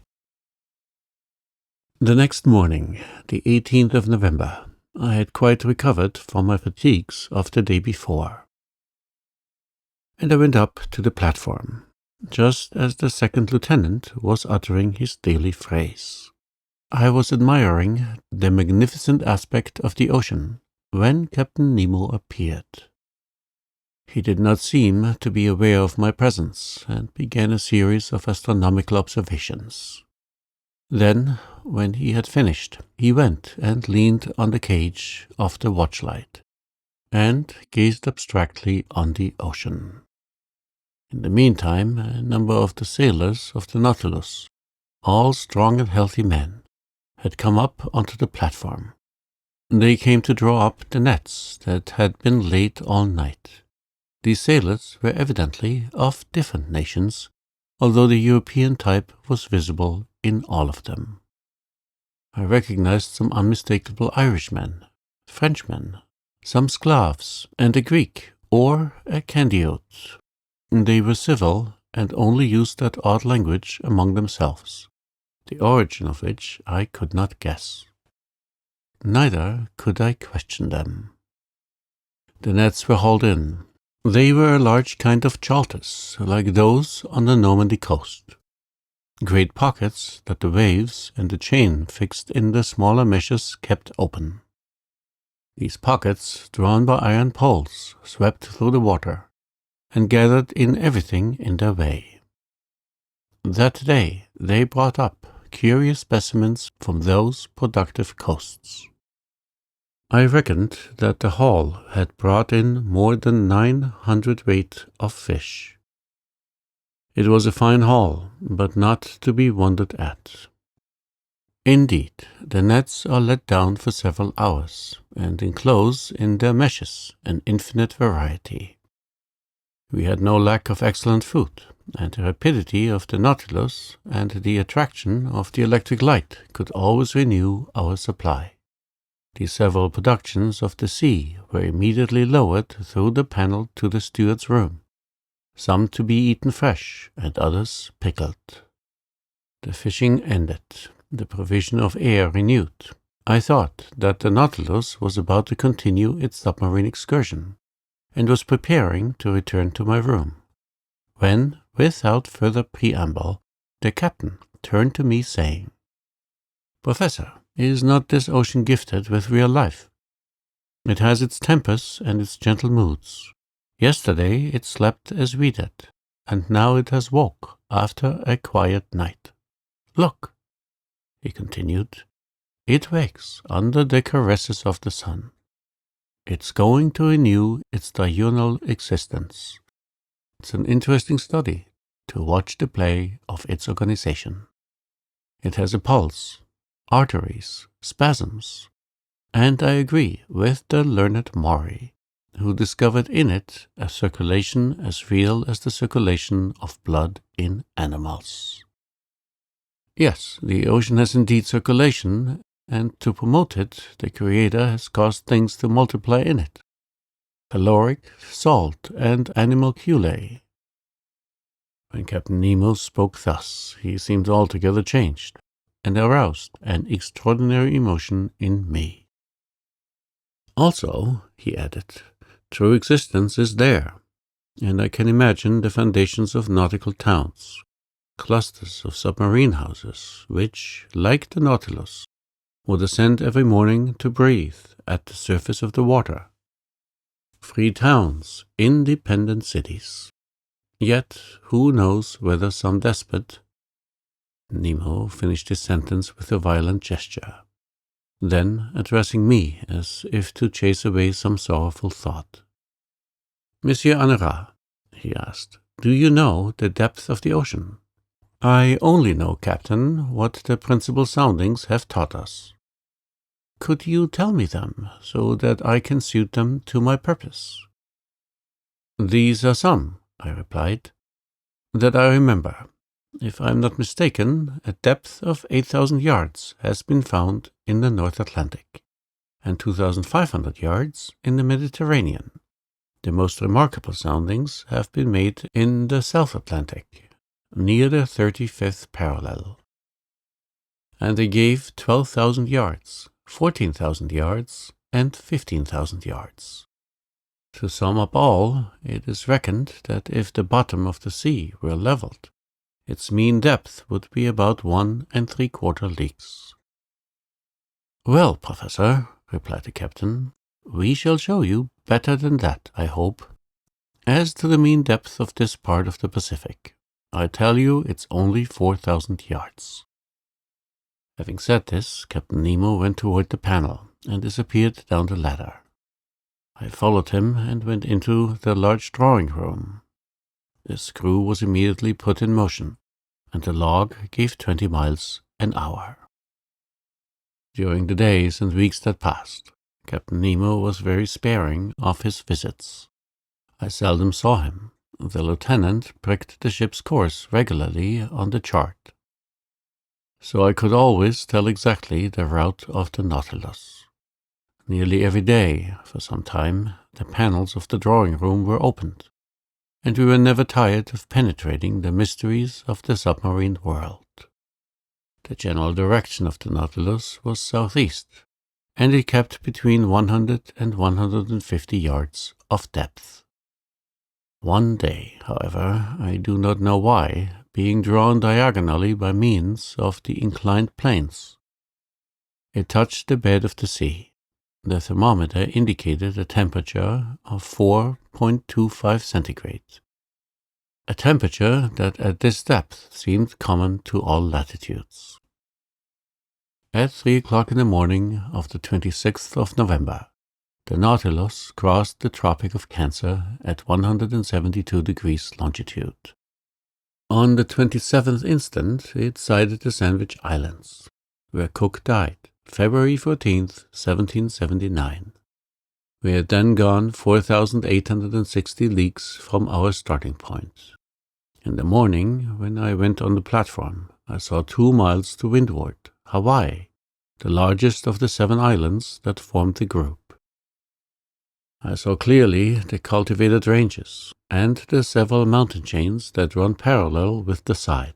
The next morning, the 18th of November, I had quite recovered from my fatigues of the day before, and I went up to the platform, just as the second lieutenant was uttering his daily phrase. I was admiring the magnificent aspect of the ocean when Captain Nemo appeared. He did not seem to be aware of my presence and began a series of astronomical observations. Then, when he had finished, he went and leaned on the cage of the watchlight and gazed abstractly on the ocean. In the meantime, a number of the sailors of the Nautilus, all strong and healthy men, had come up onto the platform. They came to draw up the nets that had been laid all night. These sailors were evidently of different nations, although the European type was visible in all of them. I recognized some unmistakable Irishmen, Frenchmen, some Sclavs, and a Greek or a Candiote. They were civil and only used that odd language among themselves, the origin of which I could not guess. Neither could I question them. The nets were hauled in. They were a large kind of chalters, like those on the Normandy coast. Great pockets that the waves and the chain fixed in the smaller meshes kept open. These pockets, drawn by iron poles, swept through the water, and gathered in everything in their way. That day they brought up curious specimens from those productive coasts. I reckoned that the haul had brought in more than 900 weight of fish. It was a fine haul, but not to be wondered at. Indeed, the nets are let down for several hours, and enclose in their meshes an infinite variety. We had no lack of excellent food, and the rapidity of the Nautilus and the attraction of the electric light could always renew our supply. The several productions of the sea were immediately lowered through the panel to the steward's room, some to be eaten fresh and others pickled. The fishing ended, the provision of air renewed. I thought that the Nautilus was about to continue its submarine excursion, and was preparing to return to my room, when, without further preamble, the captain turned to me saying, "Professor, is not this ocean gifted with real life? It has its tempers and its gentle moods. Yesterday it slept as we did, and now it has woke after a quiet night. Look," he continued, "it wakes under the caresses of the sun. It's going to renew its diurnal existence. It's an interesting study to watch the play of its organization. It has a pulse, arteries, spasms, and I agree with the learned Maury, who discovered in it a circulation as real as the circulation of blood in animals. Yes, the ocean has indeed circulation, and to promote it, the Creator has caused things to multiply in it. Caloric, salt, and animalculae." When Captain Nemo spoke thus, he seemed altogether changed, and aroused an extraordinary emotion in me. "Also," he added, "true existence is there, and I can imagine the foundations of nautical towns, clusters of submarine houses, which, like the Nautilus, would ascend every morning to breathe at the surface of the water. Free towns, independent cities. Yet who knows whether some despot—" Nemo finished his sentence with a violent gesture. Then, addressing me as if to chase away some sorrowful thought, "Monsieur Annerat," he asked, "do you know the depth of the ocean?" "I only know, Captain, what the principal soundings have taught us." "Could you tell me them, so that I can suit them to my purpose?" "These are some," I replied, "that I remember. If I am not mistaken, a depth of 8,000 yards has been found in the North Atlantic, and 2,500 yards in the Mediterranean. The most remarkable soundings have been made in the South Atlantic, near the 35th parallel, and they gave 12,000 yards, 14,000 yards, and 15,000 yards. To sum up all, it is reckoned that if the bottom of the sea were leveled, its mean depth would be about 1 3/4 leagues. "Well, Professor," replied the captain, "we shall show you better than that, I hope. As to the mean depth of this part of the Pacific, I tell you it's only 4,000 yards. Having said this, Captain Nemo went toward the panel and disappeared down the ladder. I followed him and went into the large drawing room. The screw was immediately put in motion, and the log gave 20 miles an hour. During the days and weeks that passed, Captain Nemo was very sparing of his visits. I seldom saw him. The lieutenant pricked the ship's course regularly on the chart, so I could always tell exactly the route of the Nautilus. Nearly every day, for some time, the panels of the drawing room were opened, and we were never tired of penetrating the mysteries of the submarine world. The general direction of the Nautilus was southeast, and it kept between 100 and 150 yards of depth. One day, however, I do not know why, being drawn diagonally by means of the inclined planes, it touched the bed of the sea. The thermometer indicated a temperature of 4.25 centigrade, a temperature that at this depth seemed common to all latitudes. At 3 o'clock in the morning of the 26th of November, the Nautilus crossed the Tropic of Cancer at 172 degrees longitude. On the 27th instant, it sighted the Sandwich Islands, where Cook died, February 14th, 1779. We had then gone 4,860 leagues from our starting point. In the morning, when I went on the platform, I saw 2 miles to windward, Hawaii, the largest of the 7 islands that formed the group. I saw clearly the cultivated ranges and the several mountain chains that run parallel with the side,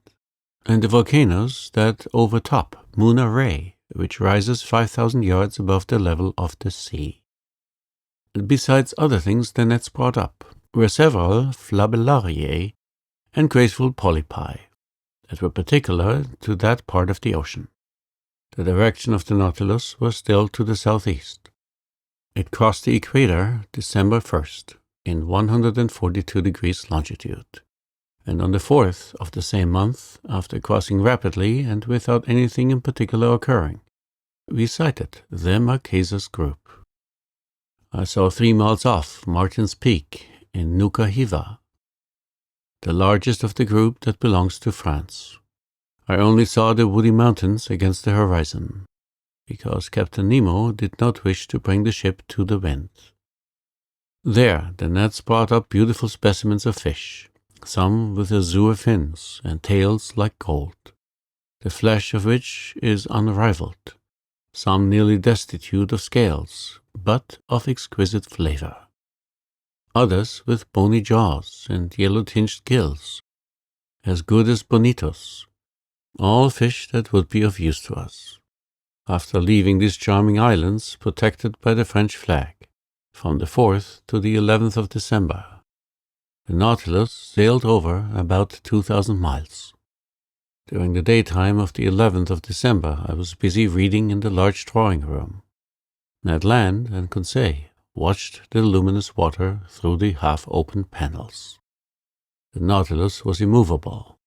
and the volcanoes that overtop Muna Ray, which rises 5,000 yards above the level of the sea. Besides other things the nets brought up were several flabellariae and graceful polypi that were particular to that part of the ocean. The direction of the Nautilus was still to the southeast. It crossed the equator December 1st in 142 degrees longitude, and on the 4th of the same month, after crossing rapidly and without anything in particular occurring, we sighted the Marquesas group. I saw 3 miles off Martin's Peak in Nuka Hiva, the largest of the group that belongs to France. I only saw the woody mountains against the horizon, because Captain Nemo did not wish to bring the ship to the wind. There the nets brought up beautiful specimens of fish, some with azure fins and tails like gold, the flesh of which is unrivaled, some nearly destitute of scales, but of exquisite flavor. Others with bony jaws and yellow-tinged gills, as good as bonitos, all fish that would be of use to us. After leaving these charming islands protected by the French flag, from the 4th to the 11th of December, the Nautilus sailed over about 2,000 miles. During the daytime of the 11th of December, I was busy reading in the large drawing room. Ned Land and Conseil watched the luminous water through the half-open panels. The Nautilus was immovable.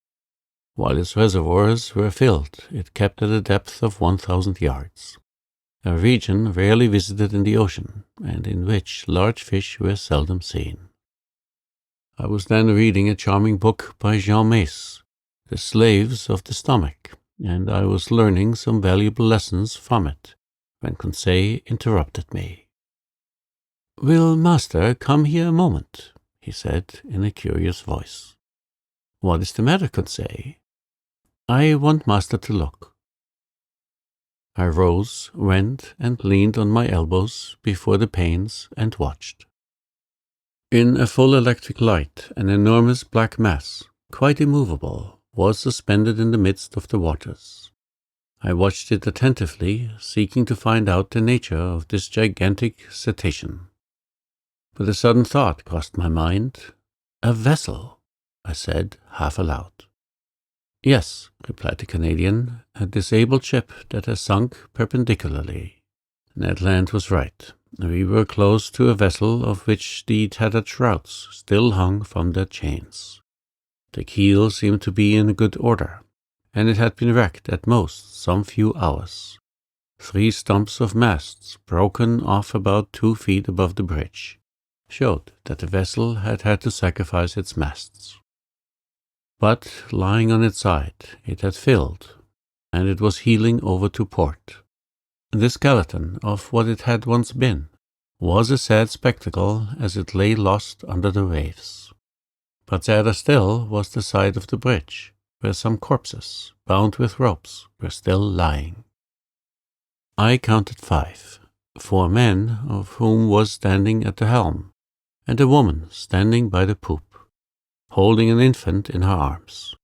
While its reservoirs were filled, it kept at a depth of 1,000 yards, a region rarely visited in the ocean, and in which large fish were seldom seen. I was then reading a charming book by Jean Mace, The Slaves of the Stomach, and I was learning some valuable lessons from it, when Conseil interrupted me. "Will master come here a moment?" he said in a curious voice. "What is the matter, Conseil?" "I want master to look." I rose, went, and leaned on my elbows before the panes and watched. In a full electric light, an enormous black mass, quite immovable, was suspended in the midst of the waters. I watched it attentively, seeking to find out the nature of this gigantic cetacean. But a sudden thought crossed my mind. "A vessel," I said, half aloud. "Yes," replied the Canadian, "a disabled ship that has sunk perpendicularly." Ned Land was right. We were close to a vessel of which the tattered shrouds still hung from their chains. The keel seemed to be in good order, and it had been wrecked at most some few hours. 3 stumps of masts, broken off about 2 feet above the bridge, showed that the vessel had had to sacrifice its masts. But, lying on its side, it had filled, and it was heeling over to port. The skeleton of what it had once been was a sad spectacle as it lay lost under the waves. But sadder still was the side of the bridge, where some corpses, bound with ropes, were still lying. I counted 5, 4 men, of whom was standing at the helm, and a woman standing by the poop, holding an infant in her arms.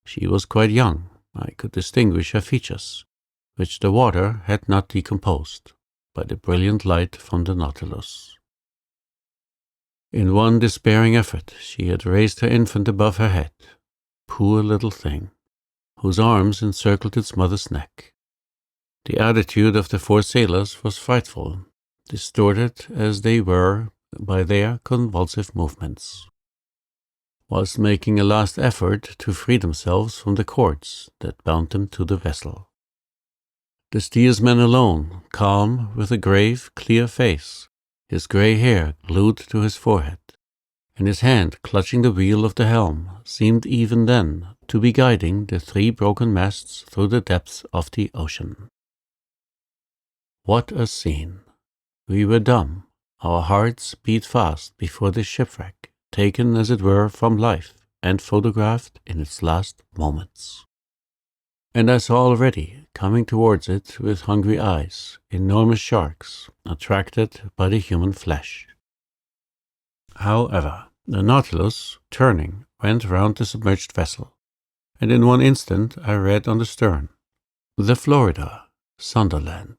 She was quite young. I could distinguish her features, which the water had not decomposed, by the brilliant light from the Nautilus. In one despairing effort, she had raised her infant above her head, poor little thing, whose arms encircled its mother's neck. The attitude of the 4 sailors was frightful, distorted as they were by their convulsive movements, whilst making a last effort to free themselves from the cords that bound them to the vessel. The steersman alone, calm, with a grave, clear face, his grey hair glued to his forehead, and his hand clutching the wheel of the helm, seemed even then to be guiding the 3 broken masts through the depths of the ocean. What a scene! We were dumb, our hearts beat fast before this shipwreck, taken as it were from life and photographed in its last moments. And I saw already, coming towards it with hungry eyes, enormous sharks, attracted by the human flesh. However, the Nautilus, turning, went round the submerged vessel, and in one instant I read on the stern, "The Florida, Sunderland."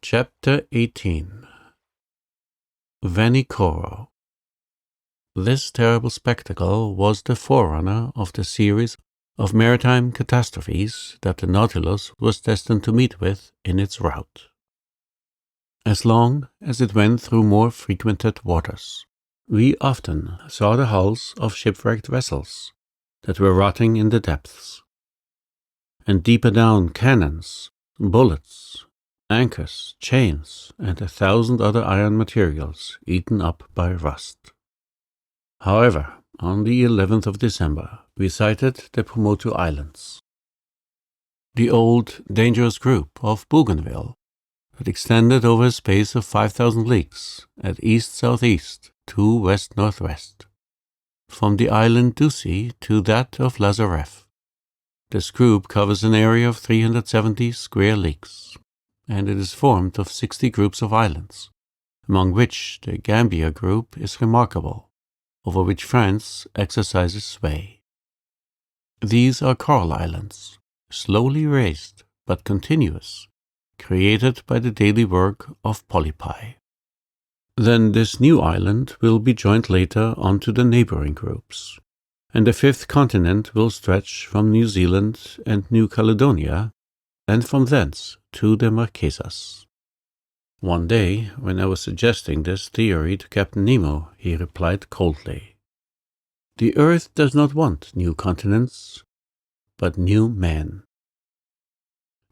Chapter 18. VANIKORO. This terrible spectacle was the forerunner of the series of maritime catastrophes that the Nautilus was destined to meet with in its route. As long as it went through more frequented waters, we often saw the hulls of shipwrecked vessels that were rotting in the depths, and deeper down cannons, bullets, anchors, chains, and 1,000 other iron materials eaten up by rust. However, on the 11th of December, we sighted the Pomotou Islands, the old, dangerous group of Bougainville that extended over a space of 5,000 leagues at east-southeast to west-northwest, from the island Ducie to that of Lazareff. This group covers an area of 370 square leagues, and it is formed of 60 groups of islands, among which the Gambia group is remarkable, over which France exercises sway. These are coral islands, slowly raised but continuous, created by the daily work of polypi. Then this new island will be joined later onto the neighboring groups, and the 5th continent will stretch from New Zealand and New Caledonia, and from thence to the Marquesas. One day, when I was suggesting this theory to Captain Nemo, he replied coldly, "The Earth does not want new continents, but new men."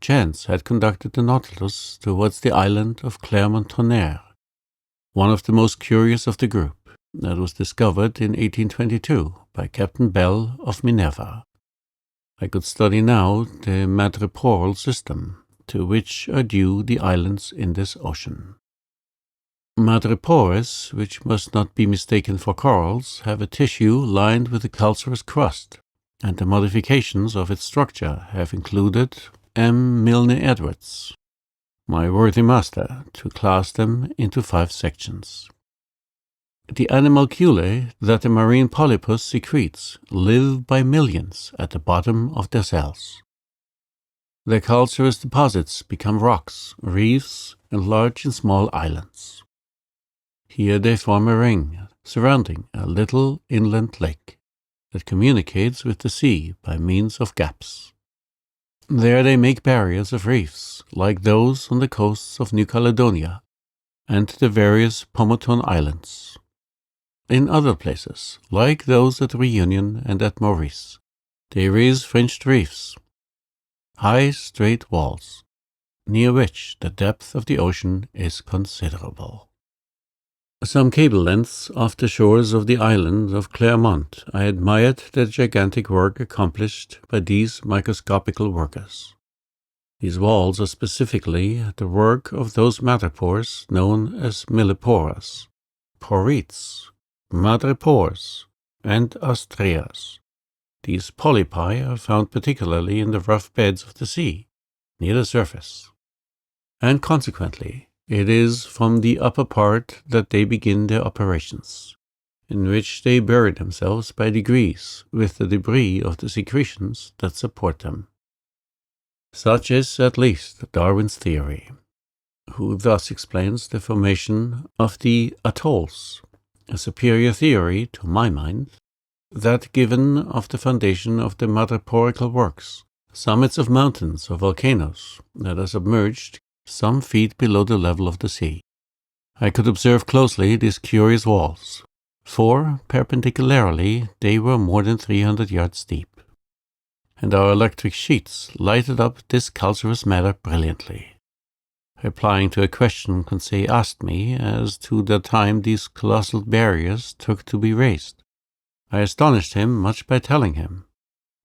Chance had conducted the Nautilus towards the island of Clermont-Tonnerre, one of the most curious of the group, that was discovered in 1822 by Captain Bell of Minerva. I could study now the madreporal system, to which are due the islands in this ocean. Madrepores, which must not be mistaken for corals, have a tissue lined with a calcareous crust, and the modifications of its structure have included M. Milne Edwards, my worthy master, to class them into 5 sections. The animalculae that the marine polypus secretes live by millions at the bottom of their cells. Their calcareous deposits become rocks, reefs, and large and small islands. Here they form a ring surrounding a little inland lake that communicates with the sea by means of gaps. There they make barriers of reefs like those on the coasts of New Caledonia and the various Pomotou Islands. In other places, like those at Reunion and at Maurice, they raise fringed reefs, high straight walls, near which the depth of the ocean is considerable. Some cable lengths off the shores of the island of Clermont, I admired the gigantic work accomplished by these microscopical workers. These walls are specifically the work of those madrepores known as milliporas, porites, madrepores, and astreas. These polypi are found particularly in the rough beds of the sea, near the surface, and consequently it is from the upper part that they begin their operations, in which they bury themselves by degrees with the debris of the secretions that support them. Such is at least Darwin's theory, who thus explains the formation of the atolls, a superior theory, to my mind, that given of the foundation of the metamorphical works, summits of mountains or volcanoes that are submerged some feet below the level of the sea. I could observe closely these curious walls, for perpendicularly they were more than 300 yards deep, and our electric sheets lighted up this calcareous matter brilliantly. Replying to a question Conseil asked me as to the time these colossal barriers took to be raised, I astonished him much by telling him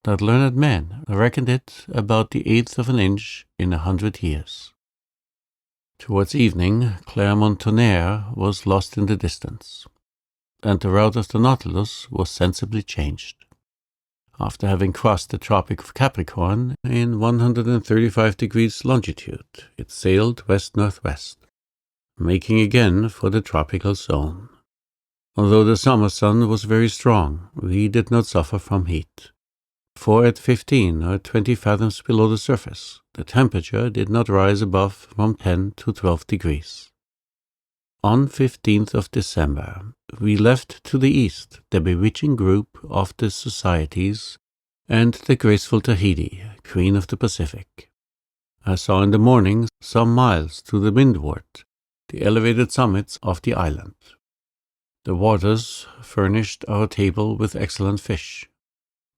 that learned men reckoned it about the 1/8 of an inch in 100 years. Towards evening, Clermont-Tonnerre was lost in the distance, and the route of the Nautilus was sensibly changed. After having crossed the Tropic of Capricorn in 135 degrees longitude, it sailed west-northwest, making again for the tropical zone. Although the summer sun was very strong, we did not suffer from heat, for at 15 or 20 fathoms below the surface, the temperature did not rise above from 10 to 12 degrees. On 15th of December, we left to the east the bewitching group of the Societies and the graceful Tahiti, Queen of the Pacific. I saw in the morning, some miles to the windward, the elevated summits of the island. The waters furnished our table with excellent fish,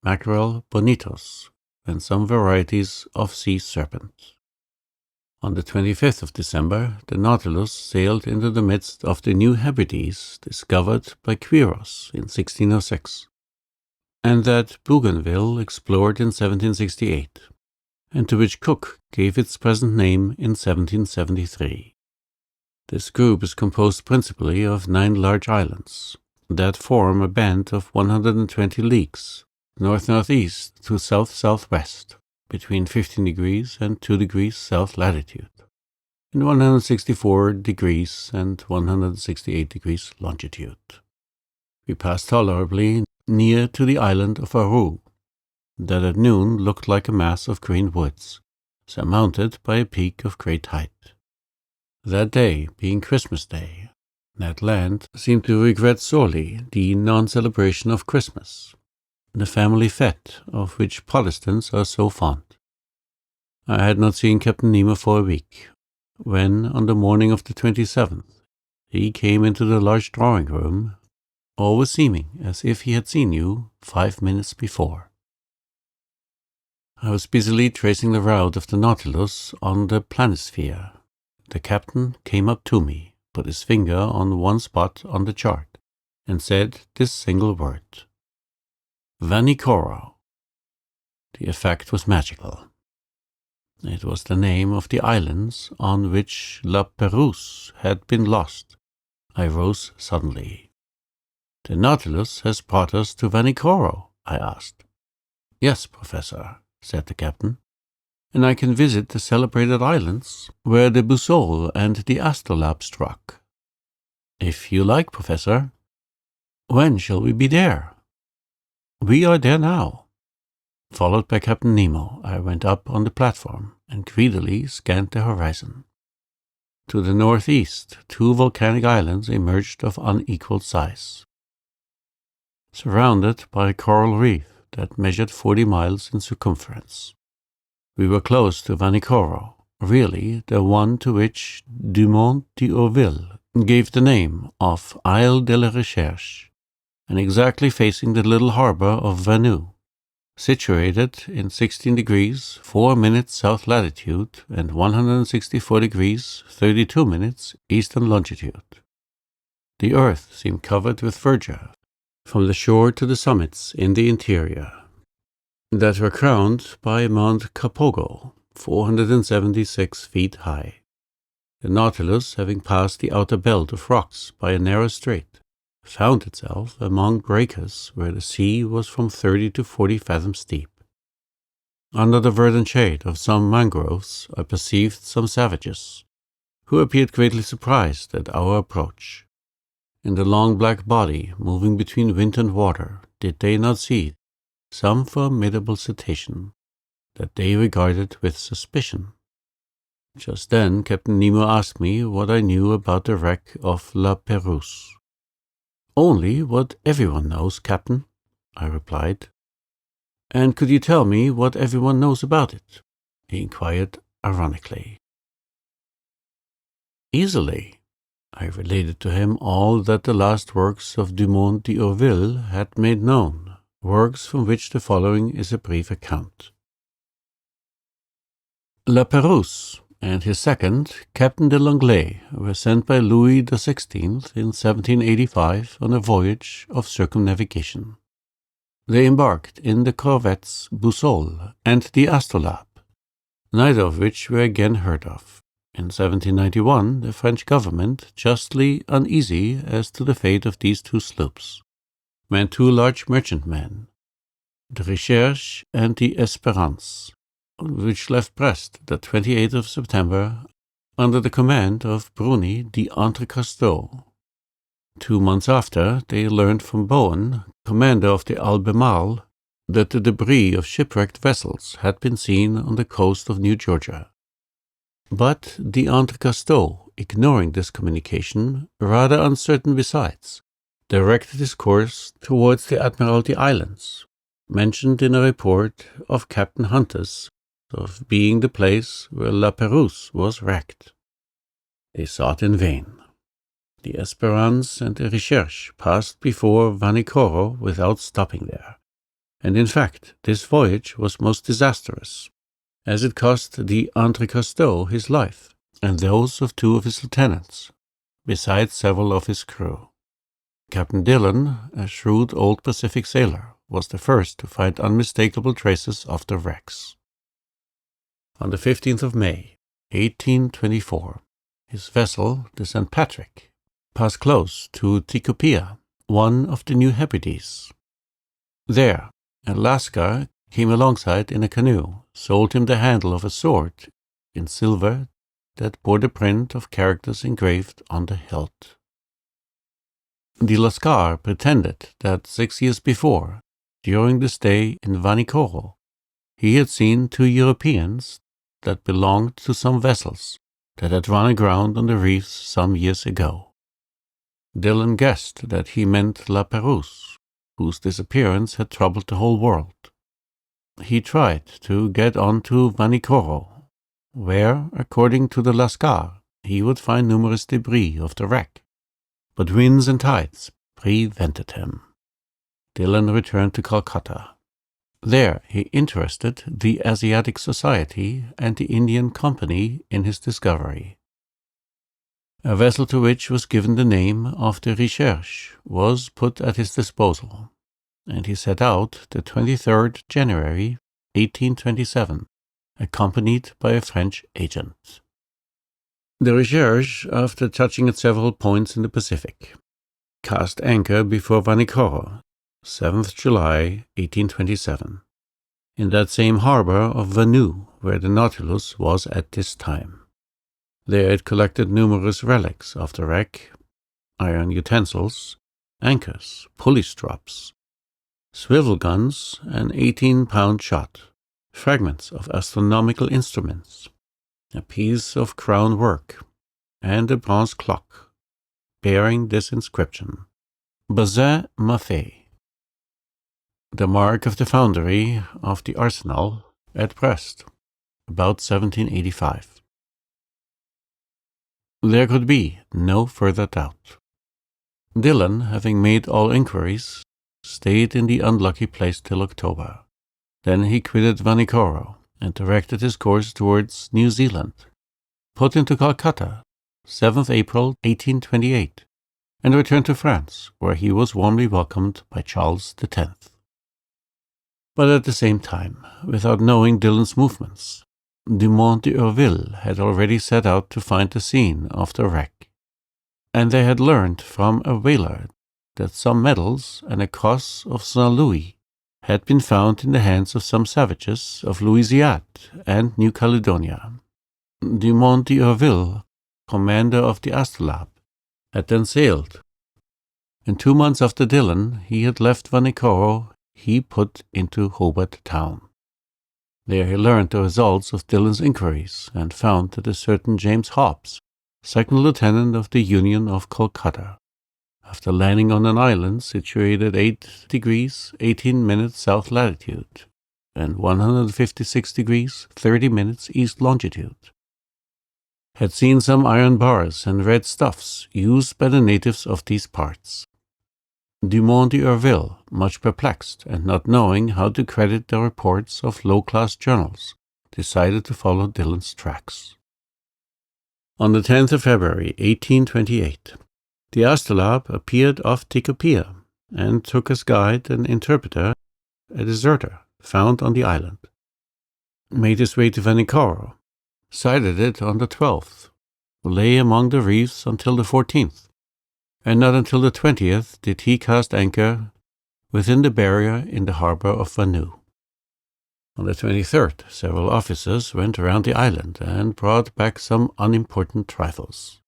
mackerel bonitos, and some varieties of sea serpent. On the 25th of December, the Nautilus sailed into the midst of the New Hebrides discovered by Quiros in 1606, and that Bougainville explored in 1768, and to which Cook gave its present name in 1773. This group is composed principally of 9 large islands that form a band of 120 leagues, north-northeast to south-southwest, between 15 degrees and 2 degrees south latitude, and 164 degrees and 168 degrees longitude. We passed tolerably near to the island of Aru, that at noon looked like a mass of green woods, surmounted by a peak of great height. That day, being Christmas Day, NED LAND seemed to regret sorely the non-celebration of Christmas, the family fete of which Protestants are so fond. I had not seen Captain Nemo for a week, when, on the morning of the 27th, he came into the large drawing-room, always seeming as if he had seen you 5 minutes before. I was busily tracing the route of the Nautilus on the planisphere. The captain came up to me, put his finger on one spot on the chart, and said this single word: VANIKORO. The effect was magical. It was the name of the islands on which La Pérouse had been lost. I rose suddenly. "The Nautilus has brought us to Vanikoro?" I asked. "Yes, Professor," said the captain, "and I can visit the celebrated islands where the Boussole and the Astrolabe struck." "If you like, Professor." "When shall we be there?" "We are there now." Followed by Captain Nemo, I went up on the platform and greedily scanned the horizon. To the northeast, 2 volcanic islands emerged of unequal size, surrounded by a coral reef that measured 40 miles in circumference. We were close to Vanikoro, really the one to which Dumont d'Urville gave the name of Isle de la Recherche, and exactly facing the little harbor of Vanu, situated in 16 degrees 4 minutes south latitude and 164 degrees 32 minutes eastern longitude. The earth seemed covered with verdure from the shore to the summits in the interior, that were crowned by Mount Kapogo, 476 feet high. The Nautilus, having passed the outer belt of rocks by a narrow strait, found itself among breakers where the sea was from 30 to 40 fathoms deep. Under the verdant shade of some mangroves I perceived some savages, who appeared greatly surprised at our approach. In the long black body moving between wind and water, did they not see some formidable cetacean that they regarded with suspicion? Just then Captain Nemo asked me what I knew about the wreck of La Pérouse. "Only what everyone knows, Captain. I replied. And could you tell me what everyone knows about it? He inquired ironically. Easily. I related to him all that the last works of Dumont d'Urville had made known, works from which the following is a brief account. La Pérouse and his second, Captain de Langlais, were sent by Louis XVI in 1785 on a voyage of circumnavigation. They embarked in the corvettes Boussole and the Astrolabe, neither of which were again heard of. In 1791, the French government, justly uneasy as to the fate of these two sloops, meant two large merchantmen, the Recherche and the Espérance, which left Brest the 28th of September under the command of Bruni d'Entrecasteaux. 2 months after, they learned from Bowen, commander of the Albemarle, that the debris of shipwrecked vessels had been seen on the coast of New Georgia. But d'Entrecasteaux, ignoring this communication, rather uncertain besides, directed his course towards the Admiralty Islands, mentioned in a report of Captain Hunter's of being the place where La Pérouse was wrecked. They sought in vain. The Espérance and the Recherche passed before Vanikoro without stopping there, and in fact this voyage was most disastrous, as it cost d'Entrecasteaux his life and those of 2 of his lieutenants, besides several of his crew. Captain Dillon, a shrewd old Pacific sailor, was the first to find unmistakable traces of the wrecks. On the 15th of May, 1824, his vessel, the St. Patrick, passed close to Tikopia, one of the New Hebrides. There, a Lascar came alongside in a canoe, sold him the handle of a sword in silver that bore the print of characters engraved on the hilt. The Lascar pretended that 6 years before, during the stay in Vanikoro, he had seen 2 Europeans that belonged to some vessels that had run aground on the reefs some years ago. Dillon guessed that he meant La Pérouse, whose disappearance had troubled the whole world. He tried to get on to Vanikoro, where, according to the Lascar, he would find numerous debris of the wreck, but winds and tides prevented him. Dillon returned to Calcutta. There he interested the Asiatic Society and the Indian Company in his discovery. A vessel to which was given the name of the Recherche was put at his disposal, and he set out the 23rd January, 1827, accompanied by a French agent. The Recherche, after touching at several points in the Pacific, cast anchor before Vanikoro, 7th July, 1827, in that same harbor of Vanu where the Nautilus was at this time. There it collected numerous relics of the wreck, iron utensils, anchors, pulley strops, swivel guns, an 18-pound shot, fragments of astronomical instruments, a piece of crown work, and a bronze clock, bearing this inscription, Bazin Maffei, the mark of the foundry of the arsenal at Brest, about 1785. There could be no further doubt. Dillon, having made all inquiries, stayed in the unlucky place till October. Then he quitted Vanikoro and directed his course towards New Zealand, put into Calcutta, 7th April 1828, and returned to France, where he was warmly welcomed by Charles X. But at the same time, without knowing Dillon's movements, Dumont d'Urville had already set out to find the scene of the wreck, and they had learned from a whaler that some medals and a cross of St. Louis had been found in the hands of some savages of Louisiade and New Caledonia. Dumont d'Urville, commander of the Astrolabe, had then sailed, and 2 months after Dillon he had left Vanikoro. He put into Hobart Town. There he learned the results of Dillon's inquiries and found that a certain James Hobbs, second lieutenant of the Union of Calcutta, after landing on an island situated 8 degrees 18 minutes south latitude and 156 degrees 30 minutes east longitude. Had seen some iron bars and red stuffs used by the natives of these parts. Dumont d'Urville, much perplexed and not knowing how to credit the reports of low-class journals, decided to follow Dillon's tracks. On the 10th of February, 1828, the astrolabe appeared off Tikopia and took as guide and interpreter a deserter found on the island. Made his way to Vanikoro, sighted it on the 12th, lay among the reefs until the 14th, and not until the 20th did he cast anchor within the barrier in the harbor of Vanu. On the 23rd, several officers went around the island and brought back some unimportant trifles.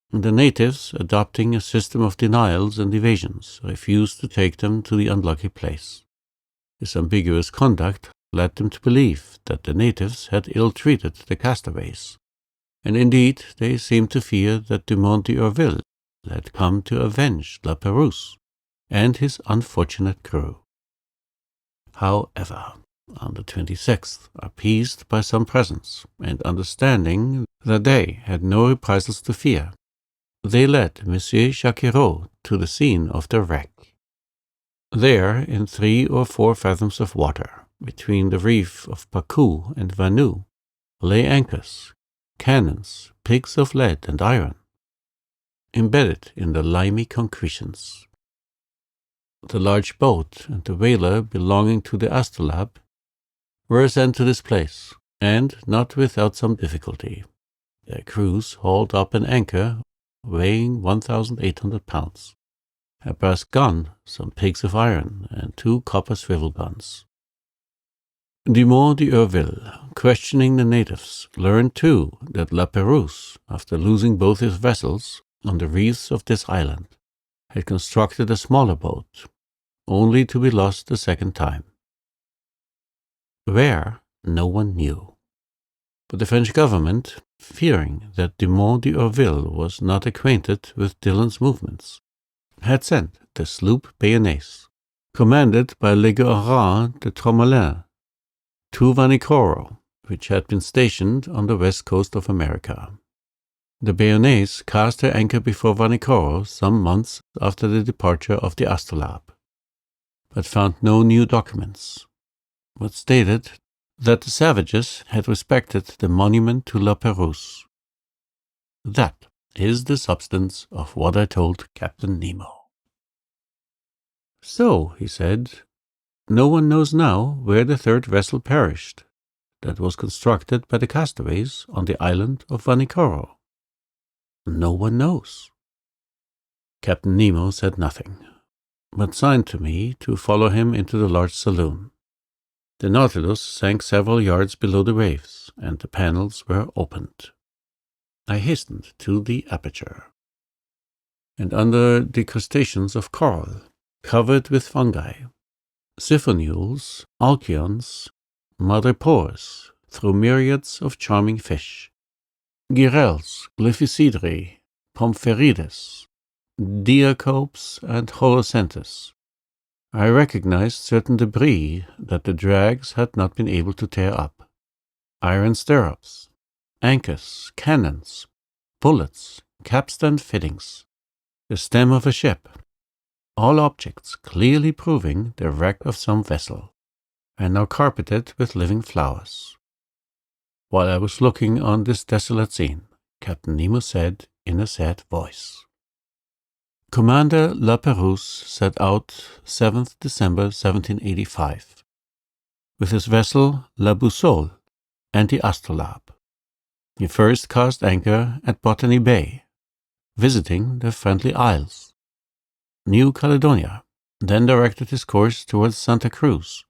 The natives, adopting a system of denials and evasions, refused to take them to the unlucky place. This ambiguous conduct led them to believe that the natives had ill-treated the castaways, and indeed they seemed to fear that Dumont d'Urville had come to avenge La Pérouse and his unfortunate crew. However, on the 26th, appeased by some presents, and understanding that they had no reprisals to fear, they led Monsieur Jacquereau to the scene of the wreck. There, in 3 or 4 fathoms of water, between the reef of Pacou and Vanu, lay anchors, cannons, pigs of lead and iron, embedded in the limy concretions. The large boat and the whaler belonging to the astrolabe were sent to this place, and not without some difficulty. Their crews hauled up an anchor weighing 1,800 pounds, a brass gun, some pigs of iron, and 2 copper swivel guns. Dumont d'Urville, questioning the natives, learned too that La Pérouse, after losing both his vessels on the reefs of this island, had constructed a smaller boat, only to be lost a second time. Where, no one knew. But the French government, fearing that Dumont d'Urville was not acquainted with Dillon's movements, had sent the sloop Bayonnaise, commanded by Leguerin de Tromelin, to Vanikoro, which had been stationed on the west coast of America. The Bayonnaise cast her anchor before Vanikoro some months after the departure of the astrolabe, but found no new documents, but stated that the savages had respected the monument to La Pérouse. That is the substance of what I told Captain Nemo. So, he said, no one knows now where the third vessel perished that was constructed by the castaways on the island of Vanikoro. No one knows. Captain Nemo said nothing, but signed to me to follow him into the large saloon. The Nautilus sank several yards below the waves, and the panels were opened. I hastened to the aperture, and under the crustaceans of coral, covered with fungi, siphonules, alcyons, madrepores, through myriads of charming fish, girelles, glyphicidræ, pompherides, diacopes, and holocentus, I recognized certain debris that the drags had not been able to tear up. Iron stirrups, anchors, cannons, bullets, capstan fittings, the stem of a ship, all objects clearly proving the wreck of some vessel, and now carpeted with living flowers. While I was looking on this desolate scene, Captain Nemo said in a sad voice, Commander La Pérouse set out 7th December 1785, with his vessel La Boussole and the astrolabe. He first cast anchor at Botany Bay, visiting the Friendly Isles, New Caledonia, then directed his course towards Santa Cruz,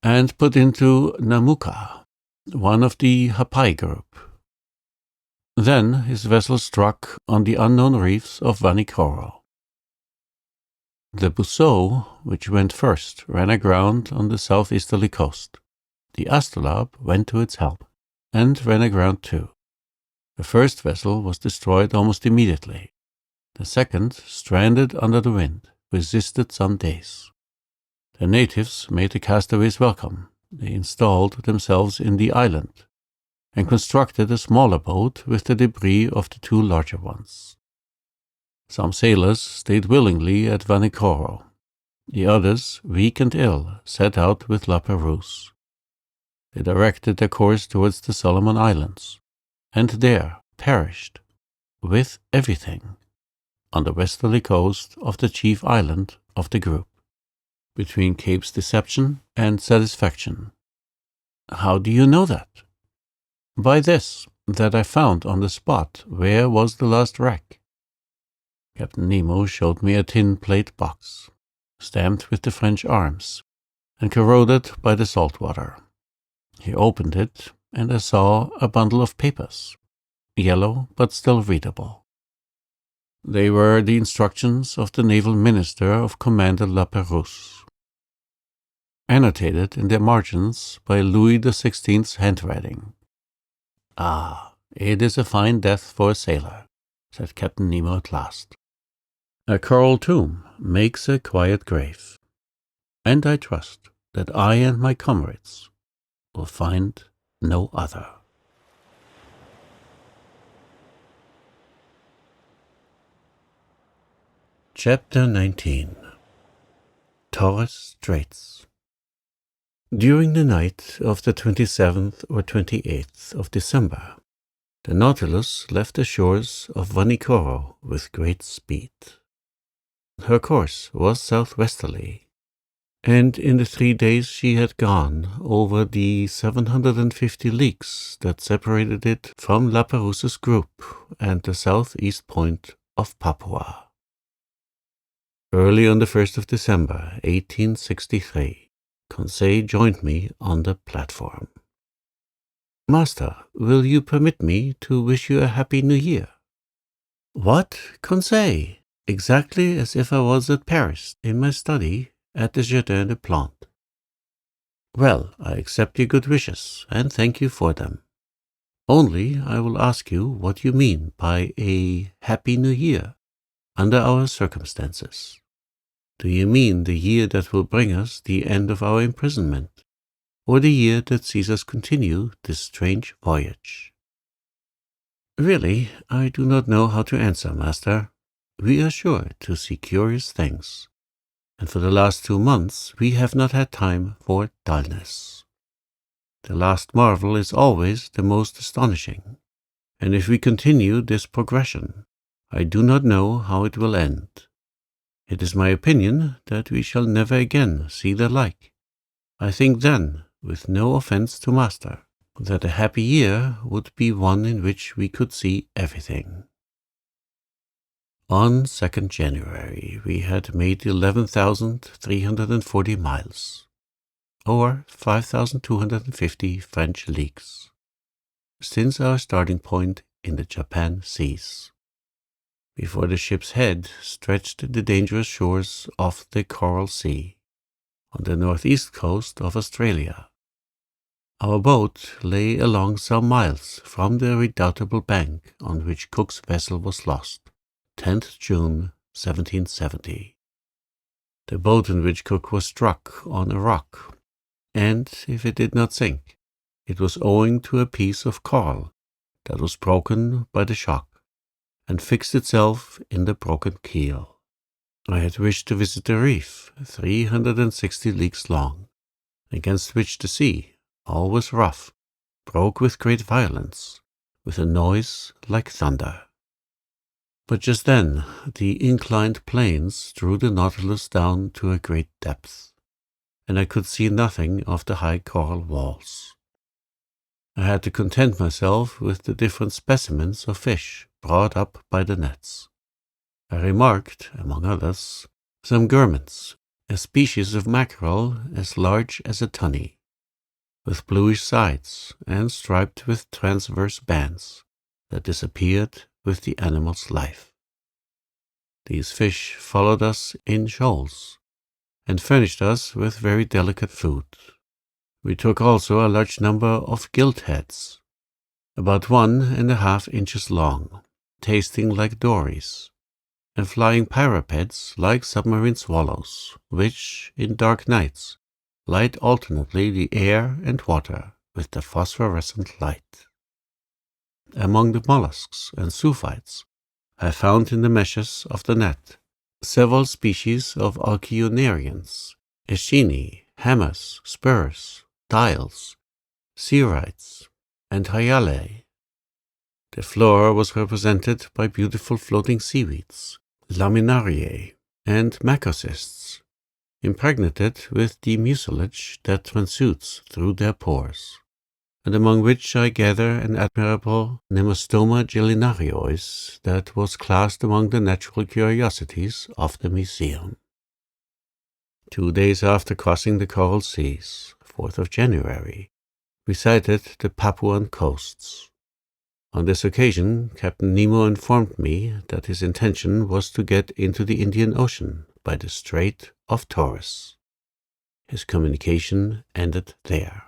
and put into Namuka, one of the Hapai group. Then his vessel struck on the unknown reefs of Vanikoro. The Boussole, which went first, ran aground on the southeasterly coast. The astrolabe went to its help, and ran aground too. The first vessel was destroyed almost immediately, The second, stranded under the wind, resisted some days. The natives made the castaways welcome. They installed themselves in the island and constructed a smaller boat with the debris of the two larger ones. Some sailors stayed willingly at VANIKORO. The others, weak and ill, set out with La Perouse. They directed their course towards the Solomon Islands, and there perished, with everything, on the westerly coast of the chief island of the group, between Capes Deception and Satisfaction. How do you know that? By this, that I found on the spot where was the last wreck. Captain Nemo showed me a tin plate box, stamped with the French arms, and corroded by the salt water. He opened it, and I saw a bundle of papers, yellow but still readable. They were the instructions of the naval minister of Commander La Perouse, annotated in their margins by Louis XVI's handwriting. "Ah, it is a fine death for a sailor," said Captain Nemo at last. "A coral tomb makes a quiet grave, and I trust that I and my comrades will find no other." Chapter 19. Torres Straits. During the night of the 27th or 28th of December, the Nautilus left the shores of Vanikoro with great speed. Her course was southwesterly, and in the 3 days she had gone over the 750 leagues that separated it from La Perouse's group and the southeast point of Papua. Early on the 1st of December, 1863, Conseil joined me on the platform. "Master, will you permit me to wish you a happy New Year?" "What, Conseil? Exactly as if I was at Paris, in my study at the Jardin des Plantes." "Well, I accept your good wishes, and thank you for them. Only I will ask you what you mean by a Happy New Year under our circumstances. Do you mean the year that will bring us the end of our imprisonment, or the year that sees us continue this strange voyage?" "Really, I do not know how to answer, master. We are sure to see curious things, and for the last 2 months we have not had time for dullness. The last marvel is always the most astonishing, and if we continue this progression, I do not know how it will end. It is my opinion that we shall never again see the like. I think then, with no offense to master, that a happy year would be one in which we could see everything." On 2nd January we had made 11,340 miles, or 5,250 French leagues, since our starting point in the Japan seas. Before the ship's head stretched the dangerous shores of the Coral Sea, on the northeast coast of Australia. Our boat lay along some miles from the redoubtable bank on which Cook's vessel was lost, 10th June, 1770. The boat in which Cook was struck on a rock, and if it did not sink, it was owing to a piece of coral that was broken by the shock, and fixed itself in the broken keel. I had wished to visit the reef, 360 leagues long, against which the sea, always rough, broke with great violence, with a noise like thunder. But just then the inclined planes drew the Nautilus down to a great depth, and I could see nothing of the high coral walls. I had to content myself with the different specimens of fish brought up by the nets. I remarked, among others, some guermans, a species of mackerel as large as a tunny, with bluish sides and striped with transverse bands that disappeared with the animal's life. These fish followed us in shoals, and furnished us with very delicate food. We took also a large number of gilt heads, about 1½ inches long, tasting like dories, and flying pyropeds like submarine swallows, which, in dark nights, light alternately the air and water with the phosphorescent light. Among the mollusks and zoophytes, I found in the meshes of the net several species of alcyonarians, eschini, hammers, spurs, dials, cearides, and hyalae. The flora was represented by beautiful floating seaweeds, laminariae, and macrocysts, impregnated with the mucilage that transutes through their pores, and among which I gather an admirable Nemostoma gelinariois that was classed among the natural curiosities of the museum. 2 days after crossing the Coral Seas, 4th of January, we sighted the Papuan coasts. On this occasion, Captain Nemo informed me that his intention was to get into the Indian Ocean by the Strait of Torres. His communication ended there.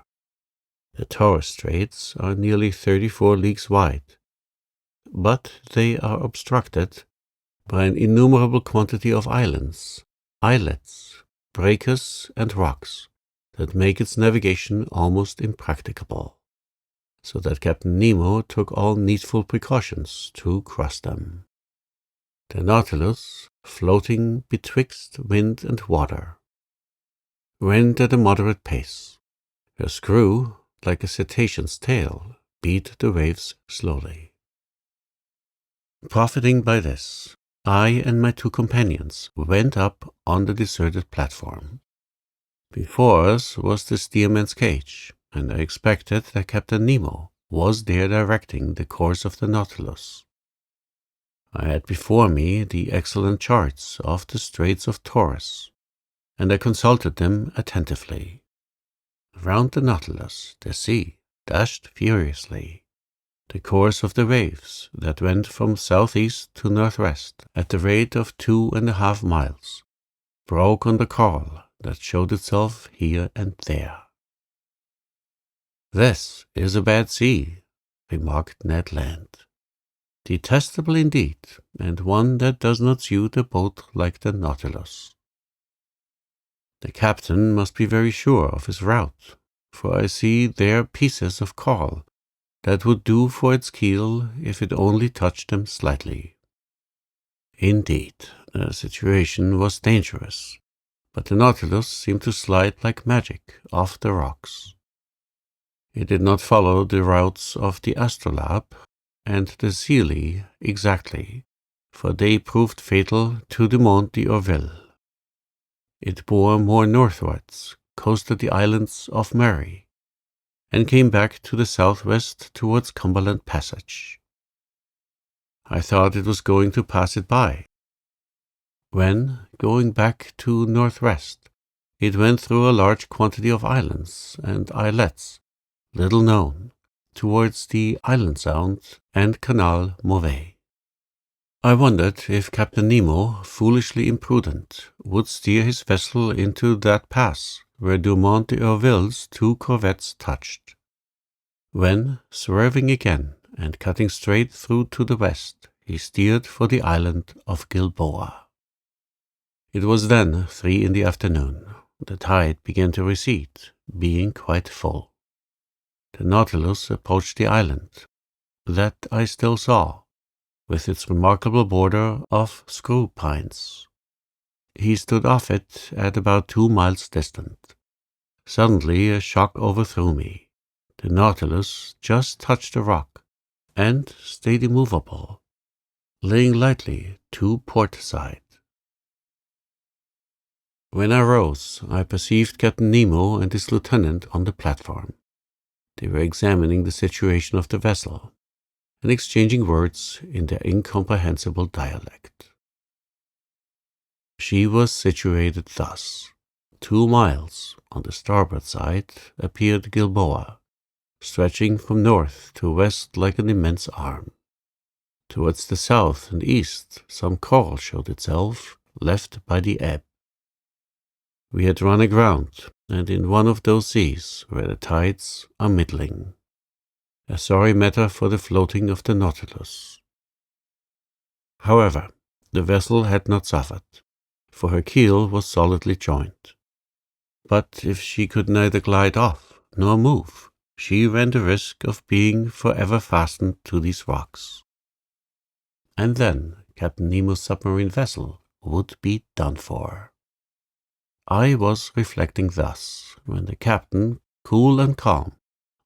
The Torres Straits are nearly 34 leagues wide, but they are obstructed by an innumerable quantity of islands, islets, breakers, and rocks that make its navigation almost impracticable, so that Captain Nemo took all needful precautions to cross them. The Nautilus, floating betwixt wind and water, went at a moderate pace. Her screw, like a cetacean's tail, beat the waves slowly. Profiting by this, I and my 2 companions went up on the deserted platform. Before us was the steerman's cage, and I expected that Captain Nemo was there directing the course of the Nautilus. I had before me the excellent charts of the Straits of Torres, and I consulted them attentively. Round the Nautilus, the sea dashed furiously. The course of the waves that went from southeast to northwest at the rate of 2.5 miles broke on the coral that showed itself here and there. "This is a bad sea," remarked Ned Land. "Detestable indeed, and one that does not suit a boat like the Nautilus. The captain must be very sure of his route, for I see there pieces of coral that would do for its keel if it only touched them slightly." Indeed, the situation was dangerous, but the Nautilus seemed to slide like magic off the rocks. It did not follow the routes of the Astrolabe and the Sealy exactly, for they proved fatal to Dumont d'Urville. It bore more northwards, coasted the islands of Murray, and came back to the southwest towards Cumberland Passage. I thought it was going to pass it by, when, going back to northwest, it went through a large quantity of islands and islets, little known, towards the Island Sound and Canal Mauvais. I wondered if Captain Nemo, foolishly imprudent, would steer his vessel into that pass where Dumont d'Urville's 2 corvettes touched, when, swerving again and cutting straight through to the west, he steered for the island of Gilboa. It was then 3 in the afternoon. The tide began to recede, being quite full. The Nautilus approached the island, that I still saw, with its remarkable border of screw pines. He stood off it at about 2 miles distant. Suddenly a shock overthrew me. The Nautilus just touched a rock, and stayed immovable, laying lightly to port side. When I rose, I perceived Captain Nemo and his lieutenant on the platform. They were examining the situation of the vessel, and exchanging words in their incomprehensible dialect. She was situated thus. 2 miles on the starboard side appeared Gilboa, stretching from north to west like an immense arm. Towards the south and east some coral showed itself, left by the ebb. We had run aground, and in one of those seas where the tides are middling. A sorry matter for the floating of the Nautilus. However, The vessel had not suffered, for her keel was solidly joined. But if she could neither glide off nor move, she ran the risk of being forever fastened to these rocks. And then Captain Nemo's submarine vessel would be done for. I was reflecting thus when the captain, cool and calm,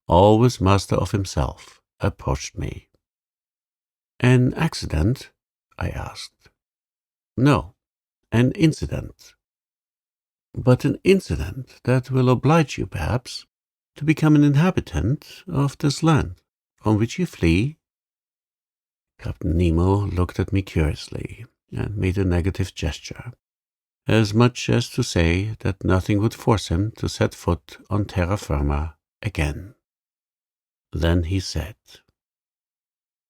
always master of himself, approached me. "An accident?" I asked. "No, an incident. But an incident that will oblige you, perhaps, to become an inhabitant of this land from which you flee?" Captain Nemo looked at me curiously and made a negative gesture, as much as to say that nothing would force him to set foot on terra firma again. Then he said,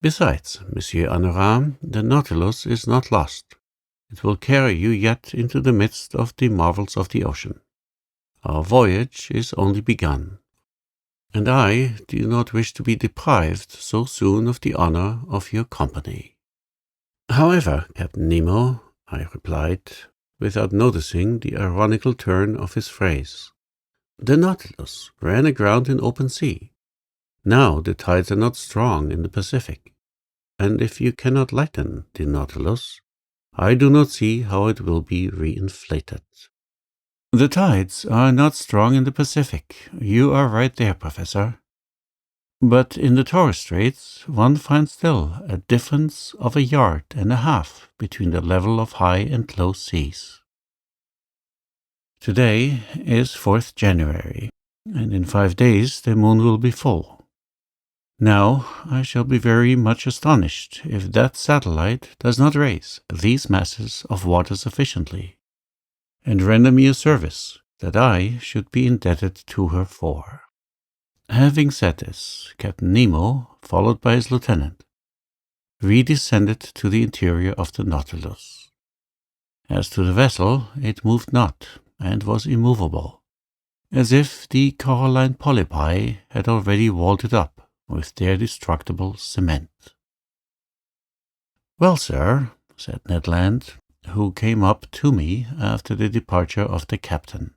"Besides, Monsieur Honorat, the Nautilus is not lost. It will carry you yet into the midst of the marvels of the ocean. Our voyage is only begun, and I do not wish to be deprived so soon of the honor of your company." "However, Captain Nemo," I replied, without noticing the ironical turn of his phrase, "the Nautilus ran aground in open sea. Now the tides are not strong in the Pacific, and if you cannot lighten the Nautilus, I do not see how it will be reinflated." "The tides are not strong in the Pacific. You are right there, Professor. But in the Torres Straits one finds still a difference of 1.5 yards between the level of high and low seas. Today is 4th January, and in 5 days the moon will be full. Now I shall be very much astonished if that satellite does not raise these masses of water sufficiently, and render me a service that I should be indebted to her for." Having said this, Captain Nemo, followed by his lieutenant, redescended to the interior of the Nautilus. As to the vessel, it moved not, and was immovable, as if the coralline polypi had already walled it up with their destructible cement. "Well, sir," said Ned Land, who came up to me after the departure of the captain.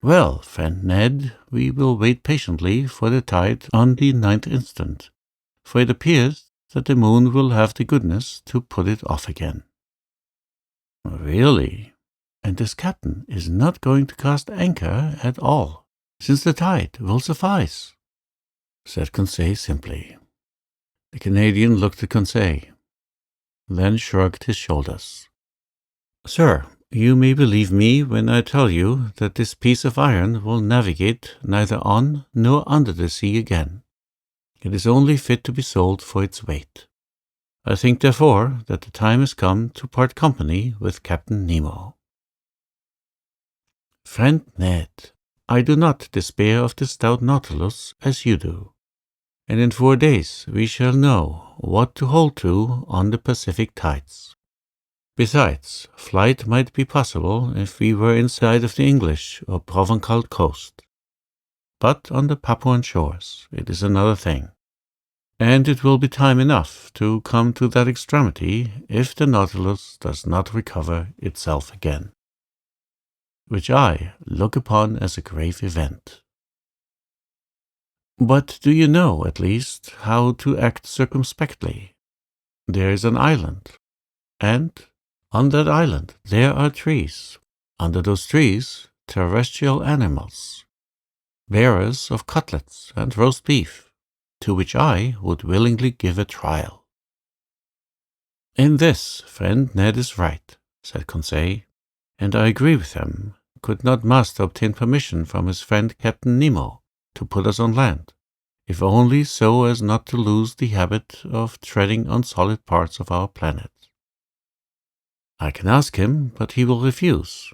"Well, friend Ned, we will wait patiently for the tide on the 9th instant, for it appears that the moon will have the goodness to put it off again." "Really? And this captain is not going to cast anchor at all, since the tide will suffice?" said Conseil simply. The Canadian looked at Conseil, then shrugged his shoulders. "Sir, you may believe me when I tell you that this piece of iron will navigate neither on nor under the sea again. It is only fit to be sold for its weight. I think, therefore, that the time has come to part company with Captain Nemo." "Friend Ned, I do not despair of the stout Nautilus as you do, and in 4 days we shall know what to hold to on the Pacific tides. Besides, flight might be possible if we were inside of the English or Provençal coast. But on the Papuan shores it is another thing, and it will be time enough to come to that extremity if the Nautilus does not recover itself again, which I look upon as a grave event. But do you know, at least, how to act circumspectly? There is an island, and on that island there are trees. Under those trees, terrestrial animals, bearers of cutlets and roast beef, to which I would willingly give a trial." "In this, friend Ned is right," said Conseil, "and I agree with him. Could not master obtain permission from his friend Captain Nemo to put us on land, if only so as not to lose the habit of treading on solid parts of our planet?" "I can ask him, but he will refuse."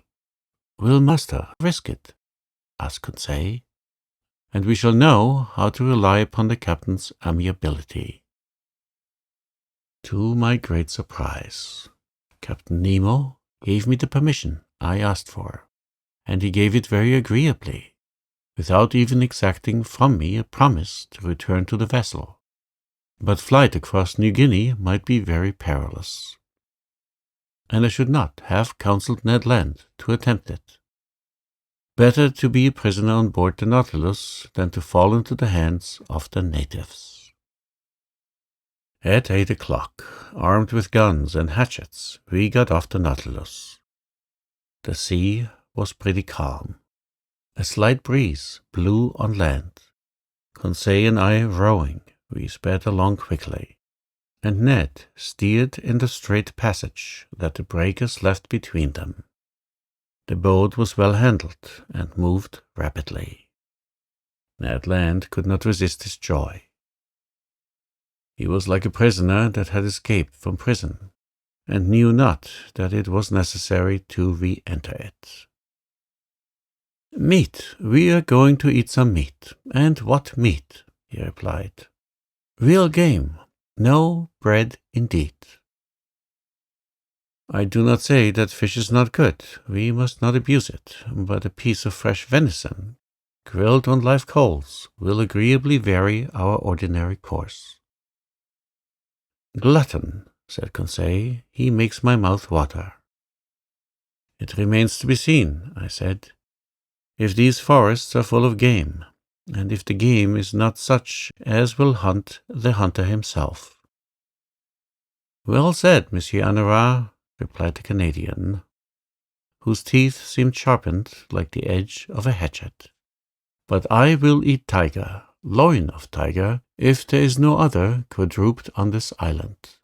"Will master risk it?" asked Conseil, "and we shall know how to rely upon the captain's amiability." To my great surprise, Captain Nemo gave me the permission I asked for, and he gave it very agreeably, without even exacting from me a promise to return to the vessel. But flight across New Guinea might be very perilous. and I should not have counselled Ned Land to attempt it. Better to be a prisoner on board the Nautilus than to fall into the hands of the natives. At 8 o'clock, armed with guns and hatchets, we got off the Nautilus. The sea was pretty calm. A slight breeze blew on land. Conseil and I rowing, we sped along quickly, and Ned steered in the straight passage that the breakers left between them. The boat was well handled and moved rapidly. Ned Land could not resist his joy. He was like a prisoner that had escaped from prison, and knew not that it was necessary to re-enter it. "Meat, we are going to eat some meat. And what meat?" he replied. "Real game, no bread indeed." "I do not say that fish is not good, we must not abuse it, but a piece of fresh venison, grilled on live coals, will agreeably vary our ordinary course." "Glutton," said Conseil, "he makes my mouth water." "It remains to be seen," I said, "if these forests are full of game, and if the game is not such as will hunt the hunter himself." "Well said, Monsieur Honorat," replied the Canadian, whose teeth seemed sharpened like the edge of a hatchet. "But I will eat tiger, loin of tiger, if there is no other quadruped on this island."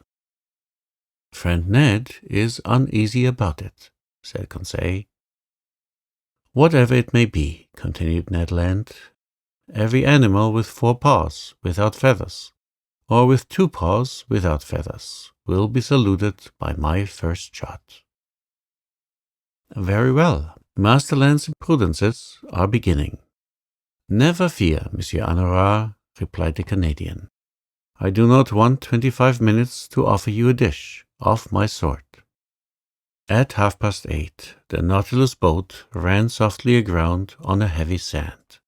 "Friend Ned is uneasy about it," said Conseil. "Whatever it may be," continued Ned Land, "every animal with 4 paws without feathers, or with 2 paws without feathers, will be saluted by my first shot." "Very well. Master Land's imprudences are beginning." "Never fear, Monsieur Honorat," replied the Canadian. "I do not want 25 minutes to offer you a dish of my sort." At 8:30, the Nautilus boat ran softly aground on a heavy sand,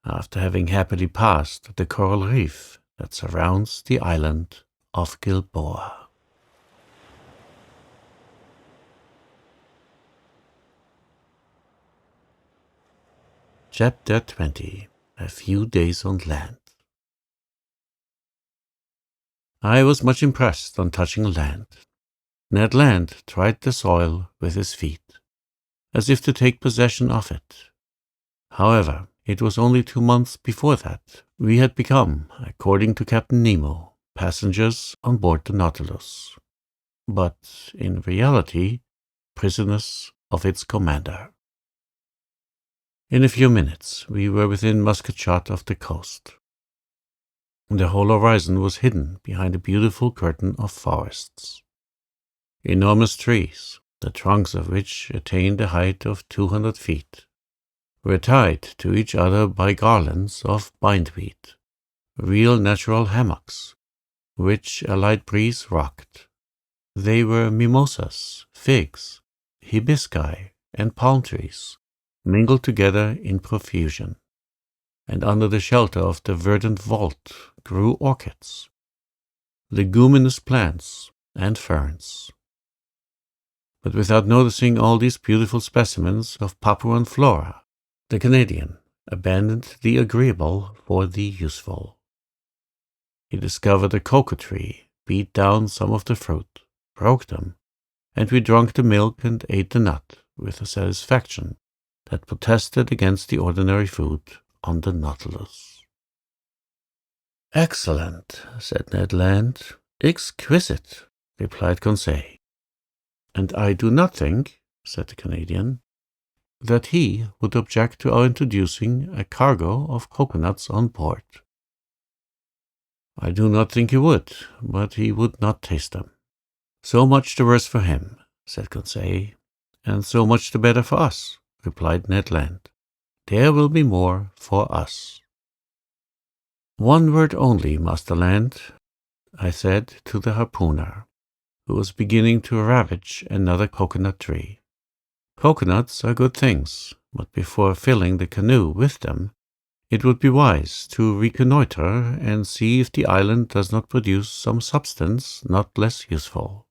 after having happily passed the coral reef that surrounds the island of Gilboa. Chapter 20. A few days on land. I was much impressed on touching land. Ned Land tried the soil with his feet, as if to take possession of it. However, it was only 2 months before that we had become, according to Captain Nemo, passengers on board the Nautilus, but in reality prisoners of its commander. In a few minutes we were within musket shot of the coast. The whole horizon was hidden behind a beautiful curtain of forests. Enormous trees, the trunks of which attained a height of 200 feet, were tied to each other by garlands of bindweed, real natural hammocks, which a light breeze rocked. They were mimosas, figs, hibisci, and palm trees, mingled together in profusion, and under the shelter of the verdant vault grew orchids, leguminous plants, and ferns. But without noticing all these beautiful specimens of Papuan flora, the Canadian abandoned the agreeable for the useful. He discovered a cocoa tree, beat down some of the fruit, broke them, and we drank the milk and ate the nut with a satisfaction that protested against the ordinary food on the Nautilus. "Excellent," said Ned Land. "Exquisite," replied Conseil. "And I do not think," said the Canadian, "that he would object to our introducing a cargo of coconuts on board." "I do not think he would, but he would not taste them." "So much the worse for him," said Conseil. "And so much the better for us," replied Ned Land. "There will be more for us." "One word only, Master Land," I said to the harpooner, who was beginning to ravage another coconut tree. "Coconuts are good things, but before filling the canoe with them, it would be wise to reconnoiter and see if the island does not produce some substance not less useful.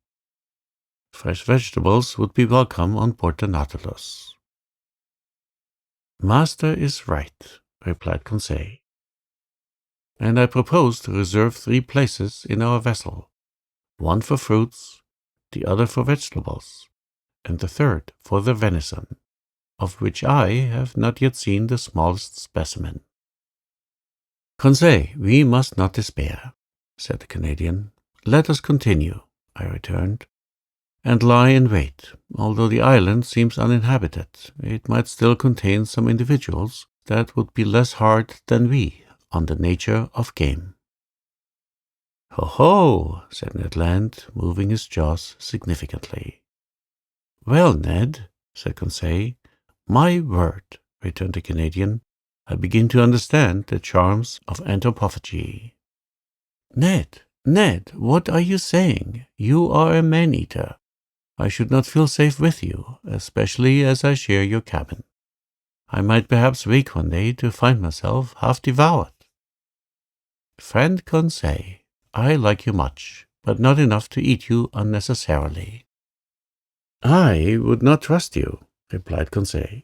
Fresh vegetables would be welcome on board the Nautilus. Master is right, replied Conseil. And I propose to reserve 3 places in our vessel, 1 for fruits, the other for vegetables, and the 3rd for the venison, of which I have not yet seen the smallest specimen. Conseil, we must not despair, said the Canadian. Let us continue, I returned, and lie in wait. Although the island seems uninhabited, it might still contain some individuals that would be less hard than we on the nature of game. Ho ho, said Ned Land, moving his jaws significantly. Well, Ned, said Conseil. My word, returned the Canadian. I begin to understand the charms of anthropophagy. Ned, what are you saying? You are a man-eater. I should not feel safe with you, especially as I share your cabin. I might perhaps wake one day to find myself half devoured. Friend Conseil, I like you much, but not enough to eat you unnecessarily. I would not trust you, replied Conseil.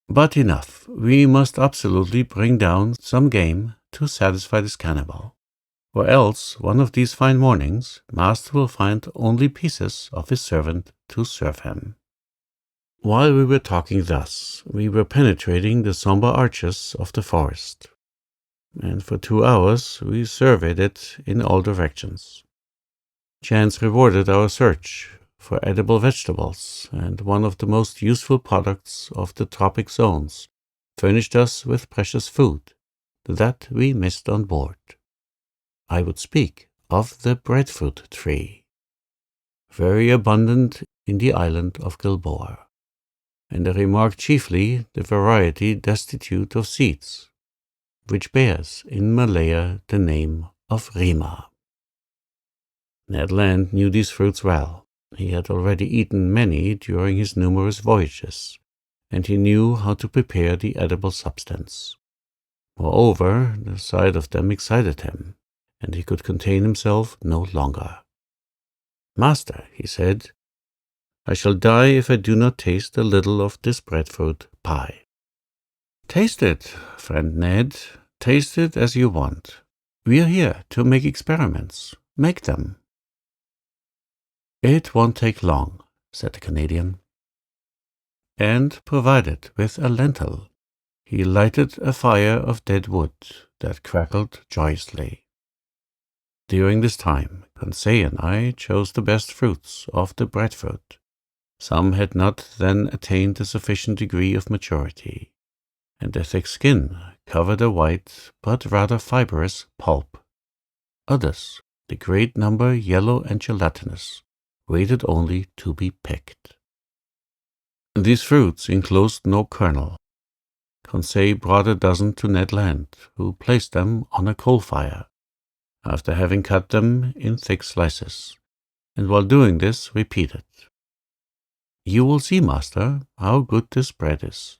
But enough, we must absolutely bring down some game to satisfy this cannibal, or else one of these fine mornings master will find only pieces of his servant to serve him. While we were talking thus, we were penetrating the somber arches of the forest, and for 2 hours we surveyed it in all directions. Chance rewarded our search for edible vegetables, and one of the most useful products of the tropic zones furnished us with precious food that we missed on board. I would speak of the breadfruit tree, very abundant in the island of Gilboa, and I remarked chiefly the variety destitute of seeds, which bears in Malaya the name of rima. Ned Land knew these fruits well. He had already eaten many during his numerous voyages, and he knew how to prepare the edible substance. Moreover, the sight of them excited him, and he could contain himself no longer. Master, he said, I shall die if I do not taste a little of this breadfruit pie. Taste it, friend Ned, taste it as you want. We are here to make experiments. Make them. It won't take long, said the Canadian. And provided with a lentil, he lighted a fire of dead wood that crackled joyously. During this time, Conseil and I chose the best fruits of the breadfruit. Some had not then attained a sufficient degree of maturity, and their thick skin covered a white but rather fibrous pulp. Others, the great number yellow and gelatinous, waited only to be picked. These fruits enclosed no kernel. Conseil brought a dozen to Ned Land, who placed them on a coal fire, after having cut them in thick slices, and while doing this repeated, You will see, master, how good this bread is.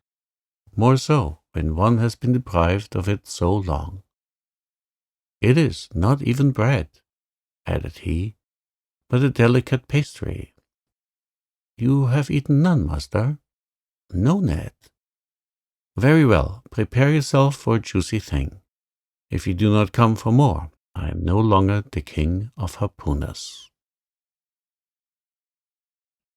More so when one has been deprived of it so long. It is not even bread, added he, but a delicate pastry. You have eaten none, master? No, Ned. Very well, prepare yourself for a juicy thing. If you do not come for more, I am no longer the king of harpooners.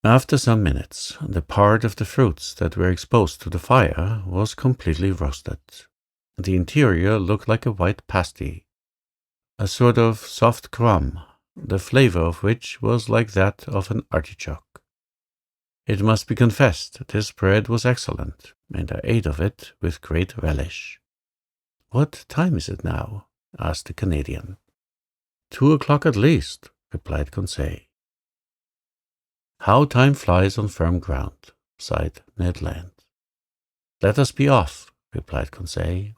After some minutes, the part of the fruits that were exposed to the fire was completely roasted. The interior looked like a white pasty, a sort of soft crumb, the flavor of which was like that of an artichoke. It must be confessed this bread was excellent, and I ate of it with great relish. What time is it now? Asked the Canadian. 2 o'clock at least, replied Conseil. How time flies on firm ground, sighed Ned Land. Let us be off, replied Conseil.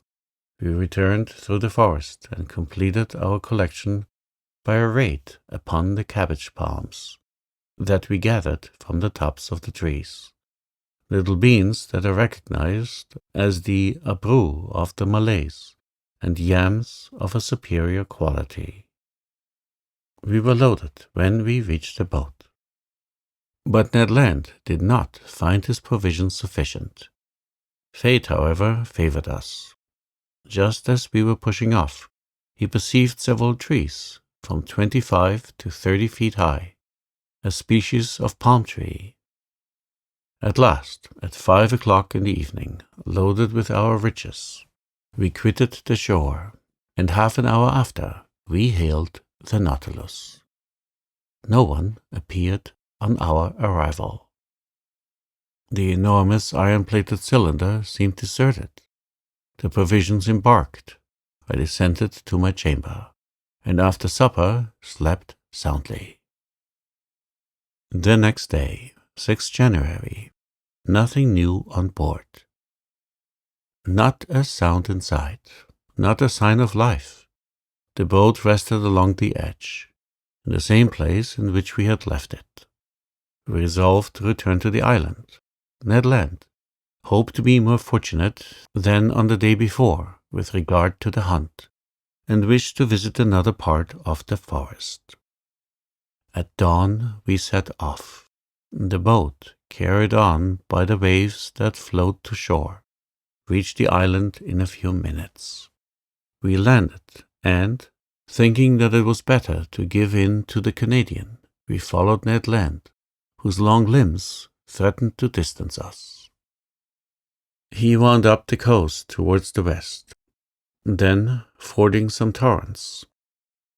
We returned through the forest and completed our collection by a raid upon the cabbage palms that we gathered from the tops of the trees, little beans that are recognized as the abrou of the Malays, and yams of a superior quality. We were loaded when we reached the boat. But Ned Land did not find his provisions sufficient. Fate, however, favored us. Just as we were pushing off, he perceived several trees, from 25 to 30 feet high, a species of palm tree. At last, at 5 o'clock in the evening, loaded with our riches, we quitted the shore, and half an hour after we hailed the Nautilus. No one appeared on our arrival. The enormous iron-plated cylinder seemed deserted. The provisions embarked. I descended to my chamber, and after supper slept soundly. The next day, 6th January, nothing new on board. Not a sound in sight, not a sign of life. The boat rested along the edge, in the same place in which we had left it. We resolved to return to the island. Ned Land hoped to be more fortunate than on the day before with regard to the hunt, and wished to visit another part of the forest. At dawn we set off, the boat, carried on by the waves that flowed to shore, reached the island in a few minutes. We landed, and, thinking that it was better to give in to the Canadian, we followed Ned Land, whose long limbs threatened to distance us. He wound up the coast towards the west. Then, fording some torrents,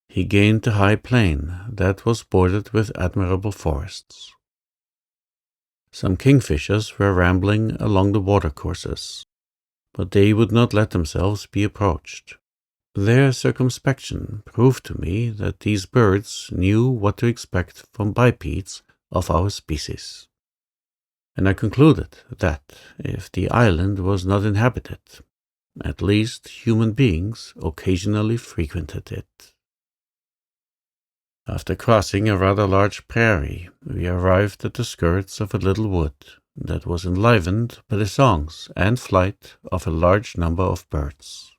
he gained the high plain that was bordered with admirable forests. Some kingfishers were rambling along the watercourses, but they would not let themselves be approached. Their circumspection proved to me that these birds knew what to expect from bipeds of our species, and I concluded that, if the island was not inhabited, at least human beings occasionally frequented it. After crossing a rather large prairie, we arrived at the skirts of a little wood that was enlivened by the songs and flight of a large number of birds.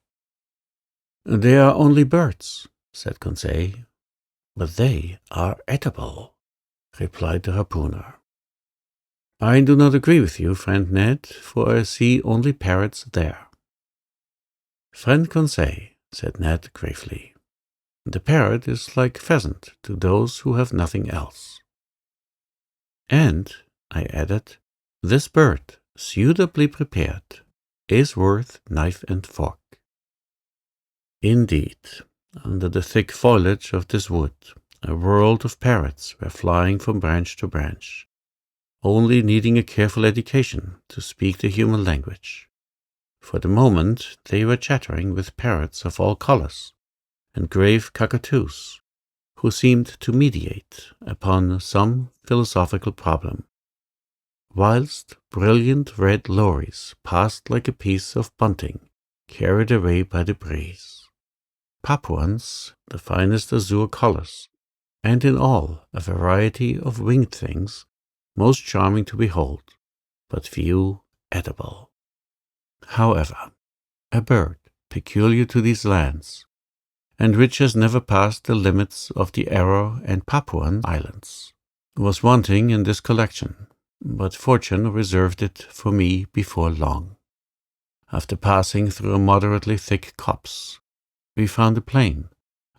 "They are only birds," said Conseil. "But they are edible," replied the harpooner. "I do not agree with you, friend Ned, for I see only parrots there." "Friend Conseil," said Ned gravely, "the parrot is like pheasant to those who have nothing else." "And," I added, "this bird, suitably prepared, is worth knife and fork." Indeed, under the thick foliage of this wood, a world of parrots were flying from branch to branch, only needing a careful education to speak the human language. For the moment they were chattering with parrots of all colors, and grave cockatoos, who seemed to meditate upon some philosophical problem, whilst brilliant red lories passed like a piece of bunting carried away by the breeze. Papuans, the finest azure colors, and in all a variety of winged things most charming to behold, but few edible. However, a bird peculiar to these lands, and which has never passed the limits of the Aru and Papuan Islands, was wanting in this collection, but fortune reserved it for me before long. After passing through a moderately thick copse, we found a plain,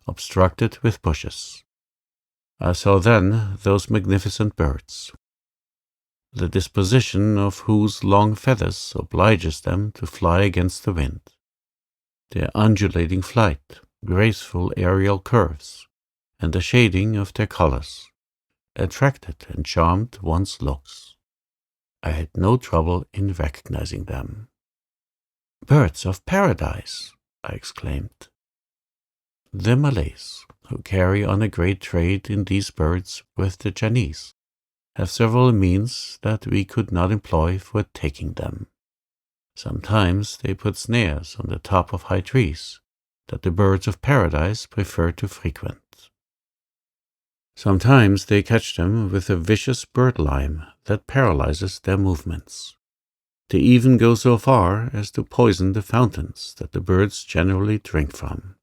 obstructed with bushes. I saw then those magnificent birds, the disposition of whose long feathers obliges them to fly against the wind. Their undulating flight, graceful aerial curves, and the shading of their colors, attracted and charmed one's looks. I had no trouble in recognizing them. "Birds of paradise!" I exclaimed. The Malays, who carry on a great trade in these birds with the Chinese, have several means that we could not employ for taking them. Sometimes they put snares on the top of high trees that the birds of paradise prefer to frequent. Sometimes they catch them with a vicious bird lime that paralyzes their movements. They even go so far as to poison the fountains that the birds generally drink from.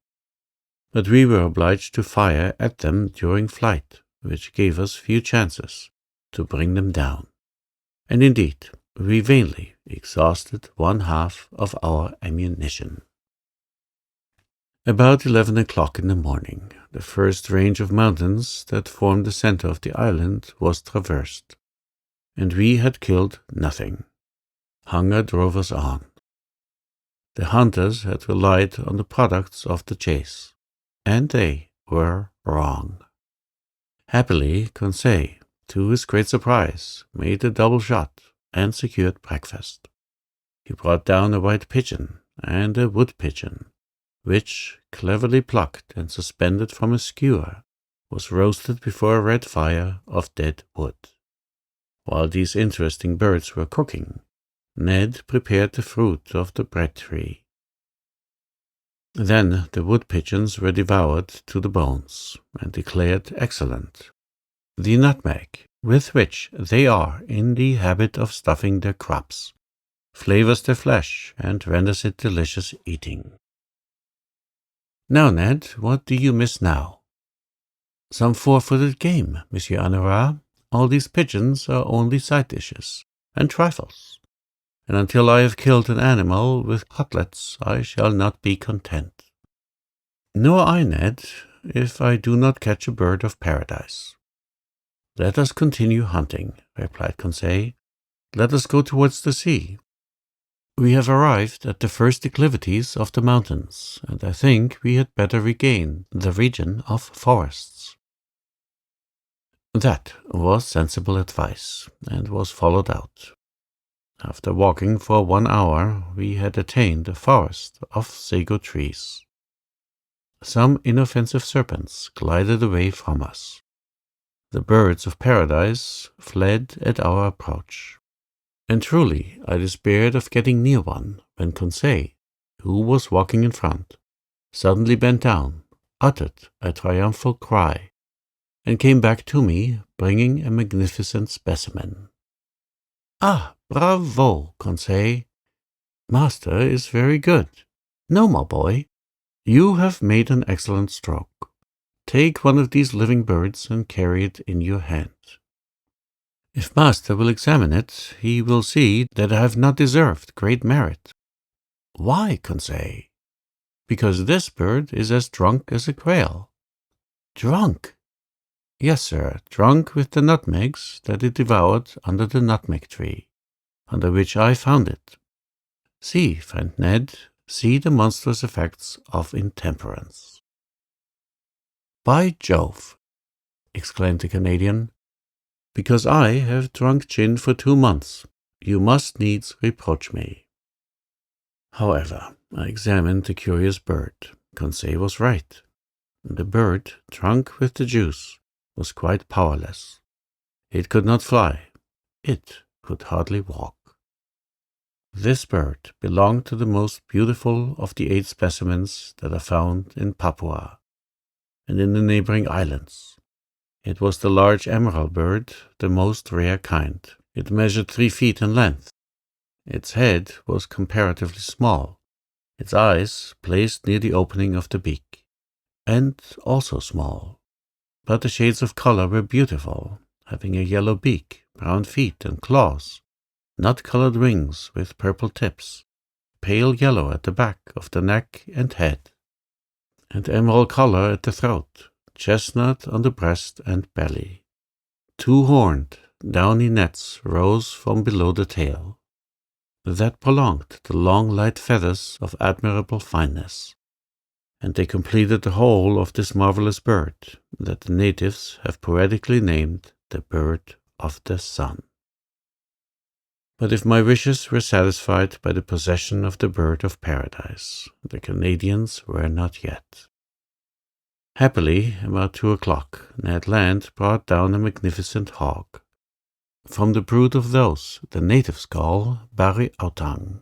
But we were obliged to fire at them during flight, which gave us few chances, to bring them down, and indeed we vainly exhausted 1/2 of our ammunition. About 11 o'clock in the morning, the first range of mountains that formed the center of the island was traversed, and we had killed nothing. Hunger drove us on. The hunters had relied on the products of the chase, and they were wrong. Happily, Conseil, to his great surprise, made a double shot and secured breakfast. He brought down a white pigeon and a wood pigeon, which, cleverly plucked and suspended from a skewer, was roasted before a red fire of dead wood. While these interesting birds were cooking, Ned prepared the fruit of the bread tree. Then the wood pigeons were devoured to the bones, and declared excellent. The nutmeg, with which they are in the habit of stuffing their crops, flavors their flesh and renders it delicious eating. Now, Ned, what do you miss now? Some 4-footed game, Monsieur Honorat. All these pigeons are only side dishes and trifles, and until I have killed an animal with cutlets, I shall not be content. Nor I, Ned, if I do not catch a bird of paradise. Let us continue hunting, replied Conseil. Let us go towards the sea. We have arrived at the first declivities of the mountains, and I think we had better regain the region of forests. That was sensible advice, and was followed out. After walking for 1 hour, we had attained a forest of sago trees. Some inoffensive serpents glided away from us. The birds of paradise fled at our approach. And truly I despaired of getting near one, when Conseil, who was walking in front, suddenly bent down, uttered a triumphal cry, and came back to me, bringing a magnificent specimen. Ah, bravo, Conseil! Master is very good. No, my boy, you have made an excellent stroke. Take one of these living birds and carry it in your hand. If master will examine it, he will see that I have not deserved great merit. Why, Conseil? Because this bird is as drunk as a quail. Drunk? Yes, sir, drunk with the nutmegs that it devoured under the nutmeg tree, under which I found it. See, friend Ned, see the monstrous effects of intemperance. By Jove, exclaimed the Canadian, because I have drunk gin for 2 months, you must needs reproach me. However, I examined the curious bird. Conseil was right. The bird, drunk with the juice, was quite powerless. It could not fly. It could hardly walk. This bird belonged to the most beautiful of the 8 specimens that are found in Papua and in the neighboring islands. It was the large emerald bird, the most rare kind. It measured 3 feet in length. Its head was comparatively small, its eyes placed near the opening of the beak, and also small. But the shades of color were beautiful, having a yellow beak, brown feet and claws, nut-colored wings with purple tips, pale yellow at the back of the neck and head, and emerald color at the throat, chestnut on the breast and belly. 2 horned, downy nets rose from below the tail, that prolonged the long light feathers of admirable fineness, and they completed the whole of this marvelous bird that the natives have poetically named the bird of the sun. But if my wishes were satisfied by the possession of the bird of paradise, the Canadians were not yet. Happily, about 2 o'clock, Ned Land brought down a magnificent hog. From the brood of those the natives call bari autang.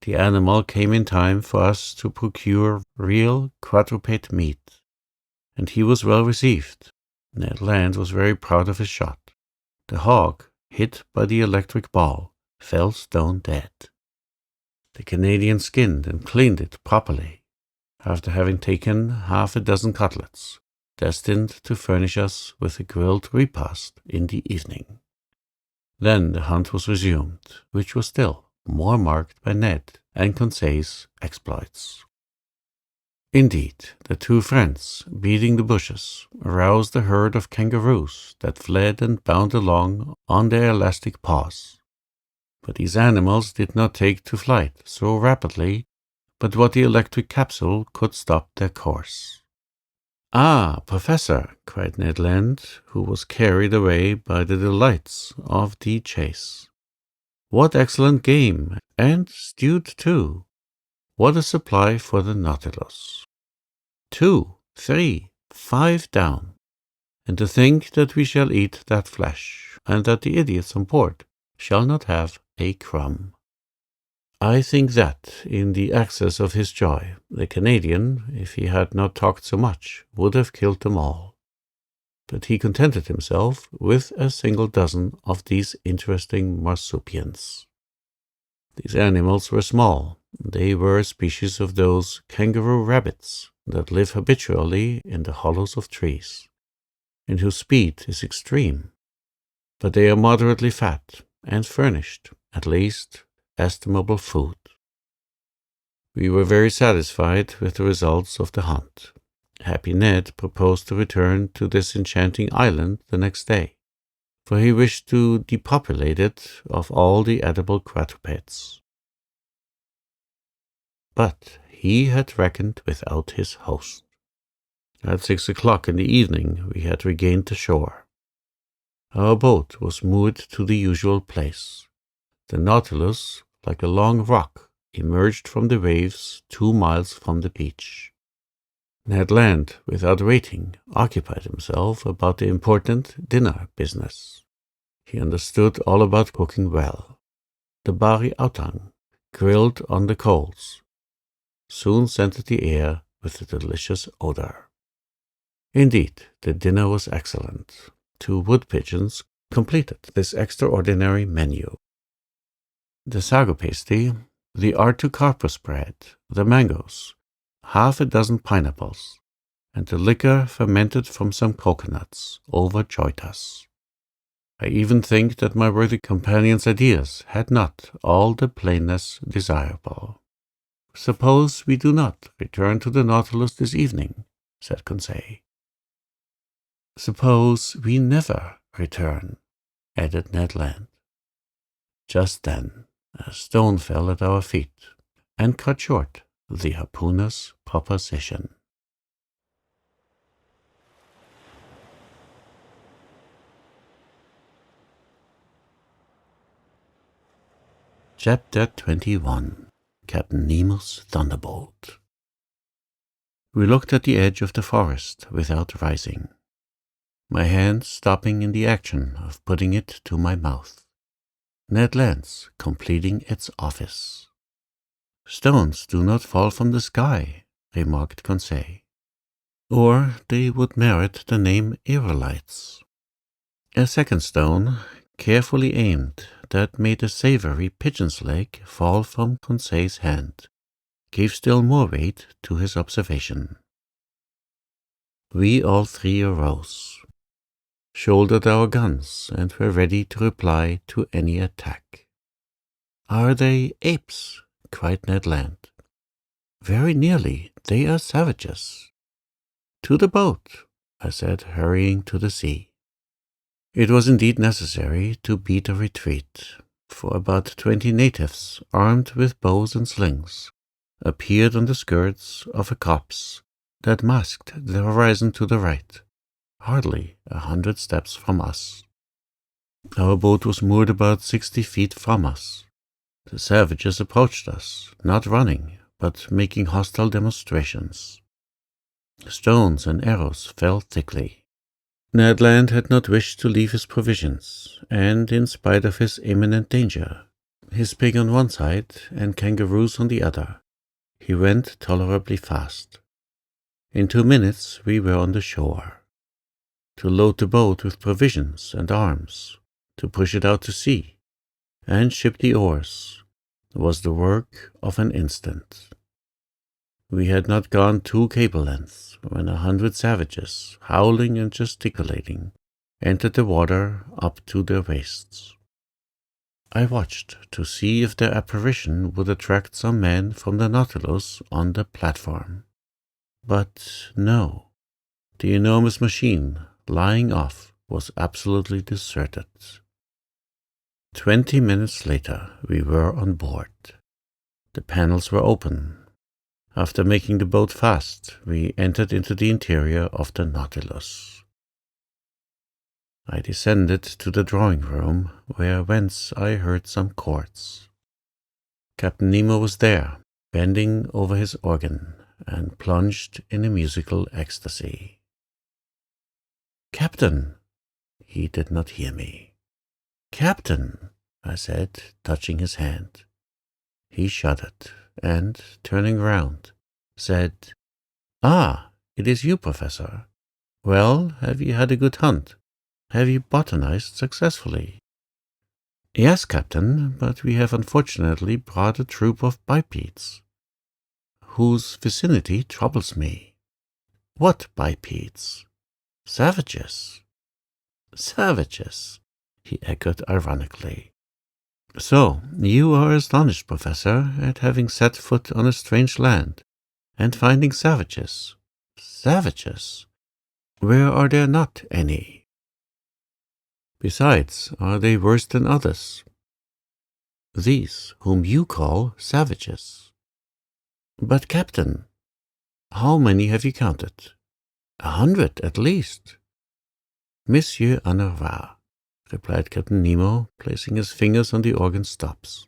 The animal came in time for us to procure real quadruped meat, and he was well received. Ned Land was very proud of his shot. The hog, hit by the electric ball, fell stone dead. The Canadian skinned and cleaned it properly. After having taken 6 cutlets, destined to furnish us with a grilled repast in the evening. Then the hunt was resumed, which was still more marked by Ned and Conseil's exploits. Indeed, the two friends, beating the bushes, aroused a herd of kangaroos that fled and bounded along on their elastic paws. But these animals did not take to flight so rapidly but what the electric capsule could stop their course. "Ah, Professor," cried Ned Land, who was carried away by the delights of the chase. "What excellent game, and stewed too! What a supply for the Nautilus! 2, 3, 5 down, and to think that we shall eat that flesh, and that the idiots on board shall not have a crumb." I think that, in the excess of his joy, the Canadian, if he had not talked so much, would have killed them all. But he contented himself with a single dozen of these interesting marsupials. These animals were small. They were a species of those kangaroo rabbits that live habitually in the hollows of trees, and whose speed is extreme. But they are moderately fat, and furnished, at least, estimable food. We were very satisfied with the results of the hunt. Happy Ned proposed to return to this enchanting island the next day, for he wished to depopulate it of all the edible quadrupeds. But he had reckoned without his host. At 6 o'clock in the evening we had regained the shore. Our boat was moored to the usual place. The Nautilus, like a long rock, emerged from the waves 2 miles from the beach. Ned Land, without waiting, occupied himself about the important dinner business. He understood all about cooking well. The bari outang, grilled on the coals, soon scented the air with a delicious odor. Indeed, the dinner was excellent. 2 wood pigeons completed this extraordinary menu. The sago pasty, the artucarpus bread, the mangoes, 6 pineapples, and the liquor fermented from some coconuts overjoyed us. I even think that my worthy companion's ideas had not all the plainness desirable. "Suppose we do not return to the Nautilus this evening," said Conseil. "Suppose we never return," added Ned Land. Just then a stone fell at our feet and cut short the harpooner's proposition. Chapter 21. Captain Nemo's Thunderbolt. We looked at the edge of the forest without rising, my hand stopping in the action of putting it to my mouth. Ned Land's completing its office. "Stones do not fall from the sky," remarked Conseil, "or they would merit the name aerolites." A second stone, carefully aimed, that made a savory pigeon's leg fall from Conseil's hand, gave still more weight to his observation. We all 3 arose, shouldered our guns, and were ready to reply to any attack. "Are they apes?" cried Ned Land. "Very nearly. They are savages." "To the boat," I said, hurrying to the sea. It was indeed necessary to beat a retreat, for about 20 natives, armed with bows and slings, appeared on the skirts of a copse that masked the horizon to the right, hardly 100 steps from us. Our boat was moored about 60 feet from us. The savages approached us, not running, but making hostile demonstrations. Stones and arrows fell thickly. Ned Land had not wished to leave his provisions, and in spite of his imminent danger, his pig on one side and kangaroos on the other, he went tolerably fast. In 2 minutes we were on the shore. To load the boat with provisions and arms, to push it out to sea, and ship the oars, was the work of an instant. We had not gone 2 cable lengths when 100 savages, howling and gesticulating, entered the water up to their waists. I watched to see if their apparition would attract some men from the Nautilus on the platform. But no, the enormous machine lying off was absolutely deserted. 20 minutes later, we were on board. The panels were open. After making the boat fast, we entered into the interior of the Nautilus. I descended to the drawing room, whence I heard some chords. Captain Nemo was there, bending over his organ, and plunged in a musical ecstasy. "Captain!" He did not hear me. "Captain!" I said, touching his hand. He shuddered, and, turning round, said, "Ah, it is you, Professor. Well, have you had a good hunt? Have you botanized successfully?" "Yes, Captain, but we have unfortunately brought a troop of bipeds, whose vicinity troubles me." "What bipeds?" "Savages." "Savages," he echoed ironically. "So, you are astonished, Professor, at having set foot on a strange land, and finding savages. Savages? Where are there not any? Besides, are they worse than others? These, whom you call savages." "But, Captain, how many have you counted?" 100 at least." "Monsieur Honorat," replied Captain Nemo, placing his fingers on the organ stops.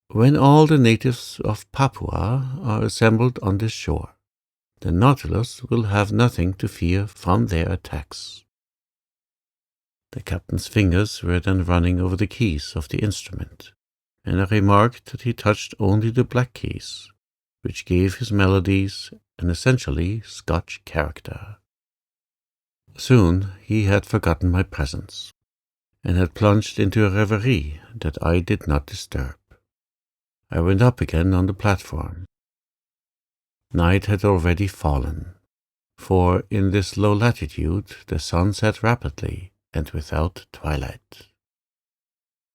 "When all the natives of Papua are assembled on this shore, the Nautilus will have nothing to fear from their attacks." The captain's fingers were then running over the keys of the instrument, and I remarked that he touched only the black keys, which gave his melodies an essentially Scotch character. Soon he had forgotten my presence, and had plunged into a reverie that I did not disturb. I went up again on the platform. Night had already fallen, for in this low latitude the sun set rapidly and without twilight.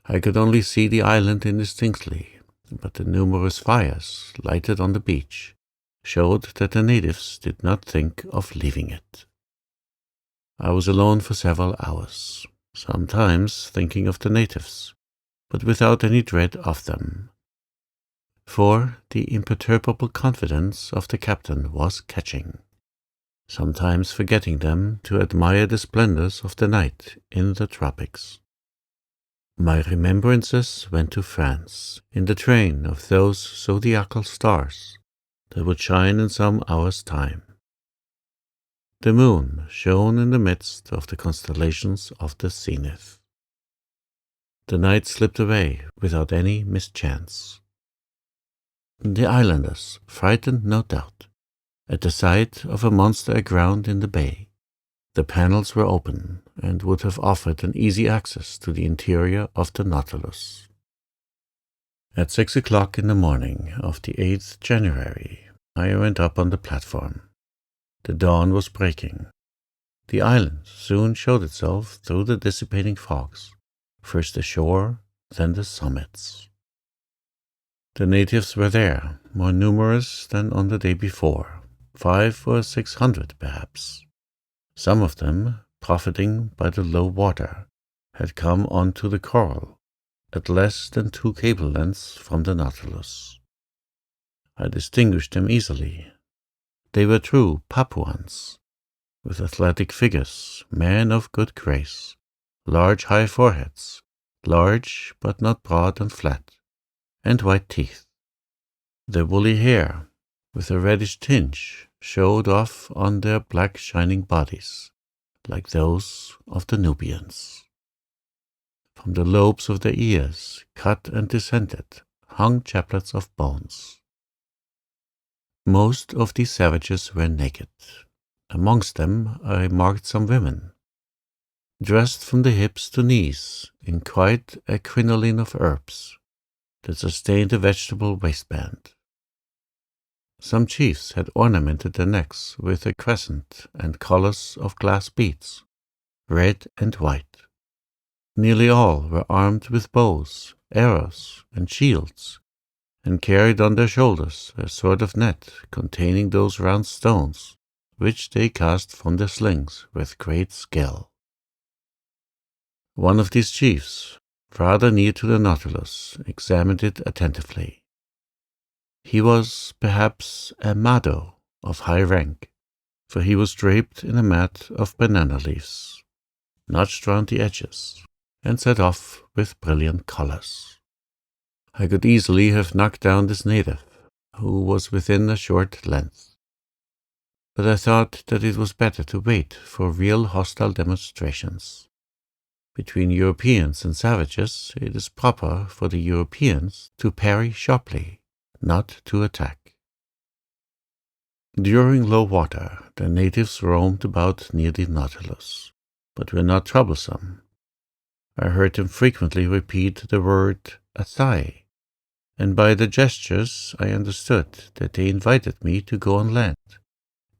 I could only see the island indistinctly, but the numerous fires lighted on the beach showed that the natives did not think of leaving it. I was alone for several hours, sometimes thinking of the natives, but without any dread of them, for the imperturbable confidence of the captain was catching, sometimes forgetting them to admire the splendors of the night in the tropics. My remembrances went to France in the train of those zodiacal stars that would shine in some hours' time. The moon shone in the midst of the constellations of the zenith. The night slipped away without any mischance. The islanders, frightened no doubt, at the sight of a monster aground in the bay. The panels were open and would have offered an easy access to the interior of the Nautilus. At 6 o'clock in the morning of the 8th January, I went up on the platform. The dawn was breaking. The island soon showed itself through the dissipating fogs, first the shore, then the summits. The natives were there, more numerous than on the day before, 500 or 600 perhaps. Some of them, profiting by the low water, had come on to the coral, at less than 2 cable lengths from the Nautilus. I distinguished them easily. They were true Papuans, with athletic figures, men of good grace, large high foreheads, large but not broad and flat, and white teeth. Their woolly hair, with a reddish tinge, showed off on their black shining bodies, like those of the Nubians. From the lobes of their ears, cut and descended, hung chaplets of bones. Most of these savages were naked. Amongst them I marked some women, dressed from the hips to knees in quite a crinoline of herbs that sustained a vegetable waistband. Some chiefs had ornamented their necks with a crescent and collars of glass beads, red and white. Nearly all were armed with bows, arrows, and shields, and carried on their shoulders a sort of net containing those round stones which they cast from their slings with great skill. One of these chiefs, rather near to the Nautilus, examined it attentively. He was, perhaps, a Mado of high rank, for he was draped in a mat of banana leaves, notched round the edges, and set off with brilliant colors. I could easily have knocked down this native, who was within a short length, but I thought that it was better to wait for real hostile demonstrations. Between Europeans and savages, it is proper for the Europeans to parry sharply, not to attack. During low water, the natives roamed about near the Nautilus, but were not troublesome. I heard them frequently repeat the word "athai," and by the gestures I understood that they invited me to go on land,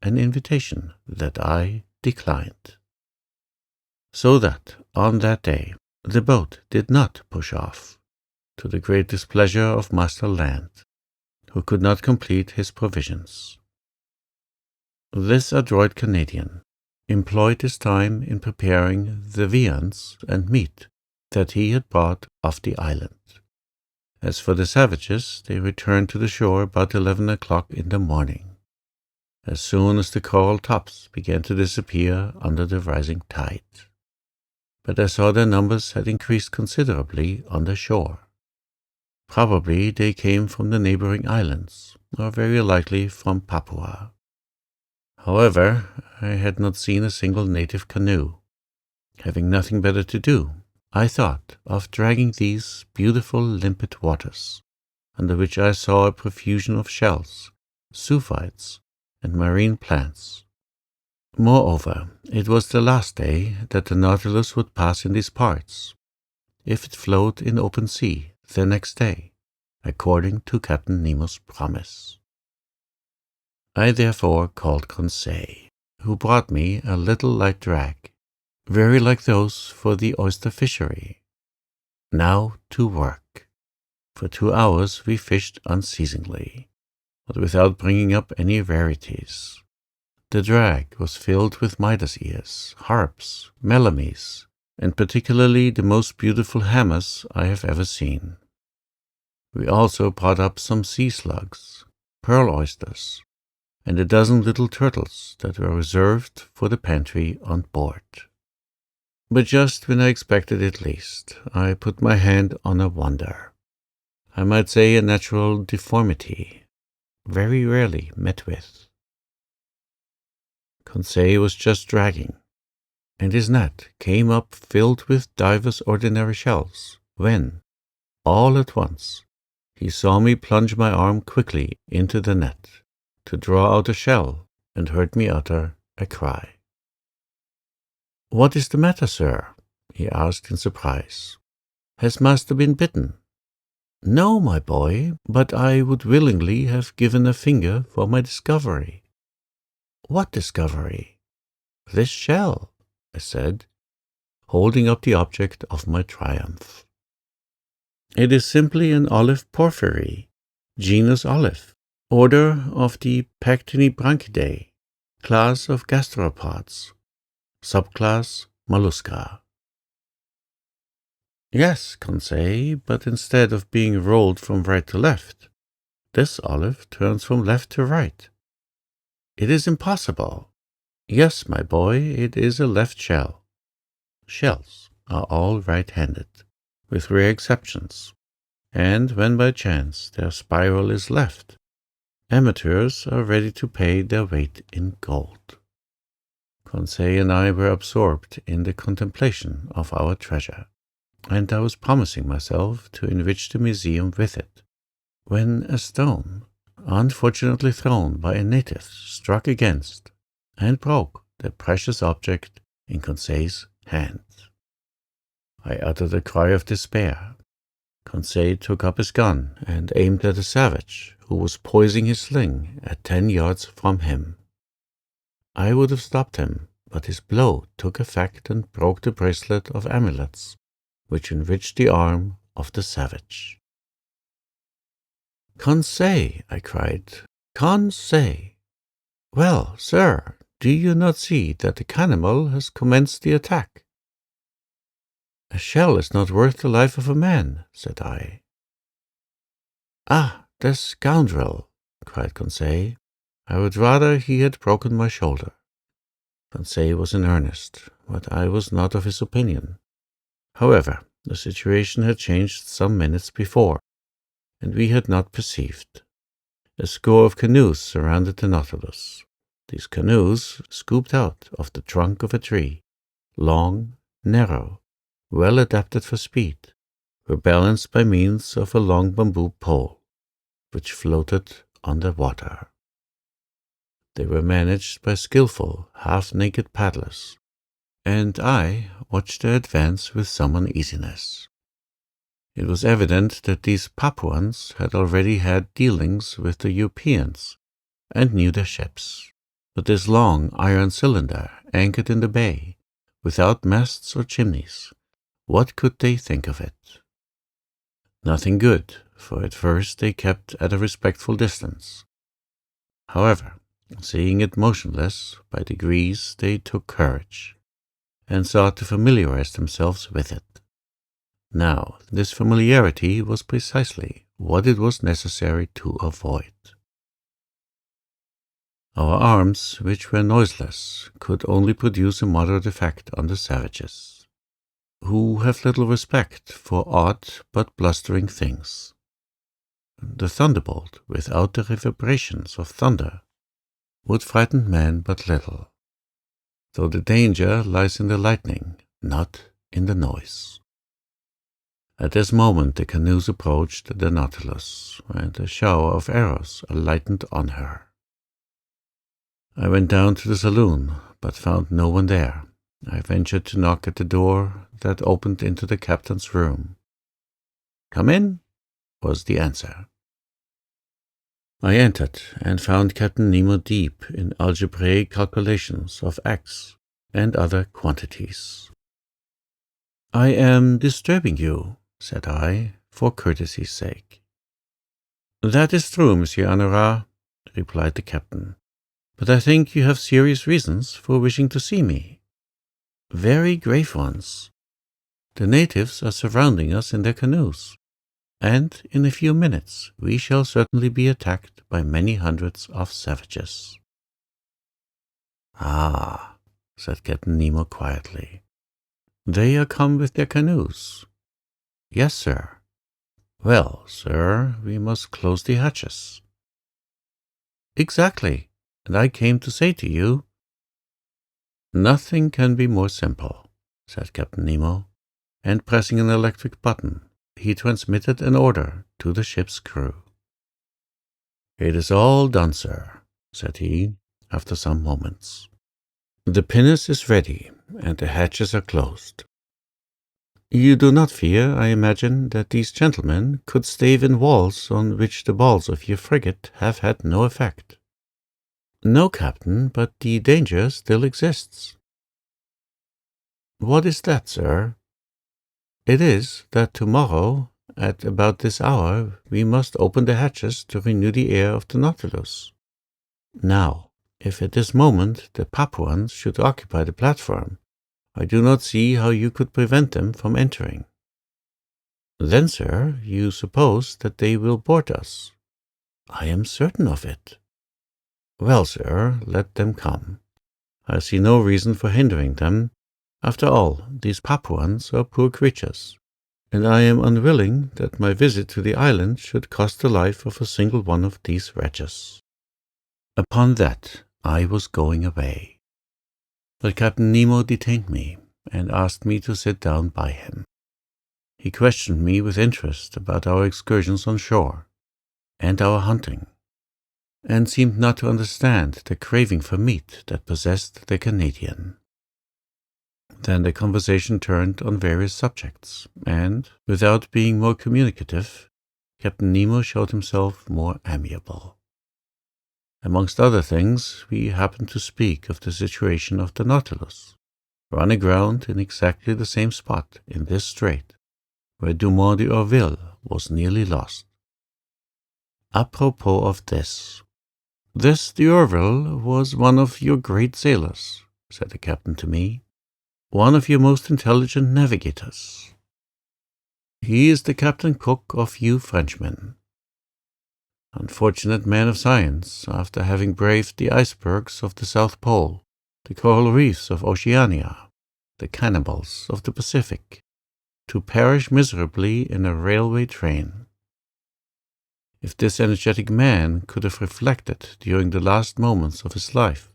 an invitation that I declined. So that, on that day, the boat did not push off, to the great displeasure of Master Land, who could not complete his provisions. This adroit Canadian employed his time in preparing the viands and meat that he had brought off the island. As for the savages, they returned to the shore about 11 o'clock in the morning, as soon as the coral tops began to disappear under the rising tide. But I saw their numbers had increased considerably on the shore. Probably they came from the neighboring islands, or very likely from Papua. However, I had not seen a single native canoe. Having nothing better to do, I thought of dragging these beautiful limpid waters, under which I saw a profusion of shells, zoophytes, and marine plants. Moreover, it was the last day that the Nautilus would pass in these parts, if it flowed in open sea the next day, according to Captain Nemo's promise. I therefore called Conseil, who brought me a little light drag, very like those for the oyster fishery. Now to work. For 2 hours we fished unceasingly, but without bringing up any rarities. The drag was filled with Midas ears, harps, melamies, and particularly the most beautiful hammers I have ever seen. We also brought up some sea slugs, pearl oysters, and a dozen little turtles that were reserved for the pantry on board. But just when I expected it least, I put my hand on a wonder. I might say a natural deformity, very rarely met with. Conseil was just dragging, and his net came up filled with divers ordinary shells, when, all at once, he saw me plunge my arm quickly into the net, to draw out a shell, and heard me utter a cry. "What is the matter, sir?" he asked in surprise. "Has master been bitten?" "No, my boy, but I would willingly have given a finger for my discovery." "What discovery?" "This shell," I said, holding up the object of my triumph. "It is simply an olive porphyry, genus olive, order of the Pactinibranchidae, class of gastropods, subclass Mollusca." "Yes, Conseil, but instead of being rolled from right to left, this olive turns from left to right." "It is impossible." "Yes, my boy, it is a left shell." Shells are all right-handed, with rare exceptions, and when by chance their spiral is left, amateurs are ready to pay their weight in gold. Conseil and I were absorbed in the contemplation of our treasure, and I was promising myself to enrich the museum with it, when a stone, unfortunately thrown by a native, struck against and broke the precious object in Conseil's hand. I uttered a cry of despair. Conseil took up his gun and aimed at a savage who was poising his sling at 10 yards from him. I would have stopped him, but his blow took effect and broke the bracelet of amulets, which enriched the arm of the savage. "Conseil!" I cried. "Conseil! Well, sir, do you not see that the cannibal has commenced the attack?" "A shell is not worth the life of a man," said I. "Ah, the scoundrel!" cried Conseil. "I would rather he had broken my shoulder." Conseil was in earnest, but I was not of his opinion. However, the situation had changed some minutes before, and we had not perceived. A score of canoes surrounded the Nautilus. These canoes, scooped out of the trunk of a tree, long, narrow, well adapted for speed, were balanced by means of a long bamboo pole, which floated on the water. They were managed by skillful, half-naked paddlers, and I watched their advance with some uneasiness. It was evident that these Papuans had already had dealings with the Europeans and knew their ships. But this long iron cylinder anchored in the bay, without masts or chimneys, what could they think of it? Nothing good, for at first they kept at a respectful distance. However, seeing it motionless, by degrees they took courage, and sought to familiarize themselves with it. Now, this familiarity was precisely what it was necessary to avoid. Our arms, which were noiseless, could only produce a moderate effect on the savages, who have little respect for odd but blustering things. The thunderbolt, without the reverberations of thunder, would frighten man but little, though the danger lies in the lightning, not in the noise. At this moment the canoes approached the Nautilus, and a shower of arrows alighted on her. I went down to the saloon, but found no one there. I ventured to knock at the door that opened into the captain's room. "Come in," was the answer. I entered and found Captain Nemo deep in algebraic calculations of x and other quantities. "I am disturbing you," said I, for courtesy's sake. "That is true, Monsieur Honorat," replied the captain, "but I think you have serious reasons for wishing to see me." "Very grave ones. The natives are surrounding us in their canoes, and in a few minutes we shall certainly be attacked by many hundreds of savages." "Ah," said Captain Nemo quietly. "They are come with their canoes?" "Yes, sir." "Well, sir, we must close the hatches." "Exactly, and I came to say to you—" "Nothing can be more simple," said Captain Nemo, and pressing an electric button, he transmitted an order to the ship's crew. "It is all done, sir," said he, after some moments. "The pinnace is ready, and the hatches are closed. You do not fear, I imagine, that these gentlemen could stave in walls on which the balls of your frigate have had no effect?" "No, Captain, but the danger still exists." "What is that, sir?" "It is that tomorrow, at about this hour, we must open the hatches to renew the air of the Nautilus. Now, if at this moment the Papuans should occupy the platform, I do not see how you could prevent them from entering." "Then, sir, you suppose that they will board us?" "I am certain of it." "Well, sir, let them come. I see no reason for hindering them. After all, these Papuans are poor creatures, and I am unwilling that my visit to the island should cost the life of a single one of these wretches." Upon that, I was going away, but Captain Nemo detained me and asked me to sit down by him. He questioned me with interest about our excursions on shore and our hunting, and seemed not to understand the craving for meat that possessed the Canadian. Then the conversation turned on various subjects, and, without being more communicative, Captain Nemo showed himself more amiable. Amongst other things, we happened to speak of the situation of the Nautilus, run aground in exactly the same spot in this strait, where Dumont d'Urville was nearly lost. Apropos of this d'Urville was one of your great sailors, said the captain to me, one of your most intelligent navigators. He is the captain cook of you Frenchmen. Unfortunate man of science, after having braved the icebergs of the South Pole, the coral reefs of Oceania, the cannibals of the Pacific, to perish miserably in a railway train. If this energetic man could have reflected during the last moments of his life,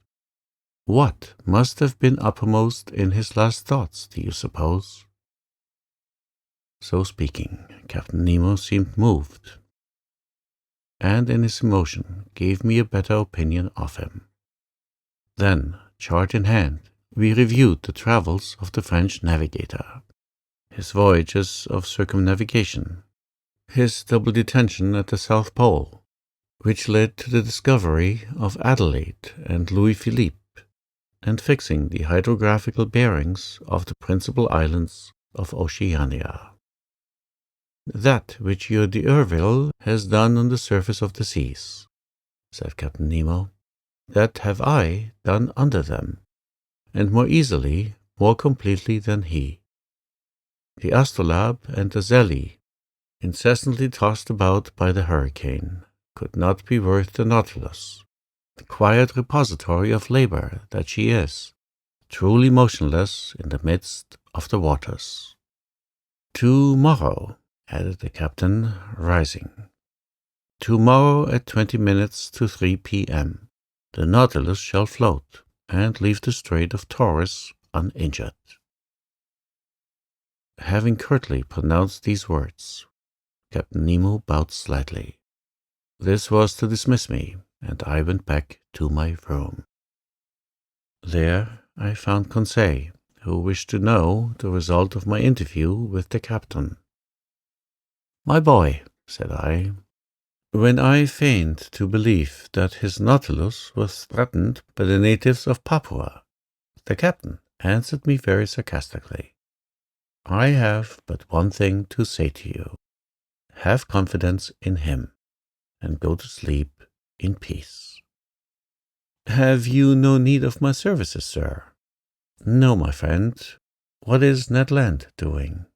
what must have been uppermost in his last thoughts, do you suppose? So speaking, Captain Nemo seemed moved, and in his emotion gave me a better opinion of him. Then, chart in hand, we reviewed the travels of the French navigator, his voyages of circumnavigation, his double detention at the South Pole, which led to the discovery of Adelaide and Louis Philippe, and fixing the hydrographical bearings of the principal islands of Oceania. That which your d'Urville has done on the surface of the seas, said Captain Nemo, that have I done under them, and more easily, more completely than he. The Astrolabe and the Zélé, incessantly tossed about by the hurricane, could not be worth the Nautilus, the quiet repository of labor that she is, truly motionless in the midst of the waters. "To-morrow," added the captain, rising. "To-morrow at 20 minutes to 3 p.m., the Nautilus shall float and leave the Strait of Torres uninjured." Having curtly pronounced these words, Captain Nemo bowed slightly. This was to dismiss me, and I went back to my room. There I found Conseil, who wished to know the result of my interview with the captain. "My boy," said I, "when I feigned to believe that his Nautilus was threatened by the natives of Papua, the captain answered me very sarcastically, 'I have but one thing to say to you. Have confidence in him, and go to sleep in peace.' Have you no need of my services, sir?" "No, my friend. What is Ned Land doing?"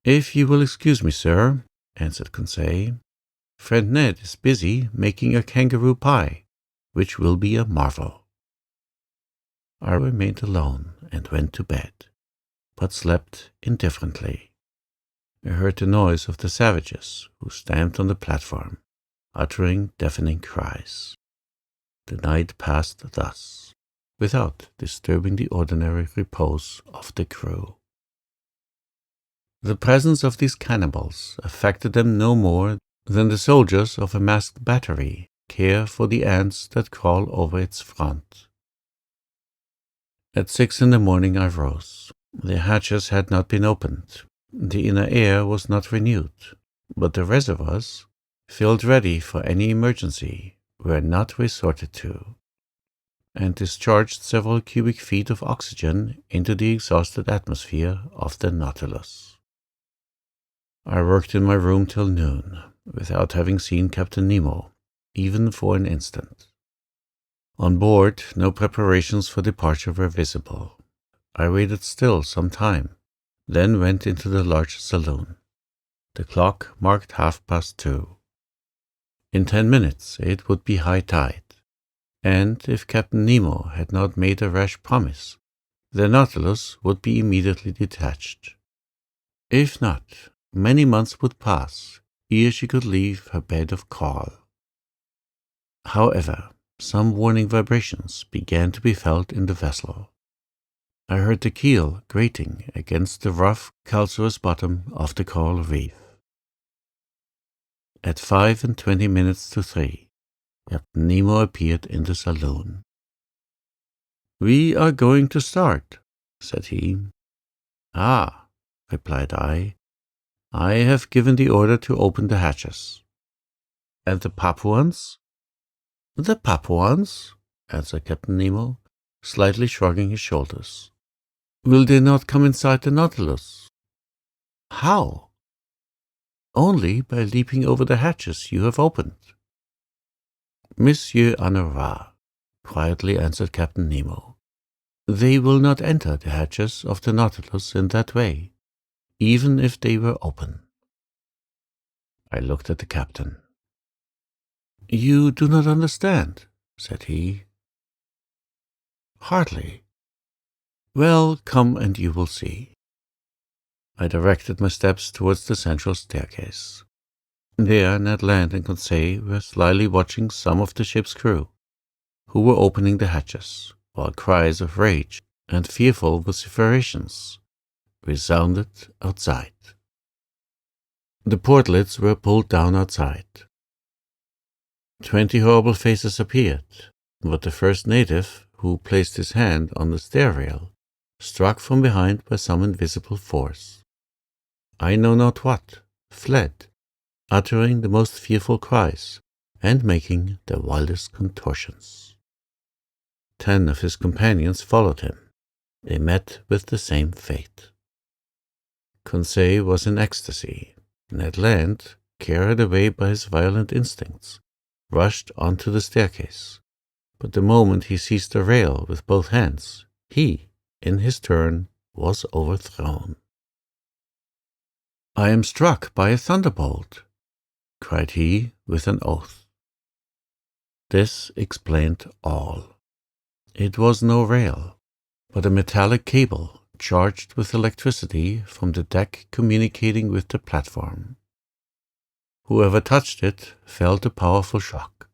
"If you will excuse me, sir," answered Conseil, "friend Ned is busy making a kangaroo pie, which will be a marvel." I remained alone and went to bed, but slept indifferently. I heard the noise of the savages who stamped on the platform, uttering deafening cries. The night passed thus, without disturbing the ordinary repose of the crew. The presence of these cannibals affected them no more than the soldiers of a masked battery care for the ants that crawl over its front. At 6 in the morning I rose. The hatches had not been opened. The inner air was not renewed, but the reservoirs, filled ready for any emergency, were not resorted to, and discharged several cubic feet of oxygen into the exhausted atmosphere of the Nautilus. I worked in my room till noon, without having seen Captain Nemo, even for an instant. On board, no preparations for departure were visible. I waited still some time, then went into the large saloon. The clock marked 2:30. In 10 minutes it would be high tide, and if Captain Nemo had not made a rash promise, the Nautilus would be immediately detached. If not, many months would pass ere she could leave her bed of coral. However, some warning vibrations began to be felt in the vessel. I heard the keel grating against the rough, calcareous bottom of the coral reef. At 25 minutes to 3, Captain Nemo appeared in the saloon. "We are going to start," said he. "Ah," replied I, I have given the order to open the hatches. And the Papuans? The Papuans, answered Captain Nemo, slightly shrugging his shoulders. Will they not come inside the Nautilus? How? Only by leaping over the hatches you have opened. Monsieur Honorat, quietly answered Captain Nemo. They will not enter the hatches of the Nautilus in that way, even if they were open. I looked at the captain. You do not understand, said he. Hardly. Well, come and you will see. I directed my steps towards the central staircase. There Ned Land and Conseil were slyly watching some of the ship's crew, who were opening the hatches, while cries of rage and fearful vociferations resounded outside. The portlets were pulled down outside. 20 horrible faces appeared, but the first native, who placed his hand on the stair rail, struck from behind by some invisible force. I know not what, fled, uttering the most fearful cries and making the wildest contortions. 10 of his companions followed him. They met with the same fate. Conseil was in ecstasy. Ned Land, carried away by his violent instincts, rushed onto the staircase. But the moment he seized the rail with both hands, he, in his turn, was overthrown. I am struck by a thunderbolt, cried he with an oath. This explained all. It was no rail, but a metallic cable charged with electricity from the deck communicating with the platform. Whoever touched it felt a powerful shock,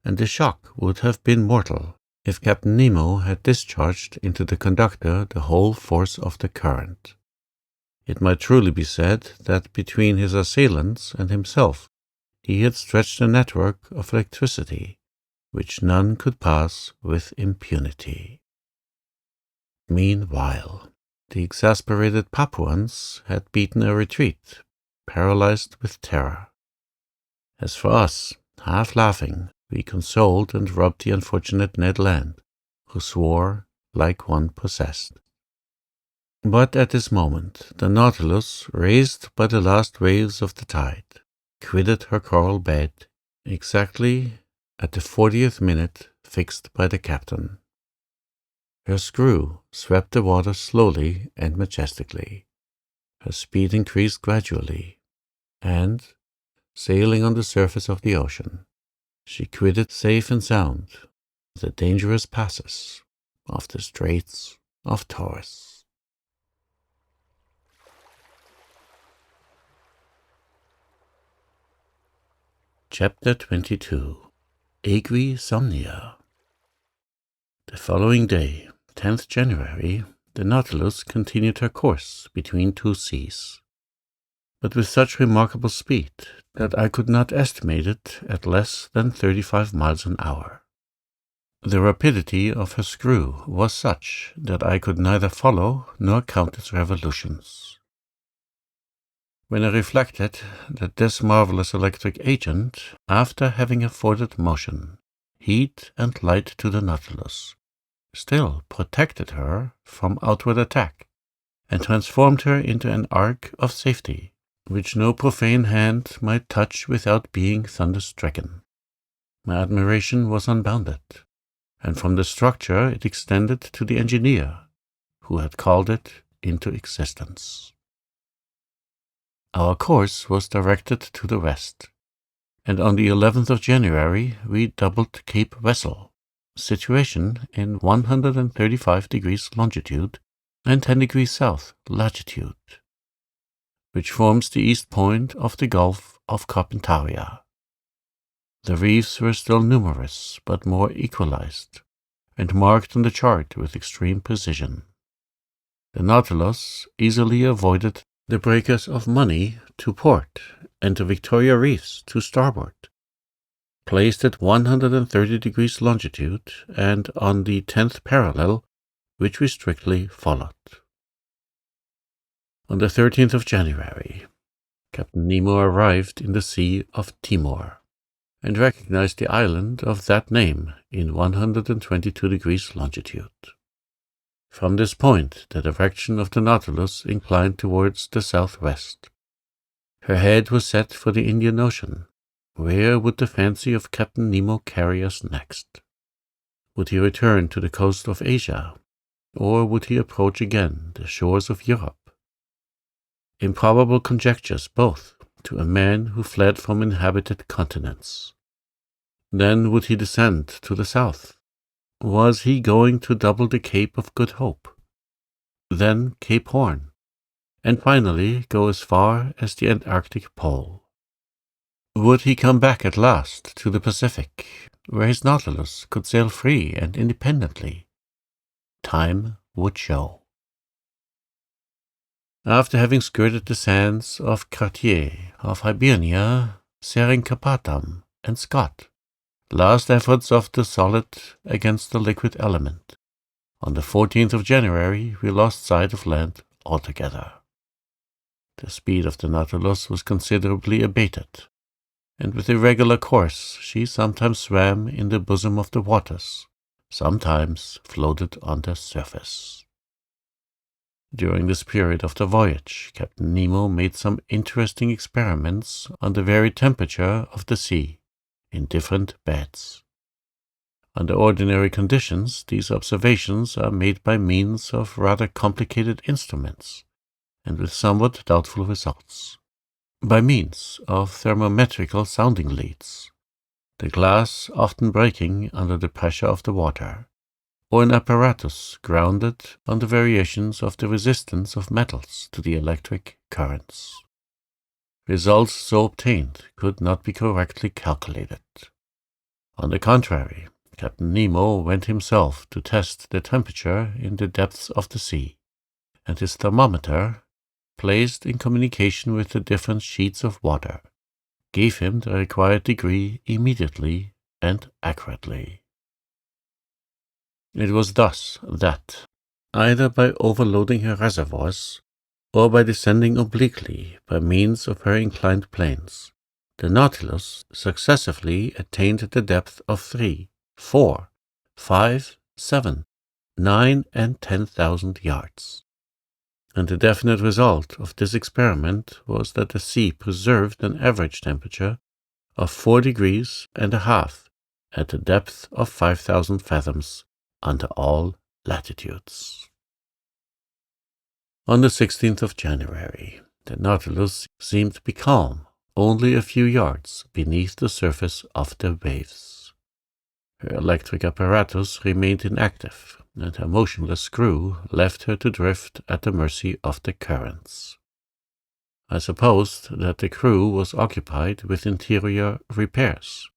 and the shock would have been mortal if Captain Nemo had discharged into the conductor the whole force of the current. It might truly be said that between his assailants and himself he had stretched a network of electricity which none could pass with impunity. Meanwhile, the exasperated Papuans had beaten a retreat, paralyzed with terror. As for us, half laughing, we consoled and rubbed the unfortunate Ned Land, who swore like one possessed. But at this moment, the Nautilus, raised by the last waves of the tide, quitted her coral bed exactly at the 40th minute fixed by the captain. Her screw swept the water slowly and majestically. Her speed increased gradually, and, sailing on the surface of the ocean, she quitted safe and sound the dangerous passes of the Straits of Torres. Chapter 22. ÆGRI SOMNIA. The following day, 10th January, the Nautilus continued her course between two seas, but with such remarkable speed that I could not estimate it at less than 35 miles an hour. The rapidity of her screw was such that I could neither follow nor count its revolutions. When I reflected that this marvelous electric agent, after having afforded motion, heat and light to the Nautilus, still protected her from outward attack, and transformed her into an ark of safety, which no profane hand might touch without being thunder-stricken, my admiration was unbounded, and from the structure it extended to the engineer, who had called it into existence. Our course was directed to the west, and on the 11th of January we doubled Cape Wessel, situation in 135 degrees longitude and 10 degrees south latitude, which forms the east point of the Gulf of Carpentaria. The reefs were still numerous, but more equalized, and marked on the chart with extreme precision. The Nautilus easily avoided the breakers of Money to port and the Victoria Reefs to starboard, placed at 130 degrees longitude and on the 10th parallel, which we strictly followed. On the 13th of January, Captain Nemo arrived in the Sea of Timor, and recognized the island of that name in 122 degrees longitude. From this point, the direction of the Nautilus inclined towards the southwest. Her head was set for the Indian Ocean. Where would the fancy of Captain Nemo carry us next? Would he return to the coast of Asia, or would he approach again the shores of Europe? Improbable conjectures both, to a man who fled from inhabited continents. Then would he descend to the south? Was he going to double the Cape of Good Hope? Then Cape Horn, and finally go as far as the Antarctic Pole? Would he come back at last to the Pacific, where his Nautilus could sail free and independently? Time would show. After having skirted the sands of Cartier, of Hibernia, Seringapatam, and Scott, last efforts of the solid against the liquid element, on the 14th of January we lost sight of land altogether. The speed of the Nautilus was considerably abated, and with a regular course she sometimes swam in the bosom of the waters, sometimes floated on the surface. During this period of the voyage, Captain Nemo made some interesting experiments on the varied temperature of the sea in different beds. Under ordinary conditions, these observations are made by means of rather complicated instruments, and with somewhat doubtful results. By means of thermometrical sounding leads, the glass often breaking under the pressure of the water, or an apparatus grounded on the variations of the resistance of metals to the electric currents. Results so obtained could not be correctly calculated. On the contrary, Captain Nemo went himself to test the temperature in the depths of the sea, and his thermometer, placed in communication with the different sheets of water, gave him the required degree immediately and accurately. It was thus that, either by overloading her reservoirs, or by descending obliquely by means of her inclined planes, the Nautilus successively attained the depth of 3, 4, 5, 7, 9, and 10,000 yards. And the definite result of this experiment was that the sea preserved an average temperature of 4 degrees and a half at a depth of 5,000 fathoms under all latitudes. On the 16th of January, the Nautilus seemed to be calm, only a few yards beneath the surface of the waves. Her electric apparatus remained inactive, and her motionless crew left her to drift at the mercy of the currents. I supposed that the crew was occupied with interior repairs,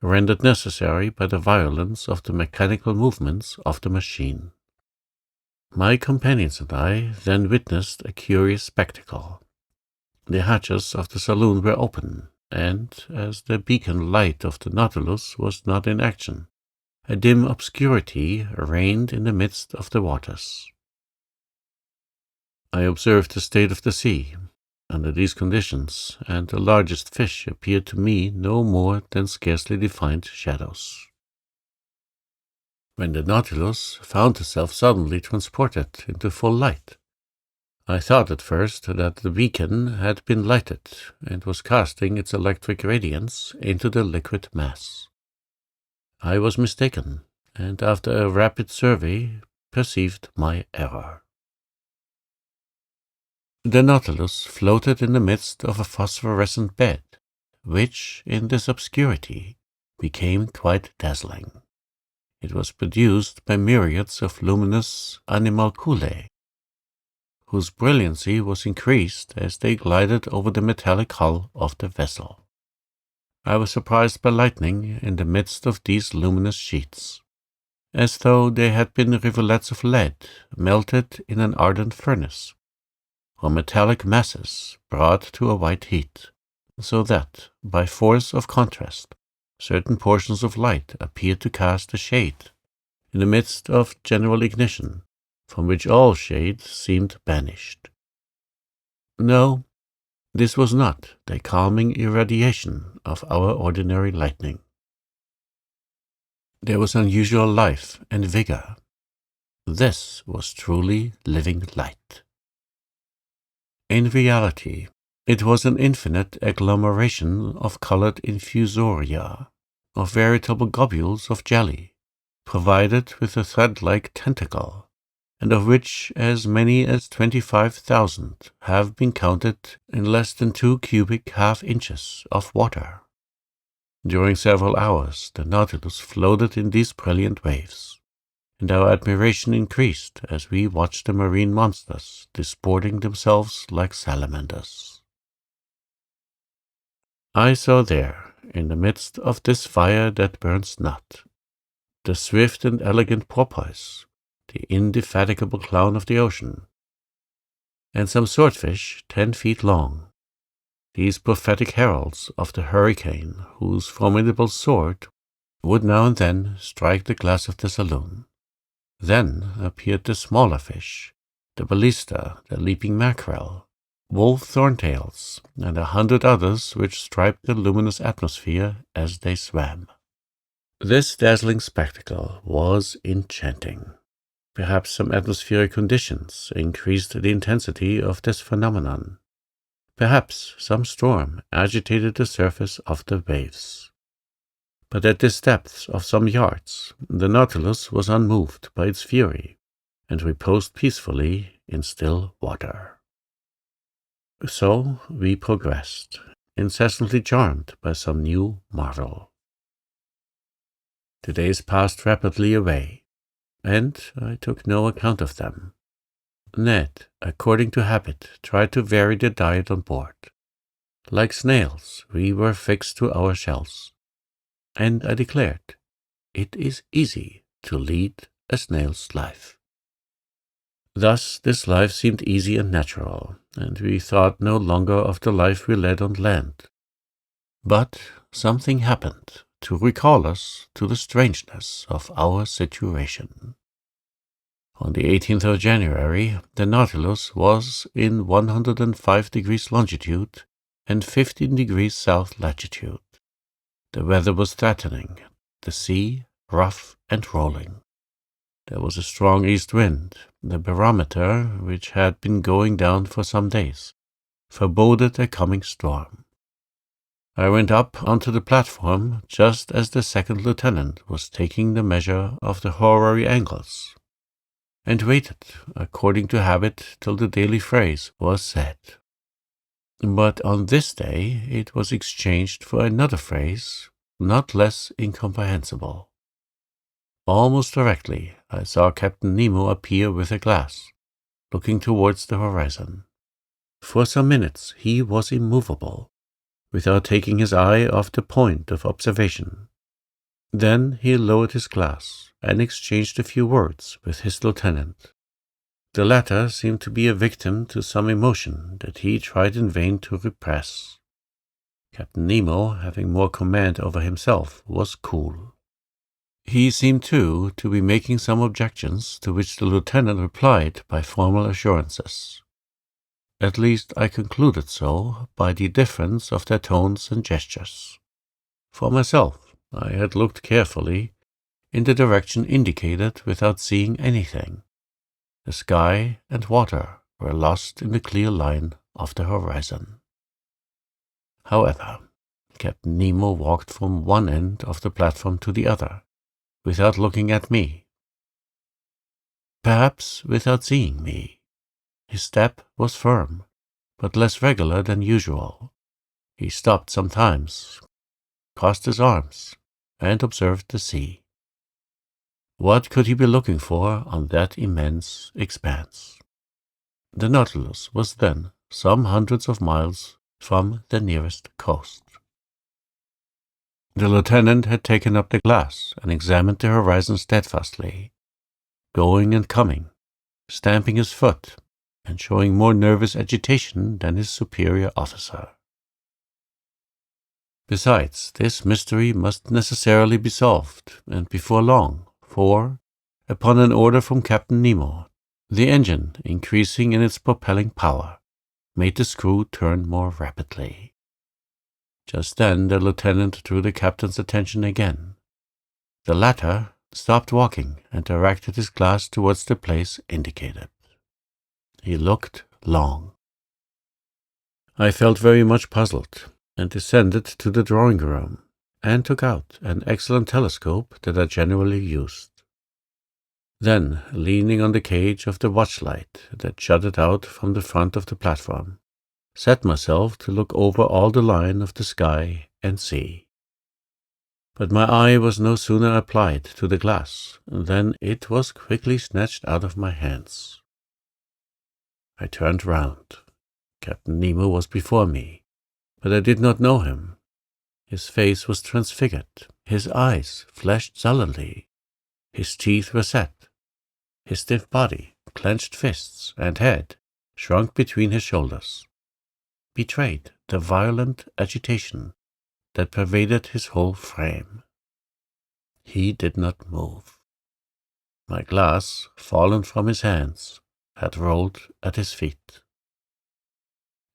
rendered necessary by the violence of the mechanical movements of the machine. My companions and I then witnessed a curious spectacle. The hatches of the saloon were open, and, as the beacon light of the Nautilus was not in action, a dim obscurity reigned in the midst of the waters. I observed the state of the sea under these conditions, and the largest fish appeared to me no more than scarcely defined shadows. When the Nautilus found herself suddenly transported into full light, I thought at first that the beacon had been lighted and was casting its electric radiance into the liquid mass. I was mistaken, and after a rapid survey perceived my error. The Nautilus floated in the midst of a phosphorescent bed, which, in this obscurity, became quite dazzling. It was produced by myriads of luminous animalculae, whose brilliancy was increased as they glided over the metallic hull of the vessel. I was surprised by lightning in the midst of these luminous sheets, as though they had been rivulets of lead melted in an ardent furnace, or metallic masses brought to a white heat, so that, by force of contrast, certain portions of light appeared to cast a shade in the midst of general ignition, from which all shade seemed banished. No, This was not the calming irradiation of our ordinary lightning. There was unusual life and vigor. This was truly living light. In reality, it was an infinite agglomeration of colored infusoria, of veritable globules of jelly, provided with a thread-like tentacle, and of which as many as 25,000 have been counted in less than 2 cubic half-inches of water. During several hours the Nautilus floated in these brilliant waves, and our admiration increased as we watched the marine monsters disporting themselves like salamanders. I saw there, in the midst of this fire that burns not, the swift and elegant porpoise, the indefatigable clown of the ocean, and some swordfish 10 feet long, these prophetic heralds of the hurricane whose formidable sword would now and then strike the glass of the saloon. Then appeared the smaller fish, the ballista, the leaping mackerel, wolf thorntails, and 100 others which striped the luminous atmosphere as they swam. This dazzling spectacle was enchanting. Perhaps some atmospheric conditions increased the intensity of this phenomenon. Perhaps some storm agitated the surface of the waves. But at this depth of some yards, the Nautilus was unmoved by its fury, and reposed peacefully in still water. So we progressed, incessantly charmed by some new marvel. The days passed rapidly away, and I took no account of them. Ned, according to habit, tried to vary the diet on board. Like snails, we were fixed to our shells, and I declared, it is easy to lead a snail's life. Thus this life seemed easy and natural, and we thought no longer of the life we led on land. But something happened to recall us to the strangeness of our situation. On the 18th of January, the Nautilus was in 105 degrees longitude and 15 degrees south latitude. The weather was threatening, the sea rough and rolling. There was a strong east wind. The barometer, which had been going down for some days, foreboded a coming storm. I went up onto the platform just as the second lieutenant was taking the measure of the horary angles, and waited, according to habit, till the daily phrase was said. But on this day it was exchanged for another phrase, not less incomprehensible. Almost directly I saw Captain Nemo appear with a glass, looking towards the horizon. For some minutes he was immovable, without taking his eye off the point of observation. Then he lowered his glass and exchanged a few words with his lieutenant. The latter seemed to be a victim to some emotion that he tried in vain to repress. Captain Nemo, having more command over himself, was cool. He seemed, too, to be making some objections, to which the lieutenant replied by formal assurances. At least I concluded so by the difference of their tones and gestures. For myself, I had looked carefully in the direction indicated without seeing anything. The sky and water were lost in the clear line of the horizon. However, Captain Nemo walked from one end of the platform to the other, without looking at me. Perhaps without seeing me. His step was firm, but less regular than usual. He stopped sometimes, crossed his arms, and observed the sea. What could he be looking for on that immense expanse? The Nautilus was then some hundreds of miles from the nearest coast. The lieutenant had taken up the glass and examined the horizon steadfastly, going and coming, stamping his foot, and showing more nervous agitation than his superior officer. Besides, this mystery must necessarily be solved, and before long, for, upon an order from Captain Nemo, the engine, increasing in its propelling power, made the screw turn more rapidly. Just then the lieutenant drew the captain's attention again. The latter stopped walking and directed his glass towards the place indicated. He looked long. I felt very much puzzled, and descended to the drawing room, and took out an excellent telescope that I generally used. Then, leaning on the cage of the watchlight that jutted out from the front of the platform, set myself to look over all the line of the sky and sea. But my eye was no sooner applied to the glass than it was quickly snatched out of my hands. I turned round. Captain Nemo was before me, but I did not know him. His face was transfigured, his eyes flashed sullenly, his teeth were set, his stiff body, clenched fists, and head, shrunk between his shoulders, betrayed the violent agitation that pervaded his whole frame. He did not move. My glass, fallen from his hands, had rolled at his feet.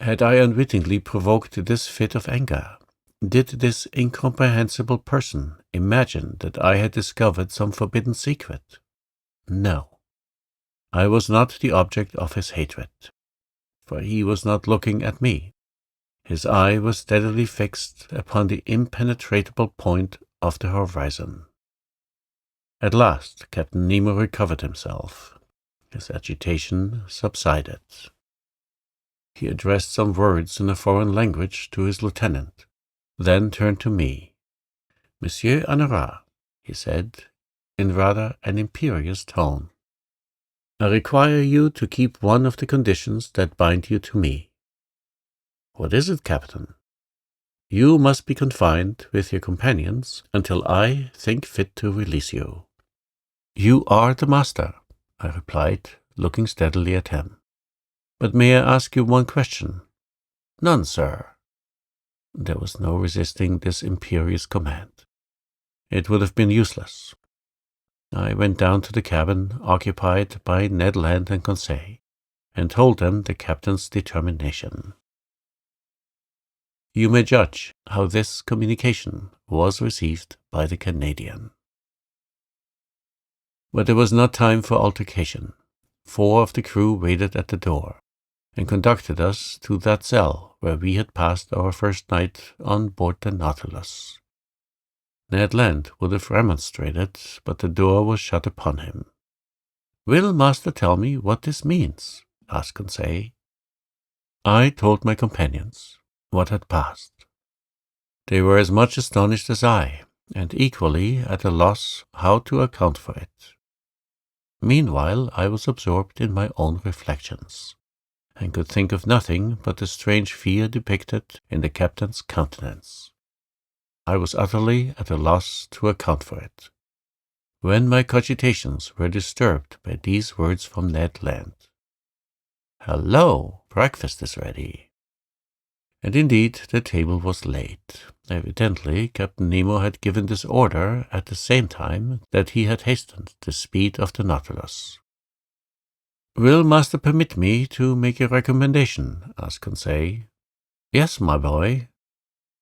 Had I unwittingly provoked this fit of anger? Did this incomprehensible person imagine that I had discovered some forbidden secret? No. I was not the object of his hatred, for he was not looking at me. His eye was steadily fixed upon the impenetrable point of the horizon. At last Captain Nemo recovered himself. His agitation subsided. He addressed some words in a foreign language to his lieutenant, then turned to me. "Monsieur Honorat," he said, in rather an imperious tone, "I require you to keep one of the conditions that bind you to me." "What is it, Captain?" "You must be confined with your companions until I think fit to release you." "You are the master," I replied, looking steadily at him. "But may I ask you one question?" "None, sir." There was no resisting this imperious command. It would have been useless. I went down to the cabin occupied by Ned Land and Conseil, and told them the captain's determination. You may judge how this communication was received by the Canadian. But there was not time for altercation. 4 of the crew waited at the door, and conducted us to that cell where we had passed our first night on board the Nautilus. Ned Land would have remonstrated, but the door was shut upon him. "Will master tell me what this means?" asked Conseil. I told my companions what had passed. They were as much astonished as I, and equally at a loss how to account for it. Meanwhile I was absorbed in my own reflections, and could think of nothing but the strange fear depicted in the captain's countenance. I was utterly at a loss to account for it, when my cogitations were disturbed by these words from Ned Land. "Hello, breakfast is ready." And indeed the table was laid. Evidently Captain Nemo had given this order at the same time that he had hastened the speed of the Nautilus. "Will master permit me to make a recommendation?" asked Conseil. "Yes, my boy."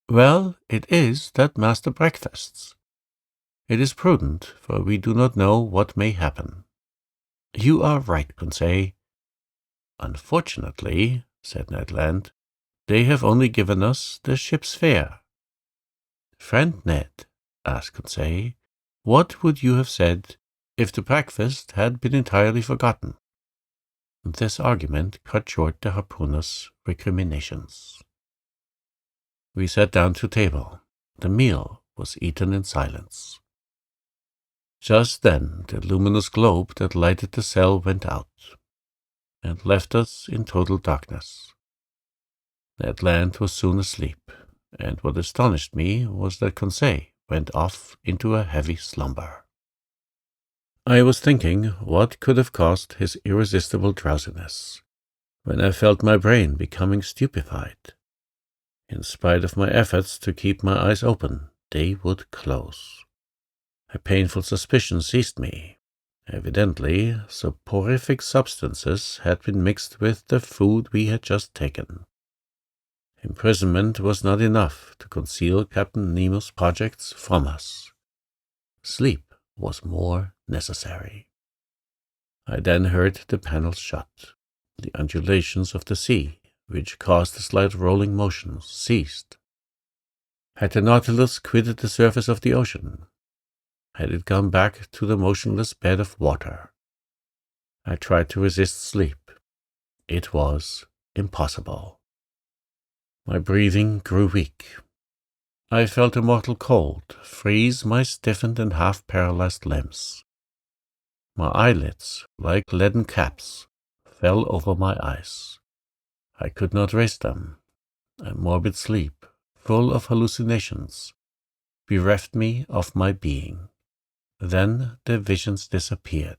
"Well, it is that master breakfasts. It is prudent, for we do not know what may happen." "You are right, Conseil." "Unfortunately," said Ned Land, "they have only given us the ship's fare." "Friend Ned," asked Conseil, "what would you have said if the breakfast had been entirely forgotten?" This argument cut short the harpooner's recriminations. We sat down to table. The meal was eaten in silence. Just then the luminous globe that lighted the cell went out, and left us in total darkness. Ned Land was soon asleep, and what astonished me was that Conseil went off into a heavy slumber. I was thinking what could have caused his irresistible drowsiness, when I felt my brain becoming stupefied. In spite of my efforts to keep my eyes open, they would close. A painful suspicion seized me, Evidently, soporific substances had been mixed with the food we had just taken. Imprisonment was not enough to conceal Captain Nemo's projects from us. Sleep was more necessary. I then heard the panels shut. The undulations of the sea, which caused the slight rolling motions, ceased. Had the Nautilus quitted the surface of the ocean? Had it gone back to the motionless bed of water? I tried to resist sleep. It was impossible. My breathing grew weak. I felt a mortal cold freeze my stiffened and half-paralyzed limbs. My eyelids, like leaden caps, fell over my eyes. I could not raise them. A morbid sleep, full of hallucinations, bereft me of my being. Then the visions disappeared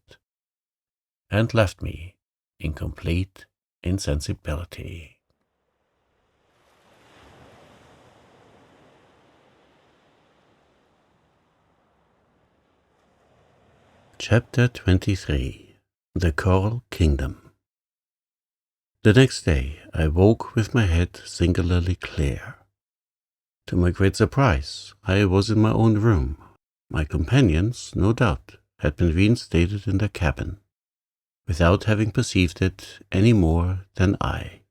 and left me in complete insensibility. Chapter 23. The Coral Kingdom. The next day I woke with my head singularly clear. To my great surprise, I was in my own room. My companions, no doubt, had been reinstated in their cabin, without having perceived it any more than I.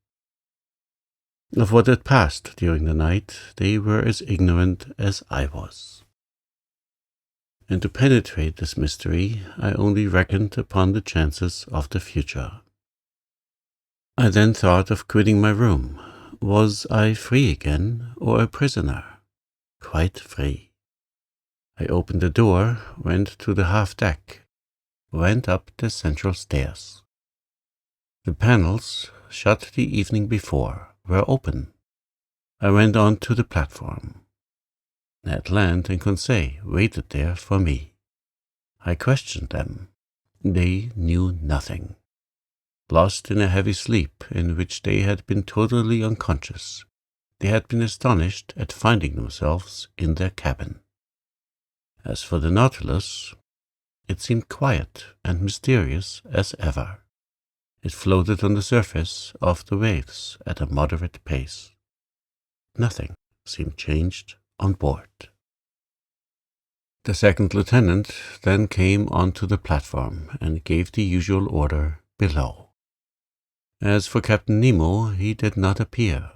Of what had passed during the night, they were as ignorant as I was. And to penetrate this mystery, I only reckoned upon the chances of the future. I then thought of quitting my room. Was I free again, or a prisoner? Quite free. I opened the door, went to the half-deck, went up the central stairs. The panels, shut the evening before, were open. I went on to the platform. Ned Land and Conseil waited there for me. I questioned them. They knew nothing. Lost in a heavy sleep in which they had been totally unconscious, they had been astonished at finding themselves in their cabin. As for the Nautilus, it seemed quiet and mysterious as ever. It floated on the surface of the waves at a moderate pace. Nothing seemed changed on board. The second lieutenant then came onto the platform and gave the usual order below. As for Captain Nemo, he did not appear.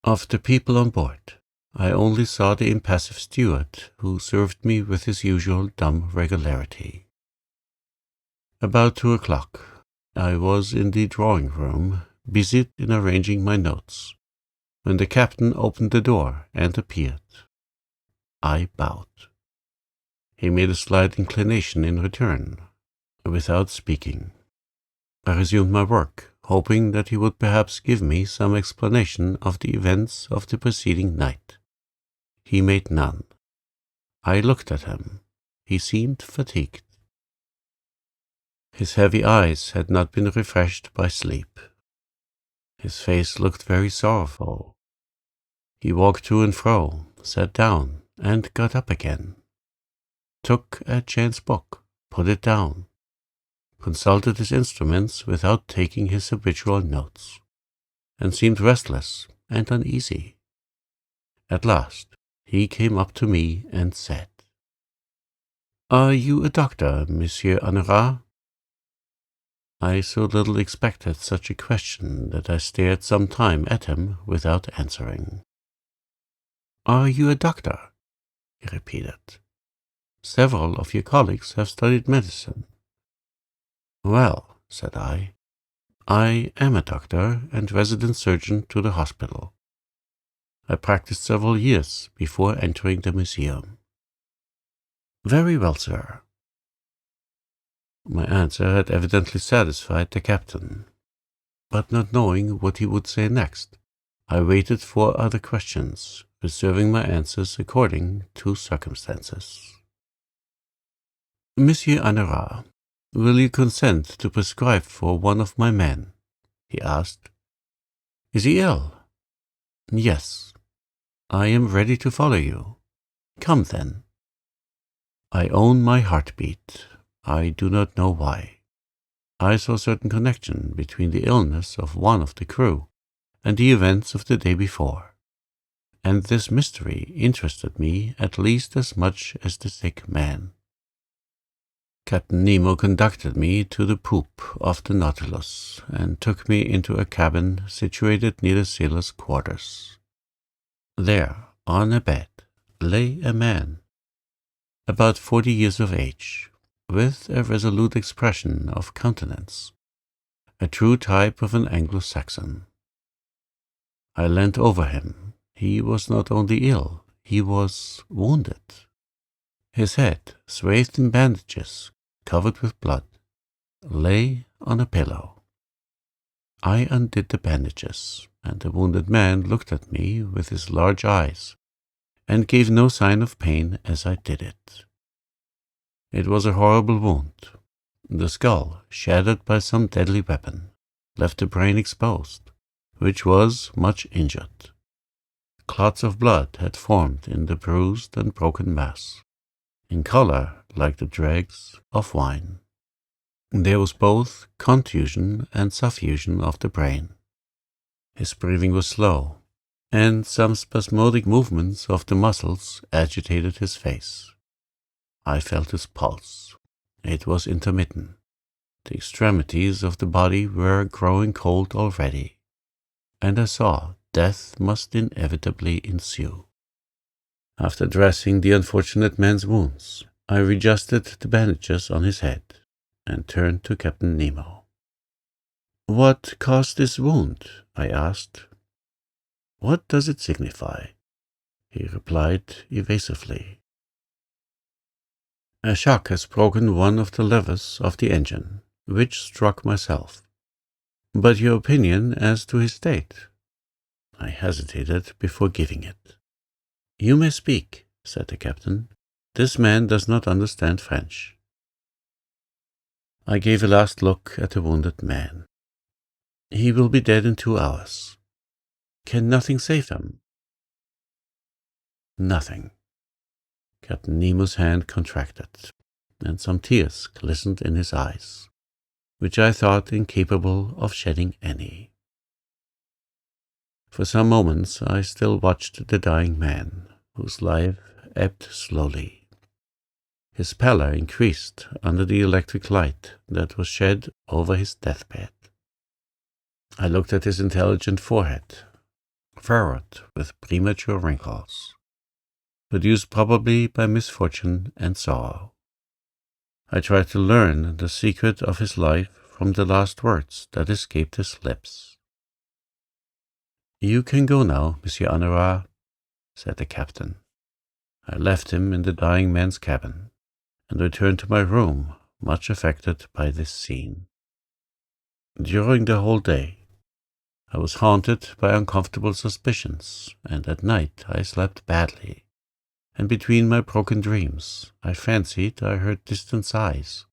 Of the people on board, I only saw the impassive steward, who served me with his usual dumb regularity. About 2 o'clock, I was in the drawing-room, busied in arranging my notes, when the captain opened the door and appeared. I bowed. He made a slight inclination in return, without speaking. I resumed my work, hoping that he would perhaps give me some explanation of the events of the preceding night. He made none. I looked at him. He seemed fatigued. His heavy eyes had not been refreshed by sleep. His face looked very sorrowful. He walked to and fro, sat down, and got up again. Took a chance book, put it down, consulted his instruments without taking his habitual notes, and seemed restless and uneasy. At last he came up to me and said, "Are you a doctor, Monsieur Honorat?" I so little expected such a question that I stared some time at him without answering. "Are you a doctor?" he repeated. "Several of your colleagues have studied medicine." "Well," said I am a doctor and resident surgeon to the hospital. I practiced several years before entering the museum." "Very well, sir." My answer had evidently satisfied the captain, but not knowing what he would say next, I waited for other questions, reserving my answers according to circumstances. "Monsieur Honorat, will you consent to prescribe for one of my men?" he asked. "Is he ill?" "Yes." "I am ready to follow you." "Come then." I own my heartbeat. I do not know why. I saw a certain connection between the illness of one of the crew and the events of the day before, and this mystery interested me at least as much as the sick man. Captain Nemo conducted me to the poop of the Nautilus and took me into a cabin situated near the sailors' quarters. There, on a bed, lay a man, about 40 years of age, with a resolute expression of countenance, a true type of an Anglo-Saxon. I leant over him. He was not only ill, he was wounded. His head, swathed in bandages, covered with blood, lay on a pillow. I undid the bandages, and the wounded man looked at me with his large eyes, and gave no sign of pain as I did it. It was a horrible wound. The skull, shattered by some deadly weapon, left the brain exposed, which was much injured. Clots of blood had formed in the bruised and broken mass, in color like the dregs of wine. There was both contusion and suffusion of the brain. His breathing was slow, and some spasmodic movements of the muscles agitated his face. I felt his pulse. It was intermittent. The extremities of the body were growing cold already, and I saw death must inevitably ensue. After dressing the unfortunate man's wounds, I readjusted the bandages on his head and turned to Captain Nemo. "What caused this wound?" I asked. "What does it signify?" he replied evasively. "A shock has broken one of the levers of the engine, which struck myself. But your opinion as to his state?" I hesitated before giving it. "You may speak," said the captain. "This man does not understand French." I gave a last look at the wounded man. "He will be dead in 2 hours. Can nothing save him?" "Nothing." Captain Nemo's hand contracted, and some tears glistened in his eyes, which I thought incapable of shedding any. For some moments I still watched the dying man, whose life ebbed slowly. His pallor increased under the electric light that was shed over his deathbed. I looked at his intelligent forehead, furrowed with premature wrinkles, produced probably by misfortune and sorrow. I tried to learn the secret of his life from the last words that escaped his lips. "You can go now, Monsieur Honorat," said the captain. I left him in the dying man's cabin, and returned to my room, much affected by this scene. During the whole day, I was haunted by uncomfortable suspicions, and at night I slept badly, and between my broken dreams I fancied I heard distant sighs,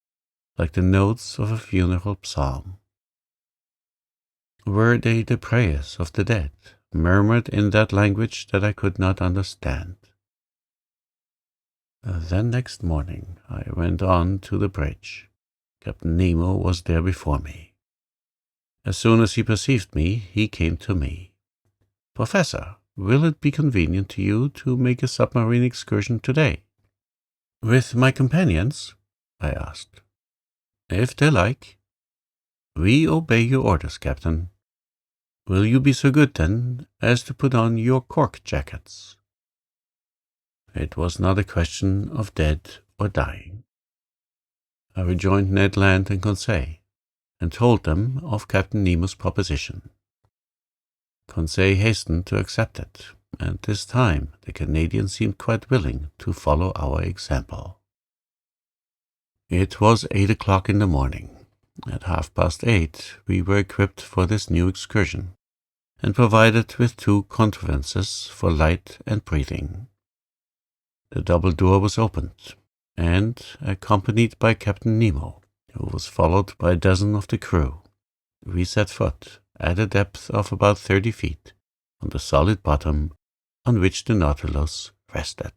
like the notes of a funeral psalm. Were they the prayers of the dead, murmured in that language that I could not understand? Then next morning I went on to the bridge. Captain Nemo was there before me. As soon as he perceived me, he came to me. "Professor, will it be convenient to you to make a submarine excursion today?" "With my companions?" I asked. "If they like." "We obey your orders, Captain. Will you be so good, then, as to put on your cork jackets?" It was not a question of dead or dying. I rejoined Ned Land and Conseil, and told them of Captain Nemo's proposition. Conseil hastened to accept it, and this time the Canadian seemed quite willing to follow our example. It was 8 o'clock in the morning. At 8:30 we were equipped for this new excursion, and provided with 2 contrivances for light and breathing. The double door was opened, and, accompanied by Captain Nemo, who was followed by a dozen of the crew, we set foot, at a depth of about 30 feet, on the solid bottom on which the Nautilus rested.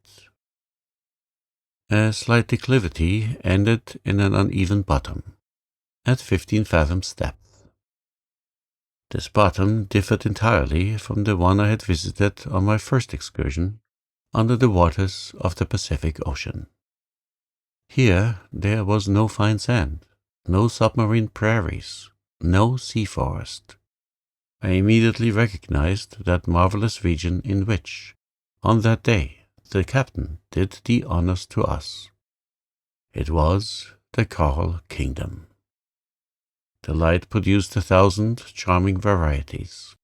A slight declivity ended in an uneven bottom, at 15 fathoms depth. This bottom differed entirely from the one I had visited on my first excursion under the waters of the Pacific Ocean. Here there was no fine sand, no submarine prairies, no sea forest. I immediately recognized that marvelous region in which, on that day, the captain did the honors to us. It was the Coral Kingdom. The light produced 1,000 charming varieties,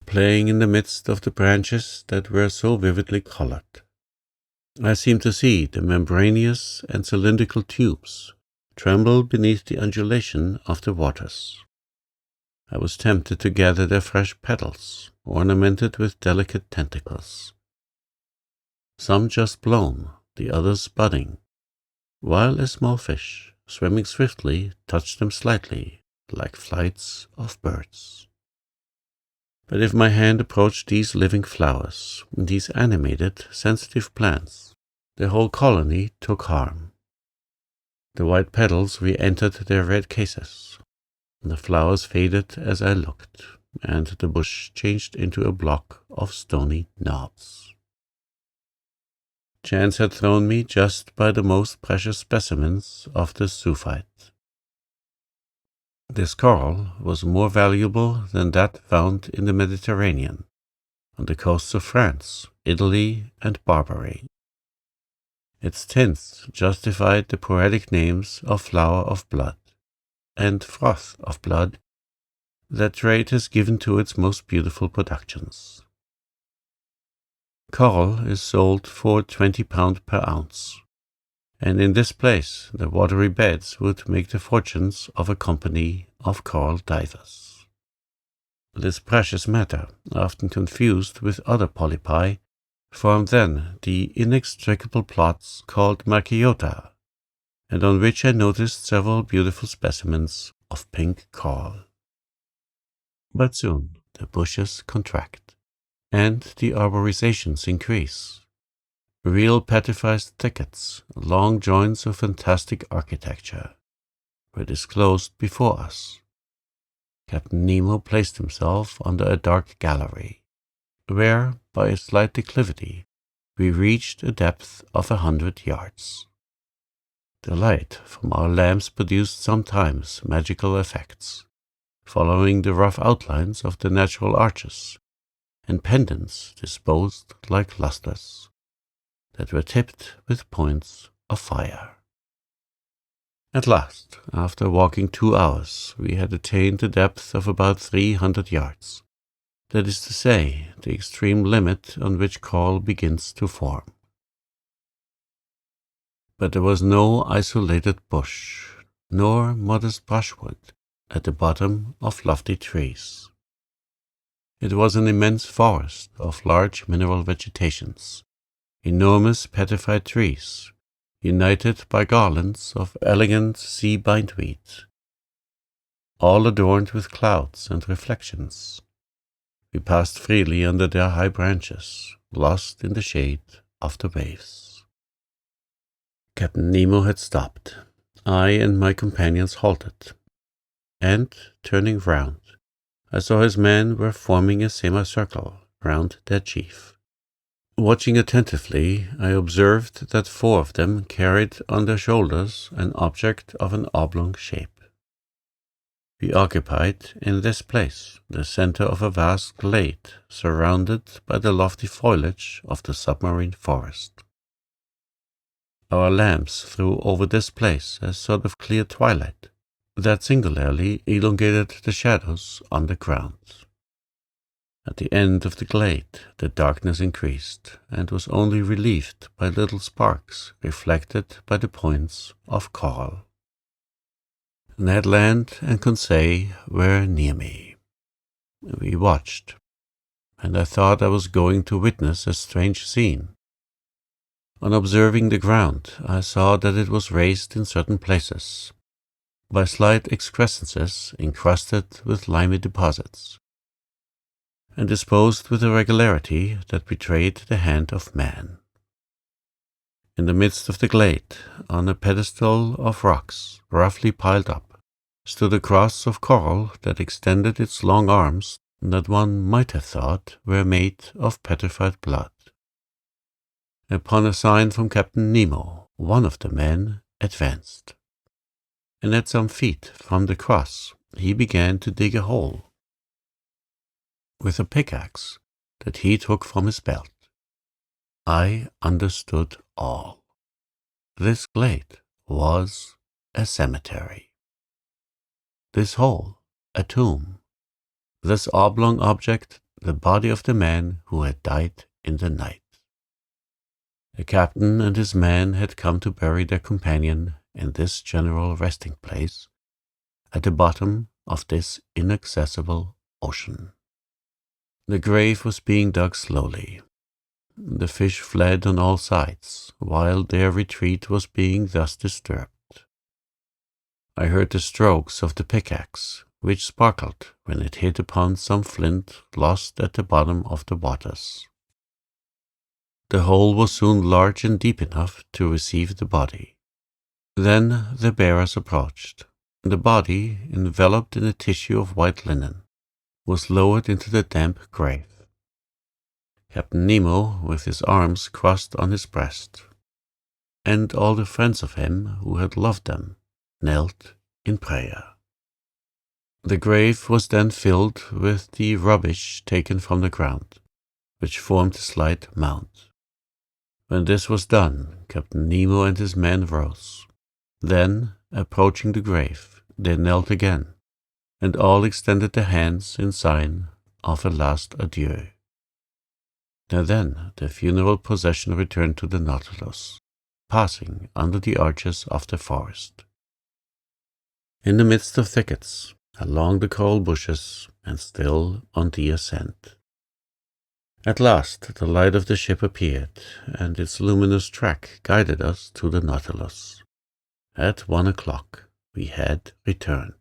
playing in the midst of the branches that were so vividly colored. I seemed to see the membranous and cylindrical tubes tremble beneath the undulation of the waters. I was tempted to gather their fresh petals, ornamented with delicate tentacles. Some just blown, the others budding, while a small fish, swimming swiftly, touched them slightly, like flights of birds. But if my hand approached these living flowers, these animated, sensitive plants, the whole colony took harm. The white petals re-entered their red cases. The flowers faded as I looked, and the bush changed into a block of stony knobs. Chance had thrown me just by the most precious specimens of the zoophyte. This coral was more valuable than that found in the Mediterranean, on the coasts of France, Italy, and Barbary. Its tints justified the poetic names of flower of blood and froth of blood that trade has given to its most beautiful productions. Coral is sold for £20 per ounce, and in this place the watery beds would make the fortunes of a company of coral divers. This precious matter, often confused with other polypi, formed then the inextricable plots called Macchiota, and on which I noticed several beautiful specimens of pink coral. But soon the bushes contract, and the arborizations increase. Real petrified thickets, long joints of fantastic architecture, were disclosed before us. Captain Nemo placed himself under a dark gallery, where, by a slight declivity, we reached a depth of 100 yards. The light from our lamps produced sometimes magical effects, following the rough outlines of the natural arches, and pendants disposed like lustres, that were tipped with points of fire. At last, after walking 2 hours, we had attained a depth of about 300 yards, that is to say, the extreme limit on which coral begins to form. But there was no isolated bush, nor modest brushwood at the bottom of lofty trees. It was an immense forest of large mineral vegetations, enormous petrified trees, united by garlands of elegant sea bindweed, all adorned with clouds and reflections. We passed freely under their high branches, lost in the shade of the waves. Captain Nemo had stopped. I and my companions halted, and, turning round, I saw his men were forming a semicircle round their chief. Watching attentively, I observed that 4 of them carried on their shoulders an object of an oblong shape. We occupied, in this place, the center of a vast glade surrounded by the lofty foliage of the submarine forest. Our lamps threw over this place a sort of clear twilight that singularly elongated the shadows on the ground. At the end of the glade, the darkness increased, and was only relieved by little sparks reflected by the points of coral. Ned Land and Conseil were near me. We watched, and I thought I was going to witness a strange scene. On observing the ground, I saw that it was raised in certain places by slight excrescences encrusted with limy deposits, and disposed with a regularity that betrayed the hand of man. In the midst of the glade, on a pedestal of rocks roughly piled up, stood a cross of coral that extended its long arms that one might have thought were made of petrified blood. Upon a sign from Captain Nemo, one of the men advanced, and at some feet from the cross he began to dig a hole with a pickaxe that he took from his belt. I understood all. This glade was a cemetery. This hole, a tomb. This oblong object, the body of the man who had died in the night. The captain and his men had come to bury their companion in this general resting place at the bottom of this inaccessible ocean. The grave was being dug slowly. The fish fled on all sides, while their retreat was being thus disturbed. I heard the strokes of the pickaxe, which sparkled when it hit upon some flint lost at the bottom of the waters. The hole was soon large and deep enough to receive the body. Then the bearers approached. The body, enveloped in a tissue of white linen, was lowered into the damp grave. Captain Nemo, with his arms crossed on his breast, and all the friends of him who had loved them, knelt in prayer. The grave was then filled with the rubbish taken from the ground, which formed a slight mound. When this was done, Captain Nemo and his men rose. Then, approaching the grave, they knelt again, and all extended their hands in sign of a last adieu. Now then, the funeral procession returned to the Nautilus, passing under the arches of the forest. In the midst of thickets, along the coral bushes, and still on the ascent. At last the light of the ship appeared, and its luminous track guided us to the Nautilus. At 1 o'clock we had returned.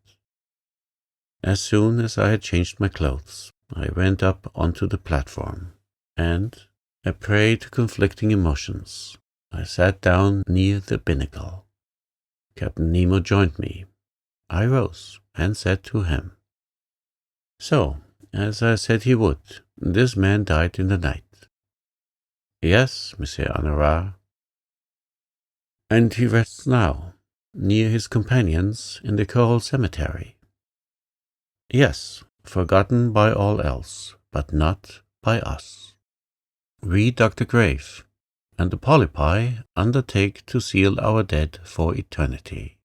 As soon as I had changed my clothes, I went up onto the platform, and, a prey to conflicting emotions, I sat down near the binnacle. Captain Nemo joined me. I rose and said to him, "So, as I said he would, this man died in the night." "Yes, Monsieur Honorat." "And he rests now, near his companions in the coral cemetery?" "Yes, forgotten by all else, but not by us. We dug the grave, and the polypi undertake to seal our dead for eternity."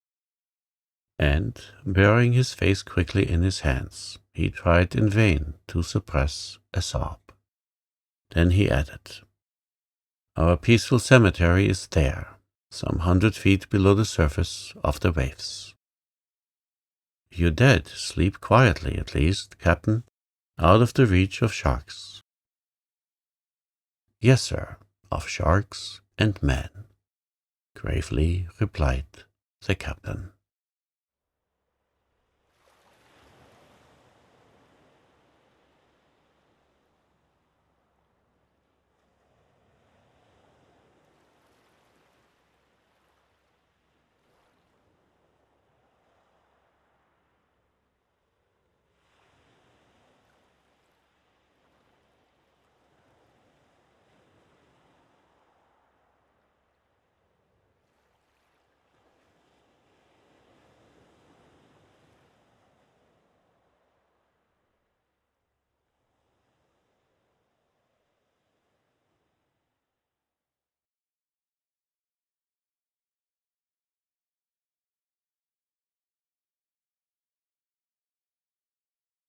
And, burying his face quickly in his hands, he tried in vain to suppress a sob. Then he added, "Our peaceful cemetery is there, some 100 feet below the surface of the waves. Your dead sleep quietly, at least, Captain, out of the reach of sharks." "Yes, sir, of sharks and men," gravely replied the captain.